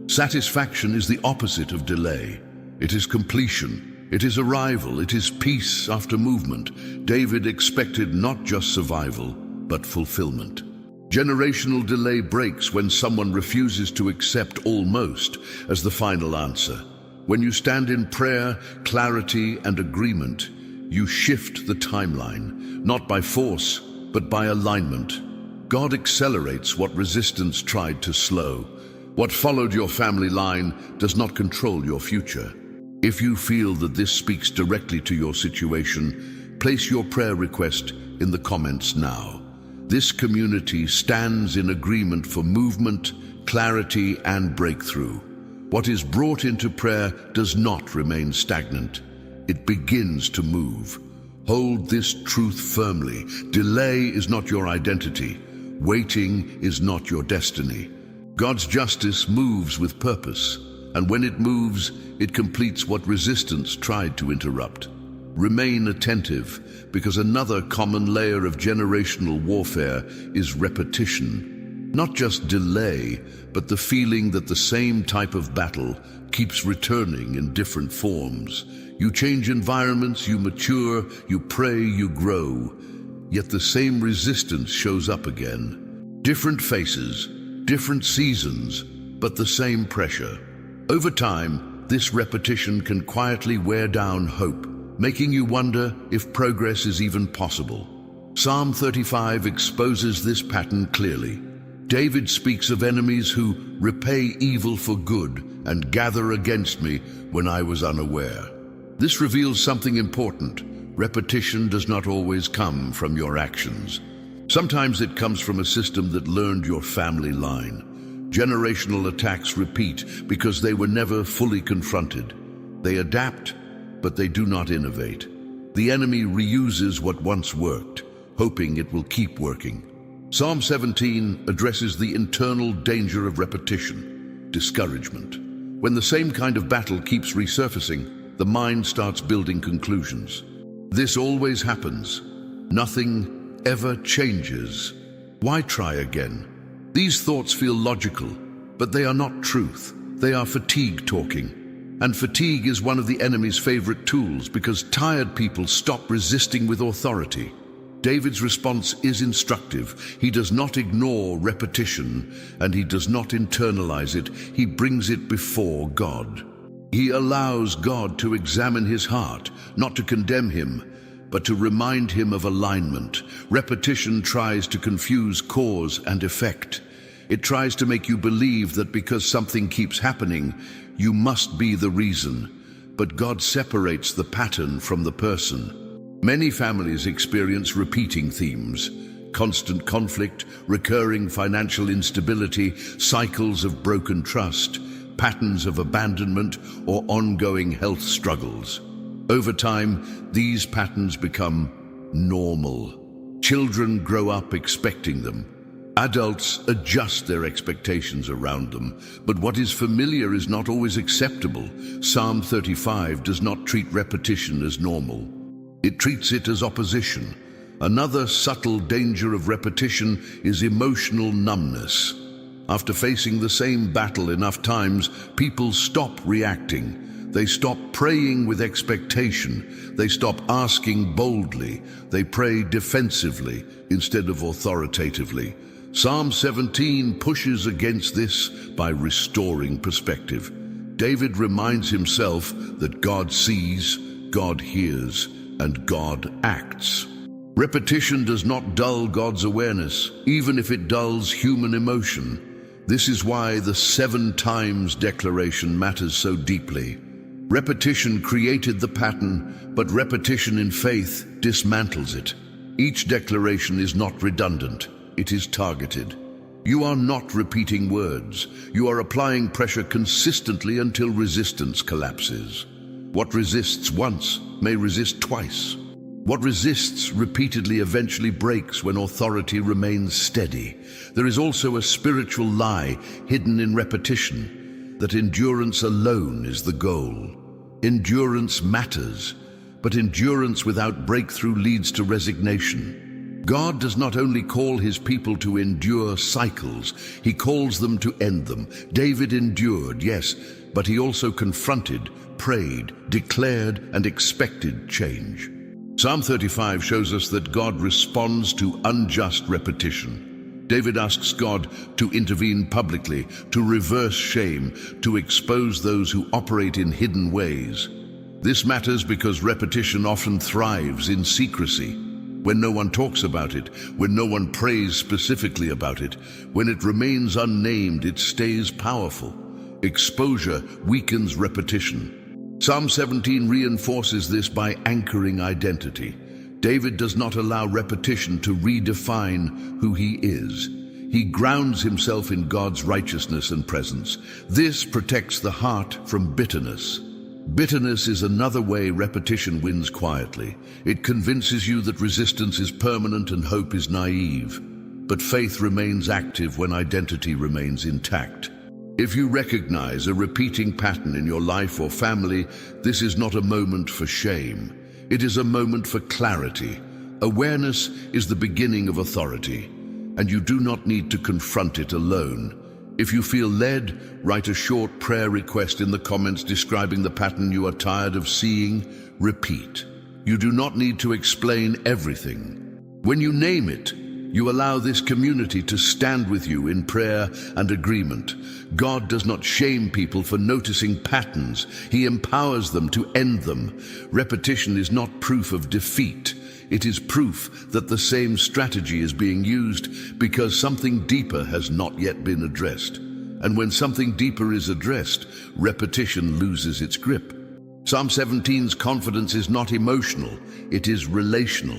Speaker 1: Satisfaction is the opposite of delay. It is completion. It is arrival, it is peace after movement. David expected not just survival, but fulfillment. Generational delay breaks when someone refuses to accept almost as the final answer. When you stand in prayer, clarity, and agreement, you shift the timeline, not by force, but by alignment. God accelerates what resistance tried to slow. What followed your family line does not control your future. If you feel that this speaks directly to your situation, place your prayer request in the comments now. This community stands in agreement for movement, clarity, and breakthrough. What is brought into prayer does not remain stagnant. It begins to move. Hold this truth firmly. Delay is not your identity. Waiting is not your destiny. God's justice moves with purpose, and when it moves, it completes what resistance tried to interrupt. Remain attentive, because another common layer of generational warfare is repetition. Not just delay, but the feeling that the same type of battle keeps returning in different forms. You change environments, you mature, you pray, you grow, yet the same resistance shows up again. Different faces, different seasons, but the same pressure. Over time, this repetition can quietly wear down hope, making you wonder if progress is even possible. Psalm 35 exposes this pattern clearly. David speaks of enemies who repay evil for good and gather against me when I was unaware. This reveals something important. Repetition does not always come from your actions. Sometimes it comes from a system that learned your family line. Generational attacks repeat because they were never fully confronted. They adapt, but they do not innovate. The enemy reuses what once worked, hoping it will keep working. Psalm 17 addresses the internal danger of repetition, discouragement. When the same kind of battle keeps resurfacing, the mind starts building conclusions. This always happens. Nothing ever changes. Why try again? These thoughts feel logical, but they are not truth. They are fatigue talking. And fatigue is one of the enemy's favorite tools because tired people stop resisting with authority. David's response is instructive. He does not ignore repetition, and he does not internalize it. He brings it before God. He allows God to examine his heart, not to condemn him, but to remind him of alignment. Repetition tries to confuse cause and effect. It tries to make you believe that because something keeps happening, you must be the reason. But God separates the pattern from the person. Many families experience repeating themes: constant conflict, recurring financial instability, cycles of broken trust, patterns of abandonment, or ongoing health struggles. Over time, these patterns become normal. Children grow up expecting them. Adults adjust their expectations around them, but what is familiar is not always acceptable. Psalm 35 does not treat repetition as normal. It treats it as opposition. Another subtle danger of repetition is emotional numbness. After facing the same battle enough times, people stop reacting. They stop praying with expectation. They stop asking boldly. They pray defensively instead of authoritatively. Psalm 17 pushes against this by restoring perspective. David reminds himself that God sees, God hears, and God acts. Repetition does not dull God's awareness, even if it dulls human emotion. This is why the 7 times declaration matters so deeply. Repetition created the pattern, but repetition in faith dismantles it. Each declaration is not redundant, it is targeted. You are not repeating words. You are applying pressure consistently until resistance collapses. What resists once may resist twice. What resists repeatedly eventually breaks when authority remains steady. There is also a spiritual lie hidden in repetition, that endurance alone is the goal. Endurance matters, but endurance without breakthrough leads to resignation. God does not only call his people to endure cycles, he calls them to end them. David endured, yes, but he also confronted, prayed, declared, and expected change. Psalm 35 shows us that God responds to unjust repetition. David asks God to intervene publicly, to reverse shame, to expose those who operate in hidden ways. This matters because repetition often thrives in secrecy. When no one talks about it, when no one prays specifically about it, when it remains unnamed, it stays powerful. Exposure weakens repetition. Psalm 17 reinforces this by anchoring identity. David does not allow repetition to redefine who he is. He grounds himself in God's righteousness and presence. This protects the heart from bitterness. Bitterness is another way repetition wins quietly. It convinces you that resistance is permanent and hope is naive. But faith remains active when identity remains intact. If you recognize a repeating pattern in your life or family, this is not a moment for shame. It is a moment for clarity. Awareness is the beginning of authority, and you do not need to confront it alone. If you feel led, write a short prayer request in the comments describing the pattern you are tired of seeing. Repeat. You do not need to explain everything. When you name it, you allow this community to stand with you in prayer and agreement. God does not shame people for noticing patterns. He empowers them to end them. Repetition is not proof of defeat. It is proof that the same strategy is being used because something deeper has not yet been addressed. And when something deeper is addressed, repetition loses its grip. Psalm 17's confidence is not emotional, it is relational.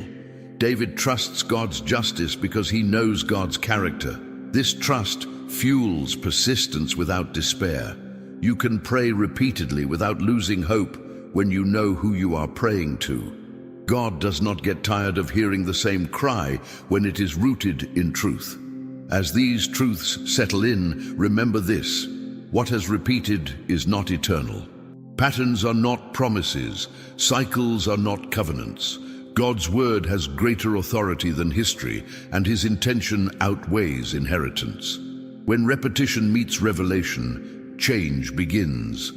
Speaker 1: David trusts God's justice because he knows God's character. This trust fuels persistence without despair. You can pray repeatedly without losing hope when you know who you are praying to. God does not get tired of hearing the same cry when it is rooted in truth. As these truths settle in, remember this: what has repeated is not eternal. Patterns are not promises. Cycles are not covenants. God's word has greater authority than history, and his intention outweighs inheritance. When repetition meets revelation, change begins.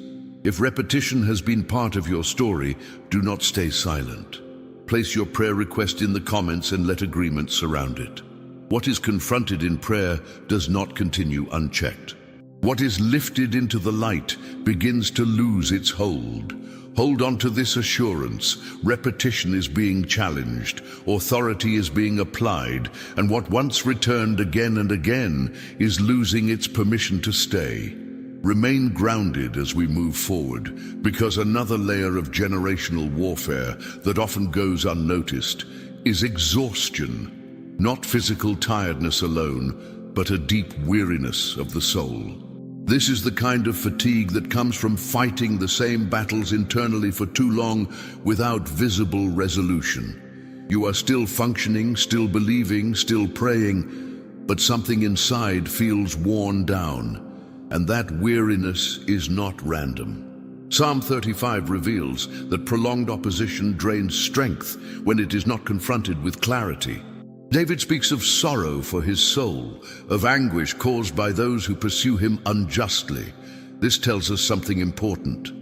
Speaker 1: If repetition has been part of your story, do not stay silent. Place your prayer request in the comments and let agreement surround it. What is confronted in prayer does not continue unchecked. What is lifted into the light begins to lose its hold. Hold on to this assurance: repetition is being challenged, authority is being applied, and what once returned again and again is losing its permission to stay. Remain grounded as we move forward, because another layer of generational warfare that often goes unnoticed is exhaustion. Not physical tiredness alone, but a deep weariness of the soul. This is the kind of fatigue that comes from fighting the same battles internally for too long without visible resolution. You are still functioning, still believing, still praying, but something inside feels worn down. And that weariness is not random. Psalm 35 reveals that prolonged opposition drains strength when it is not confronted with clarity. David speaks of sorrow for his soul, of anguish caused by those who pursue him unjustly. This tells us something important.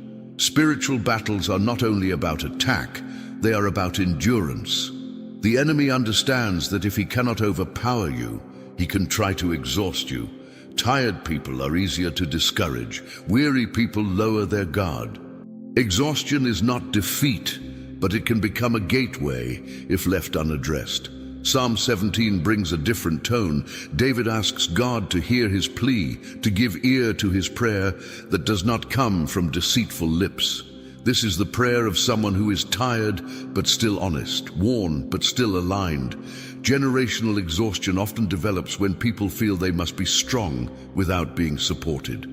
Speaker 1: Spiritual battles are not only about attack, they are about endurance. The enemy understands that if he cannot overpower you, he can try to exhaust you. Tired people are easier to discourage. Weary people lower their guard. Exhaustion is not defeat, but it can become a gateway if left unaddressed. Psalm 17 brings a different tone. David asks God to hear his plea, to give ear to his prayer that does not come from deceitful lips. This is the prayer of someone who is tired but still honest, worn but still aligned. Generational exhaustion often develops when people feel they must be strong without being supported.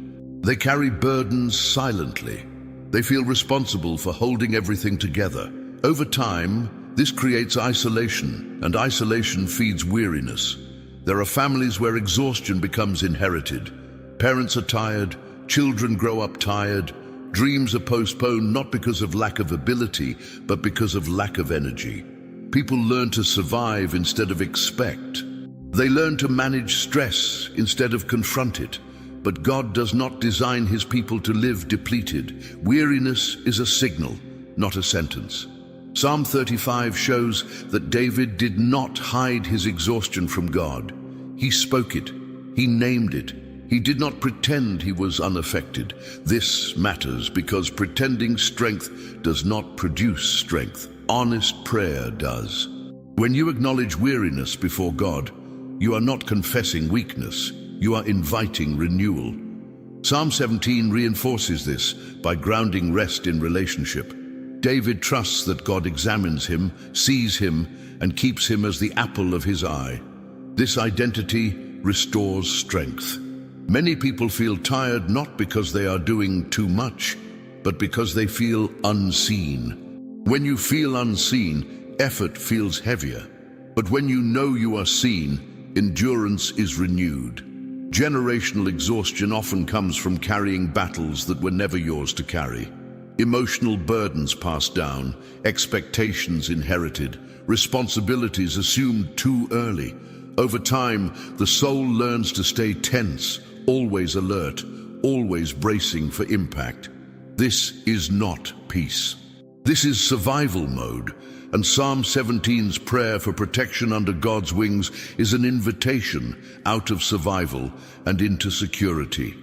Speaker 1: They carry burdens silently. They feel responsible for holding everything together. Over time, this creates isolation, and isolation feeds weariness. There are families where exhaustion becomes inherited. Parents are tired, children grow up tired, dreams are postponed not because of lack of ability, but because of lack of energy. people learn to survive instead of expect. They learn to manage stress instead of confront it. But God does not design his people to live depleted. Weariness is a signal, not a sentence. Psalm 35 shows that David did not hide his exhaustion from God. He spoke it. He named it. He did not pretend he was unaffected. This matters because pretending strength does not produce strength. Honest prayer does. When you acknowledge weariness before God, you are not confessing weakness. You are inviting renewal. Psalm 17 reinforces this by grounding rest in relationship. David trusts that God examines him, sees him, and keeps him as the apple of his eye. This identity restores strength. Many people feel tired not because they are doing too much, but because they feel unseen. When you feel unseen, effort feels heavier. But when you know you are seen, endurance is renewed. Generational exhaustion often comes from carrying battles that were never yours to carry. Emotional burdens passed down, expectations inherited, responsibilities assumed too early. Over time, the soul learns to stay tense, always alert, always bracing for impact. This is not peace. This is survival mode, and Psalm 17's prayer for protection under God's wings is an invitation out of survival and into security.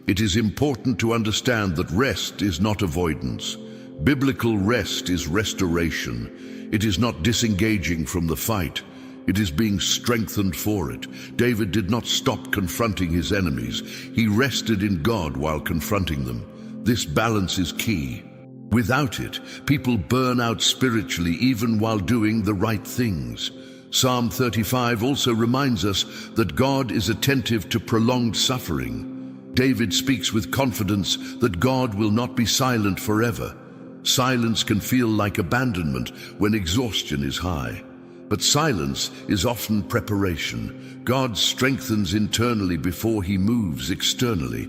Speaker 1: It is important to understand that rest is not avoidance. Biblical rest is restoration. It is not disengaging from the fight. It is being strengthened for it. David did not stop confronting his enemies. He rested in God while confronting them. This balance is key. Without it, people burn out spiritually even while doing the right things. Psalm 35 also reminds us that God is attentive to prolonged suffering. David speaks with confidence that God will not be silent forever. Silence can feel like abandonment when exhaustion is high. But silence is often preparation. God strengthens internally before he moves externally.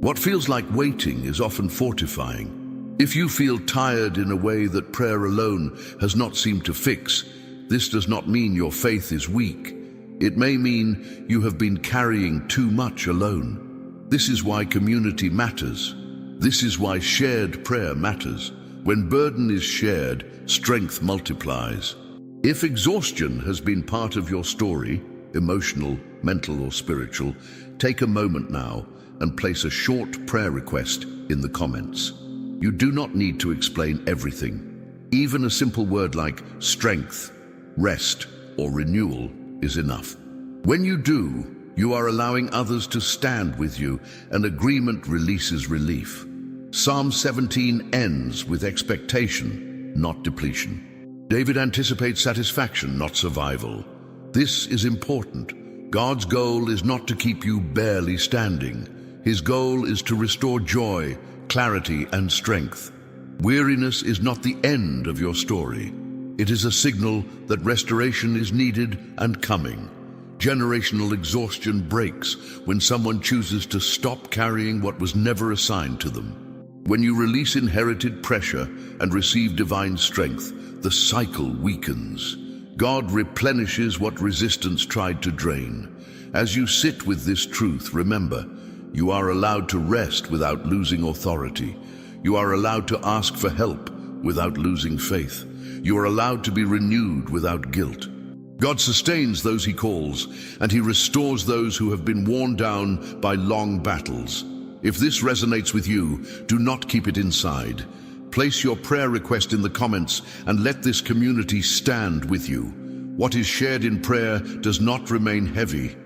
Speaker 1: What feels like waiting is often fortifying. If you feel tired in a way that prayer alone has not seemed to fix, this does not mean your faith is weak. It may mean you have been carrying too much alone. This is why community matters. This is why shared prayer matters. When burden is shared, strength multiplies. If exhaustion has been part of your story, emotional, mental, or spiritual, take a moment now and place a short prayer request in the comments. You do not need to explain everything. Even a simple word like strength, rest, or renewal is enough. When you do, you are allowing others to stand with you, and agreement releases relief. Psalm 17 ends with expectation, not depletion. David anticipates satisfaction, not survival. This is important. God's goal is not to keep you barely standing. His goal is to restore joy, clarity, and strength. Weariness is not the end of your story. It is a signal that restoration is needed and coming. Generational exhaustion breaks when someone chooses to stop carrying what was never assigned to them. When you release inherited pressure and receive divine strength, the cycle weakens. God replenishes what resistance tried to drain. As you sit with this truth, remember, you are allowed to rest without losing authority. You are allowed to ask for help without losing faith. You are allowed to be renewed without guilt. God sustains those he calls, and he restores those who have been worn down by long battles. If this resonates with you, do not keep it inside. Place your prayer request in the comments and let this community stand with you. What is shared in prayer does not remain heavy.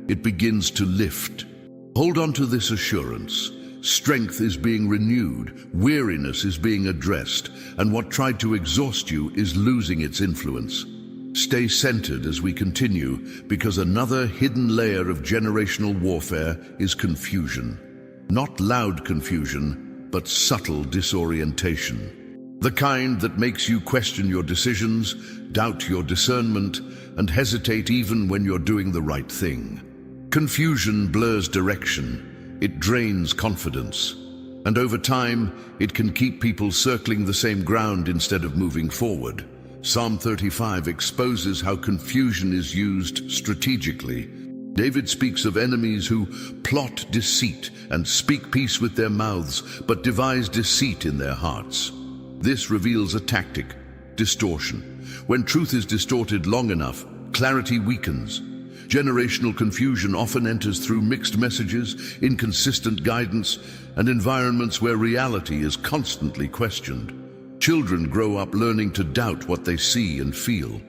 Speaker 1: It begins to lift. Hold on to this assurance. Strength is being renewed, weariness is being addressed, and what tried to exhaust you is losing its influence. Stay centered as we continue, because another hidden layer of generational warfare is confusion. Not loud confusion, but subtle disorientation. The kind that makes you question your decisions, doubt your discernment, and hesitate even when you're doing the right thing. Confusion blurs direction. It drains confidence. And over time, it can keep people circling the same ground instead of moving forward. Psalm 35 exposes how confusion is used strategically. David speaks of enemies who plot deceit and speak peace with their mouths, but devise deceit in their hearts. This reveals a tactic: distortion. When truth is distorted long enough, clarity weakens. Generational confusion often enters through mixed messages, inconsistent guidance, and environments where reality is constantly questioned. Children grow up learning to doubt what they see and feel.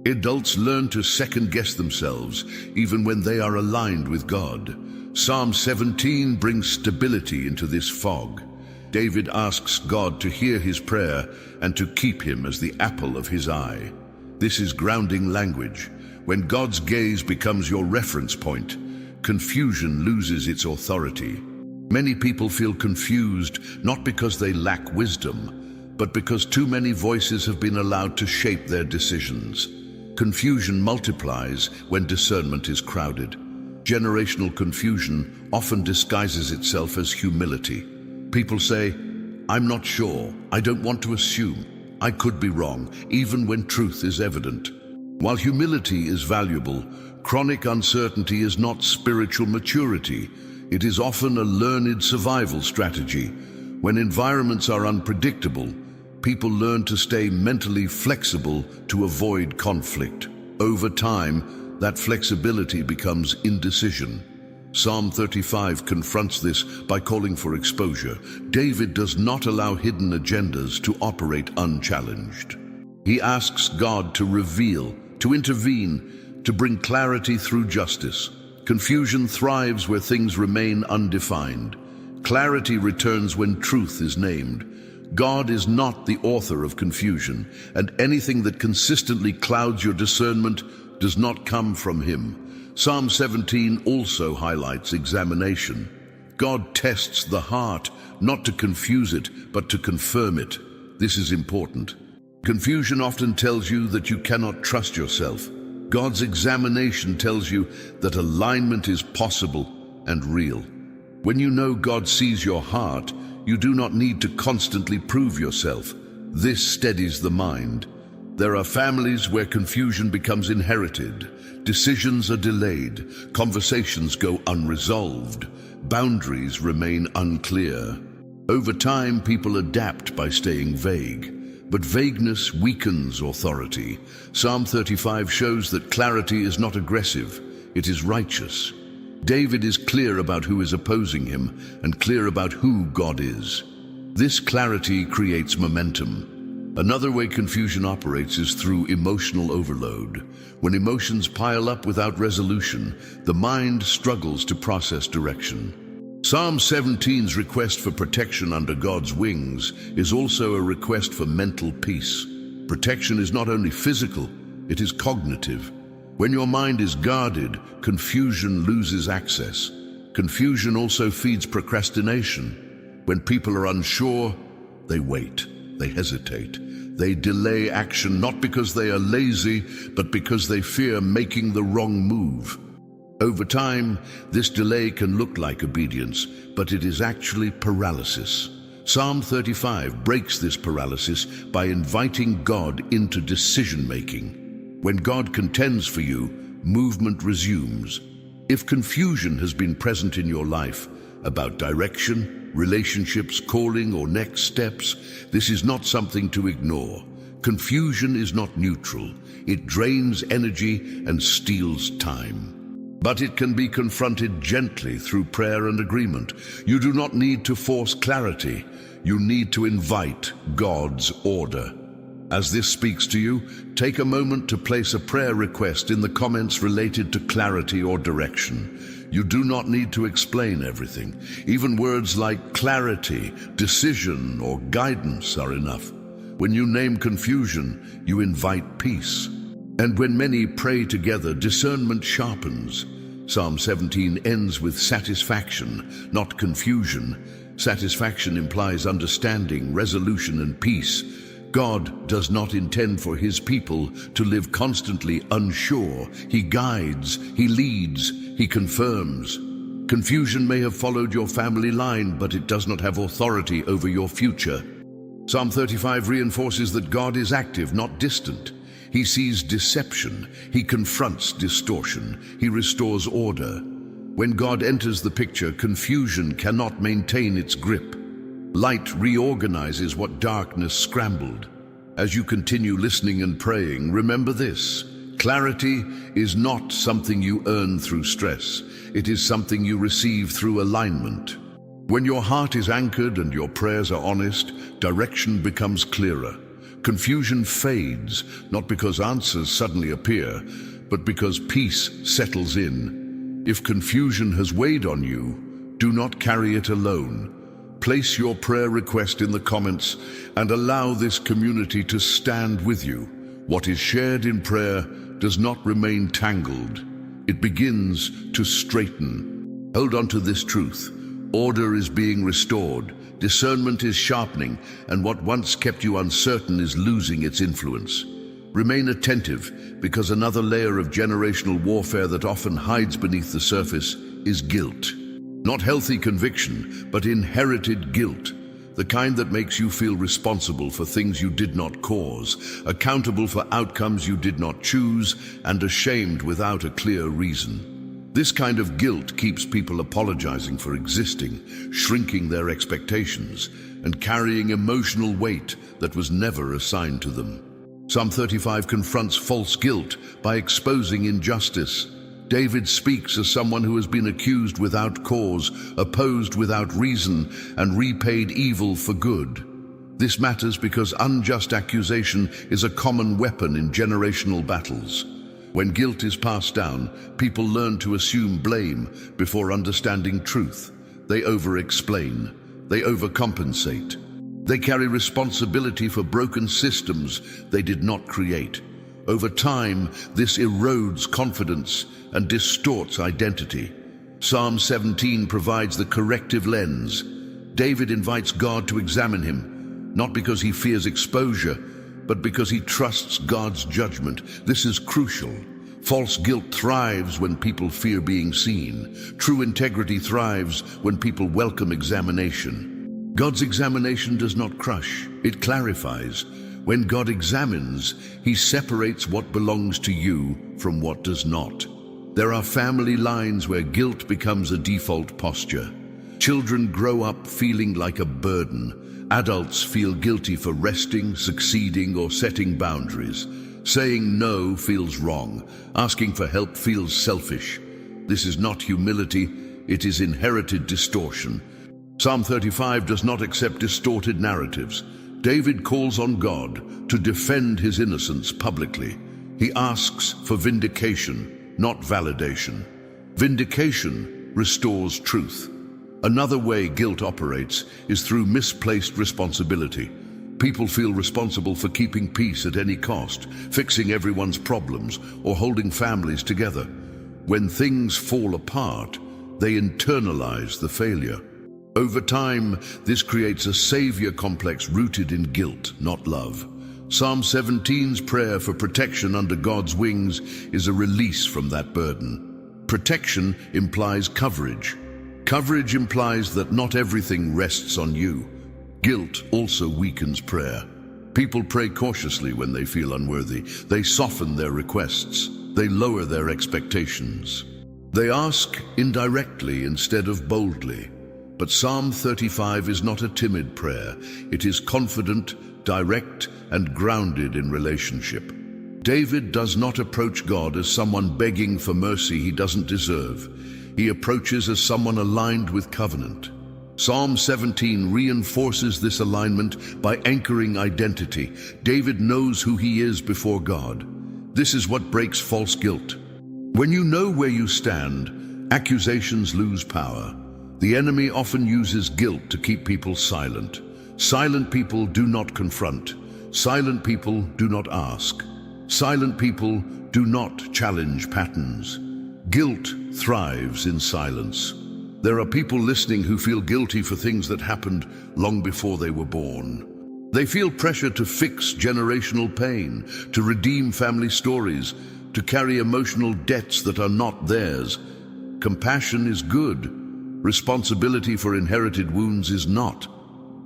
Speaker 1: Adults learn to second-guess themselves, even when they are aligned with God. Psalm 17 brings stability into this fog. David asks God to hear his prayer and to keep him as the apple of his eye. This is grounding language. When God's gaze becomes your reference point, confusion loses its authority. Many people feel confused not because they lack wisdom, but because too many voices have been allowed to shape their decisions. Confusion multiplies when discernment is crowded. Generational confusion often disguises itself as humility. People say, "I'm not sure, I don't want to assume, I could be wrong," even when truth is evident. While humility is valuable, chronic uncertainty is not spiritual maturity. It is often a learned survival strategy. When environments are unpredictable, people learn to stay mentally flexible to avoid conflict. Over time, that flexibility becomes indecision. Psalm 35 confronts this by calling for exposure. David does not allow hidden agendas to operate unchallenged. He asks God to reveal, to intervene, to bring clarity through justice. Confusion thrives where things remain undefined. Clarity returns when truth is named. God is not the author of confusion, and anything that consistently clouds your discernment does not come from him. Psalm 17 also highlights examination. God tests the heart, not to confuse it, but to confirm it. This is important. Confusion often tells you that you cannot trust yourself. God's examination tells you that alignment is possible and real. When you know God sees your heart, you do not need to constantly prove yourself. This steadies the mind. There are families where confusion becomes inherited. Decisions are delayed. Conversations go unresolved. Boundaries remain unclear. Over time, people adapt by staying vague. But vagueness weakens authority. Psalm 35 shows that clarity is not aggressive, it is righteous. David is clear about who is opposing him and clear about who God is. This clarity creates momentum. Another way confusion operates is through emotional overload. When emotions pile up without resolution, the mind struggles to process direction. Psalm 17's request for protection under God's wings is also a request for mental peace. Protection is not only physical, it is cognitive. When your mind is guarded, confusion loses access. Confusion also feeds procrastination. When people are unsure, they wait, they hesitate. They delay action not because they are lazy, but because they fear making the wrong move. Over time, this delay can look like obedience, but it is actually paralysis. Psalm 35 breaks this paralysis by inviting God into decision-making. When God contends for you, movement resumes. If confusion has been present in your life about direction, relationships, calling, or next steps, this is not something to ignore. Confusion is not neutral. It drains energy and steals time. But it can be confronted gently through prayer and agreement. You do not need to force clarity. You need to invite God's order. As this speaks to you, take a moment to place a prayer request in the comments related to clarity or direction. You do not need to explain everything. Even words like clarity, decision, or guidance are enough. When you name confusion, you invite peace. And when many pray together, discernment sharpens. Psalm 17 ends with satisfaction, not confusion. Satisfaction implies understanding, resolution, and peace. God does not intend for his people to live constantly unsure. He guides, he leads, he confirms. Confusion may have followed your family line, but it does not have authority over your future. Psalm 35 reinforces that God is active, not distant. He sees deception, he confronts distortion, he restores order. When God enters the picture, confusion cannot maintain its grip. Light reorganizes what darkness scrambled. As you continue listening and praying, remember this: clarity is not something you earn through stress. It is something you receive through alignment. When your heart is anchored and your prayers are honest, direction becomes clearer. Confusion fades, not because answers suddenly appear, but because peace settles in. If confusion has weighed on you, do not carry it alone. Place your prayer request in the comments and allow this community to stand with you. What is shared in prayer does not remain tangled. It begins to straighten. Hold on to this truth. Order is being restored, discernment is sharpening, and what once kept you uncertain is losing its influence. Remain attentive, because another layer of generational warfare that often hides beneath the surface is guilt. Not healthy conviction, but inherited guilt. The kind that makes you feel responsible for things you did not cause, accountable for outcomes you did not choose, and ashamed without a clear reason. This kind of guilt keeps people apologizing for existing, shrinking their expectations, and carrying emotional weight that was never assigned to them. Psalm 35 confronts false guilt by exposing injustice. David speaks as someone who has been accused without cause, opposed without reason, and repaid evil for good. This matters because unjust accusation is a common weapon in generational battles. When guilt is passed down, people learn to assume blame before understanding truth. They over-explain. They overcompensate. They carry responsibility for broken systems they did not create. Over time, this erodes confidence and distorts identity. Psalm 17 provides the corrective lens. David invites God to examine him, not because he fears exposure, but because he trusts God's judgment. This is crucial. False guilt thrives when people fear being seen. True integrity thrives when people welcome examination. God's examination does not crush, it clarifies. When God examines, he separates what belongs to you from what does not. There are family lines where guilt becomes a default posture. Children grow up feeling like a burden. Adults feel guilty for resting, succeeding, or setting boundaries. Saying no feels wrong. Asking for help feels selfish. This is not humility, it is inherited distortion. Psalm 35 does not accept distorted narratives. David calls on God to defend his innocence publicly. He asks for vindication, not validation. Vindication restores truth. Another way guilt operates is through misplaced responsibility. People feel responsible for keeping peace at any cost, fixing everyone's problems, or holding families together. When things fall apart, they internalize the failure. Over time, this creates a savior complex rooted in guilt, not love. Psalm 17's prayer for protection under God's wings is a release from that burden. Protection implies coverage. Coverage implies that not everything rests on you. Guilt also weakens prayer. People pray cautiously when they feel unworthy. They soften their requests. They lower their expectations. They ask indirectly instead of boldly. But Psalm 35 is not a timid prayer. It is confident, direct, and grounded in relationship. David does not approach God as someone begging for mercy he doesn't deserve. He approaches as someone aligned with covenant. Psalm 17 reinforces this alignment by anchoring identity. David knows who he is before God. This is what breaks false guilt. When you know where you stand, accusations lose power. The enemy often uses guilt to keep people silent. Silent people do not confront. Silent people do not ask. Silent people do not challenge patterns. Guilt thrives in silence. There are people listening who feel guilty for things that happened long before they were born. They feel pressure to fix generational pain, to redeem family stories, to carry emotional debts that are not theirs. Compassion is good. Responsibility for inherited wounds is not.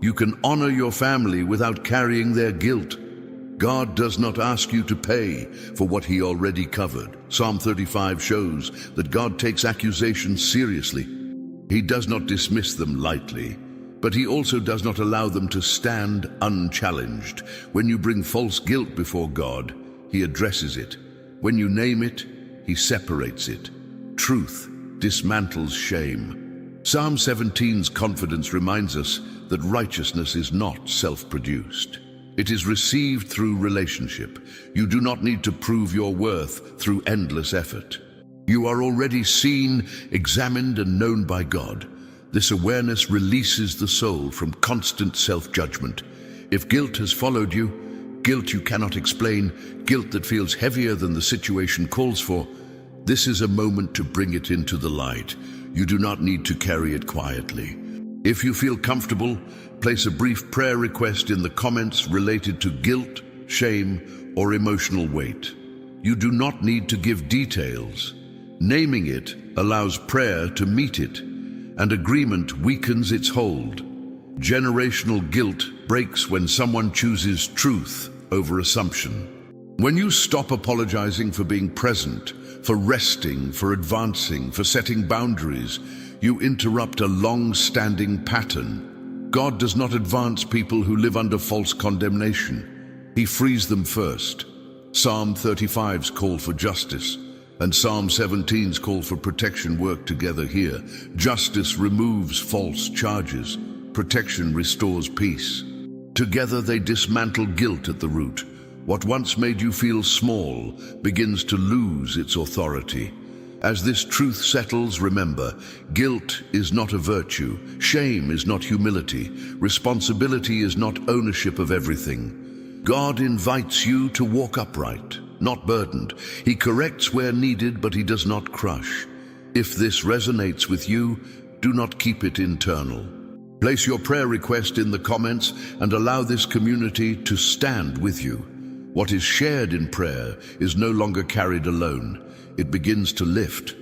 Speaker 1: You can honor your family without carrying their guilt. God does not ask you to pay for what He already covered. Psalm 35 shows that God takes accusations seriously. He does not dismiss them lightly, but He also does not allow them to stand unchallenged. When you bring false guilt before God, He addresses it. When you name it, He separates it. Truth dismantles shame. Psalm 17's confidence reminds us that righteousness is not self-produced. It is received through relationship. You do not need to prove your worth through endless effort. You are already seen, examined, and known by God. This awareness releases the soul from constant self-judgment. If guilt has followed you, guilt you cannot explain, guilt that feels heavier than the situation calls for, this is a moment to bring it into the light. You do not need to carry it quietly. If you feel comfortable, place a brief prayer request in the comments related to guilt, shame, or emotional weight. You do not need to give details. Naming it allows prayer to meet it, and agreement weakens its hold. Generational guilt breaks when someone chooses truth over assumption. When you stop apologizing for being present, for resting, for advancing, for setting boundaries, you interrupt a long-standing pattern. God does not advance people who live under false condemnation. He frees them first. Psalm 35's call for justice and Psalm 17's call for protection work together here. Justice removes false charges. Protection restores peace. Together they dismantle guilt at the root. What once made you feel small begins to lose its authority. As this truth settles, remember, guilt is not a virtue, shame is not humility, responsibility is not ownership of everything. God invites you to walk upright, not burdened. He corrects where needed, but He does not crush. If this resonates with you, do not keep it internal. Place your prayer request in the comments and allow this community to stand with you. What is shared in prayer is no longer carried alone. It begins to lift.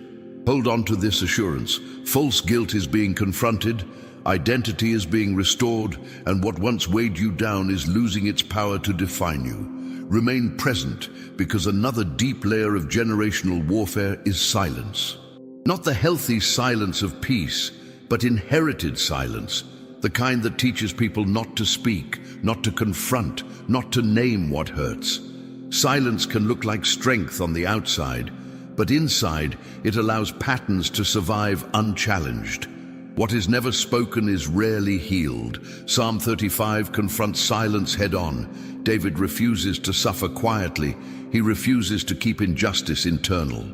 Speaker 1: Hold on to this assurance. False guilt is being confronted, identity is being restored, and what once weighed you down is losing its power to define you. Remain present, because another deep layer of generational warfare is silence. Not the healthy silence of peace, but inherited silence, the kind that teaches people not to speak, not to confront, not to name what hurts. Silence can look like strength on the outside, but inside it allows patterns to survive unchallenged. What is never spoken is rarely healed. Psalm 35 confronts silence head-on. David refuses to suffer quietly. He refuses to keep injustice internal.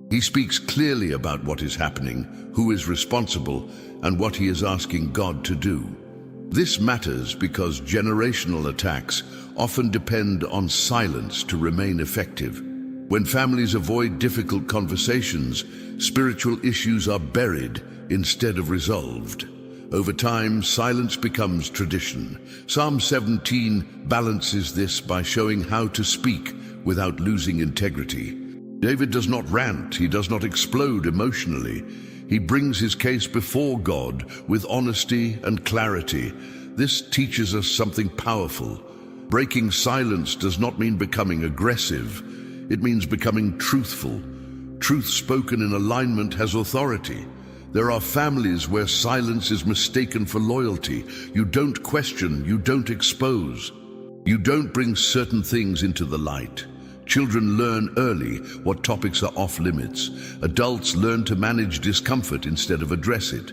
Speaker 1: He speaks clearly about what is happening, who is responsible, and what he is asking God to do. This matters because generational attacks often depend on silence to remain effective. When families avoid difficult conversations, spiritual issues are buried instead of resolved. Over time, silence becomes tradition. Psalm 17 balances this by showing how to speak without losing integrity. David does not rant, he does not explode emotionally. He brings his case before God with honesty and clarity. This teaches us something powerful. Breaking silence does not mean becoming aggressive. It means becoming truthful. Truth spoken in alignment has authority. There are families where silence is mistaken for loyalty. You don't question, you don't expose. You don't bring certain things into the light. Children learn early what topics are off limits. Adults learn to manage discomfort instead of address it.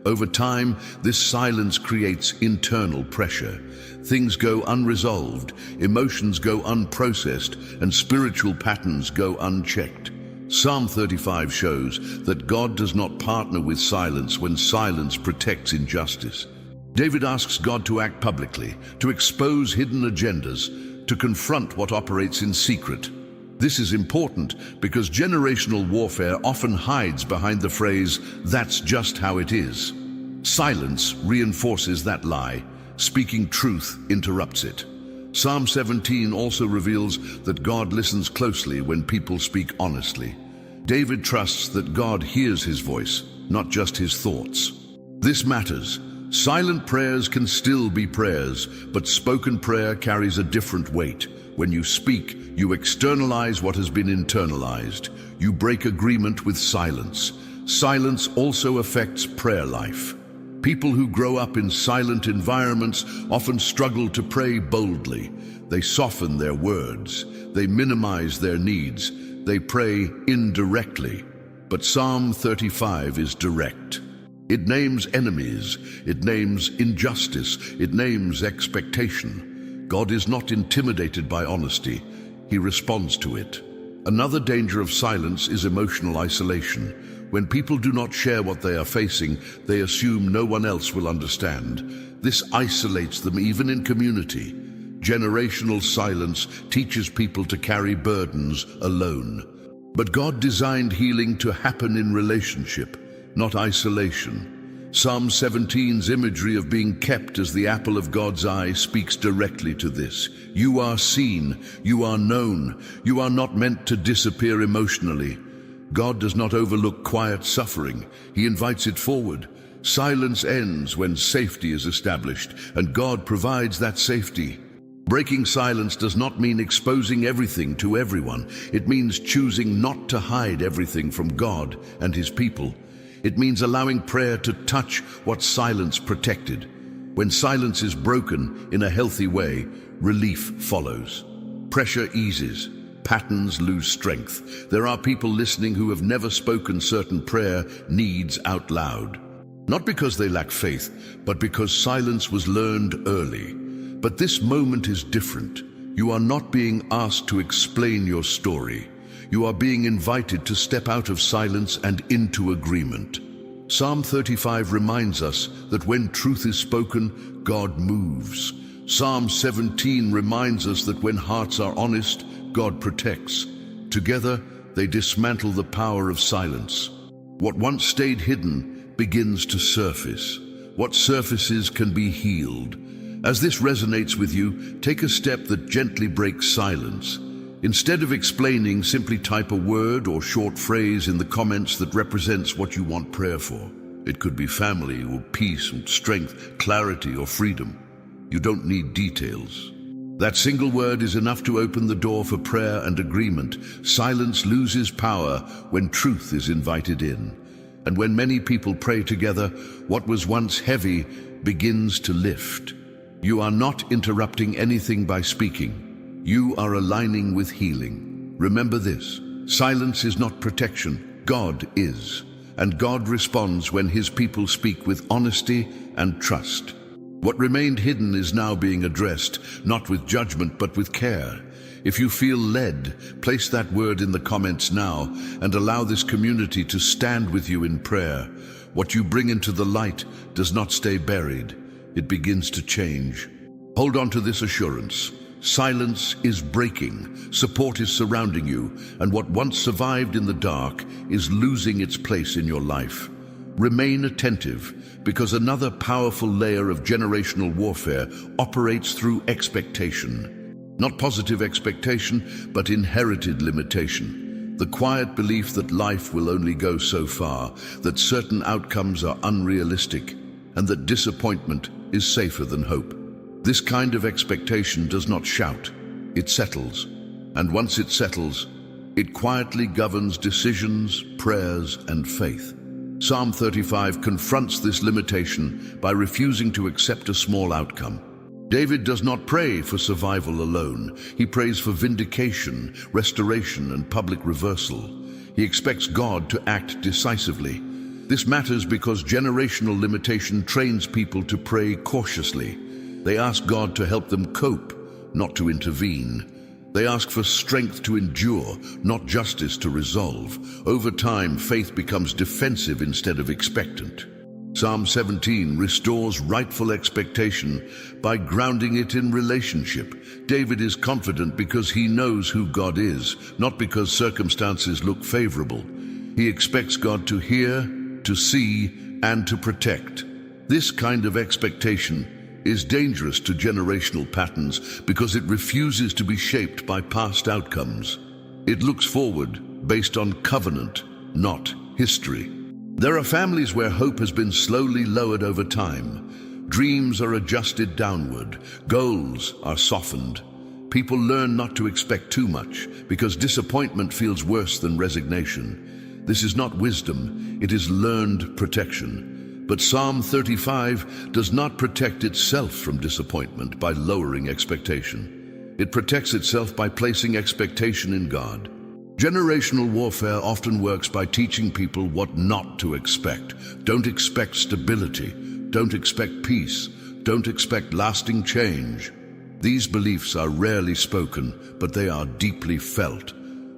Speaker 1: Over time, this silence creates internal pressure. Things go unresolved, emotions go unprocessed, and spiritual patterns go unchecked. Psalm 35 shows that God does not partner with silence when silence protects injustice. David asks God to act publicly, to expose hidden agendas, to confront what operates in secret. This is important because generational warfare often hides behind the phrase, "That's just how it is." Silence reinforces that lie. Speaking truth interrupts it. Psalm 17 also reveals that God listens closely when people speak honestly. David trusts that God hears his voice, not just his thoughts. This matters. Silent prayers can still be prayers, but spoken prayer carries a different weight. When you speak, you externalize what has been internalized. You break agreement with silence. Silence also affects prayer life. People who grow up in silent environments often struggle to pray boldly. They soften their words. They minimize their needs. They pray indirectly. But Psalm 35 is direct. It names enemies. It names injustice. It names expectation. God is not intimidated by honesty. He responds to it. Another danger of silence is emotional isolation. When people do not share what they are facing, they assume no one else will understand. This isolates them even in community. Generational silence teaches people to carry burdens alone. But God designed healing to happen in relationship, not isolation. Psalm 17's imagery of being kept as the apple of God's eye speaks directly to this. You are seen, you are known, you are not meant to disappear emotionally. God does not overlook quiet suffering. He invites it forward. Silence ends when safety is established, and God provides that safety. Breaking silence does not mean exposing everything to everyone. It means choosing not to hide everything from God and His people. It means allowing prayer to touch what silence protected. When silence is broken in a healthy way, relief follows. Pressure eases. Patterns lose strength. There are people listening who have never spoken certain prayer needs out loud. Not because they lack faith, but because silence was learned early. But this moment is different. You are not being asked to explain your story. You are being invited to step out of silence and into agreement. Psalm 35 reminds us that when truth is spoken, God moves. Psalm 17 reminds us that when hearts are honest, God protects. Together, they dismantle the power of silence. What once stayed hidden begins to surface. What surfaces can be healed. As this resonates with you, take a step that gently breaks silence. Instead of explaining, simply type a word or short phrase in the comments that represents what you want prayer for. It could be family or peace and strength, clarity or freedom. You don't need details. That single word is enough to open the door for prayer and agreement. Silence loses power when truth is invited in. And when many people pray together, what was once heavy begins to lift. You are not interrupting anything by speaking. You are aligning with healing. Remember this: silence is not protection. God is. And God responds when His people speak with honesty and trust. What remained hidden is now being addressed, not with judgment, but with care. If you feel led, place that word in the comments now and allow this community to stand with you in prayer. What you bring into the light does not stay buried. It begins to change. Hold on to this assurance. Silence is breaking, support is surrounding you, and what once survived in the dark is losing its place in your life. Remain attentive, because another powerful layer of generational warfare operates through expectation. Not positive expectation, but inherited limitation. The quiet belief that life will only go so far, that certain outcomes are unrealistic, and that disappointment is safer than hope. This kind of expectation does not shout, it settles. And once it settles, it quietly governs decisions, prayers, and faith. Psalm 35 confronts this limitation by refusing to accept a small outcome. David does not pray for survival alone. He prays for vindication, restoration, and public reversal. He expects God to act decisively. This matters because generational limitation trains people to pray cautiously. They ask God to help them cope, not to intervene. They ask for strength to endure, not justice to resolve. Over time, faith becomes defensive instead of expectant. Psalm 17 restores rightful expectation by grounding it in relationship. David is confident because he knows who God is, not because circumstances look favorable. He expects God to hear, to see, and to protect. This kind of expectation is dangerous to generational patterns because it refuses to be shaped by past outcomes. It looks forward based on covenant, not history. There are families where hope has been slowly lowered over time. Dreams are adjusted downward. Goals are softened. People learn not to expect too much because disappointment feels worse than resignation. This is not wisdom, it is learned protection. But Psalm 35 does not protect itself from disappointment by lowering expectation. It protects itself by placing expectation in God. Generational warfare often works by teaching people what not to expect. Don't expect stability. Don't expect peace. Don't expect lasting change. These beliefs are rarely spoken, but they are deeply felt.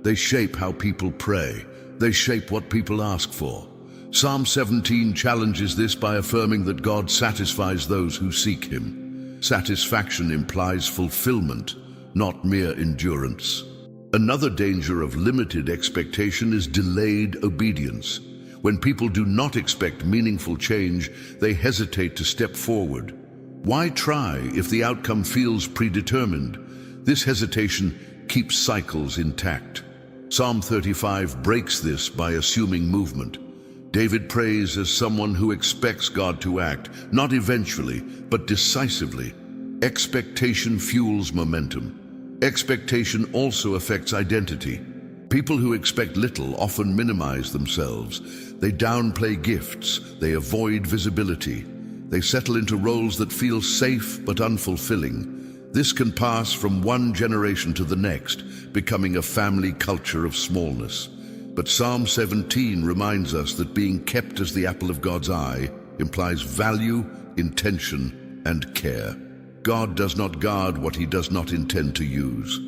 Speaker 1: They shape how people pray. They shape what people ask for. Psalm 17 challenges this by affirming that God satisfies those who seek Him. Satisfaction implies fulfillment, not mere endurance. Another danger of limited expectation is delayed obedience. When people do not expect meaningful change, they hesitate to step forward. Why try if the outcome feels predetermined? This hesitation keeps cycles intact. Psalm 35 breaks this by assuming movement. David prays as someone who expects God to act, not eventually, but decisively. Expectation fuels momentum. Expectation also affects identity. People who expect little often minimize themselves. They downplay gifts. They avoid visibility. They settle into roles that feel safe but unfulfilling. This can pass from one generation to the next, becoming a family culture of smallness. But Psalm 17 reminds us that being kept as the apple of God's eye implies value, intention, and care. God does not guard what He does not intend to use.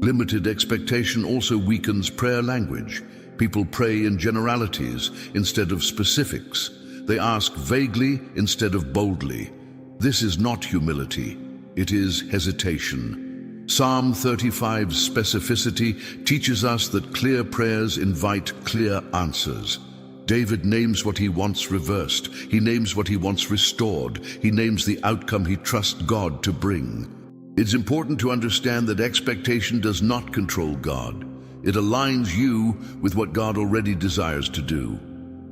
Speaker 1: Limited expectation also weakens prayer language. People pray in generalities instead of specifics. They ask vaguely instead of boldly. This is not humility, it is hesitation. Psalm 35's specificity teaches us that clear prayers invite clear answers. David names what he wants reversed. He names what he wants restored. He names the outcome he trusts God to bring. It's important to understand that expectation does not control God. It aligns you with what God already desires to do.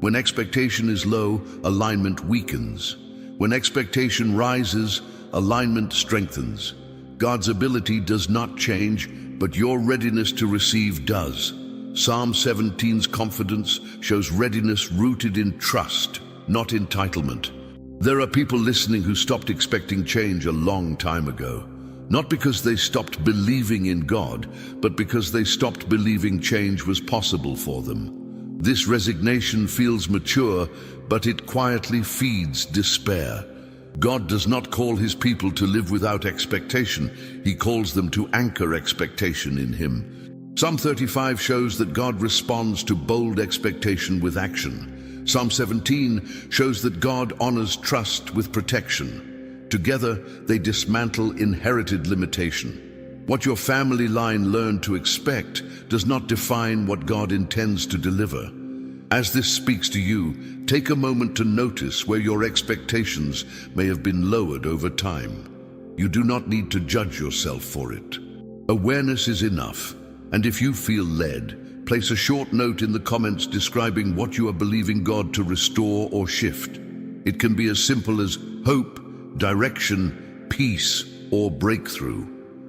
Speaker 1: When expectation is low, alignment weakens. When expectation rises, alignment strengthens. God's ability does not change, but your readiness to receive does. Psalm 17's confidence shows readiness rooted in trust, not entitlement. There are people listening who stopped expecting change a long time ago. Not because they stopped believing in God, but because they stopped believing change was possible for them. This resignation feels mature, but it quietly feeds despair. God does not call His people to live without expectation. He calls them to anchor expectation in Him. Psalm 35 shows that God responds to bold expectation with action. Psalm 17 shows that God honors trust with protection. Together, they dismantle inherited limitation. What your family line learned to expect does not define what God intends to deliver. As this speaks to you, take a moment to notice where your expectations may have been lowered over time. You do not need to judge yourself for it. Awareness is enough. And if you feel led, place a short note in the comments describing what you are believing God to restore or shift. It can be as simple as hope, direction, peace, or breakthrough.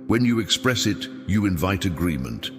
Speaker 1: When you express it, you invite agreement.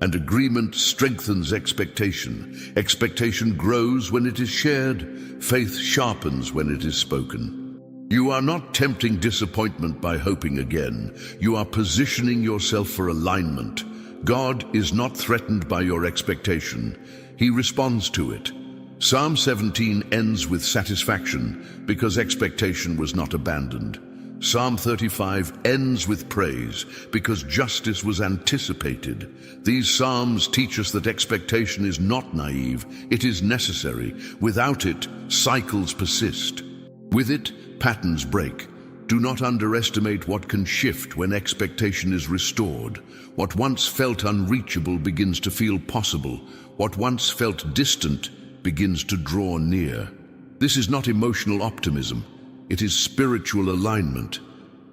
Speaker 1: And agreement strengthens expectation. Expectation grows when it is shared. Faith sharpens when it is spoken. You are not tempting disappointment by hoping again. You are positioning yourself for alignment. God is not threatened by your expectation. He responds to it. Psalm 17 ends with satisfaction because expectation was not abandoned. Psalm 35 ends with praise because justice was anticipated. These psalms teach us that expectation is not naive, it is necessary. Without it, cycles persist. With it, patterns break. Do not underestimate what can shift when expectation is restored. What once felt unreachable begins to feel possible. What once felt distant begins to draw near. This is not emotional optimism. It is spiritual alignment.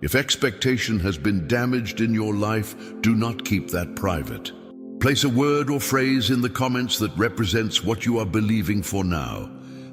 Speaker 1: If expectation has been damaged in your life, do not keep that private. Place a word or phrase in the comments that represents what you are believing for now.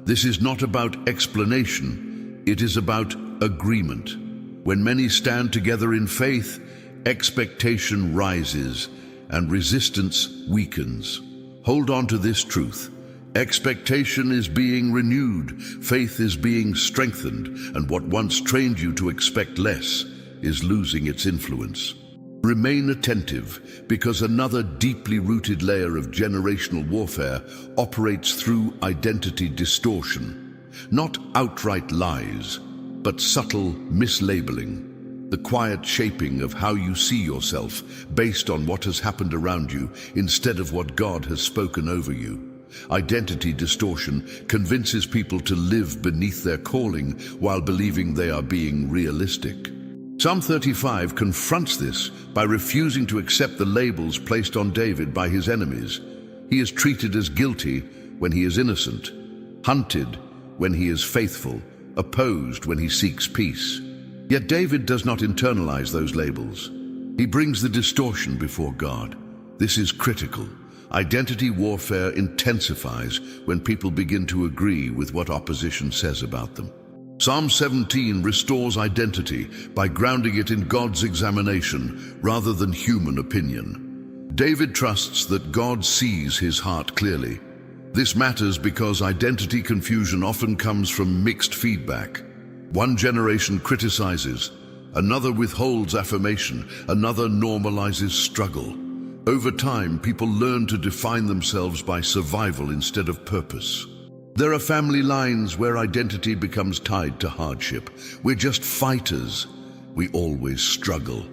Speaker 1: This is not about explanation, it is about agreement. When many stand together in faith, expectation rises and resistance weakens. Hold on to this truth. Expectation is being renewed, faith is being strengthened, and what once trained you to expect less is losing its influence. Remain attentive, because another deeply rooted layer of generational warfare operates through identity distortion. Not outright lies, but subtle mislabeling. The quiet shaping of how you see yourself based on what has happened around you instead of what God has spoken over you. Identity distortion convinces people to live beneath their calling while believing they are being realistic. Psalm 35 confronts this by refusing to accept the labels placed on David by his enemies. He is treated as guilty when he is innocent, hunted when he is faithful, opposed when he seeks peace. Yet David does not internalize those labels. He brings the distortion before God. This is critical. Identity warfare intensifies when people begin to agree with what opposition says about them. Psalm 17 restores identity by grounding it in God's examination rather than human opinion. David trusts that God sees his heart clearly. This matters because identity confusion often comes from mixed feedback. One generation criticizes, another withholds affirmation, another normalizes struggle. Over time, people learn to define themselves by survival instead of purpose. There are family lines where identity becomes tied to hardship. We're just fighters. We always struggle.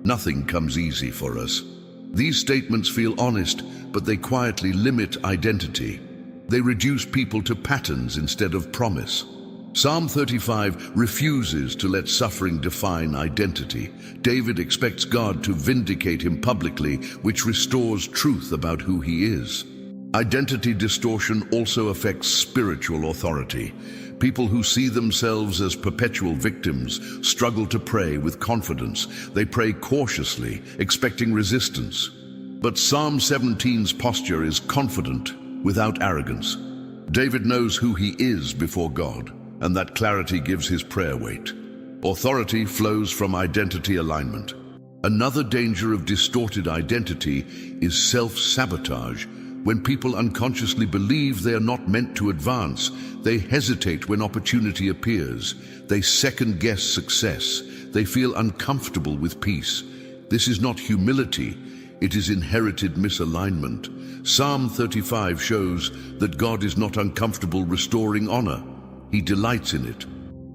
Speaker 1: Nothing comes easy for us. These statements feel honest, but they quietly limit identity. They reduce people to patterns instead of promise. Psalm 35 refuses to let suffering define identity. David expects God to vindicate him publicly, which restores truth about who he is. Identity distortion also affects spiritual authority. People who see themselves as perpetual victims struggle to pray with confidence. They pray cautiously, expecting resistance. But Psalm 17's posture is confident, without arrogance. David knows who he is before God, and that clarity gives his prayer weight. Authority flows from identity alignment. Another danger of distorted identity is self-sabotage. When people unconsciously believe they are not meant to advance, they hesitate when opportunity appears. They second-guess success. They feel uncomfortable with peace. This is not humility, it is inherited misalignment. Psalm 35 shows that God is not uncomfortable restoring honor. He delights in it.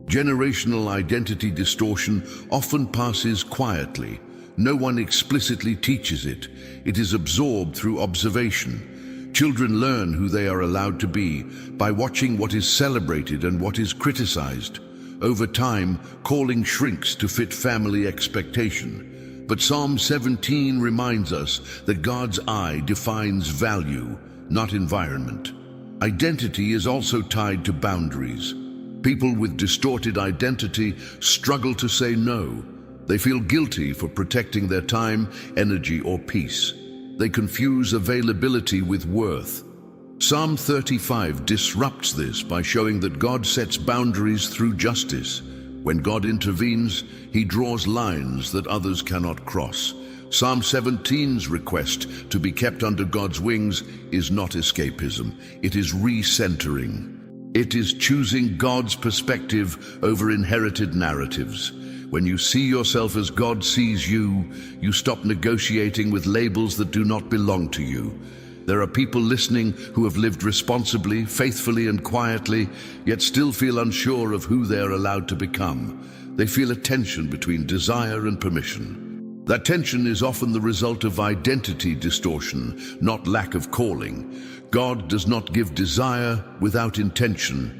Speaker 1: Generational identity distortion often passes quietly. No one explicitly teaches it. It is absorbed through observation. Children learn who they are allowed to be by watching what is celebrated and what is criticized. Over time, calling shrinks to fit family expectation. But Psalm 17 reminds us that God's eye defines value, not environment. Identity is also tied to boundaries. People with distorted identity struggle to say no. They feel guilty for protecting their time, energy, or peace. They confuse availability with worth. Psalm 35 disrupts this by showing that God sets boundaries through justice. When God intervenes, he draws lines that others cannot cross. Psalm 17's request to be kept under God's wings is not escapism. It is recentering. It is choosing God's perspective over inherited narratives. When you see yourself as God sees you, you stop negotiating with labels that do not belong to you. There are people listening who have lived responsibly, faithfully, and quietly, yet still feel unsure of who they are allowed to become. They feel a tension between desire and permission. That tension is often the result of identity distortion, not lack of calling. God does not give desire without intention.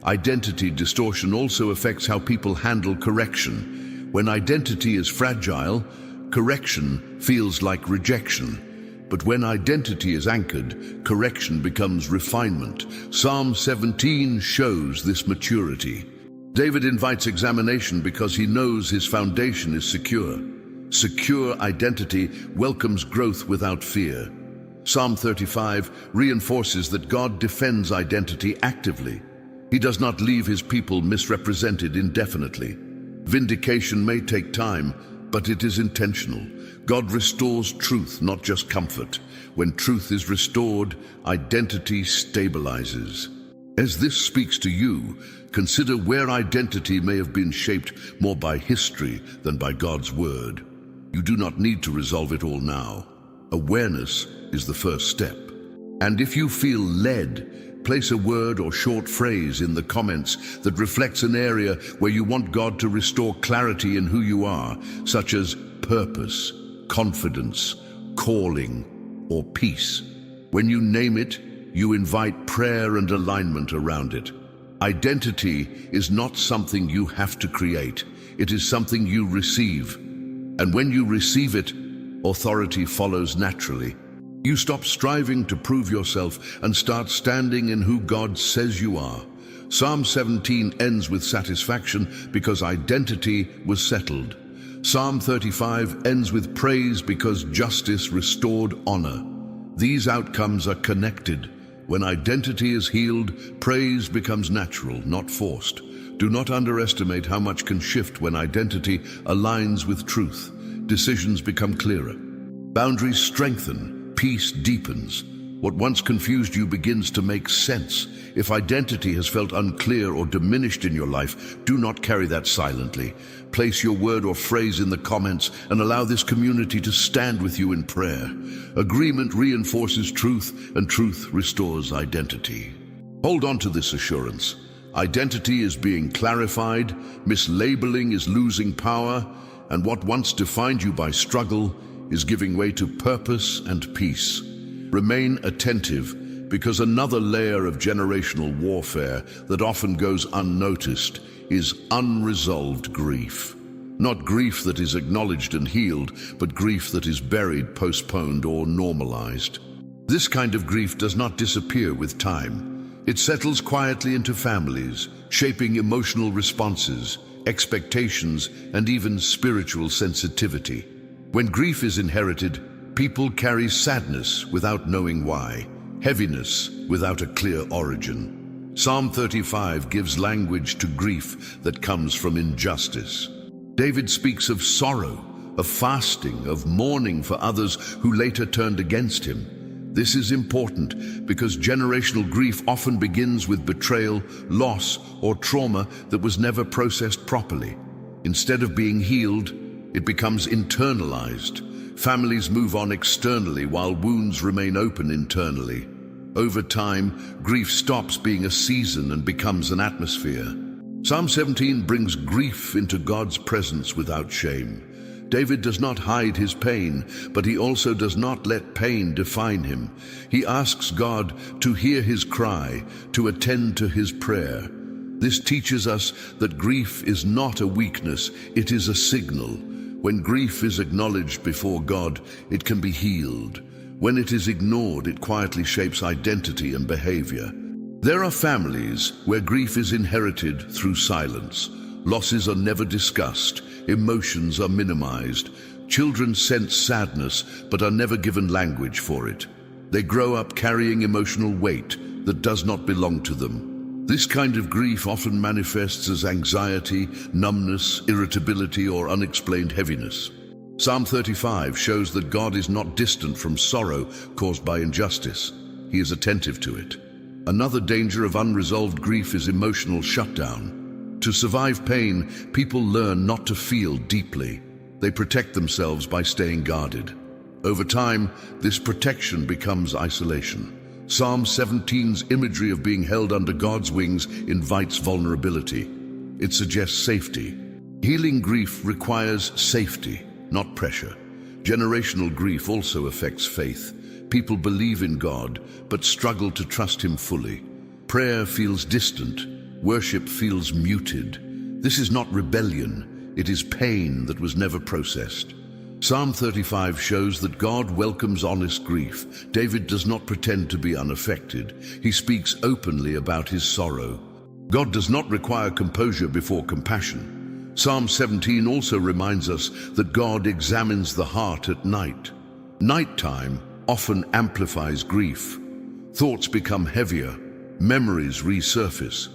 Speaker 1: Identity distortion also affects how people handle correction. When identity is fragile, correction feels like rejection. But when identity is anchored, correction becomes refinement. Psalm 17 shows this maturity. David invites examination because he knows his foundation is secure. Secure identity welcomes growth without fear. Psalm 35 reinforces that God defends identity actively. He does not leave his people misrepresented indefinitely. Vindication may take time, but it is intentional. God restores truth, not just comfort. When truth is restored, identity stabilizes. As this speaks to you, consider where identity may have been shaped more by history than by God's word. You do not need to resolve it all now. Awareness is the first step. And if you feel led, place a word or short phrase in the comments that reflects an area where you want God to restore clarity in who you are, such as purpose, confidence, calling, or peace. When you name it, you invite prayer and alignment around it. Identity is not something you have to create. It is something you receive. And when you receive it, authority follows naturally. You stop striving to prove yourself and start standing in who God says you are. Psalm 17 ends with satisfaction because identity was settled. Psalm 35 ends with praise because justice restored honor. These outcomes are connected. When identity is healed, praise becomes natural, not forced. Do not underestimate how much can shift when identity aligns with truth. Decisions become clearer. Boundaries strengthen. Peace deepens. What once confused you begins to make sense. If identity has felt unclear or diminished in your life, do not carry that silently. Place your word or phrase in the comments and allow this community to stand with you in prayer. Agreement reinforces truth, and truth restores identity. Hold on to this assurance. Identity is being clarified, mislabeling is losing power, and what once defined you by struggle is giving way to purpose and peace. Remain attentive, because another layer of generational warfare that often goes unnoticed is unresolved grief. Not grief that is acknowledged and healed, but grief that is buried, postponed, or normalized. This kind of grief does not disappear with time. It settles quietly into families, shaping emotional responses, expectations, and even spiritual sensitivity. When grief is inherited, people carry sadness without knowing why, heaviness without a clear origin. Psalm 35 gives language to grief that comes from injustice. David speaks of sorrow, of fasting, of mourning for others who later turned against him. This is important because generational grief often begins with betrayal, loss, or trauma that was never processed properly. Instead of being healed, it becomes internalized. Families move on externally while wounds remain open internally. Over time, grief stops being a season and becomes an atmosphere. Psalm 17 brings grief into God's presence without shame. David does not hide his pain, but he also does not let pain define him. He asks God to hear his cry, to attend to his prayer. This teaches us that grief is not a weakness, it is a signal. When grief is acknowledged before God, it can be healed. When it is ignored, it quietly shapes identity and behavior. There are families where grief is inherited through silence. Losses are never discussed, emotions are minimized. Children sense sadness but are never given language for it. They grow up carrying emotional weight that does not belong to them. This kind of grief often manifests as anxiety, numbness, irritability, or unexplained heaviness. Psalm 35 shows that God is not distant from sorrow caused by injustice. He is attentive to it. Another danger of unresolved grief is emotional shutdown. To survive pain, people learn not to feel deeply. They protect themselves by staying guarded. Over time, this protection becomes isolation. Psalm 17's imagery of being held under God's wings invites vulnerability. It suggests safety. Healing grief requires safety, not pressure. Generational grief also affects faith. People believe in God, but struggle to trust Him fully. Prayer feels distant. Worship feels muted. This is not rebellion. It is pain that was never processed. Psalm 35 shows that God welcomes honest grief. David does not pretend to be unaffected. He speaks openly about his sorrow. God does not require composure before compassion. Psalm 17 also reminds us that God examines the heart at night. Nighttime often amplifies grief. Thoughts become heavier. Memories resurface.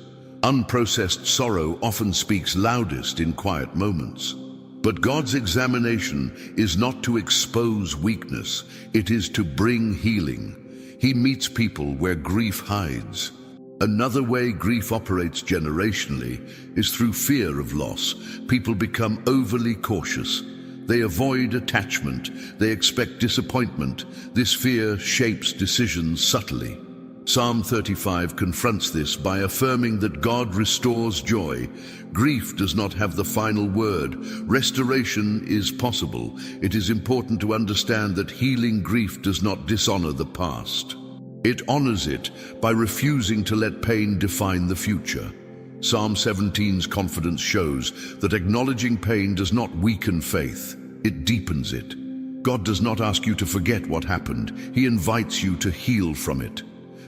Speaker 1: Unprocessed sorrow often speaks loudest in quiet moments. But God's examination is not to expose weakness, it is to bring healing. He meets people where grief hides. Another way grief operates generationally is through fear of loss. People become overly cautious. They avoid attachment. They expect disappointment. This fear shapes decisions subtly. Psalm 35 confronts this by affirming that God restores joy. Grief does not have the final word. Restoration is possible. It is important to understand that healing grief does not dishonor the past. It honors it by refusing to let pain define the future. Psalm 17's confidence shows that acknowledging pain does not weaken faith, it deepens it. God does not ask you to forget what happened. He invites you to heal from it.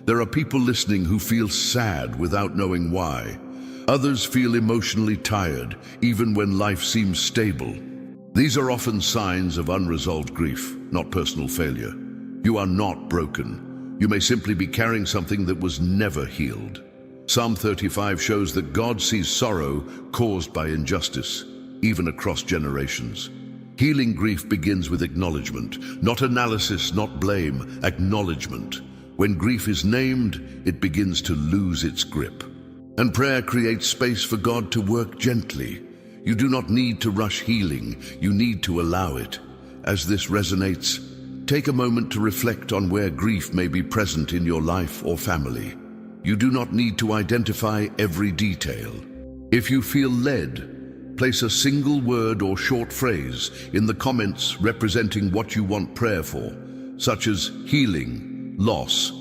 Speaker 1: There are people listening who feel sad without knowing why. Others feel emotionally tired, even when life seems stable. These are often signs of unresolved grief, not personal failure. You are not broken. You may simply be carrying something that was never healed. Psalm 35 shows that God sees sorrow caused by injustice, even across generations. Healing grief begins with acknowledgement, not analysis, not blame, acknowledgement. When grief is named, it begins to lose its grip. And prayer creates space for God to work gently. You do not need to rush healing, you need to allow it. As this resonates, take a moment to reflect on where grief may be present in your life or family. You do not need to identify every detail. If you feel led, place a single word or short phrase in the comments representing what you want prayer for, such as healing, loss,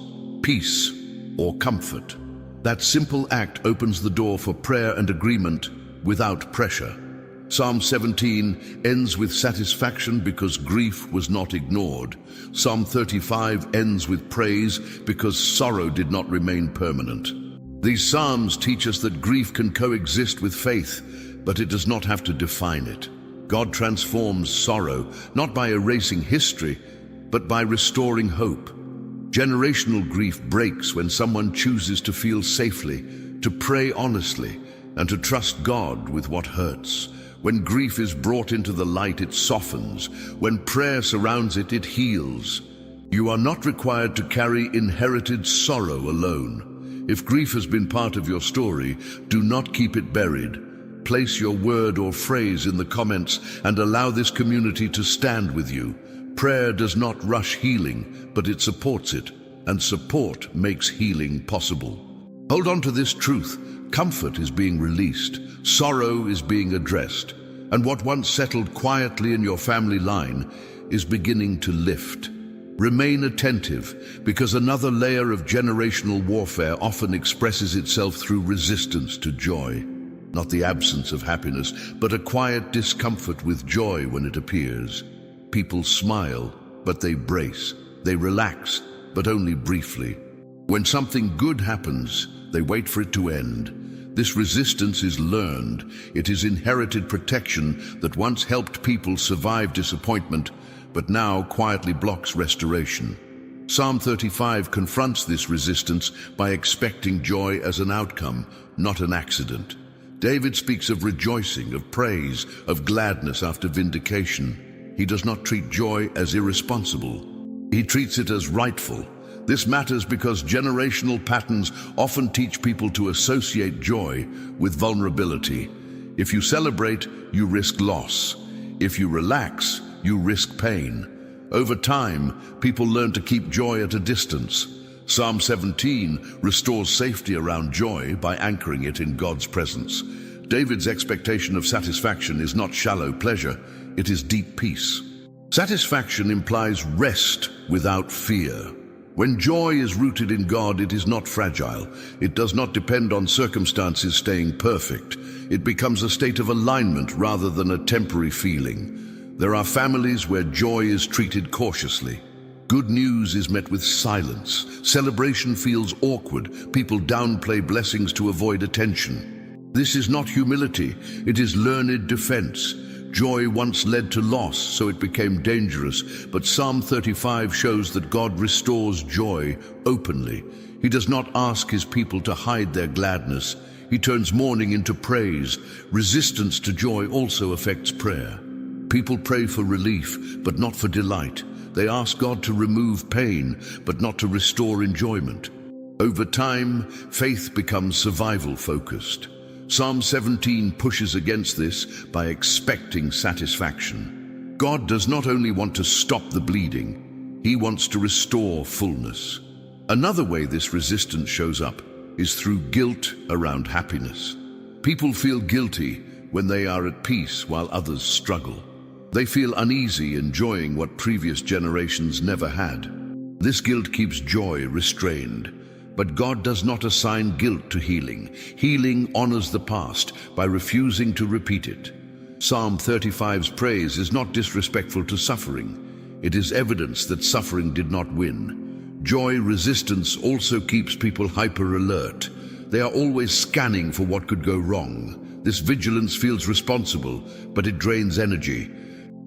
Speaker 1: peace, or comfort. That simple act opens the door for prayer and agreement without pressure. Psalm 17 ends with satisfaction because grief was not ignored. Psalm 35 ends with praise because sorrow did not remain permanent. These psalms teach us that grief can coexist with faith, but it does not have to define it. God transforms sorrow, not by erasing history, but by restoring hope. Generational grief breaks when someone chooses to feel safely, to pray honestly, and to trust God with what hurts. When grief is brought into the light, it softens. When prayer surrounds it, it heals. You are not required to carry inherited sorrow alone. If grief has been part of your story, do not keep it buried. Place your word or phrase in the comments and allow this community to stand with you. Prayer does not rush healing, but it supports it, and support makes healing possible. Hold on to this truth. Comfort is being released, sorrow is being addressed, and what once settled quietly in your family line is beginning to lift. Remain attentive, because another layer of generational warfare often expresses itself through resistance to joy. Not the absence of happiness, but a quiet discomfort with joy when it appears. People smile, but they brace. They relax, but only briefly. When something good happens, they wait for it to end. This resistance is learned. It is inherited protection that once helped people survive disappointment, but now quietly blocks restoration. Psalm 35 confronts this resistance by expecting joy as an outcome, not an accident. David speaks of rejoicing, of praise, of gladness after vindication. He does not treat joy as irresponsible. He treats it as rightful. This matters because generational patterns often teach people to associate joy with vulnerability. If you celebrate, you risk loss. If you relax, you risk pain. Over time, people learn to keep joy at a distance. Psalm 17 restores safety around joy by anchoring it in God's presence. David's expectation of satisfaction is not shallow pleasure, it is deep peace. Satisfaction implies rest without fear. When joy is rooted in God, it is not fragile. It does not depend on circumstances staying perfect. It becomes a state of alignment rather than a temporary feeling. There are families where joy is treated cautiously. Good news is met with silence. Celebration feels awkward. People downplay blessings to avoid attention. This is not humility, it is learned defense. Joy once led to loss, so it became dangerous, but Psalm 35 shows that God restores joy openly. He does not ask his people to hide their gladness. He turns mourning into praise. Resistance to joy also affects prayer. People pray for relief, but not for delight. They ask God to remove pain, but not to restore enjoyment. Over time, faith becomes survival-focused. Psalm 17 pushes against this by expecting satisfaction. God does not only want to stop the bleeding, He wants to restore fullness. Another way this resistance shows up is through guilt around happiness. People feel guilty when they are at peace while others struggle. They feel uneasy enjoying what previous generations never had. This guilt keeps joy restrained. But God does not assign guilt to healing. Healing honors the past by refusing to repeat it. Psalm 35's praise is not disrespectful to suffering. It is evidence that suffering did not win. Joy resistance also keeps people hyper-alert. They are always scanning for what could go wrong. This vigilance feels responsible, but it drains energy.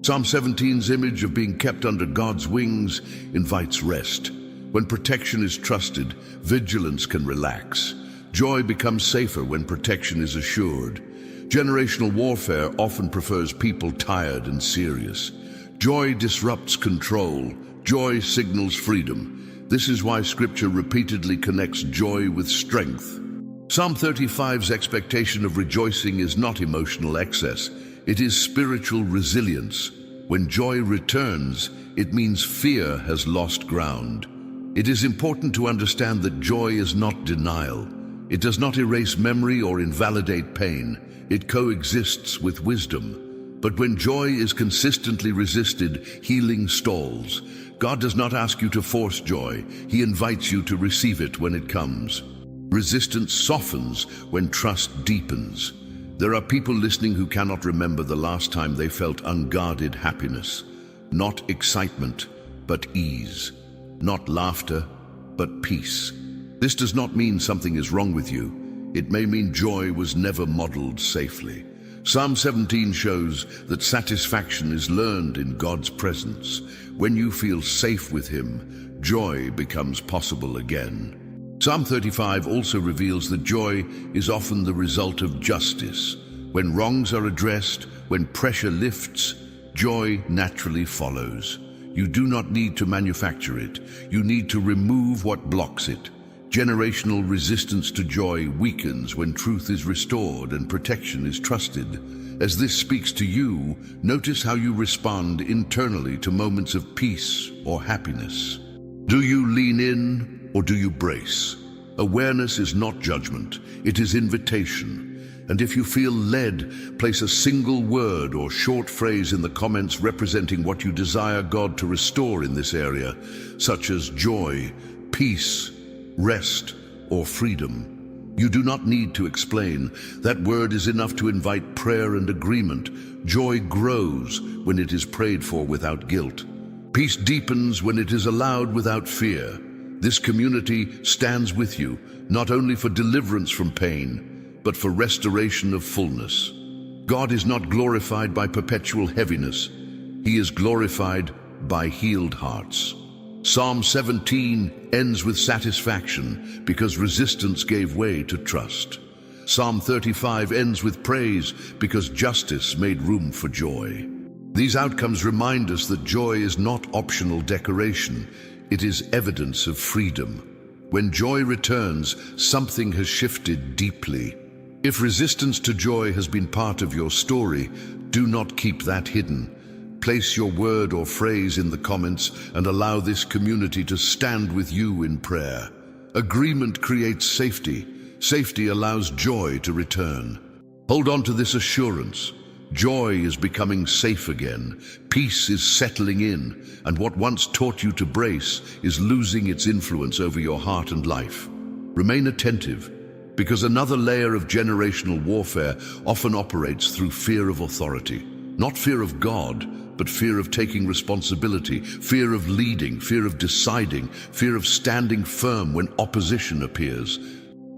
Speaker 1: Psalm 17's image of being kept under God's wings invites rest. When protection is trusted, vigilance can relax. Joy becomes safer when protection is assured. Generational warfare often prefers people tired and serious. Joy disrupts control. Joy signals freedom. This is why Scripture repeatedly connects joy with strength. Psalm 35's expectation of rejoicing is not emotional excess. It is spiritual resilience. When joy returns, it means fear has lost ground. It is important to understand that joy is not denial. It does not erase memory or invalidate pain. It coexists with wisdom. But when joy is consistently resisted, healing stalls. God does not ask you to force joy. He invites you to receive it when it comes. Resistance softens when trust deepens. There are people listening who cannot remember the last time they felt unguarded happiness. Not excitement, but ease. Not laughter, but peace. This does not mean something is wrong with you. It may mean joy was never modeled safely. Psalm 17 shows that satisfaction is learned in God's presence. When you feel safe with Him, joy becomes possible again. Psalm 35 also reveals that joy is often the result of justice. When wrongs are addressed, when pressure lifts, joy naturally follows. You do not need to manufacture it. You need to remove what blocks it. Generational resistance to joy weakens when truth is restored and protection is trusted. As this speaks to you, notice how you respond internally to moments of peace or happiness. Do you lean in or do you brace? Awareness is not judgment, it is invitation. And if you feel led, place a single word or short phrase in the comments representing what you desire God to restore in this area, such as joy, peace, rest, or freedom. You do not need to explain. That word is enough to invite prayer and agreement. Joy grows when it is prayed for without guilt. Peace deepens when it is allowed without fear. This community stands with you, not only for deliverance from pain, but for restoration of fullness. God is not glorified by perpetual heaviness. He is glorified by healed hearts. Psalm 17 ends with satisfaction because resistance gave way to trust. Psalm 35 ends with praise because justice made room for joy. These outcomes remind us that joy is not optional decoration. It is evidence of freedom. When joy returns, something has shifted deeply. If resistance to joy has been part of your story, do not keep that hidden. Place your word or phrase in the comments and allow this community to stand with you in prayer. Agreement creates safety. Safety allows joy to return. Hold on to this assurance. Joy is becoming safe again. Peace is settling in, and what once taught you to brace is losing its influence over your heart and life. Remain attentive, because another layer of generational warfare often operates through fear of authority. Not fear of God, but fear of taking responsibility, fear of leading, fear of deciding, fear of standing firm when opposition appears.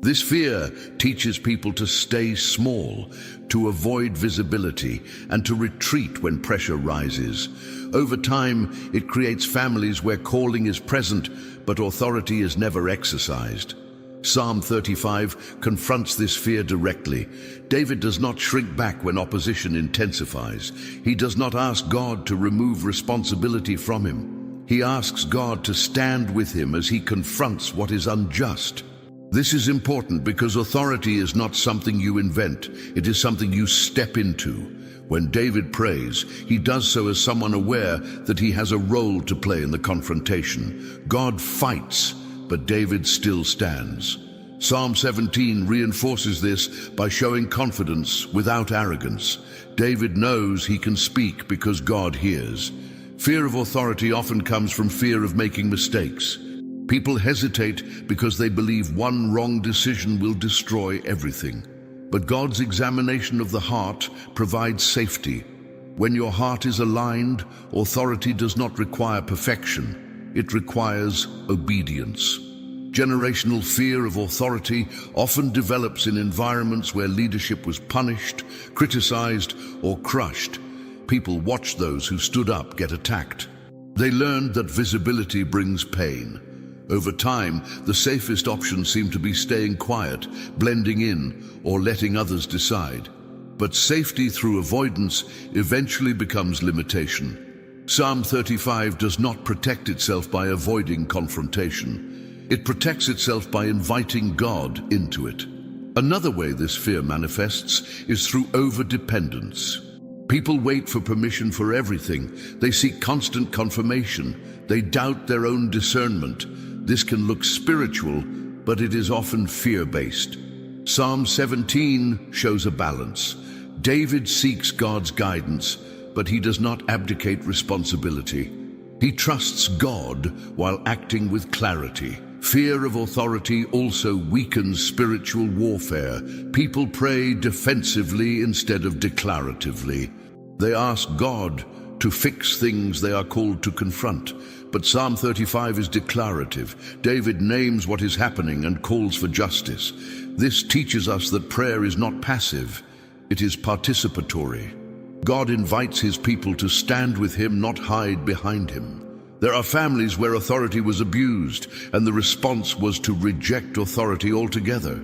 Speaker 1: This fear teaches people to stay small, to avoid visibility, and to retreat when pressure rises. Over time, it creates families where calling is present, but authority is never exercised. Psalm 35 confronts this fear directly. David does not shrink back when opposition intensifies. He does not ask God to remove responsibility from him. He asks God to stand with him as he confronts what is unjust. This is important because authority is not something you invent. It is something you step into. When David prays, he does so as someone aware that he has a role to play in the confrontation. God fights, but David still stands. Psalm 17 reinforces this by showing confidence without arrogance. David knows he can speak because God hears. Fear of authority often comes from fear of making mistakes. People hesitate because they believe one wrong decision will destroy everything. But God's examination of the heart provides safety. When your heart is aligned, authority does not require perfection. It requires obedience. Generational fear of authority often develops in environments where leadership was punished, criticized, or crushed. People watched those who stood up get attacked. They learned that visibility brings pain. Over time, the safest option seemed to be staying quiet, blending in, or letting others decide. But safety through avoidance eventually becomes limitation. Psalm 35 does not protect itself by avoiding confrontation. It protects itself by inviting God into it. Another way this fear manifests is through over-dependence. People wait for permission for everything. They seek constant confirmation. They doubt their own discernment. This can look spiritual, but it is often fear-based. Psalm 17 shows a balance. David seeks God's guidance, but he does not abdicate responsibility. He trusts God while acting with clarity. Fear of authority also weakens spiritual warfare. People pray defensively instead of declaratively. They ask God to fix things they are called to confront. But Psalm 35 is declarative. David names what is happening and calls for justice. This teaches us that prayer is not passive, it is participatory. God invites his people to stand with him, not hide behind him. There are families where authority was abused, and the response was to reject authority altogether.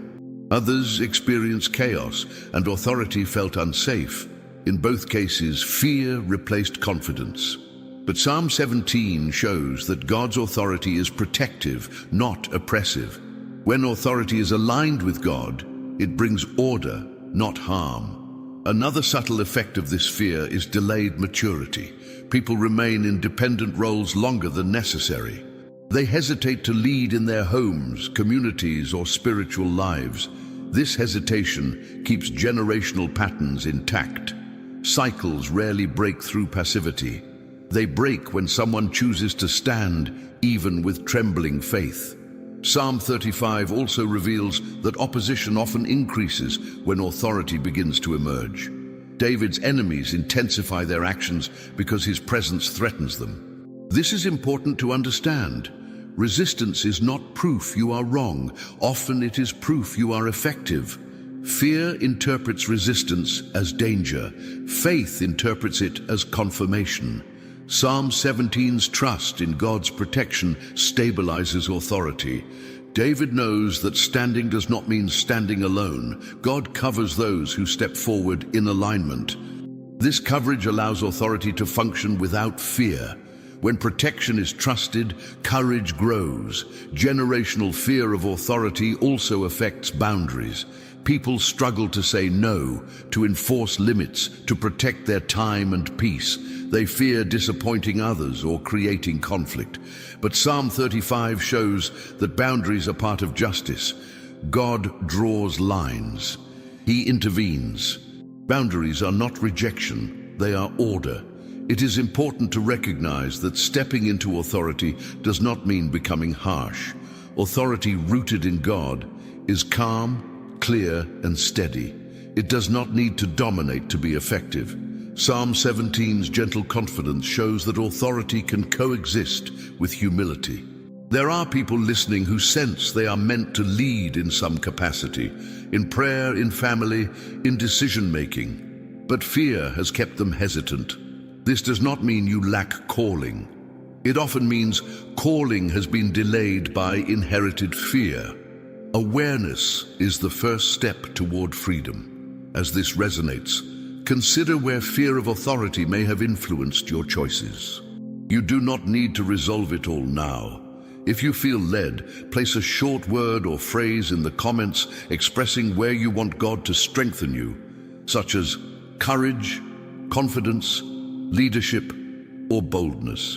Speaker 1: Others experienced chaos, and authority felt unsafe. In both cases, fear replaced confidence. But Psalm 17 shows that God's authority is protective, not oppressive. When authority is aligned with God, it brings order, not harm. Another subtle effect of this fear is delayed maturity. People remain in dependent roles longer than necessary. They hesitate to lead in their homes, communities, or spiritual lives. This hesitation keeps generational patterns intact. Cycles rarely break through passivity. They break when someone chooses to stand, even with trembling faith. Psalm 35 also reveals that opposition often increases when authority begins to emerge. David's enemies intensify their actions because his presence threatens them. This is important to understand. Resistance is not proof you are wrong. Often it is proof you are effective. Fear interprets resistance as danger. Faith interprets it as confirmation. Psalm 17's trust in God's protection stabilizes authority. David knows that standing does not mean standing alone. God covers those who step forward in alignment. This coverage allows authority to function without fear. When protection is trusted, courage grows. Generational fear of authority also affects boundaries. People struggle to say no, to enforce limits, to protect their time and peace. They fear disappointing others or creating conflict. But Psalm 35 shows that boundaries are part of justice. God draws lines. He intervenes. Boundaries are not rejection, they are order. It is important to recognize that stepping into authority does not mean becoming harsh. Authority rooted in God is calm, clear, and steady. It does not need to dominate to be effective. Psalm 17's gentle confidence shows that authority can coexist with humility. There are people listening who sense they are meant to lead in some capacity, in prayer, in family, in decision-making. But fear has kept them hesitant. This does not mean you lack calling. It often means calling has been delayed by inherited fear. Awareness is the first step toward freedom. As this resonates, consider where fear of authority may have influenced your choices. You do not need to resolve it all now. If you feel led, place a short word or phrase in the comments expressing where you want God to strengthen you, such as courage, confidence, leadership, or boldness.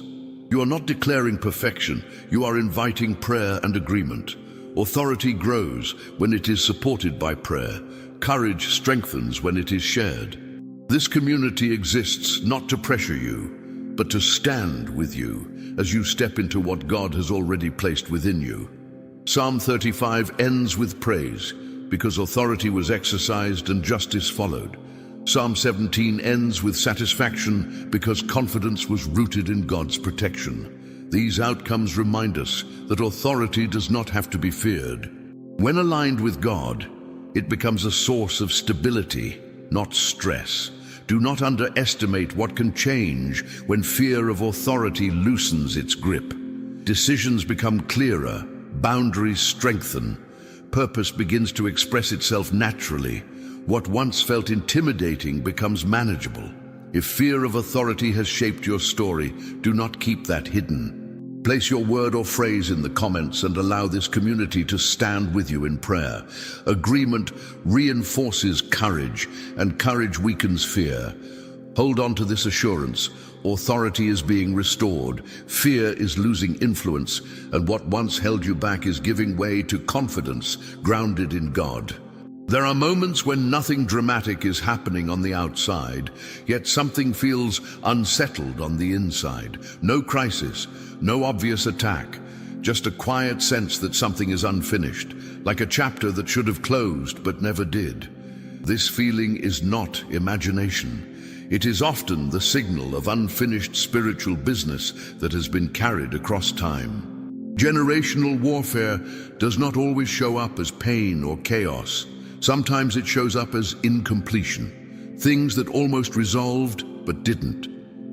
Speaker 1: You are not declaring perfection, you are inviting prayer and agreement. Authority grows when it is supported by prayer. Courage strengthens when it is shared. This community exists not to pressure you, but to stand with you as you step into what God has already placed within you. Psalm 35 ends with praise, because authority was exercised and justice followed. Psalm 17 ends with satisfaction, because confidence was rooted in God's protection. These outcomes remind us that authority does not have to be feared. When aligned with God, it becomes a source of stability, not stress. Do not underestimate what can change when fear of authority loosens its grip. Decisions become clearer, boundaries strengthen, purpose begins to express itself naturally. What once felt intimidating becomes manageable. If fear of authority has shaped your story, do not keep that hidden. Place your word or phrase in the comments and allow this community to stand with you in prayer. Agreement reinforces courage, and courage weakens fear. Hold on to this assurance. Authority is being restored, fear is losing influence, and what once held you back is giving way to confidence grounded in God. There are moments when nothing dramatic is happening on the outside, yet something feels unsettled on the inside. No crisis, no obvious attack, just a quiet sense that something is unfinished, like a chapter that should have closed but never did. This feeling is not imagination. It is often the signal of unfinished spiritual business that has been carried across time. Generational warfare does not always show up as pain or chaos. Sometimes it shows up as incompletion, things that almost resolved but didn't,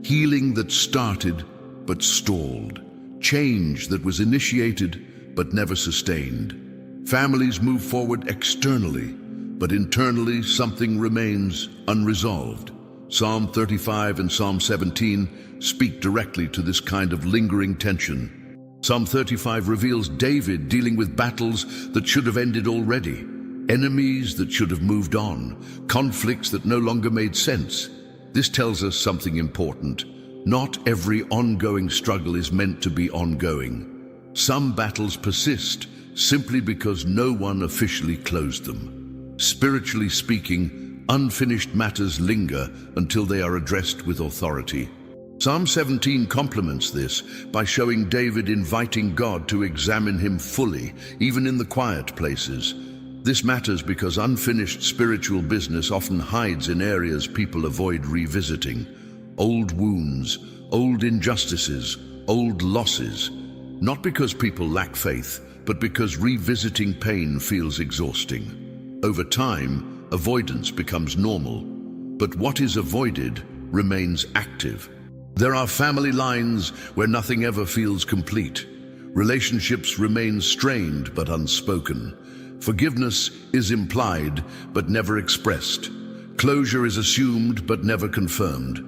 Speaker 1: healing that started but stalled, change that was initiated but never sustained. Families move forward externally, but internally something remains unresolved. Psalm 35 and Psalm 17 speak directly to this kind of lingering tension. Psalm 35 reveals David dealing with battles that should have ended already, enemies that should have moved on, conflicts that no longer made sense. This tells us something important. Not every ongoing struggle is meant to be ongoing. Some battles persist simply because no one officially closed them. Spiritually speaking, unfinished matters linger until they are addressed with authority. Psalm 17 complements this by showing David inviting God to examine him fully, even in the quiet places. This matters because unfinished spiritual business often hides in areas people avoid revisiting. Old wounds, old injustices, old losses. Not because people lack faith, but because revisiting pain feels exhausting. Over time, avoidance becomes normal, but what is avoided remains active. There are family lines where nothing ever feels complete. Relationships remain strained but unspoken. Forgiveness is implied but never expressed. Closure is assumed but never confirmed.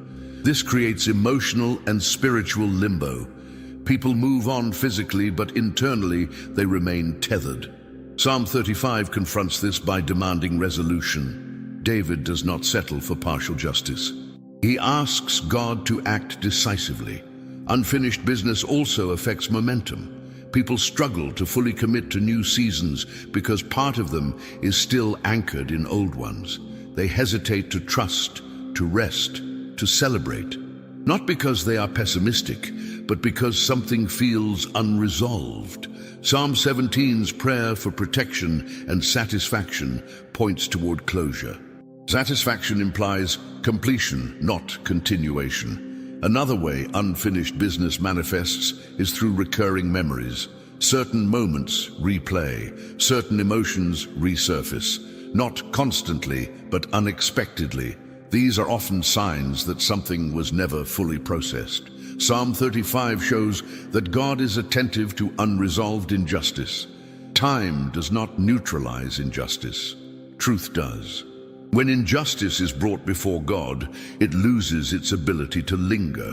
Speaker 1: This creates emotional and spiritual limbo. People move on physically, but internally they remain tethered. Psalm 35 confronts this by demanding resolution. David does not settle for partial justice. He asks God to act decisively. Unfinished business also affects momentum. People struggle to fully commit to new seasons because part of them is still anchored in old ones. They hesitate to trust, to rest, to celebrate. Not because they are pessimistic, but because something feels unresolved. Psalm 17's prayer for protection and satisfaction points toward closure. Satisfaction implies completion, not continuation. Another way unfinished business manifests is through recurring memories. Certain moments replay, certain emotions resurface, not constantly, but unexpectedly. These are often signs that something was never fully processed. Psalm 35 shows that God is attentive to unresolved injustice. Time does not neutralize injustice. Truth does. When injustice is brought before God, it loses its ability to linger.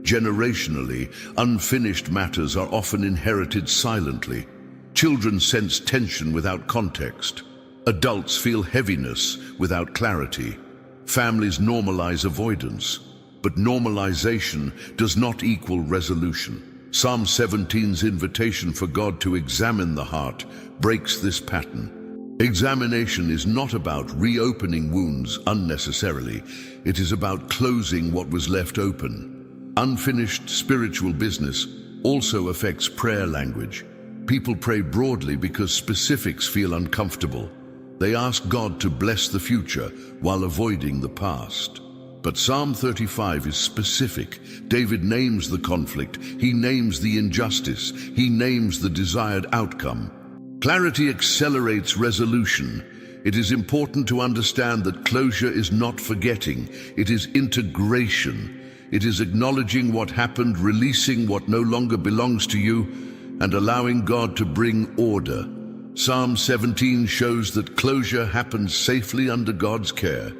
Speaker 1: Generationally, unfinished matters are often inherited silently. Children sense tension without context. Adults feel heaviness without clarity. Families normalize avoidance. But normalization does not equal resolution. Psalm 17's invitation for God to examine the heart breaks this pattern. Examination is not about reopening wounds unnecessarily. It is about closing what was left open. Unfinished spiritual business also affects prayer language. People pray broadly because specifics feel uncomfortable. They ask God to bless the future while avoiding the past. But Psalm 35 is specific. David names the conflict. He names the injustice. He names the desired outcome. Clarity accelerates resolution. It is important to understand that closure is not forgetting. It is integration. It is acknowledging what happened, releasing what no longer belongs to you, and allowing God to bring order. Psalm 17 shows that closure happens safely under God's care.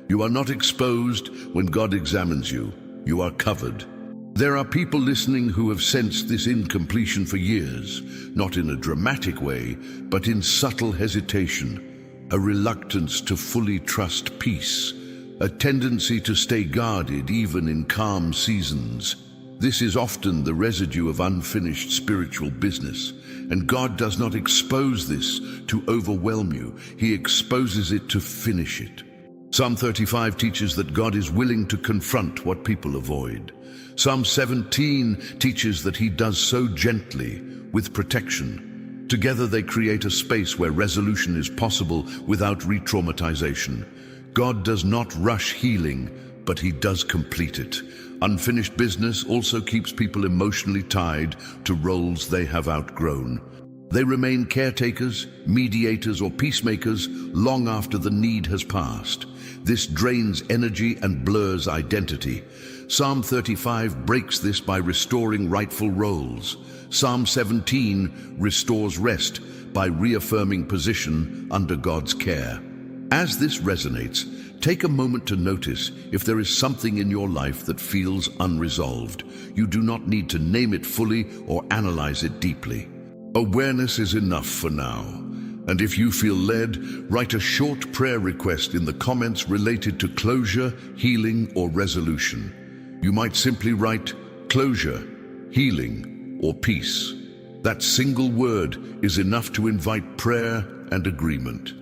Speaker 1: You are not exposed when God examines you. You are covered. There are people listening who have sensed this incompletion for years, not in a dramatic way, but in subtle hesitation, a reluctance to fully trust peace, a tendency to stay guarded even in calm seasons. This is often the residue of unfinished spiritual business, and God does not expose this to overwhelm you. He exposes it to finish it. Psalm 35 teaches that God is willing to confront what people avoid. Psalm 17 teaches that he does so gently, with protection. Together they create a space where resolution is possible without re-traumatization. God does not rush healing, but he does complete it. Unfinished business also keeps people emotionally tied to roles they have outgrown. They remain caretakers, mediators, or peacemakers long after the need has passed. This drains energy and blurs identity. Psalm 35 breaks this by restoring rightful roles. Psalm 17 restores rest by reaffirming position under God's care. As this resonates, take a moment to notice if there is something in your life that feels unresolved. You do not need to name it fully or analyze it deeply. Awareness is enough for now. And if you feel led, write a short prayer request in the comments related to closure, healing, or resolution. You might simply write closure, healing, or peace. That single word is enough to invite prayer and agreement.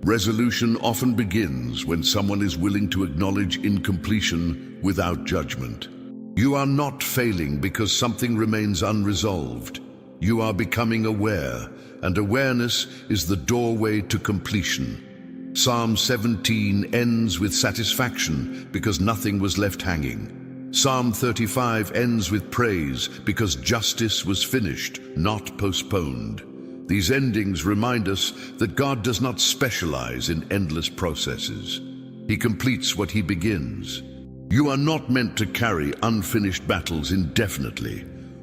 Speaker 1: Resolution often begins when someone is willing to acknowledge incompletion without judgment. You are not failing because something remains unresolved. You are becoming aware, and awareness is the doorway to completion. Psalm 17 ends with satisfaction because nothing was left hanging. Psalm 35 ends with praise because justice was finished, not postponed. These endings remind us that God does not specialize in endless processes. He completes what he begins. You are not meant to carry unfinished battles indefinitely.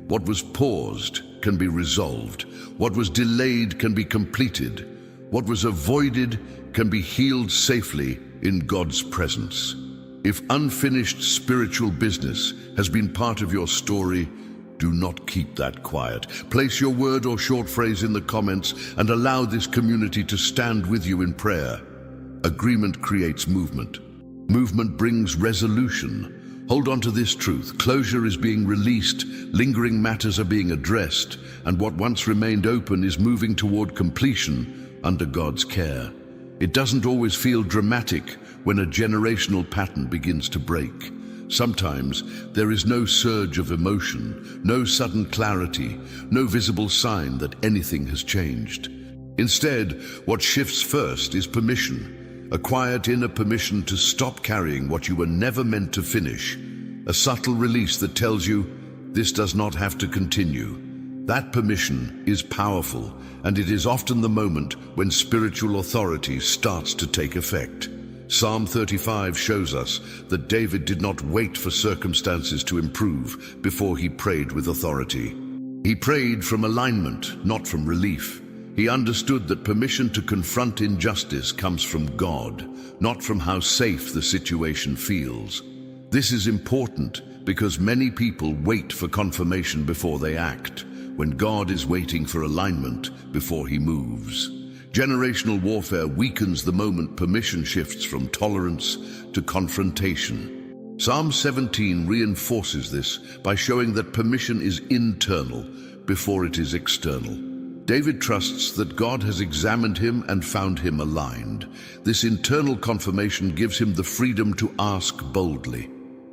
Speaker 1: What was paused can be resolved. What was delayed can be completed. What was avoided can be healed safely in God's presence. If unfinished spiritual business has been part of your story, do not keep that quiet. Place your word or short phrase in the comments and allow this community to stand with you in prayer. Agreement creates movement. Movement brings resolution. Hold on to this truth. Closure is being released, lingering matters are being addressed, and what once remained open is moving toward completion under God's care. It doesn't always feel dramatic when a generational pattern begins to break. Sometimes there is no surge of emotion, no sudden clarity, no visible sign that anything has changed. Instead, what shifts first is permission, a quiet inner permission to stop carrying what you were never meant to finish, a subtle release that tells you, this does not have to continue. That permission is powerful, and it is often the moment when spiritual authority starts to take effect. Psalm 35 shows us that David did not wait for circumstances to improve before he prayed with authority. He prayed from alignment, not from relief. He understood that permission to confront injustice comes from God, not from how safe the situation feels. This is important because many people wait for confirmation before they act, when God is waiting for alignment before he moves. Generational warfare weakens the moment permission shifts from tolerance to confrontation. Psalm 17 reinforces this by showing that permission is internal before it is external. David trusts that God has examined him and found him aligned. This internal confirmation gives him the freedom to ask boldly.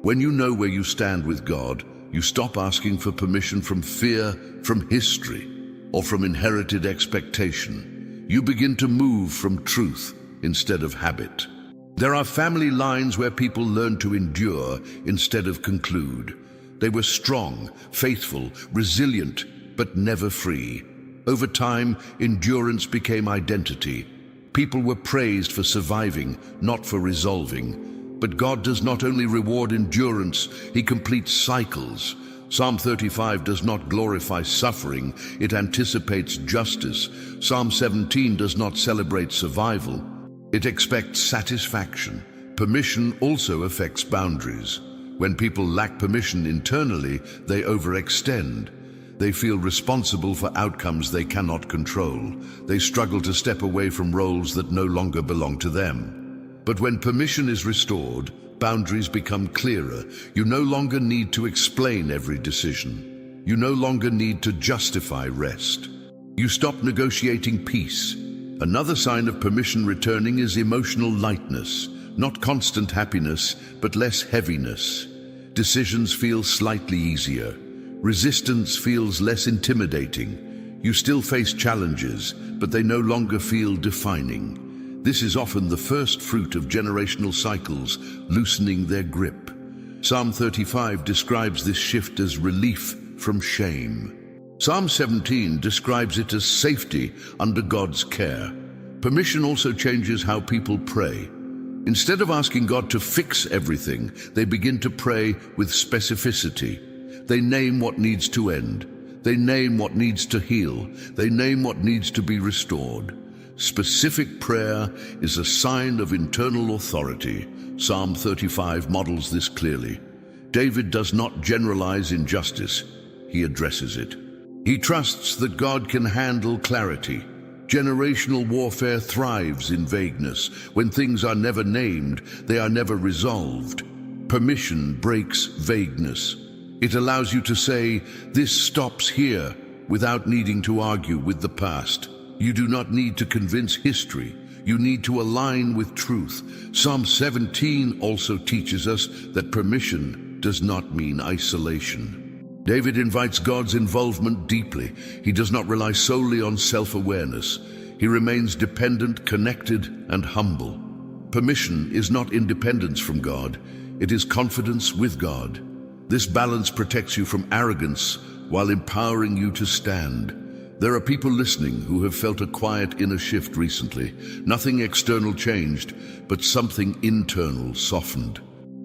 Speaker 1: When you know where you stand with God, you stop asking for permission from fear, from history, or from inherited expectation. You begin to move from truth instead of habit. There are family lines where people learn to endure instead of conclude. They were strong, faithful, resilient, but never free. Over time, endurance became identity. People were praised for surviving, not for resolving. But God does not only reward endurance, he completes cycles. Psalm 35 does not glorify suffering, it anticipates justice. Psalm 17 does not celebrate survival, it expects satisfaction. Permission also affects boundaries. When people lack permission internally, they overextend. They feel responsible for outcomes they cannot control. They struggle to step away from roles that no longer belong to them. But when permission is restored, boundaries become clearer. You no longer need to explain every decision. You no longer need to justify rest. You stop negotiating peace. Another sign of permission returning is emotional lightness, not constant happiness, but less heaviness. Decisions feel slightly easier. Resistance feels less intimidating. You still face challenges, but they no longer feel defining. This is often the first fruit of generational cycles loosening their grip. Psalm 35 describes this shift as relief from shame. Psalm 17 describes it as safety under God's care. Permission also changes how people pray. Instead of asking God to fix everything, they begin to pray with specificity. They name what needs to end. They name what needs to heal. They name what needs to be restored. Specific prayer is a sign of internal authority. Psalm 35 models this clearly. David does not generalize injustice. He addresses it. He trusts that God can handle clarity. Generational warfare thrives in vagueness. When things are never named, they are never resolved. Permission breaks vagueness. It allows you to say, "This stops here," without needing to argue with the past. You do not need to convince history. You need to align with truth. Psalm 17 also teaches us that permission does not mean isolation. David invites God's involvement deeply. He does not rely solely on self-awareness. He remains dependent, connected, and humble. Permission is not independence from God. It is confidence with God. This balance protects you from arrogance while empowering you to stand. There are people listening who have felt a quiet inner shift recently. Nothing external changed, but something internal softened.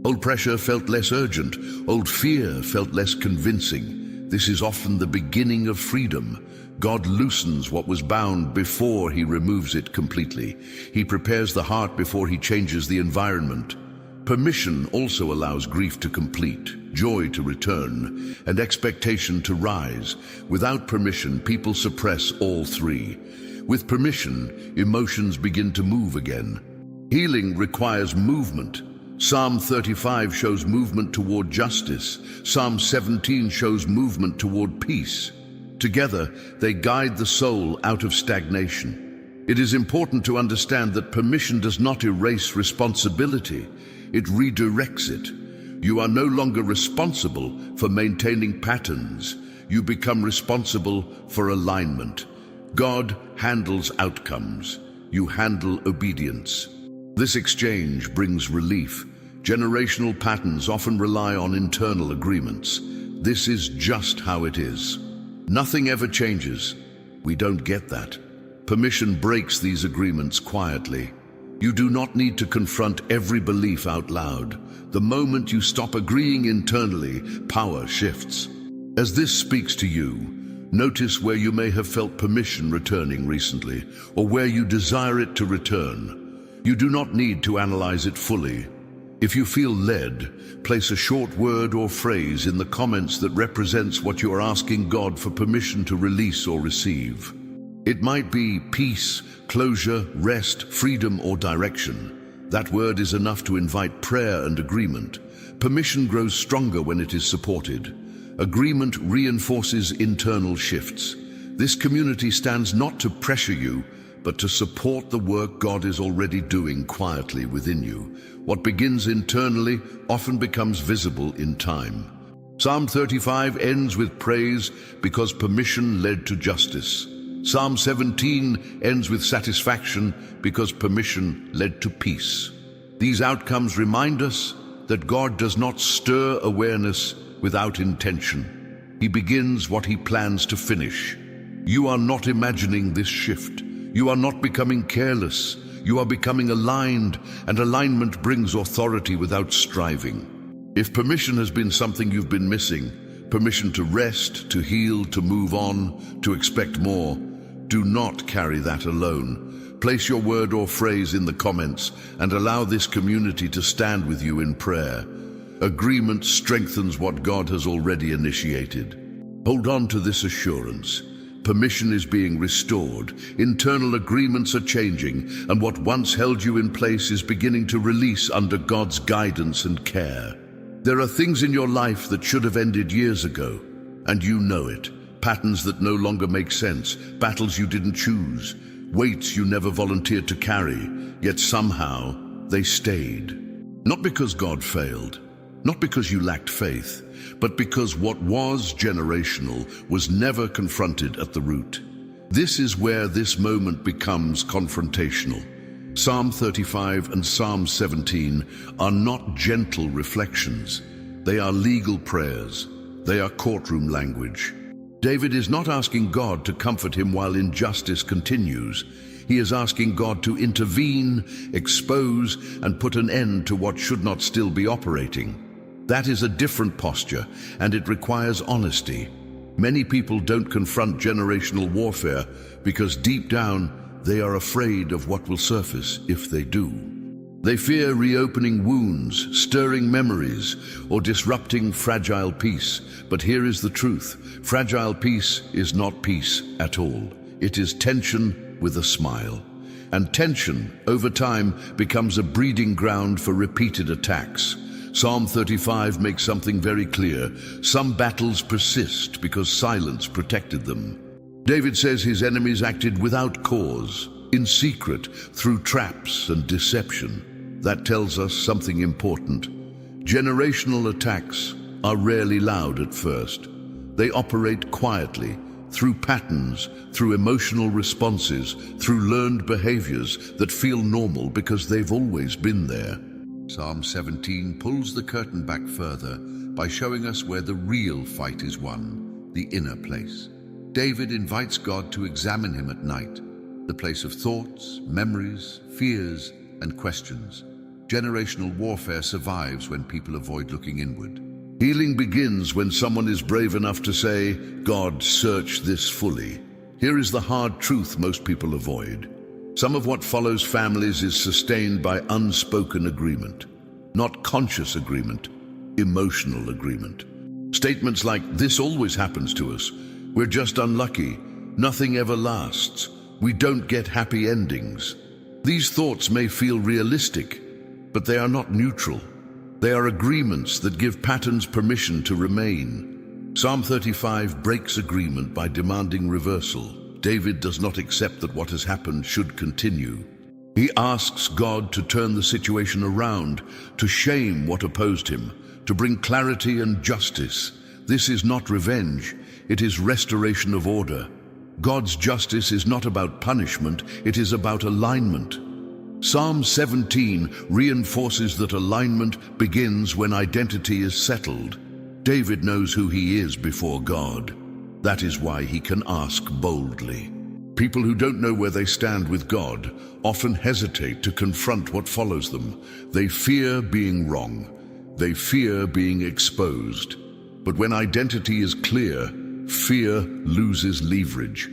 Speaker 1: Old pressure felt less urgent. Old fear felt less convincing. This is often the beginning of freedom. God loosens what was bound before he removes it completely. He prepares the heart before he changes the environment. Permission also allows grief to complete, joy to return, and expectation to rise. Without permission, people suppress all three. With permission, emotions begin to move again. Healing requires movement. Psalm 35 shows movement toward justice. Psalm 17 shows movement toward peace. Together, they guide the soul out of stagnation. It is important to understand that permission does not erase responsibility. It redirects it. You are no longer responsible for maintaining patterns. You become responsible for alignment. God handles outcomes. You handle obedience. This exchange brings relief. Generational patterns often rely on internal agreements. This is just how it is. Nothing ever changes. We don't get that. Permission breaks these agreements quietly. You do not need to confront every belief out loud. The moment you stop agreeing internally, power shifts. As this speaks to you, Notice where you may have felt permission returning recently, or where you desire it to return. You do not need to analyze it fully. If you feel led, place a short word or phrase in the comments that represents what you are asking God for permission to release or receive. It might be peace, closure, rest, freedom, or direction. That word is enough to invite prayer and agreement. Permission grows stronger when it is supported. Agreement reinforces internal shifts. This community stands not to pressure you, but to support the work God is already doing quietly within you. What begins internally often becomes visible in time. Psalm 35 ends with praise because permission led to justice. Psalm 17 ends with satisfaction because permission led to peace. These outcomes remind us that God does not stir awareness without intention. He begins what he plans to finish. You are not imagining this shift. You are not becoming careless. You are becoming aligned, and alignment brings authority without striving. If permission has been something you've been missing, permission to rest, to heal, to move on, to expect more, do not carry that alone. Place your word or phrase in the comments and allow this community to stand with you in prayer. Agreement strengthens what God has already initiated. Hold on to this assurance. Permission is being restored, internal agreements are changing, and what once held you in place is beginning to release under God's guidance and care. There are things in your life that should have ended years ago, and you know it. Patterns that no longer make sense, battles you didn't choose, weights you never volunteered to carry, yet somehow they stayed. Not because God failed, not because you lacked faith, but because what was generational was never confronted at the root. This is where this moment becomes confrontational. Psalm 35 and Psalm 17 are not gentle reflections. They are legal prayers. They are courtroom language. David is not asking God to comfort him while injustice continues. He is asking God to intervene, expose, and put an end to what should not still be operating. That is a different posture, and it requires honesty. Many people don't confront generational warfare because deep down they are afraid of what will surface if they do. They fear reopening wounds, stirring memories, or disrupting fragile peace. But here is the truth. Fragile peace is not peace at all. It is tension with a smile. And tension, over time, becomes a breeding ground for repeated attacks. Psalm 35 makes something very clear. Some battles persist because silence protected them. David says his enemies acted without cause, in secret, through traps and deception. That tells us something important. Generational attacks are rarely loud at first. They operate quietly, through patterns, through emotional responses, through learned behaviors that feel normal because they've always been there. Psalm 17 pulls the curtain back further by showing us where the real fight is won, the inner place. David invites God to examine him at night, the place of thoughts, memories, fears, and questions. Generational warfare survives when people avoid looking inward. Healing begins when someone is brave enough to say, God, search this fully. Here is the hard truth most people avoid. Some of what follows families is sustained by unspoken agreement, not conscious agreement, emotional agreement. Statements like, this always happens to us, we're just unlucky, nothing ever lasts, we don't get happy endings. These thoughts may feel realistic, but they are not neutral. They are agreements that give patterns permission to remain. Psalm 35 breaks agreement by demanding reversal. David does not accept that what has happened should continue. He asks God to turn the situation around, to shame what opposed him, to bring clarity and justice. This is not revenge, it is restoration of order. God's justice is not about punishment, it is about alignment. Psalm 17 reinforces that alignment begins when identity is settled. David knows who he is before God. That is why he can ask boldly. People who don't know where they stand with God often hesitate to confront what follows them. They fear being wrong. They fear being exposed. But when identity is clear, fear loses leverage.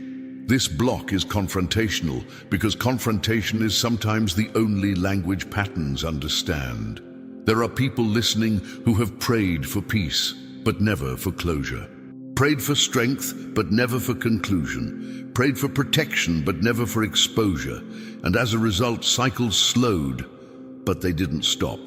Speaker 1: This block is confrontational because confrontation is sometimes the only language patterns understand. There are people listening who have prayed for peace, but never for closure. Prayed for strength, but never for conclusion. Prayed for protection, but never for exposure. And as a result, cycles slowed, but they didn't stop.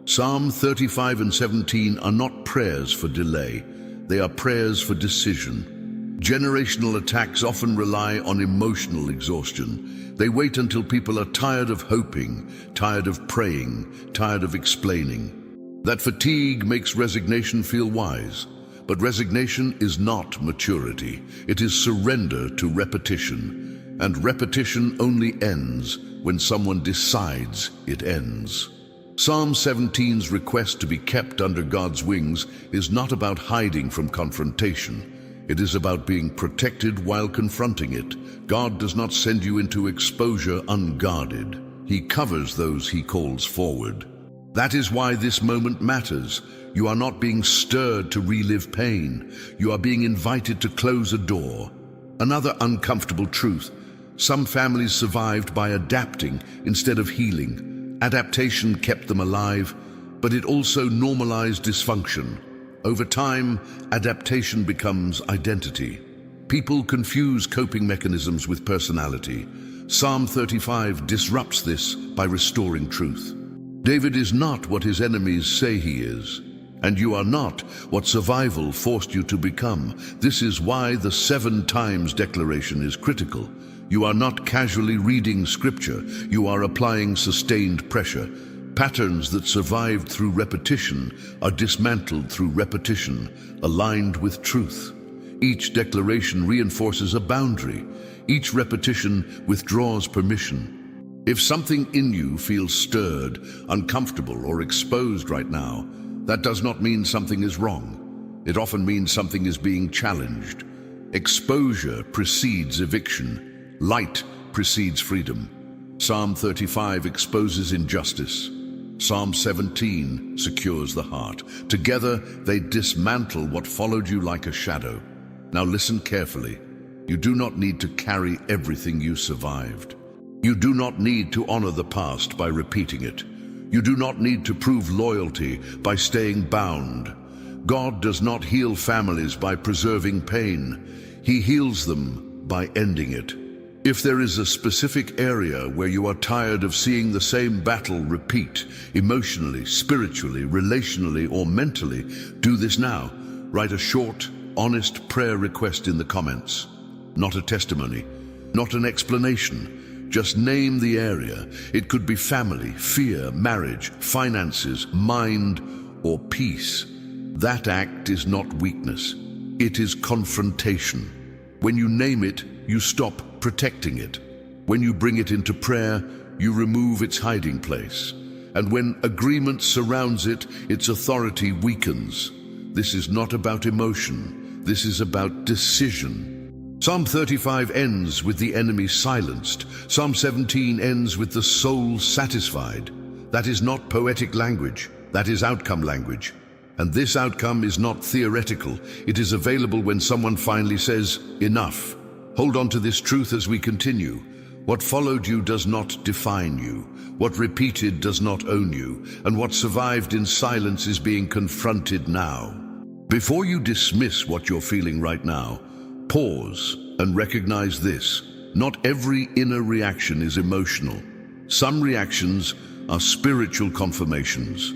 Speaker 1: Psalm 35 and 17 are not prayers for delay. They are prayers for decision. Generational attacks often rely on emotional exhaustion. They wait until people are tired of hoping, tired of praying, tired of explaining. That fatigue makes resignation feel wise. But resignation is not maturity. It is surrender to repetition. And repetition only ends when someone decides it ends. Psalm 17's request to be kept under God's wings is not about hiding from confrontation. It is about being protected while confronting it. God does not send you into exposure unguarded. He covers those he calls forward. That is why this moment matters. You are not being stirred to relive pain. You are being invited to close a door. Another uncomfortable truth: some families survived by adapting instead of healing. Adaptation kept them alive, but it also normalized dysfunction. Over time, adaptation becomes identity. People confuse coping mechanisms with personality. Psalm 35 disrupts this by restoring truth. David is not what his enemies say he is, and you are not what survival forced you to become. This is why the 7 times declaration is critical. You are not casually reading scripture. You are applying sustained pressure. Patterns that survived through repetition are dismantled through repetition, aligned with truth. Each declaration reinforces a boundary. Each repetition withdraws permission. If something in you feels stirred, uncomfortable, or exposed right now, that does not mean something is wrong. It often means something is being challenged. Exposure precedes eviction. Light precedes freedom. Psalm 35 exposes injustice. Psalm 17 secures the heart. Together, they dismantle what followed you like a shadow. Now listen carefully. You do not need to carry everything you survived. You do not need to honor the past by repeating it. You do not need to prove loyalty by staying bound. God does not heal families by preserving pain. He heals them by ending it. If there is a specific area where you are tired of seeing the same battle repeat, emotionally, spiritually, relationally, or mentally, do this now. Write a short, honest prayer request in the comments. Not a testimony, not an explanation. Just name the area. It could be family, fear, marriage, finances, mind, or peace. That act is not weakness. It is confrontation. When you name it, you stop protecting it. When you bring it into prayer, you remove its hiding place. And when agreement surrounds it, its authority weakens. This is not about emotion. This is about decision. Psalm 35 ends with the enemy silenced. Psalm 17 ends with the soul satisfied. That is not poetic language. That is outcome language. And this outcome is not theoretical. It is available when someone finally says, enough. Hold on to this truth as we continue. What followed you does not define you. What repeated does not own you. And what survived in silence is being confronted now. Before you dismiss what you're feeling right now, pause and recognize this. Not every inner reaction is emotional. Some reactions are spiritual confirmations.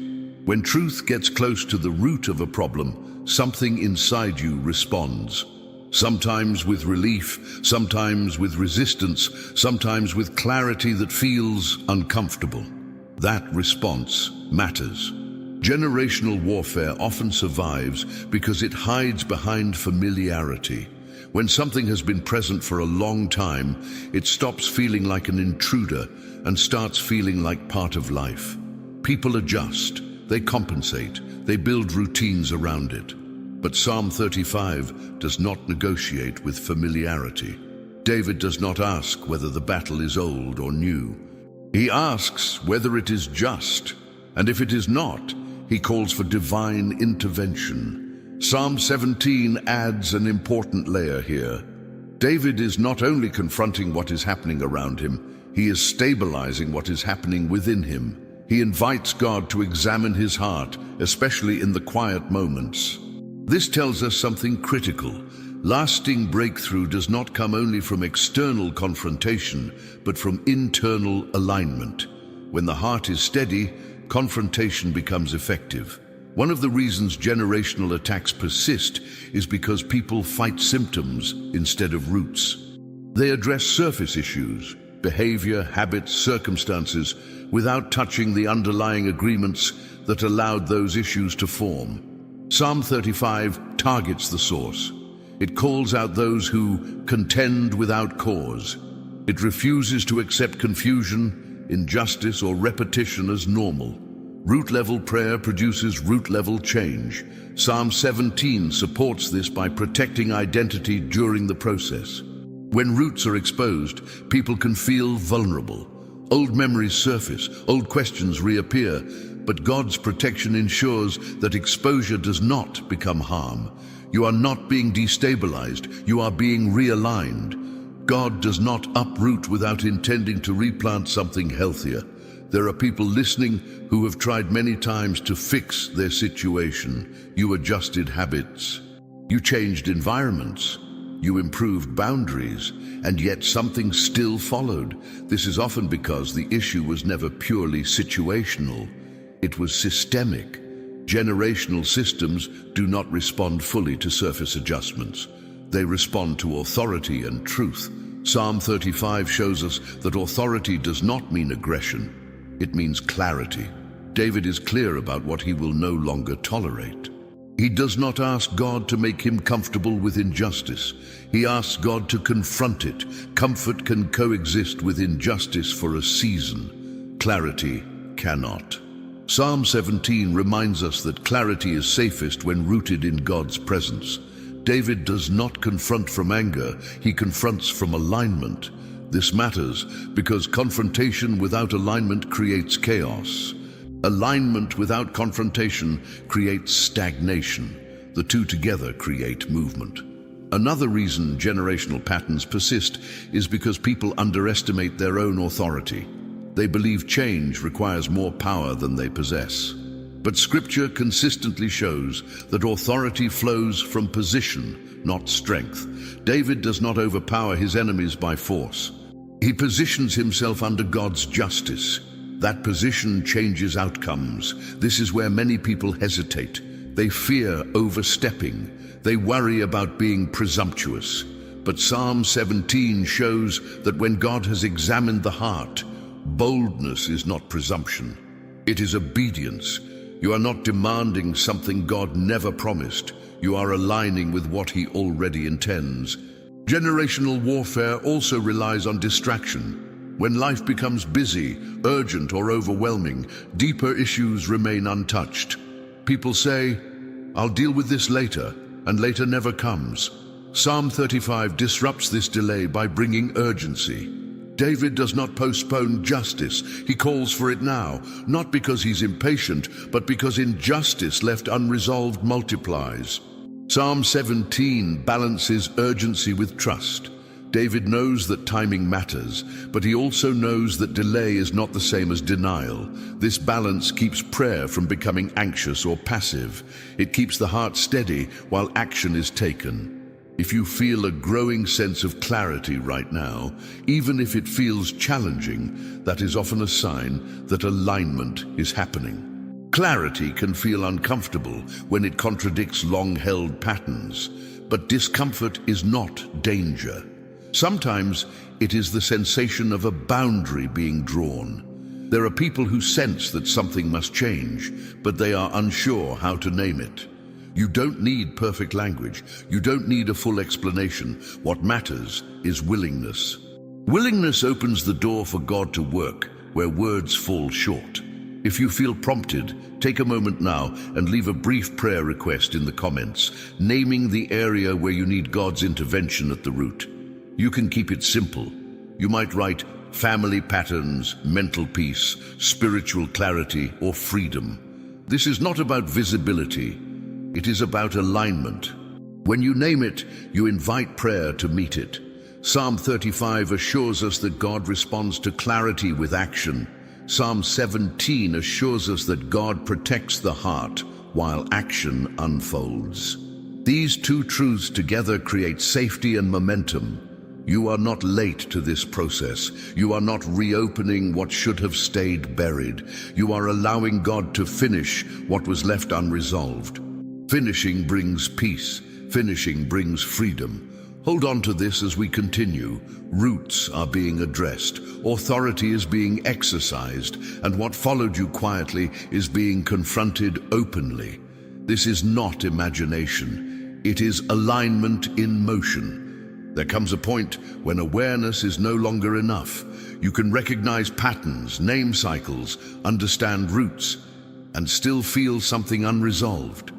Speaker 1: When truth gets close to the root of a problem, something inside you responds. Sometimes with relief, sometimes with resistance, sometimes with clarity that feels uncomfortable. That response matters. Generational warfare often survives because it hides behind familiarity. When something has been present for a long time, it stops feeling like an intruder and starts feeling like part of life. People adjust, they compensate, they build routines around it. But Psalm 35 does not negotiate with familiarity. David does not ask whether the battle is old or new. He asks whether it is just, and if it is not, he calls for divine intervention. Psalm 17 adds an important layer here. David is not only confronting what is happening around him, he is stabilizing what is happening within him. He invites God to examine his heart, especially in the quiet moments. This tells us something critical. Lasting breakthrough does not come only from external confrontation, but from internal alignment. When the heart is steady, confrontation becomes effective. One of the reasons generational attacks persist is because people fight symptoms instead of roots. They address surface issues, behavior, habits, circumstances, without touching the underlying agreements that allowed those issues to form. Psalm 35 targets the source. It calls out those who contend without cause. It refuses to accept confusion, injustice, or repetition as normal. Root-level prayer produces root-level change. Psalm 17 supports this by protecting identity during the process. When roots are exposed, people can feel vulnerable. Old memories surface, old questions reappear, but God's protection ensures that exposure does not become harm. You are not being destabilized, you are being realigned. God does not uproot without intending to replant something healthier. There are people listening who have tried many times to fix their situation. You adjusted habits, you changed environments, you improved boundaries, and yet something still followed. This is often because the issue was never purely situational. It was systemic. Generational systems do not respond fully to surface adjustments. They respond to authority and truth. Psalm 35 shows us that authority does not mean aggression. It means clarity. David is clear about what he will no longer tolerate. He does not ask God to make him comfortable with injustice. He asks God to confront it. Comfort can coexist with injustice for a season. Clarity cannot. Psalm 17 reminds us that clarity is safest when rooted in God's presence. David does not confront from anger, he confronts from alignment. This matters because confrontation without alignment creates chaos. Alignment without confrontation creates stagnation. The two together create movement. Another reason generational patterns persist is because people underestimate their own authority. They believe change requires more power than they possess. But Scripture consistently shows that authority flows from position, not strength. David does not overpower his enemies by force. He positions himself under God's justice. That position changes outcomes. This is where many people hesitate. They fear overstepping. They worry about being presumptuous. But Psalm 17 shows that when God has examined the heart, boldness is not presumption. It is obedience. You are not demanding something God never promised. You are aligning with what He already intends. Generational warfare also relies on distraction. When life becomes busy, urgent, or overwhelming, deeper issues remain untouched. People say, "I'll deal with this later," and later never comes. Psalm 35 disrupts this delay by bringing urgency. David does not postpone justice. He calls for it now, not because he's impatient, but because injustice left unresolved multiplies. Psalm 17 balances urgency with trust. David knows that timing matters, but he also knows that delay is not the same as denial. This balance keeps prayer from becoming anxious or passive. It keeps the heart steady while action is taken. If you feel a growing sense of clarity right now, even if it feels challenging, that is often a sign that alignment is happening. Clarity can feel uncomfortable when it contradicts long-held patterns, but discomfort is not danger. Sometimes it is the sensation of a boundary being drawn. There are people who sense that something must change, but they are unsure how to name it. You don't need perfect language. You don't need a full explanation. What matters is willingness. Willingness opens the door for God to work where words fall short. If you feel prompted, take a moment now and leave a brief prayer request in the comments, naming the area where you need God's intervention at the root. You can keep it simple. You might write family patterns, mental peace, spiritual clarity, or freedom. This is not about visibility. It is about alignment. When you name it, you invite prayer to meet it. Psalm 35 assures us that God responds to clarity with action. Psalm 17 assures us that God protects the heart while action unfolds. These two truths together create safety and momentum. You are not late to this process. You are not reopening what should have stayed buried. You are allowing God to finish what was left unresolved. Finishing brings peace. Finishing brings freedom. Hold on to this as we continue. Roots are being addressed. Authority is being exercised. And what followed you quietly is being confronted openly. This is not imagination. It is alignment in motion. There comes a point when awareness is no longer enough. You can recognize patterns, name cycles, understand roots, and still feel something unresolved.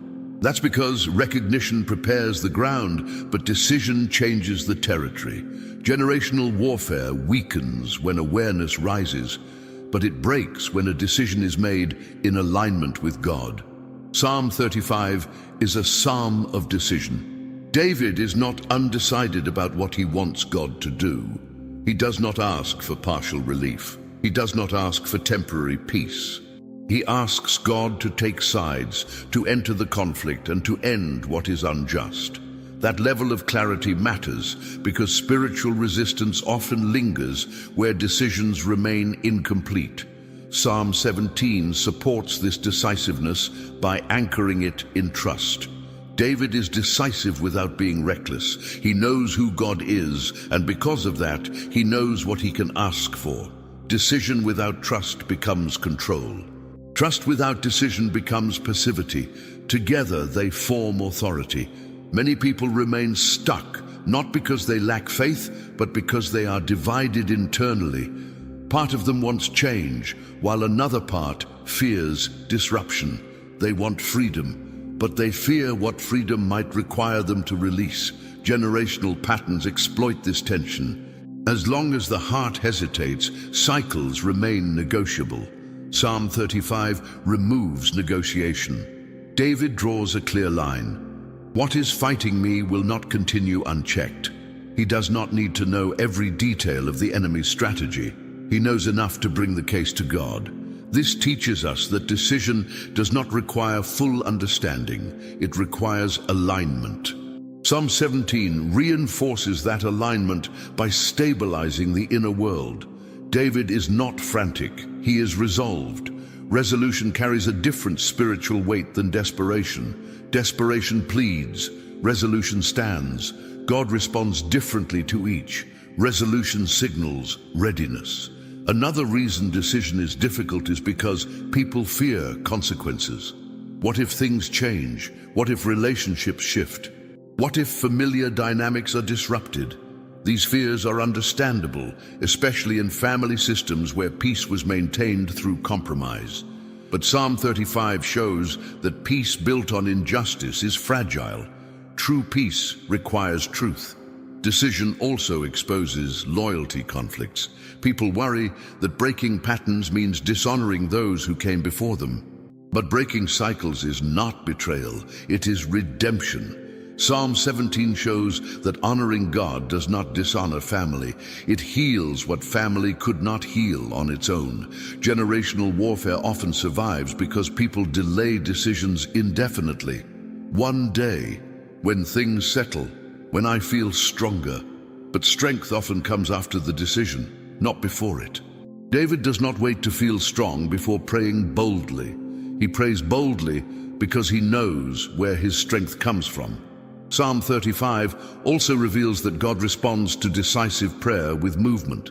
Speaker 1: That's because recognition prepares the ground, but decision changes the territory. Generational warfare weakens when awareness rises, but it breaks when a decision is made in alignment with God. Psalm 35 is a psalm of decision. David is not undecided about what he wants God to do. He does not ask for partial relief. He does not ask for temporary peace. He asks God to take sides, to enter the conflict, and to end what is unjust. That level of clarity matters because spiritual resistance often lingers where decisions remain incomplete. Psalm 17 supports this decisiveness by anchoring it in trust. David is decisive without being reckless. He knows who God is, and because of that, he knows what he can ask for. Decision without trust becomes control. Trust without decision becomes passivity. Together they form authority. Many people remain stuck, not because they lack faith, but because they are divided internally. Part of them wants change, while another part fears disruption. They want freedom, but they fear what freedom might require them to release. Generational patterns exploit this tension. As long as the heart hesitates, cycles remain negotiable. Psalm 35 removes negotiation. David draws a clear line. What is fighting me will not continue unchecked. He does not need to know every detail of the enemy's strategy. He knows enough to bring the case to God. This teaches us that decision does not require full understanding. It requires alignment. Psalm 17 reinforces that alignment by stabilizing the inner world. David is not frantic. He is resolved. Resolution carries a different spiritual weight than desperation. Desperation pleads. Resolution stands. God responds differently to each. Resolution signals readiness. Another reason decision is difficult is because people fear consequences. What if things change? What if relationships shift? What if familiar dynamics are disrupted? These fears are understandable, especially in family systems where peace was maintained through compromise. But Psalm 35 shows that peace built on injustice is fragile. True peace requires truth. Decision also exposes loyalty conflicts. People worry that breaking patterns means dishonoring those who came before them. But breaking cycles is not betrayal, it is redemption. Psalm 17 shows that honoring God does not dishonor family. It heals what family could not heal on its own. Generational warfare often survives because people delay decisions indefinitely. One day, when things settle, when I feel stronger, but strength often comes after the decision, not before it. David does not wait to feel strong before praying boldly. He prays boldly because he knows where his strength comes from. Psalm 35 also reveals that God responds to decisive prayer with movement.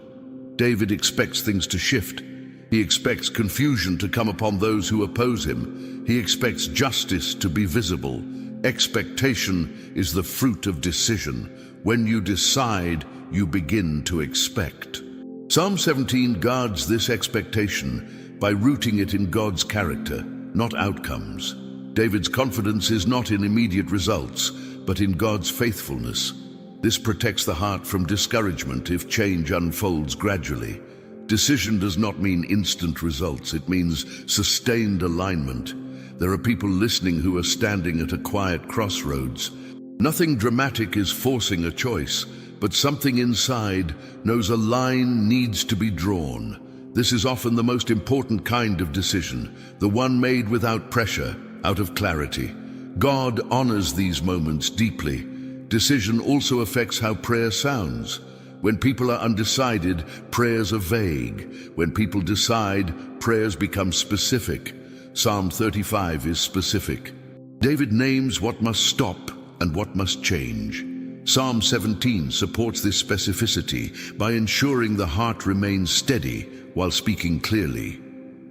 Speaker 1: David expects things to shift. He expects confusion to come upon those who oppose him. He expects justice to be visible. Expectation is the fruit of decision. When you decide, you begin to expect. Psalm 17 guards this expectation by rooting it in God's character, not outcomes. David's confidence is not in immediate results, but in God's faithfulness. This protects the heart from discouragement if change unfolds gradually. Decision does not mean instant results, it means sustained alignment. There are people listening who are standing at a quiet crossroads. Nothing dramatic is forcing a choice, but something inside knows a line needs to be drawn. This is often the most important kind of decision, the one made without pressure, out of clarity. God honors these moments deeply. Decision also affects how prayer sounds. When people are undecided, prayers are vague. When people decide, prayers become specific. Psalm 35 is specific. David names what must stop and what must change. Psalm 17 supports this specificity by ensuring the heart remains steady while speaking clearly.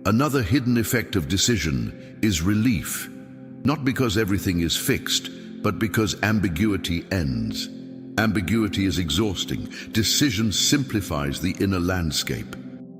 Speaker 1: Another hidden effect of decision is relief, not because everything is fixed, but because ambiguity ends. Ambiguity is exhausting. Decision simplifies the inner landscape.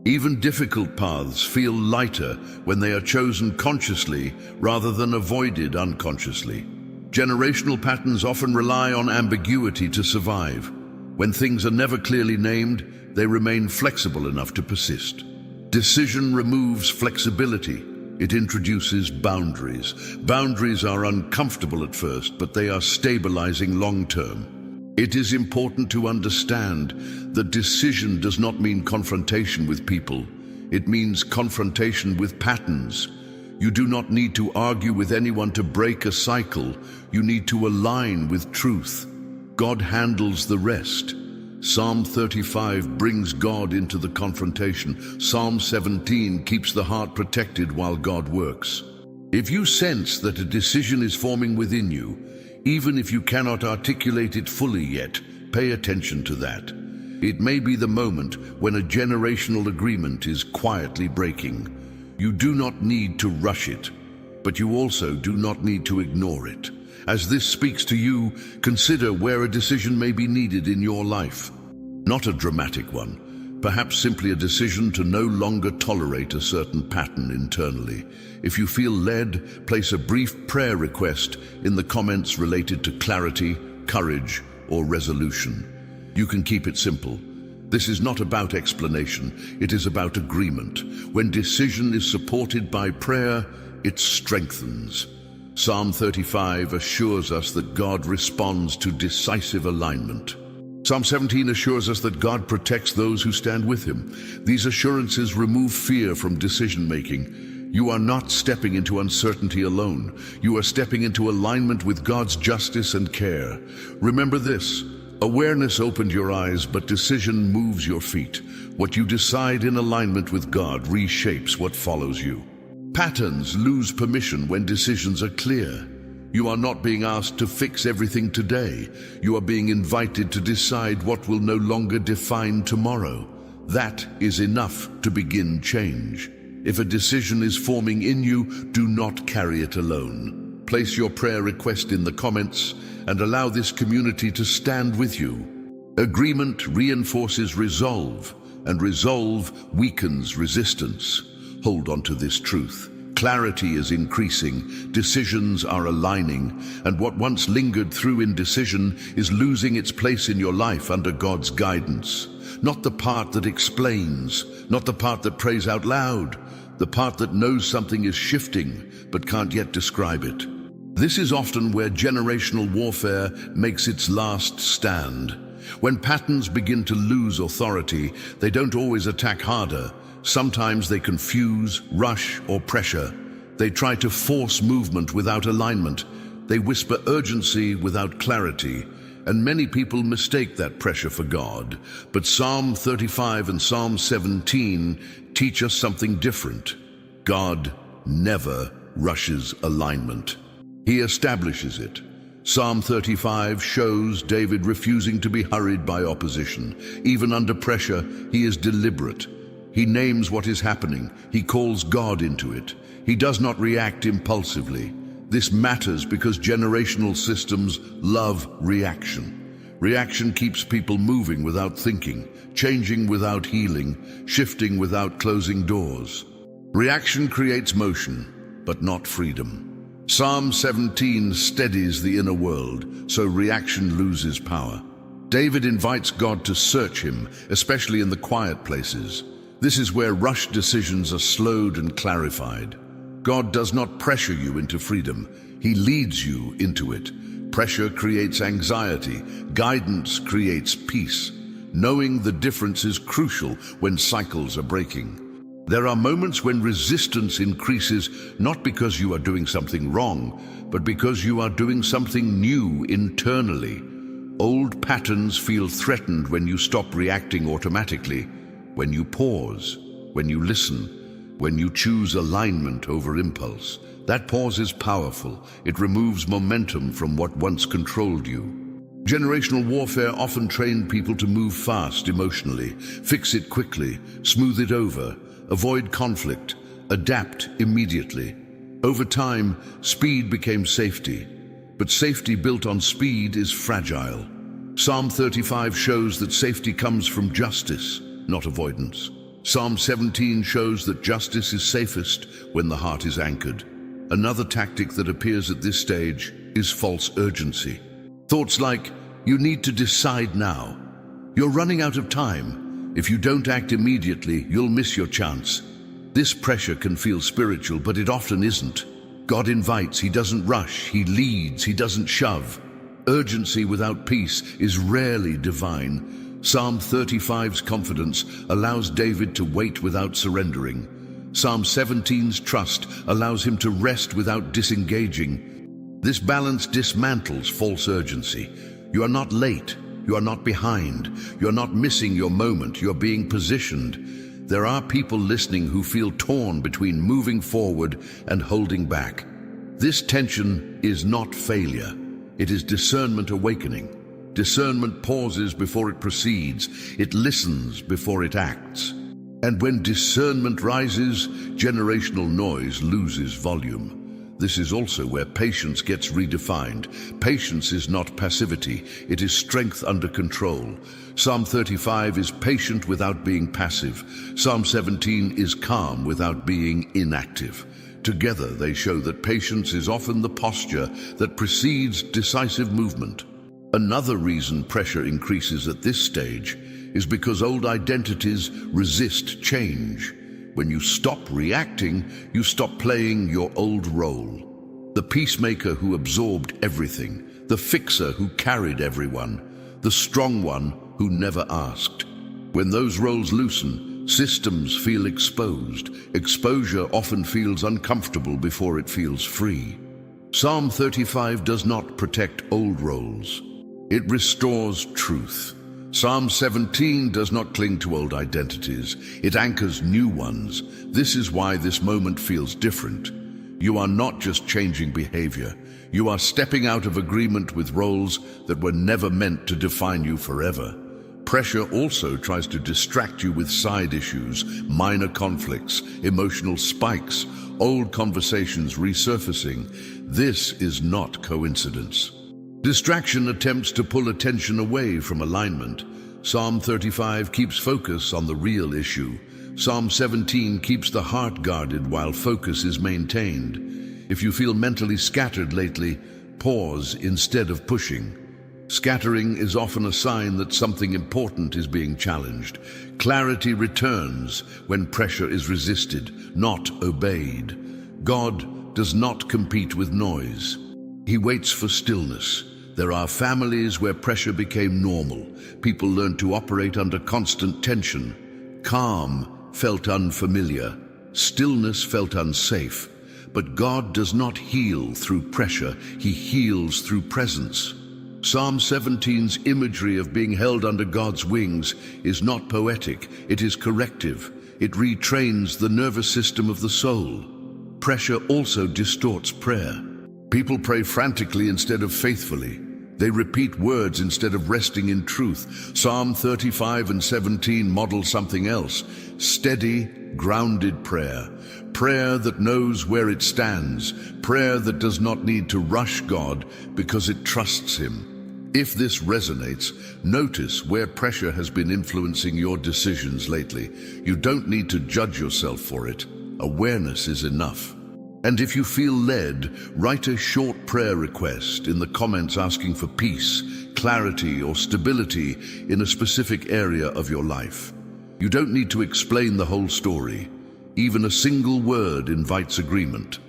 Speaker 1: Even difficult paths feel lighter when they are chosen consciously rather than avoided unconsciously. Generational patterns often rely on ambiguity to survive. When things are never clearly named, they remain flexible enough to persist. Decision removes flexibility. It introduces boundaries. Boundaries are uncomfortable at first, but they are stabilizing long-term. It is important to understand that decision does not mean confrontation with people. It means confrontation with patterns. You do not need to argue with anyone to break a cycle. You need to align with truth. God handles the rest. Psalm 35 brings God into the confrontation. Psalm 17 keeps the heart protected while God works. If you sense that a decision is forming within you, even if you cannot articulate it fully yet, pay attention to that. It may be the moment when a generational agreement is quietly breaking. You do not need to rush it, but you also do not need to ignore it. As this speaks to you, consider where a decision may be needed in your life. Not a dramatic one, perhaps simply a decision to no longer tolerate a certain pattern internally. If you feel led, place a brief prayer request in the comments related to clarity, courage, or resolution. You can keep it simple. This is not about explanation, it is about agreement. When decision is supported by prayer, it strengthens. Psalm 35 assures us that God responds to decisive alignment. Psalm 17 assures us that God protects those who stand with him. These assurances remove fear from decision-making. You are not stepping into uncertainty alone. You are stepping into alignment with God's justice and care. Remember this: awareness opened your eyes, but decision moves your feet. What you decide in alignment with God reshapes what follows you. Patterns lose permission when decisions are clear. You are not being asked to fix everything today. You are being invited to decide what will no longer define tomorrow. That is enough to begin change. If a decision is forming in you, do not carry it alone. Place your prayer request in the comments and allow this community to stand with you. Agreement reinforces resolve, and resolve weakens resistance. Hold on to this truth. Clarity is increasing, decisions are aligning, and what once lingered through indecision is losing its place in your life under God's guidance. Not the part that explains, not the part that prays out loud, the part that knows something is shifting but can't yet describe it. This is often where generational warfare makes its last stand. When patterns begin to lose authority, they don't always attack harder. Sometimes they confuse, rush, or pressure. They try to force movement without alignment. They whisper urgency without clarity. And many people mistake that pressure for God. But Psalm 35 and Psalm 17 teach us something different. God never rushes alignment. He establishes it. Psalm 35 shows David refusing to be hurried by opposition. Even under pressure, he is deliberate. He names what is happening. He calls God into it. He does not react impulsively. This matters because generational systems love reaction. Reaction keeps people moving without thinking, changing without healing, shifting without closing doors. Reaction creates motion, but not freedom. Psalm 17 steadies the inner world, so reaction loses power. David invites God to search him, especially in the quiet places. This is where rushed decisions are slowed and clarified. God does not pressure you into freedom. He leads you into it. Pressure creates anxiety. Guidance creates peace. Knowing the difference is crucial when cycles are breaking. There are moments when resistance increases, not because you are doing something wrong, but because you are doing something new internally. Old patterns feel threatened when you stop reacting automatically, when you pause, when you listen, when you choose alignment over impulse. That pause is powerful. It removes momentum from what once controlled you. Generational warfare often trained people to move fast emotionally, fix it quickly, smooth it over, avoid conflict, adapt immediately. Over time, speed became safety. But safety built on speed is fragile. Psalm 35 shows that safety comes from justice, not avoidance. Psalm 17 shows that justice is safest when the heart is anchored. Another tactic that appears at this stage is false urgency. Thoughts like, "You need to decide now. You're running out of time. If you don't act immediately, you'll miss your chance." This pressure can feel spiritual, but it often isn't. God invites, He doesn't rush, He leads, He doesn't shove. Urgency without peace is rarely divine. Psalm 35's confidence allows David to wait without surrendering. Psalm 17's trust allows him to rest without disengaging. This balance dismantles false urgency. You are not late, you are not behind, you are not missing your moment, you're being positioned. There are people listening who feel torn between moving forward and holding back. This tension is not failure, it is discernment awakening. Discernment pauses before it proceeds, it listens before it acts. And when discernment rises, generational noise loses volume. This is also where patience gets redefined. Patience is not passivity, it is strength under control. Psalm 35 is patient without being passive. Psalm 17 is calm without being inactive. Together they show that patience is often the posture that precedes decisive movement. Another reason pressure increases at this stage is because old identities resist change. When you stop reacting, you stop playing your old role. The peacemaker who absorbed everything, the fixer who carried everyone, the strong one who never asked. When those roles loosen, systems feel exposed. Exposure often feels uncomfortable before it feels free. Psalm 35 does not protect old roles. It restores truth. Psalm 17 does not cling to old identities. It anchors new ones. This is why this moment feels different. You are not just changing behavior. You are stepping out of agreement with roles that were never meant to define you forever. Pressure also tries to distract you with side issues, minor conflicts, emotional spikes, old conversations resurfacing. This is not coincidence. Distraction attempts to pull attention away from alignment. Psalm 35 keeps focus on the real issue. Psalm 17 keeps the heart guarded while focus is maintained. If you feel mentally scattered lately, pause instead of pushing. Scattering is often a sign that something important is being challenged. Clarity returns when pressure is resisted, not obeyed. God does not compete with noise. He waits for stillness. There are families where pressure became normal. People learned to operate under constant tension. Calm felt unfamiliar. Stillness felt unsafe. But God does not heal through pressure. He heals through presence. Psalm 17's imagery of being held under God's wings is not poetic. It is corrective. It retrains the nervous system of the soul. Pressure also distorts prayer. People pray frantically instead of faithfully. They repeat words instead of resting in truth. Psalm 35 and 17 model something else. Steady, grounded prayer. Prayer that knows where it stands. Prayer that does not need to rush God because it trusts Him. If this resonates, notice where pressure has been influencing your decisions lately. You don't need to judge yourself for it. Awareness is enough. And if you feel led, write a short prayer request in the comments asking for peace, clarity, or stability in a specific area of your life. You don't need to explain the whole story. Even a single word invites agreement.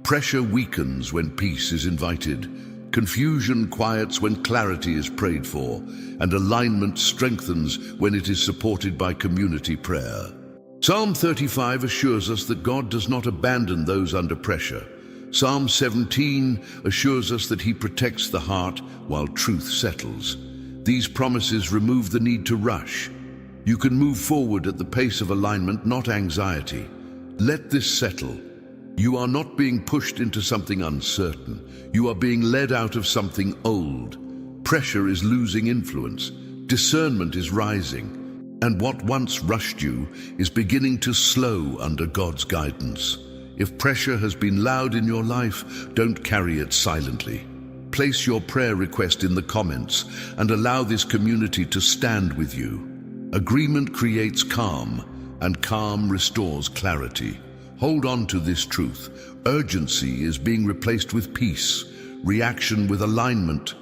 Speaker 1: Pressure weakens when peace is invited. Confusion quiets when clarity is prayed for, and alignment strengthens when it is supported by community prayer. Psalm 35 assures us that God does not abandon those under pressure. Psalm 17 assures us that He protects the heart while truth settles. These promises remove the need to rush. You can move forward at the pace of alignment, not anxiety. Let this settle. You are not being pushed into something uncertain. You are being led out of something old. Pressure is losing influence. Discernment is rising. And what once rushed you is beginning to slow under God's guidance. If pressure has been loud in your life, don't carry it silently. Place your prayer request in the comments and allow this community to stand with you. Agreement creates calm, and calm restores clarity. Hold on to this truth. Urgency is being replaced with peace, reaction with alignment,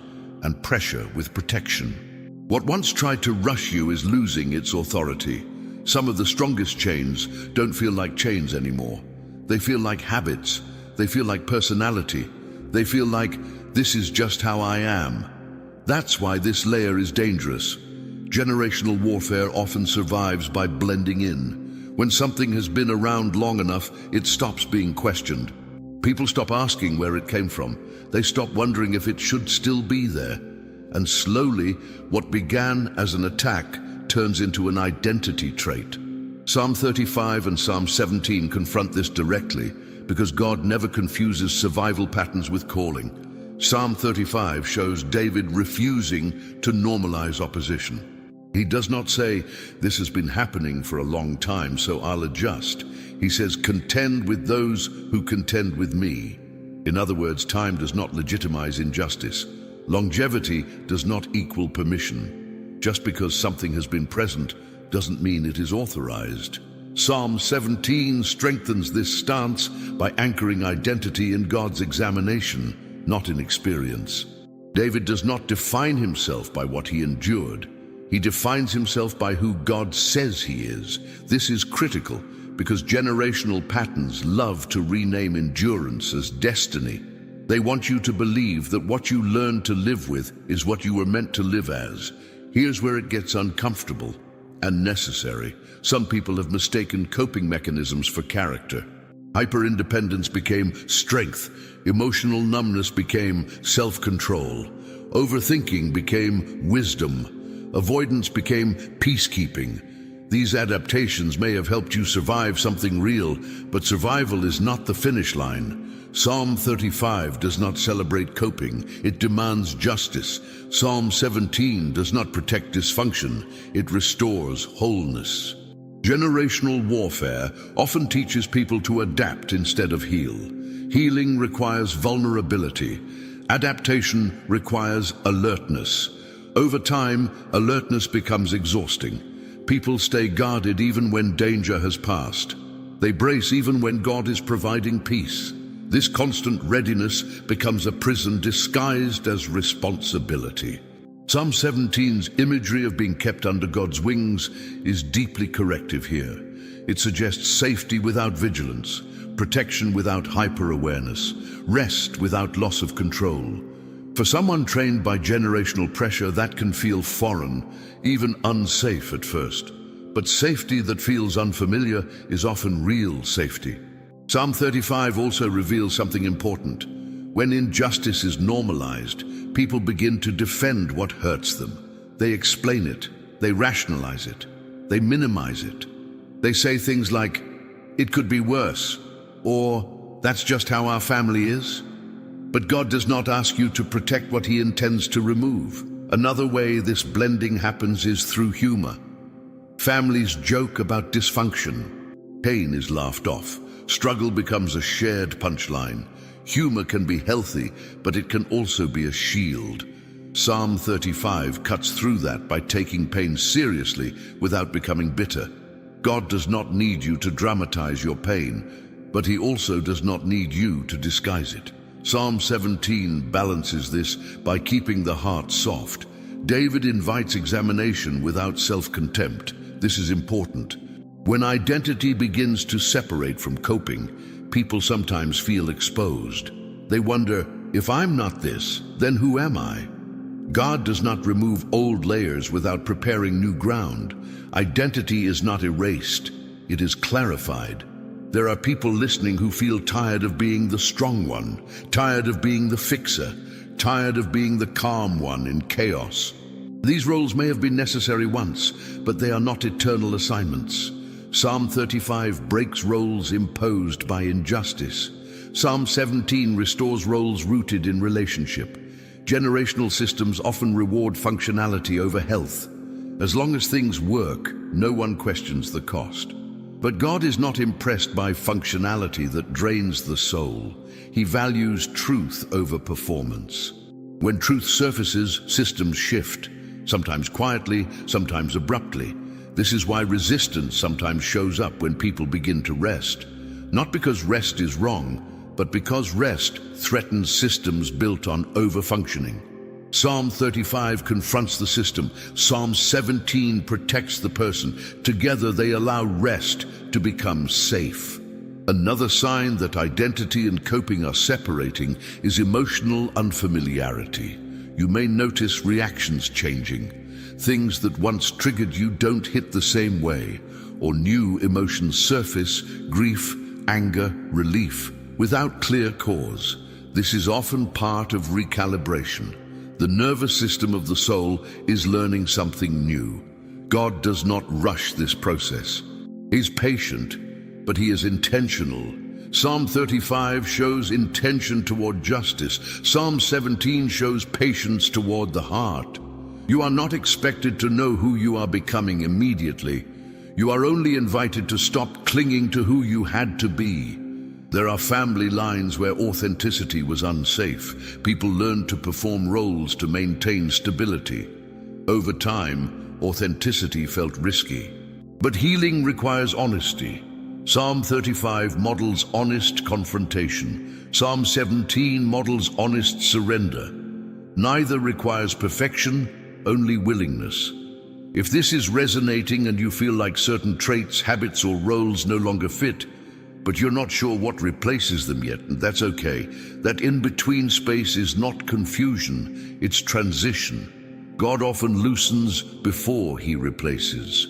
Speaker 1: and pressure with protection. What once tried to rush you is losing its authority. Some of the strongest chains don't feel like chains anymore. They feel like habits. They feel like personality. They feel like, this is just how I am. That's why this layer is dangerous. Generational warfare often survives by blending in. When something has been around long enough, it stops being questioned. People stop asking where it came from. They stop wondering if it should still be there. And slowly, what began as an attack turns into an identity trait. Psalm 35 and Psalm 17 confront this directly because God never confuses survival patterns with calling. Psalm 35 shows David refusing to normalize opposition. He does not say, this has been happening for a long time, so I'll adjust. He says, contend with those who contend with me. In other words, time does not legitimize injustice. Longevity does not equal permission. Just because something has been present doesn't mean it is authorized. Psalm 17 strengthens this stance by anchoring identity in God's examination, not in experience. David does not define himself by what he endured. He defines himself by who God says he is. This is critical because generational patterns love to rename endurance as destiny. They want you to believe that what you learned to live with is what you were meant to live as. Here's where it gets uncomfortable and necessary. Some people have mistaken coping mechanisms for character. Hyper-independence became strength. Emotional numbness became self-control. Overthinking became wisdom. Avoidance became peacekeeping. These adaptations may have helped you survive something real, but survival is not the finish line. Psalm 35 does not celebrate coping, it demands justice. Psalm 17 does not protect dysfunction, it restores wholeness. Generational warfare often teaches people to adapt instead of heal. Healing requires vulnerability. Adaptation requires alertness. Over time, alertness becomes exhausting. People stay guarded even when danger has passed. They brace even when God is providing peace. This constant readiness becomes a prison disguised as responsibility. Psalm 17's imagery of being kept under God's wings is deeply corrective here. It suggests safety without vigilance, protection without hyper-awareness, rest without loss of control. For someone trained by generational pressure, that can feel foreign, even unsafe at first. But safety that feels unfamiliar is often real safety. Psalm 35 also reveals something important. When injustice is normalized, people begin to defend what hurts them. They explain it, they rationalize it, they minimize it. They say things like, it could be worse, or that's just how our family is. But God does not ask you to protect what He intends to remove. Another way this blending happens is through humor. Families joke about dysfunction. Pain is laughed off. Struggle becomes a shared punchline. Humor can be healthy, but it can also be a shield. Psalm 35 cuts through that by taking pain seriously without becoming bitter. God does not need you to dramatize your pain, but He also does not need you to disguise it. Psalm 17 balances this by keeping the heart soft. David invites examination without self-contempt. This is important. When identity begins to separate from coping, people sometimes feel exposed. They wonder, if I'm not this, then who am I? God does not remove old layers without preparing new ground. Identity is not erased, it is clarified. There are people listening who feel tired of being the strong one, tired of being the fixer, tired of being the calm one in chaos. These roles may have been necessary once, but they are not eternal assignments. Psalm 35 breaks roles imposed by injustice. Psalm 17 restores roles rooted in relationship. Generational systems often reward functionality over health. As long as things work, no one questions the cost. But God is not impressed by functionality that drains the soul. He values truth over performance. When truth surfaces, systems shift, sometimes quietly, sometimes abruptly. This is why resistance sometimes shows up when people begin to rest. Not because rest is wrong, but because rest threatens systems built on overfunctioning. Psalm 35 confronts the system. Psalm 17 protects the person. Together they allow rest to become safe. Another sign that identity and coping are separating is emotional unfamiliarity. You may notice reactions changing. Things that once triggered you don't hit the same way, or new emotions surface, grief, anger, relief, without clear cause. This is often part of recalibration. The nervous system of the soul is learning something new. God does not rush this process. He's patient, but he is intentional. Psalm 35 shows intention toward justice. Psalm 17 shows patience toward the heart. You are not expected to know who you are becoming immediately. You are only invited to stop clinging to who you had to be. There are family lines where authenticity was unsafe. People learned to perform roles to maintain stability. Over time, authenticity felt risky. But healing requires honesty. Psalm 35 models honest confrontation. Psalm 17 models honest surrender. Neither requires perfection, only willingness. If this is resonating and you feel like certain traits, habits, or roles no longer fit, but you're not sure what replaces them yet, and that's okay. That in-between space is not confusion, it's transition. God often loosens before he replaces.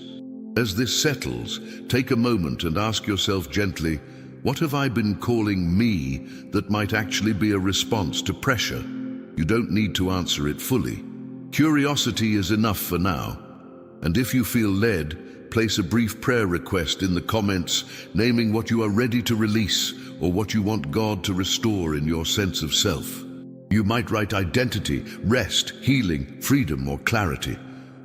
Speaker 1: As this settles, take a moment and ask yourself gently, what have I been calling me that might actually be a response to pressure? You don't need to answer it fully. Curiosity is enough for now. And if you feel led, place a brief prayer request in the comments, naming what you are ready to release or what you want God to restore in your sense of self. You might write identity, rest, healing, freedom, or clarity.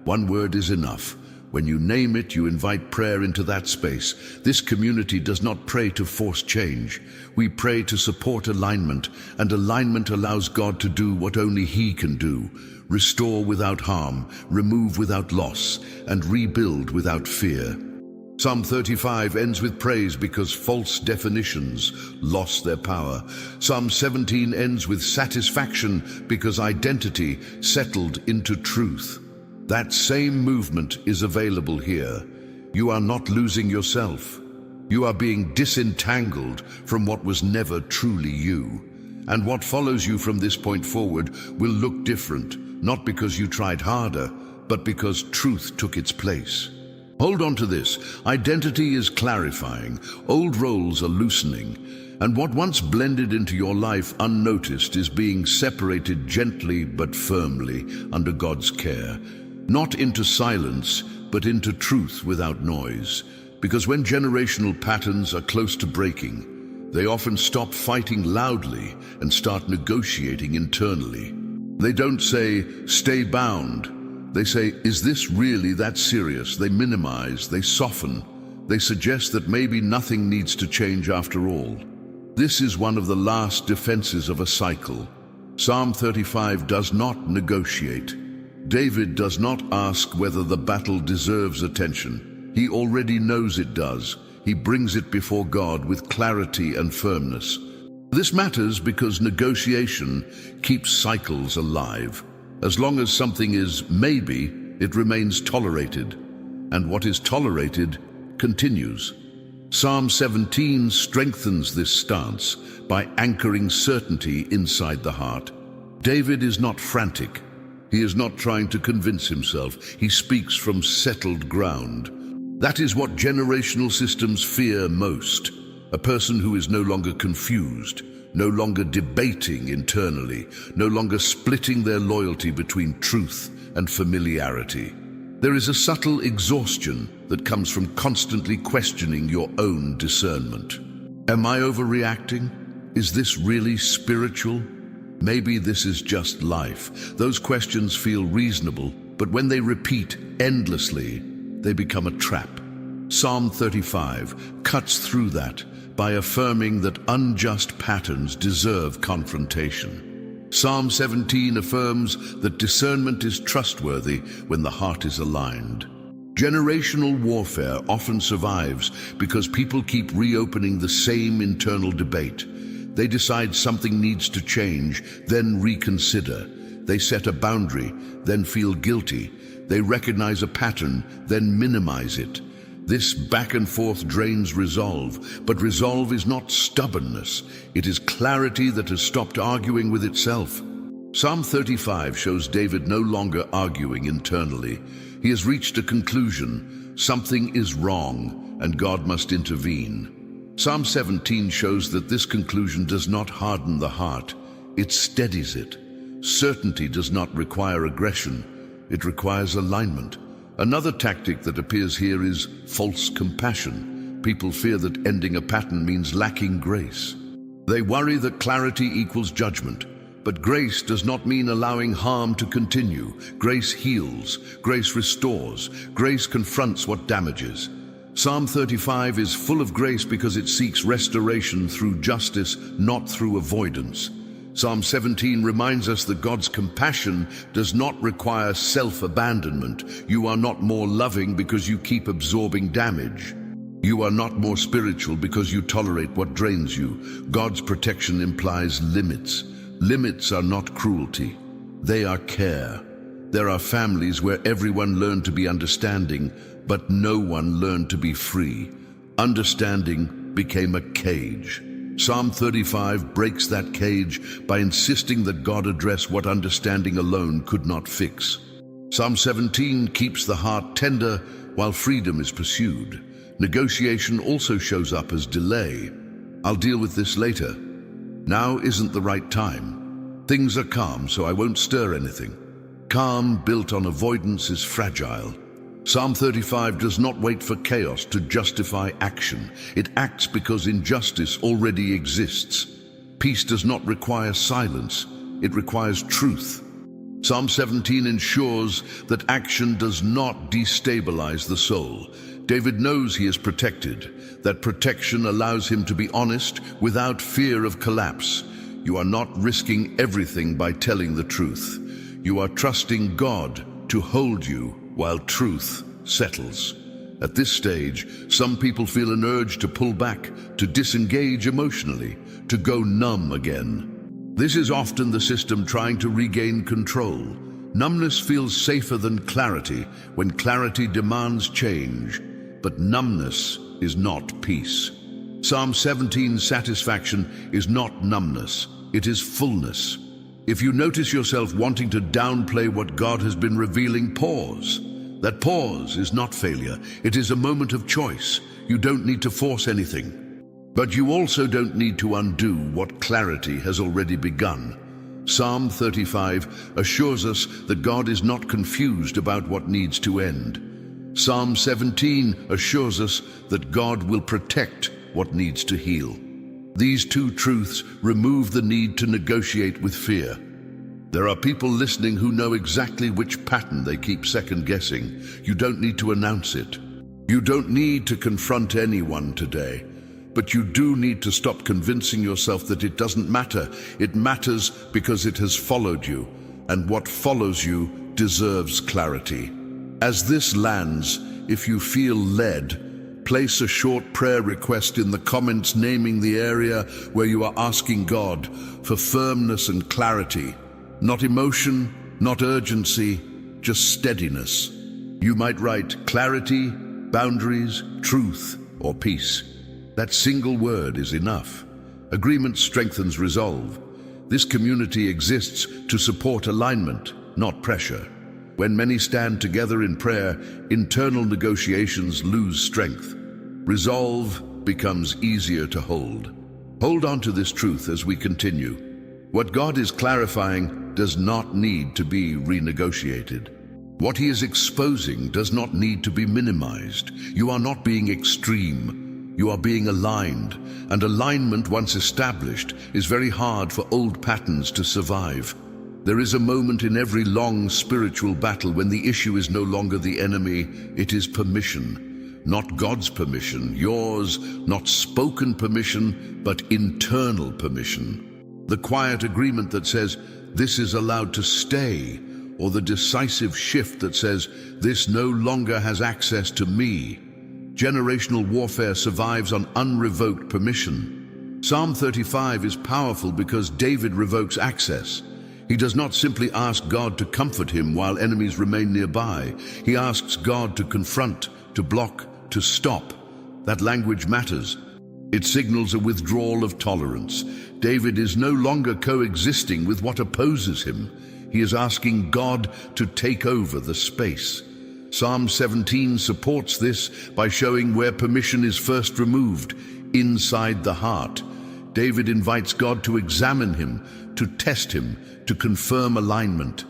Speaker 1: One word is enough. When you name it, you invite prayer into that space. This community does not pray to force change. We pray to support alignment, and alignment allows God to do what only he can do. Restore without harm, remove without loss, and rebuild without fear. Psalm 35 ends with praise because false definitions lost their power. Psalm 17 ends with satisfaction because identity settled into truth. That same movement is available here. You are not losing yourself. You are being disentangled from what was never truly you. And what follows you from this point forward will look different, not because you tried harder, but because truth took its place. Hold on to this. Identity is clarifying. Old roles are loosening. And what once blended into your life unnoticed is being separated gently but firmly under God's care. Not into silence, but into truth without noise. Because when generational patterns are close to breaking, they often stop fighting loudly and start negotiating internally. They don't say, stay bound. They say, is this really that serious? They minimize, they soften, they suggest that maybe nothing needs to change after all. This is one of the last defenses of a cycle. Psalm 35 does not negotiate. David does not ask whether the battle deserves attention. He already knows it does. He brings it before God with clarity and firmness. This matters because negotiation keeps cycles alive. As long as something is maybe, it remains tolerated. And what is tolerated continues. Psalm 17 strengthens this stance by anchoring certainty inside the heart. David is not frantic. He is not trying to convince himself. He speaks from settled ground. That is what generational systems fear most. A person who is no longer confused, no longer debating internally, no longer splitting their loyalty between truth and familiarity. There is a subtle exhaustion that comes from constantly questioning your own discernment. Am I overreacting? Is this really spiritual? Maybe this is just life. Those questions feel reasonable, but when they repeat endlessly, they become a trap. Psalm 35 cuts through that by affirming that unjust patterns deserve confrontation. Psalm 17 affirms that discernment is trustworthy when the heart is aligned. Generational warfare often survives because people keep reopening the same internal debate. They decide something needs to change, then reconsider. They set a boundary, then feel guilty. They recognize a pattern, then minimize it. This back and forth drains resolve, but resolve is not stubbornness. It is clarity that has stopped arguing with itself. Psalm 35 shows David no longer arguing internally. He has reached a conclusion. Something is wrong, and God must intervene. Psalm 17 shows that this conclusion does not harden the heart. It steadies it. Certainty does not require aggression. It requires alignment. Another tactic that appears here is false compassion. People fear that ending a pattern means lacking grace. They worry that clarity equals judgment. But grace does not mean allowing harm to continue. Grace heals. Grace restores. Grace confronts what damages. Psalm 35 is full of grace because it seeks restoration through justice, not through avoidance. Psalm 17 reminds us that God's compassion does not require self-abandonment. You are not more loving because you keep absorbing damage. You are not more spiritual because you tolerate what drains you. God's protection implies limits. Limits are not cruelty. They are care. There are families where everyone learned to be understanding, but no one learned to be free. Understanding became a cage. Psalm 35 breaks that cage by insisting that God address what understanding alone could not fix. Psalm 17 keeps the heart tender while freedom is pursued. Negotiation also shows up as delay. I'll deal with this later. Now isn't the right time. Things are calm, so I won't stir anything. Calm built on avoidance is fragile. Psalm 35 does not wait for chaos to justify action. It acts because injustice already exists. Peace does not require silence. It requires truth. Psalm 17 ensures that action does not destabilize the soul. David knows he is protected. That protection allows him to be honest without fear of collapse. You are not risking everything by telling the truth. You are trusting God to hold you while truth settles. At this stage, some people feel an urge to pull back, to disengage emotionally, to go numb again. This is often the system trying to regain control. Numbness feels safer than clarity when clarity demands change, but numbness is not peace. Psalm 17's satisfaction is not numbness, it is fullness. If you notice yourself wanting to downplay what God has been revealing, pause. That pause is not failure. It is a moment of choice. You don't need to force anything. But you also don't need to undo what clarity has already begun. Psalm 35 assures us that God is not confused about what needs to end. Psalm 17 assures us that God will protect what needs to heal. These two truths remove the need to negotiate with fear. There are people listening who know exactly which pattern they keep second-guessing. You don't need to announce it. You don't need to confront anyone today. But you do need to stop convincing yourself that it doesn't matter. It matters because it has followed you, and what follows you deserves clarity. As this lands, if you feel led, place a short prayer request in the comments naming the area where you are asking God for firmness and clarity. Not emotion, not urgency, just steadiness. You might write clarity, boundaries, truth, or peace. That single word is enough. Agreement strengthens resolve. This community exists to support alignment, not pressure. When many stand together in prayer, internal negotiations lose strength. Resolve becomes easier to hold. Hold on to this truth as we continue. What God is clarifying does not need to be renegotiated. What He is exposing does not need to be minimized. You are not being extreme. You are being aligned, and alignment, once established, is very hard for old patterns to survive. There is a moment in every long spiritual battle when the issue is no longer the enemy, it is permission. Not God's permission, yours, not spoken permission, but internal permission. The quiet agreement that says, this is allowed to stay, or the decisive shift that says, this no longer has access to me. Generational warfare survives on unrevoked permission. Psalm 35 is powerful because David revokes access. He does not simply ask God to comfort him while enemies remain nearby. He asks God to confront, to block, to stop. That language matters. It signals a withdrawal of tolerance. David is no longer coexisting with what opposes him. He is asking God to take over the space. Psalm 17 supports this by showing where permission is first removed, inside the heart. David invites God to examine him, to test him, to confirm alignment.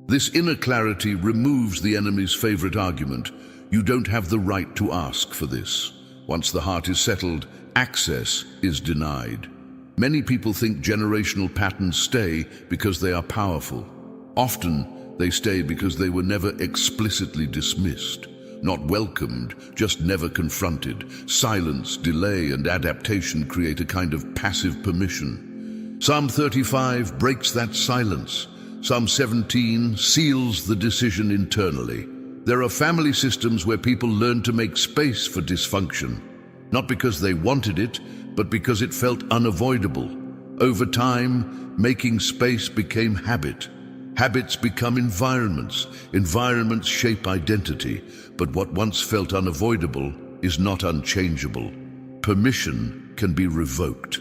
Speaker 1: This inner clarity removes the enemy's favorite argument. You don't have the right to ask for this. Once the heart is settled, access is denied. Many people think generational patterns stay because they are powerful. Often, they stay because they were never explicitly dismissed, not welcomed, just never confronted. Silence, delay, and adaptation create a kind of passive permission. Psalm 35 breaks that silence. Psalm 17 seals the decision internally. There are family systems where people learn to make space for dysfunction, not because they wanted it, but because it felt unavoidable. Over time, making space became habit. Habits become environments. Environments shape identity, but what once felt unavoidable is not unchangeable. Permission can be revoked.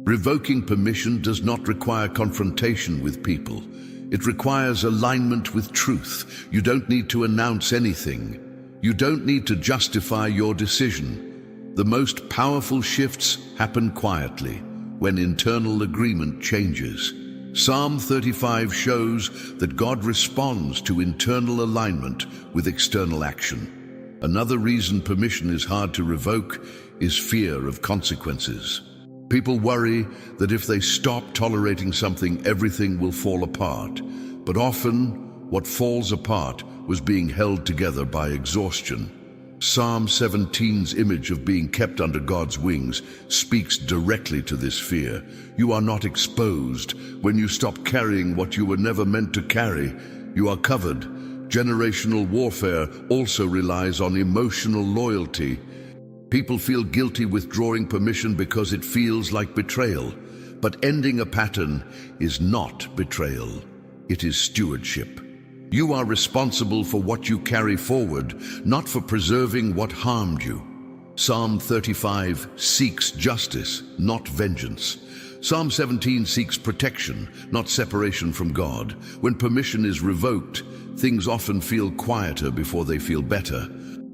Speaker 1: Revoking permission does not require confrontation with people. It requires alignment with truth. You don't need to announce anything. You don't need to justify your decision. The most powerful shifts happen quietly, when internal agreement changes. Psalm 35 shows that God responds to internal alignment with external action. Another reason permission is hard to revoke is fear of consequences. People worry that if they stop tolerating something, everything will fall apart. But often, what falls apart was being held together by exhaustion. Psalm 17's image of being kept under God's wings speaks directly to this fear. You are not exposed. When you stop carrying what you were never meant to carry, you are covered. Generational warfare also relies on emotional loyalty. People feel guilty withdrawing permission because it feels like betrayal. But ending a pattern is not betrayal. It is stewardship. You are responsible for what you carry forward, not for preserving what harmed you. Psalm 35 seeks justice, not vengeance. Psalm 17 seeks protection, not separation from God. When permission is revoked, things often feel quieter before they feel better.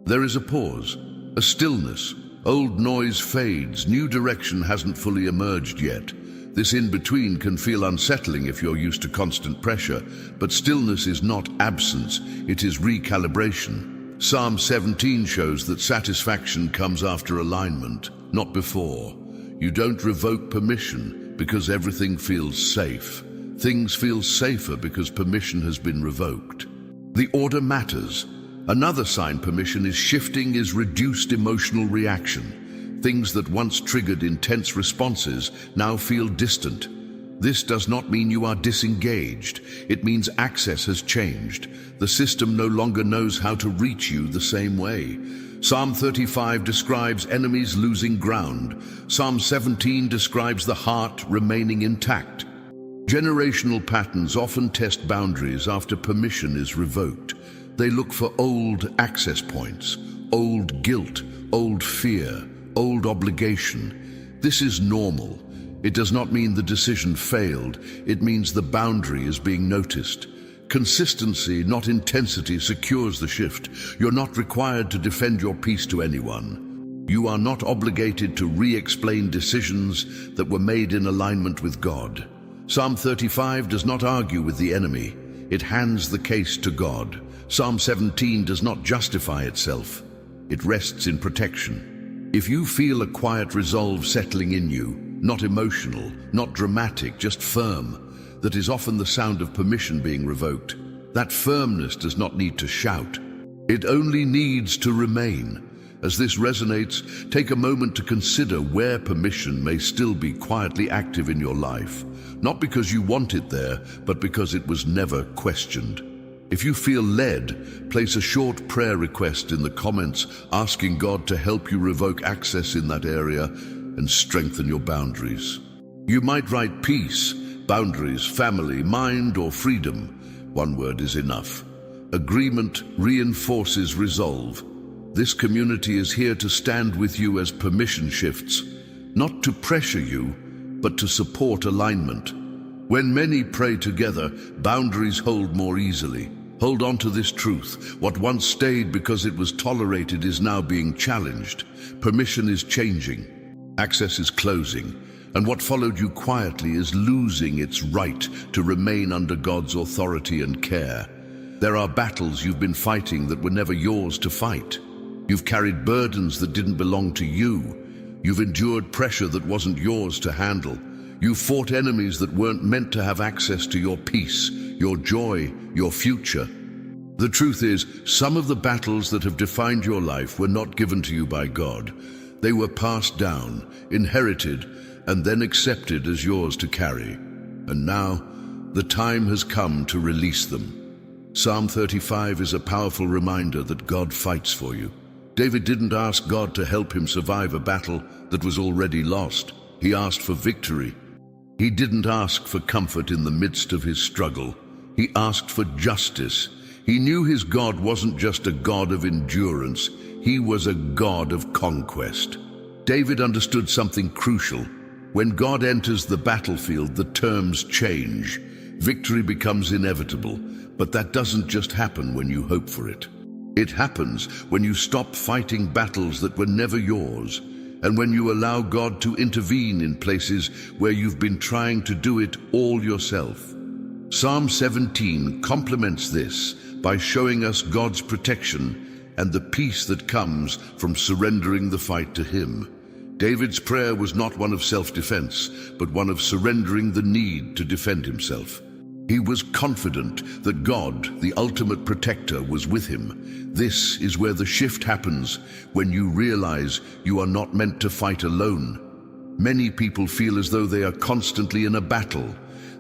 Speaker 1: There is a pause, a stillness. Old noise fades, new direction hasn't fully emerged yet. This in-between can feel unsettling if you're used to constant pressure, but stillness is not absence, it is recalibration. Psalm 17 shows that satisfaction comes after alignment, not before. You don't revoke permission because everything feels safe. Things feel safer because permission has been revoked. The order matters. Another sign permission is shifting is reduced emotional reaction. Things that once triggered intense responses now feel distant. This does not mean you are disengaged. It means access has changed. The system no longer knows how to reach you the same way. Psalm 35 describes enemies losing ground. Psalm 17 describes the heart remaining intact. Generational patterns often test boundaries after permission is revoked. They look for old access points, old guilt, old fear, old obligation. This is normal. It does not mean the decision failed. It means the boundary is being noticed. Consistency, not intensity, secures the shift. You're not required to defend your peace to anyone. You are not obligated to re-explain decisions that were made in alignment with God. Psalm 35 does not argue with the enemy. It hands the case to God. Psalm 17 does not justify itself. It rests in protection. If you feel a quiet resolve settling in you, not emotional, not dramatic, just firm, that is often the sound of permission being revoked. That firmness does not need to shout. It only needs to remain. As this resonates, take a moment to consider where permission may still be quietly active in your life. Not because you want it there, but because it was never questioned. If you feel led, place a short prayer request in the comments asking God to help you revoke access in that area and strengthen your boundaries. You might write peace, boundaries, family, mind, or freedom. One word is enough. Agreement reinforces resolve. This community is here to stand with you as permission shifts, not to pressure you, but to support alignment. When many pray together, boundaries hold more easily. Hold on to this truth. What once stayed because it was tolerated is now being challenged. Permission is changing. Access is closing. And what followed you quietly is losing its right to remain under God's authority and care. There are battles you've been fighting that were never yours to fight. You've carried burdens that didn't belong to you. You've endured pressure that wasn't yours to handle. You've fought enemies that weren't meant to have access to your peace, your joy, your future. The truth is, some of the battles that have defined your life were not given to you by God. They were passed down, inherited, and then accepted as yours to carry. And now, the time has come to release them. Psalm 35 is a powerful reminder that God fights for you. David didn't ask God to help him survive a battle that was already lost. He asked for victory. He didn't ask for comfort in the midst of his struggle. He asked for justice. He knew his God wasn't just a God of endurance. He was a God of conquest. David understood something crucial. When God enters the battlefield, the terms change. Victory becomes inevitable, but that doesn't just happen when you hope for it. It happens when you stop fighting battles that were never yours, and when you allow God to intervene in places where you've been trying to do it all yourself. Psalm 17 complements this by showing us God's protection and the peace that comes from surrendering the fight to Him. David's prayer was not one of self-defense, but one of surrendering the need to defend himself. He was confident that God, the ultimate protector, was with him. This is where the shift happens, when you realize you are not meant to fight alone. Many people feel as though they are constantly in a battle.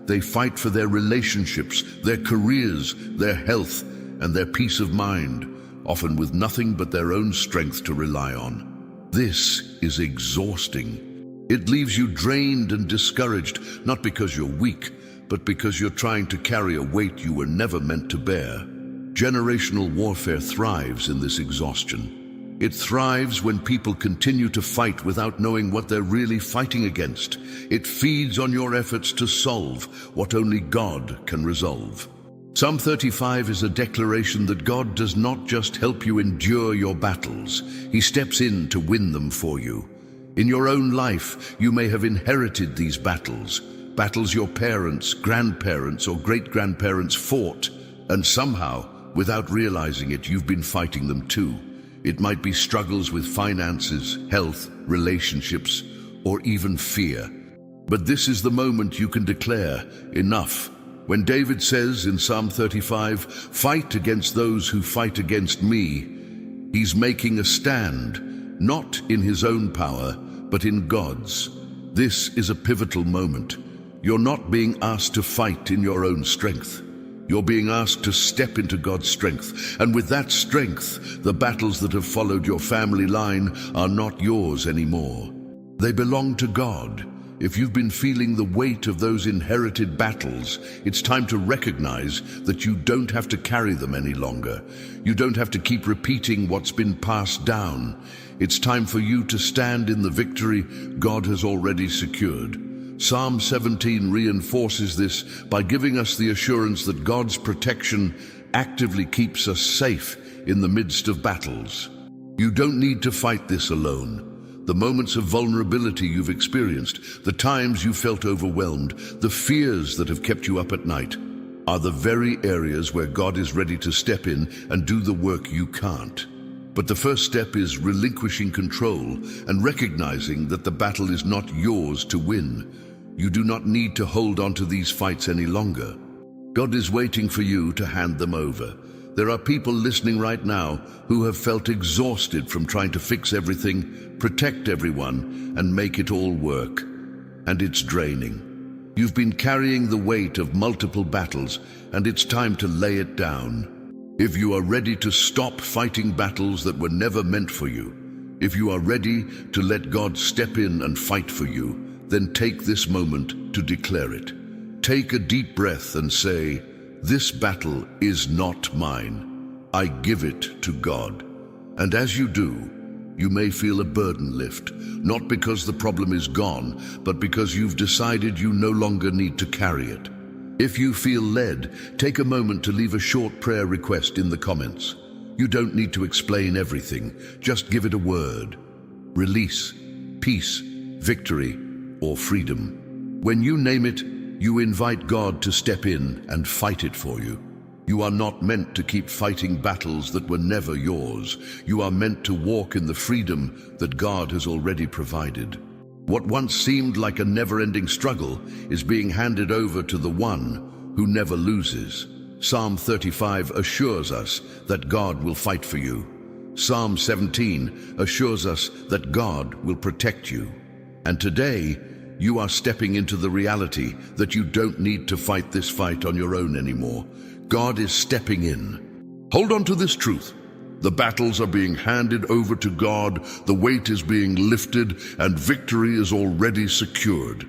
Speaker 1: They fight for their relationships, their careers, their health, and their peace of mind, often with nothing but their own strength to rely on. This is exhausting. It leaves you drained and discouraged, not because you're weak, but because you're trying to carry a weight you were never meant to bear. Generational warfare thrives in this exhaustion. It thrives when people continue to fight without knowing what they're really fighting against. It feeds on your efforts to solve what only God can resolve. Psalm 35 is a declaration that God does not just help you endure your battles. He steps in to win them for you. In your own life, you may have inherited these battles your parents, grandparents, or great-grandparents fought, and somehow, without realizing it, you've been fighting them too. It might be struggles with finances, health, relationships, or even fear. But this is the moment you can declare, enough. When David says in Psalm 35, "Fight against those who fight against me," he's making a stand, not in his own power, but in God's. This is a pivotal moment. You're not being asked to fight in your own strength. You're being asked to step into God's strength. And with that strength, the battles that have followed your family line are not yours anymore. They belong to God. If you've been feeling the weight of those inherited battles, it's time to recognize that you don't have to carry them any longer. You don't have to keep repeating what's been passed down. It's time for you to stand in the victory God has already secured. Psalm 17 reinforces this by giving us the assurance that God's protection actively keeps us safe in the midst of battles. You don't need to fight this alone. The moments of vulnerability you've experienced, the times you felt overwhelmed, the fears that have kept you up at night, are the very areas where God is ready to step in and do the work you can't. But the first step is relinquishing control and recognizing that the battle is not yours to win. You do not need to hold on to these fights any longer. God is waiting for you to hand them over. There are people listening right now who have felt exhausted from trying to fix everything, protect everyone, and make it all work. And it's draining. You've been carrying the weight of multiple battles, and it's time to lay it down. If you are ready to stop fighting battles that were never meant for you, if you are ready to let God step in and fight for you, then take this moment to declare it. Take a deep breath and say, "This battle is not mine. I give it to God." And as you do, you may feel a burden lift, not because the problem is gone, but because you've decided you no longer need to carry it. If you feel led, take a moment to leave a short prayer request in the comments. You don't need to explain everything, just give it a word. Release, peace, victory, or freedom. When you name it, you invite God to step in and fight it for you. You are not meant to keep fighting battles that were never yours. You are meant to walk in the freedom that God has already provided. What once seemed like a never-ending struggle is being handed over to the one who never loses. Psalm 35 assures us that God will fight for you. Psalm 17 assures us that God will protect you. And today, you are stepping into the reality that you don't need to fight this fight on your own anymore. God is stepping in. Hold on to this truth. The battles are being handed over to God, the weight is being lifted, and victory is already secured.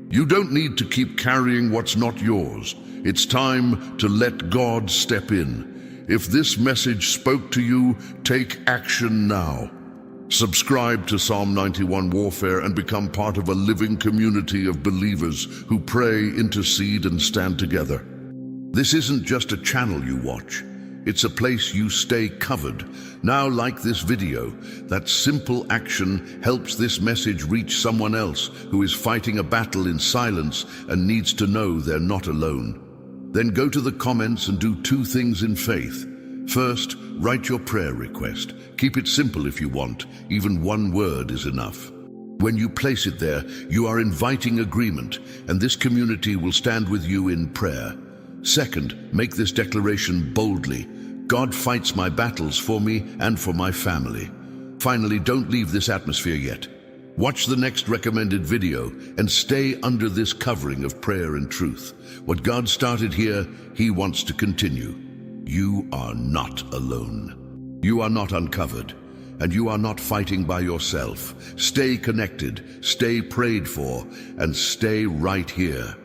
Speaker 1: You don't need to keep carrying what's not yours. It's time to let God step in. If this message spoke to you, take action now. Subscribe to Psalm 91 Warfare and become part of a living community of believers who pray, intercede, and stand together. This isn't just a channel you watch. It's a place you stay covered. Now, like this video, that simple action helps this message reach someone else who is fighting a battle in silence and needs to know they're not alone. Then go to the comments and do two things in faith. First, write your prayer request. Keep it simple if you want. Even one word is enough. When you place it there, you are inviting agreement, and this community will stand with you in prayer. Second, make this declaration boldly. God fights my battles for me and for my family. Finally, don't leave this atmosphere yet. Watch the next recommended video and stay under this covering of prayer and truth. What God started here, He wants to continue. You are not alone. You are not uncovered, and you are not fighting by yourself. Stay connected, stay prayed for, and stay right here.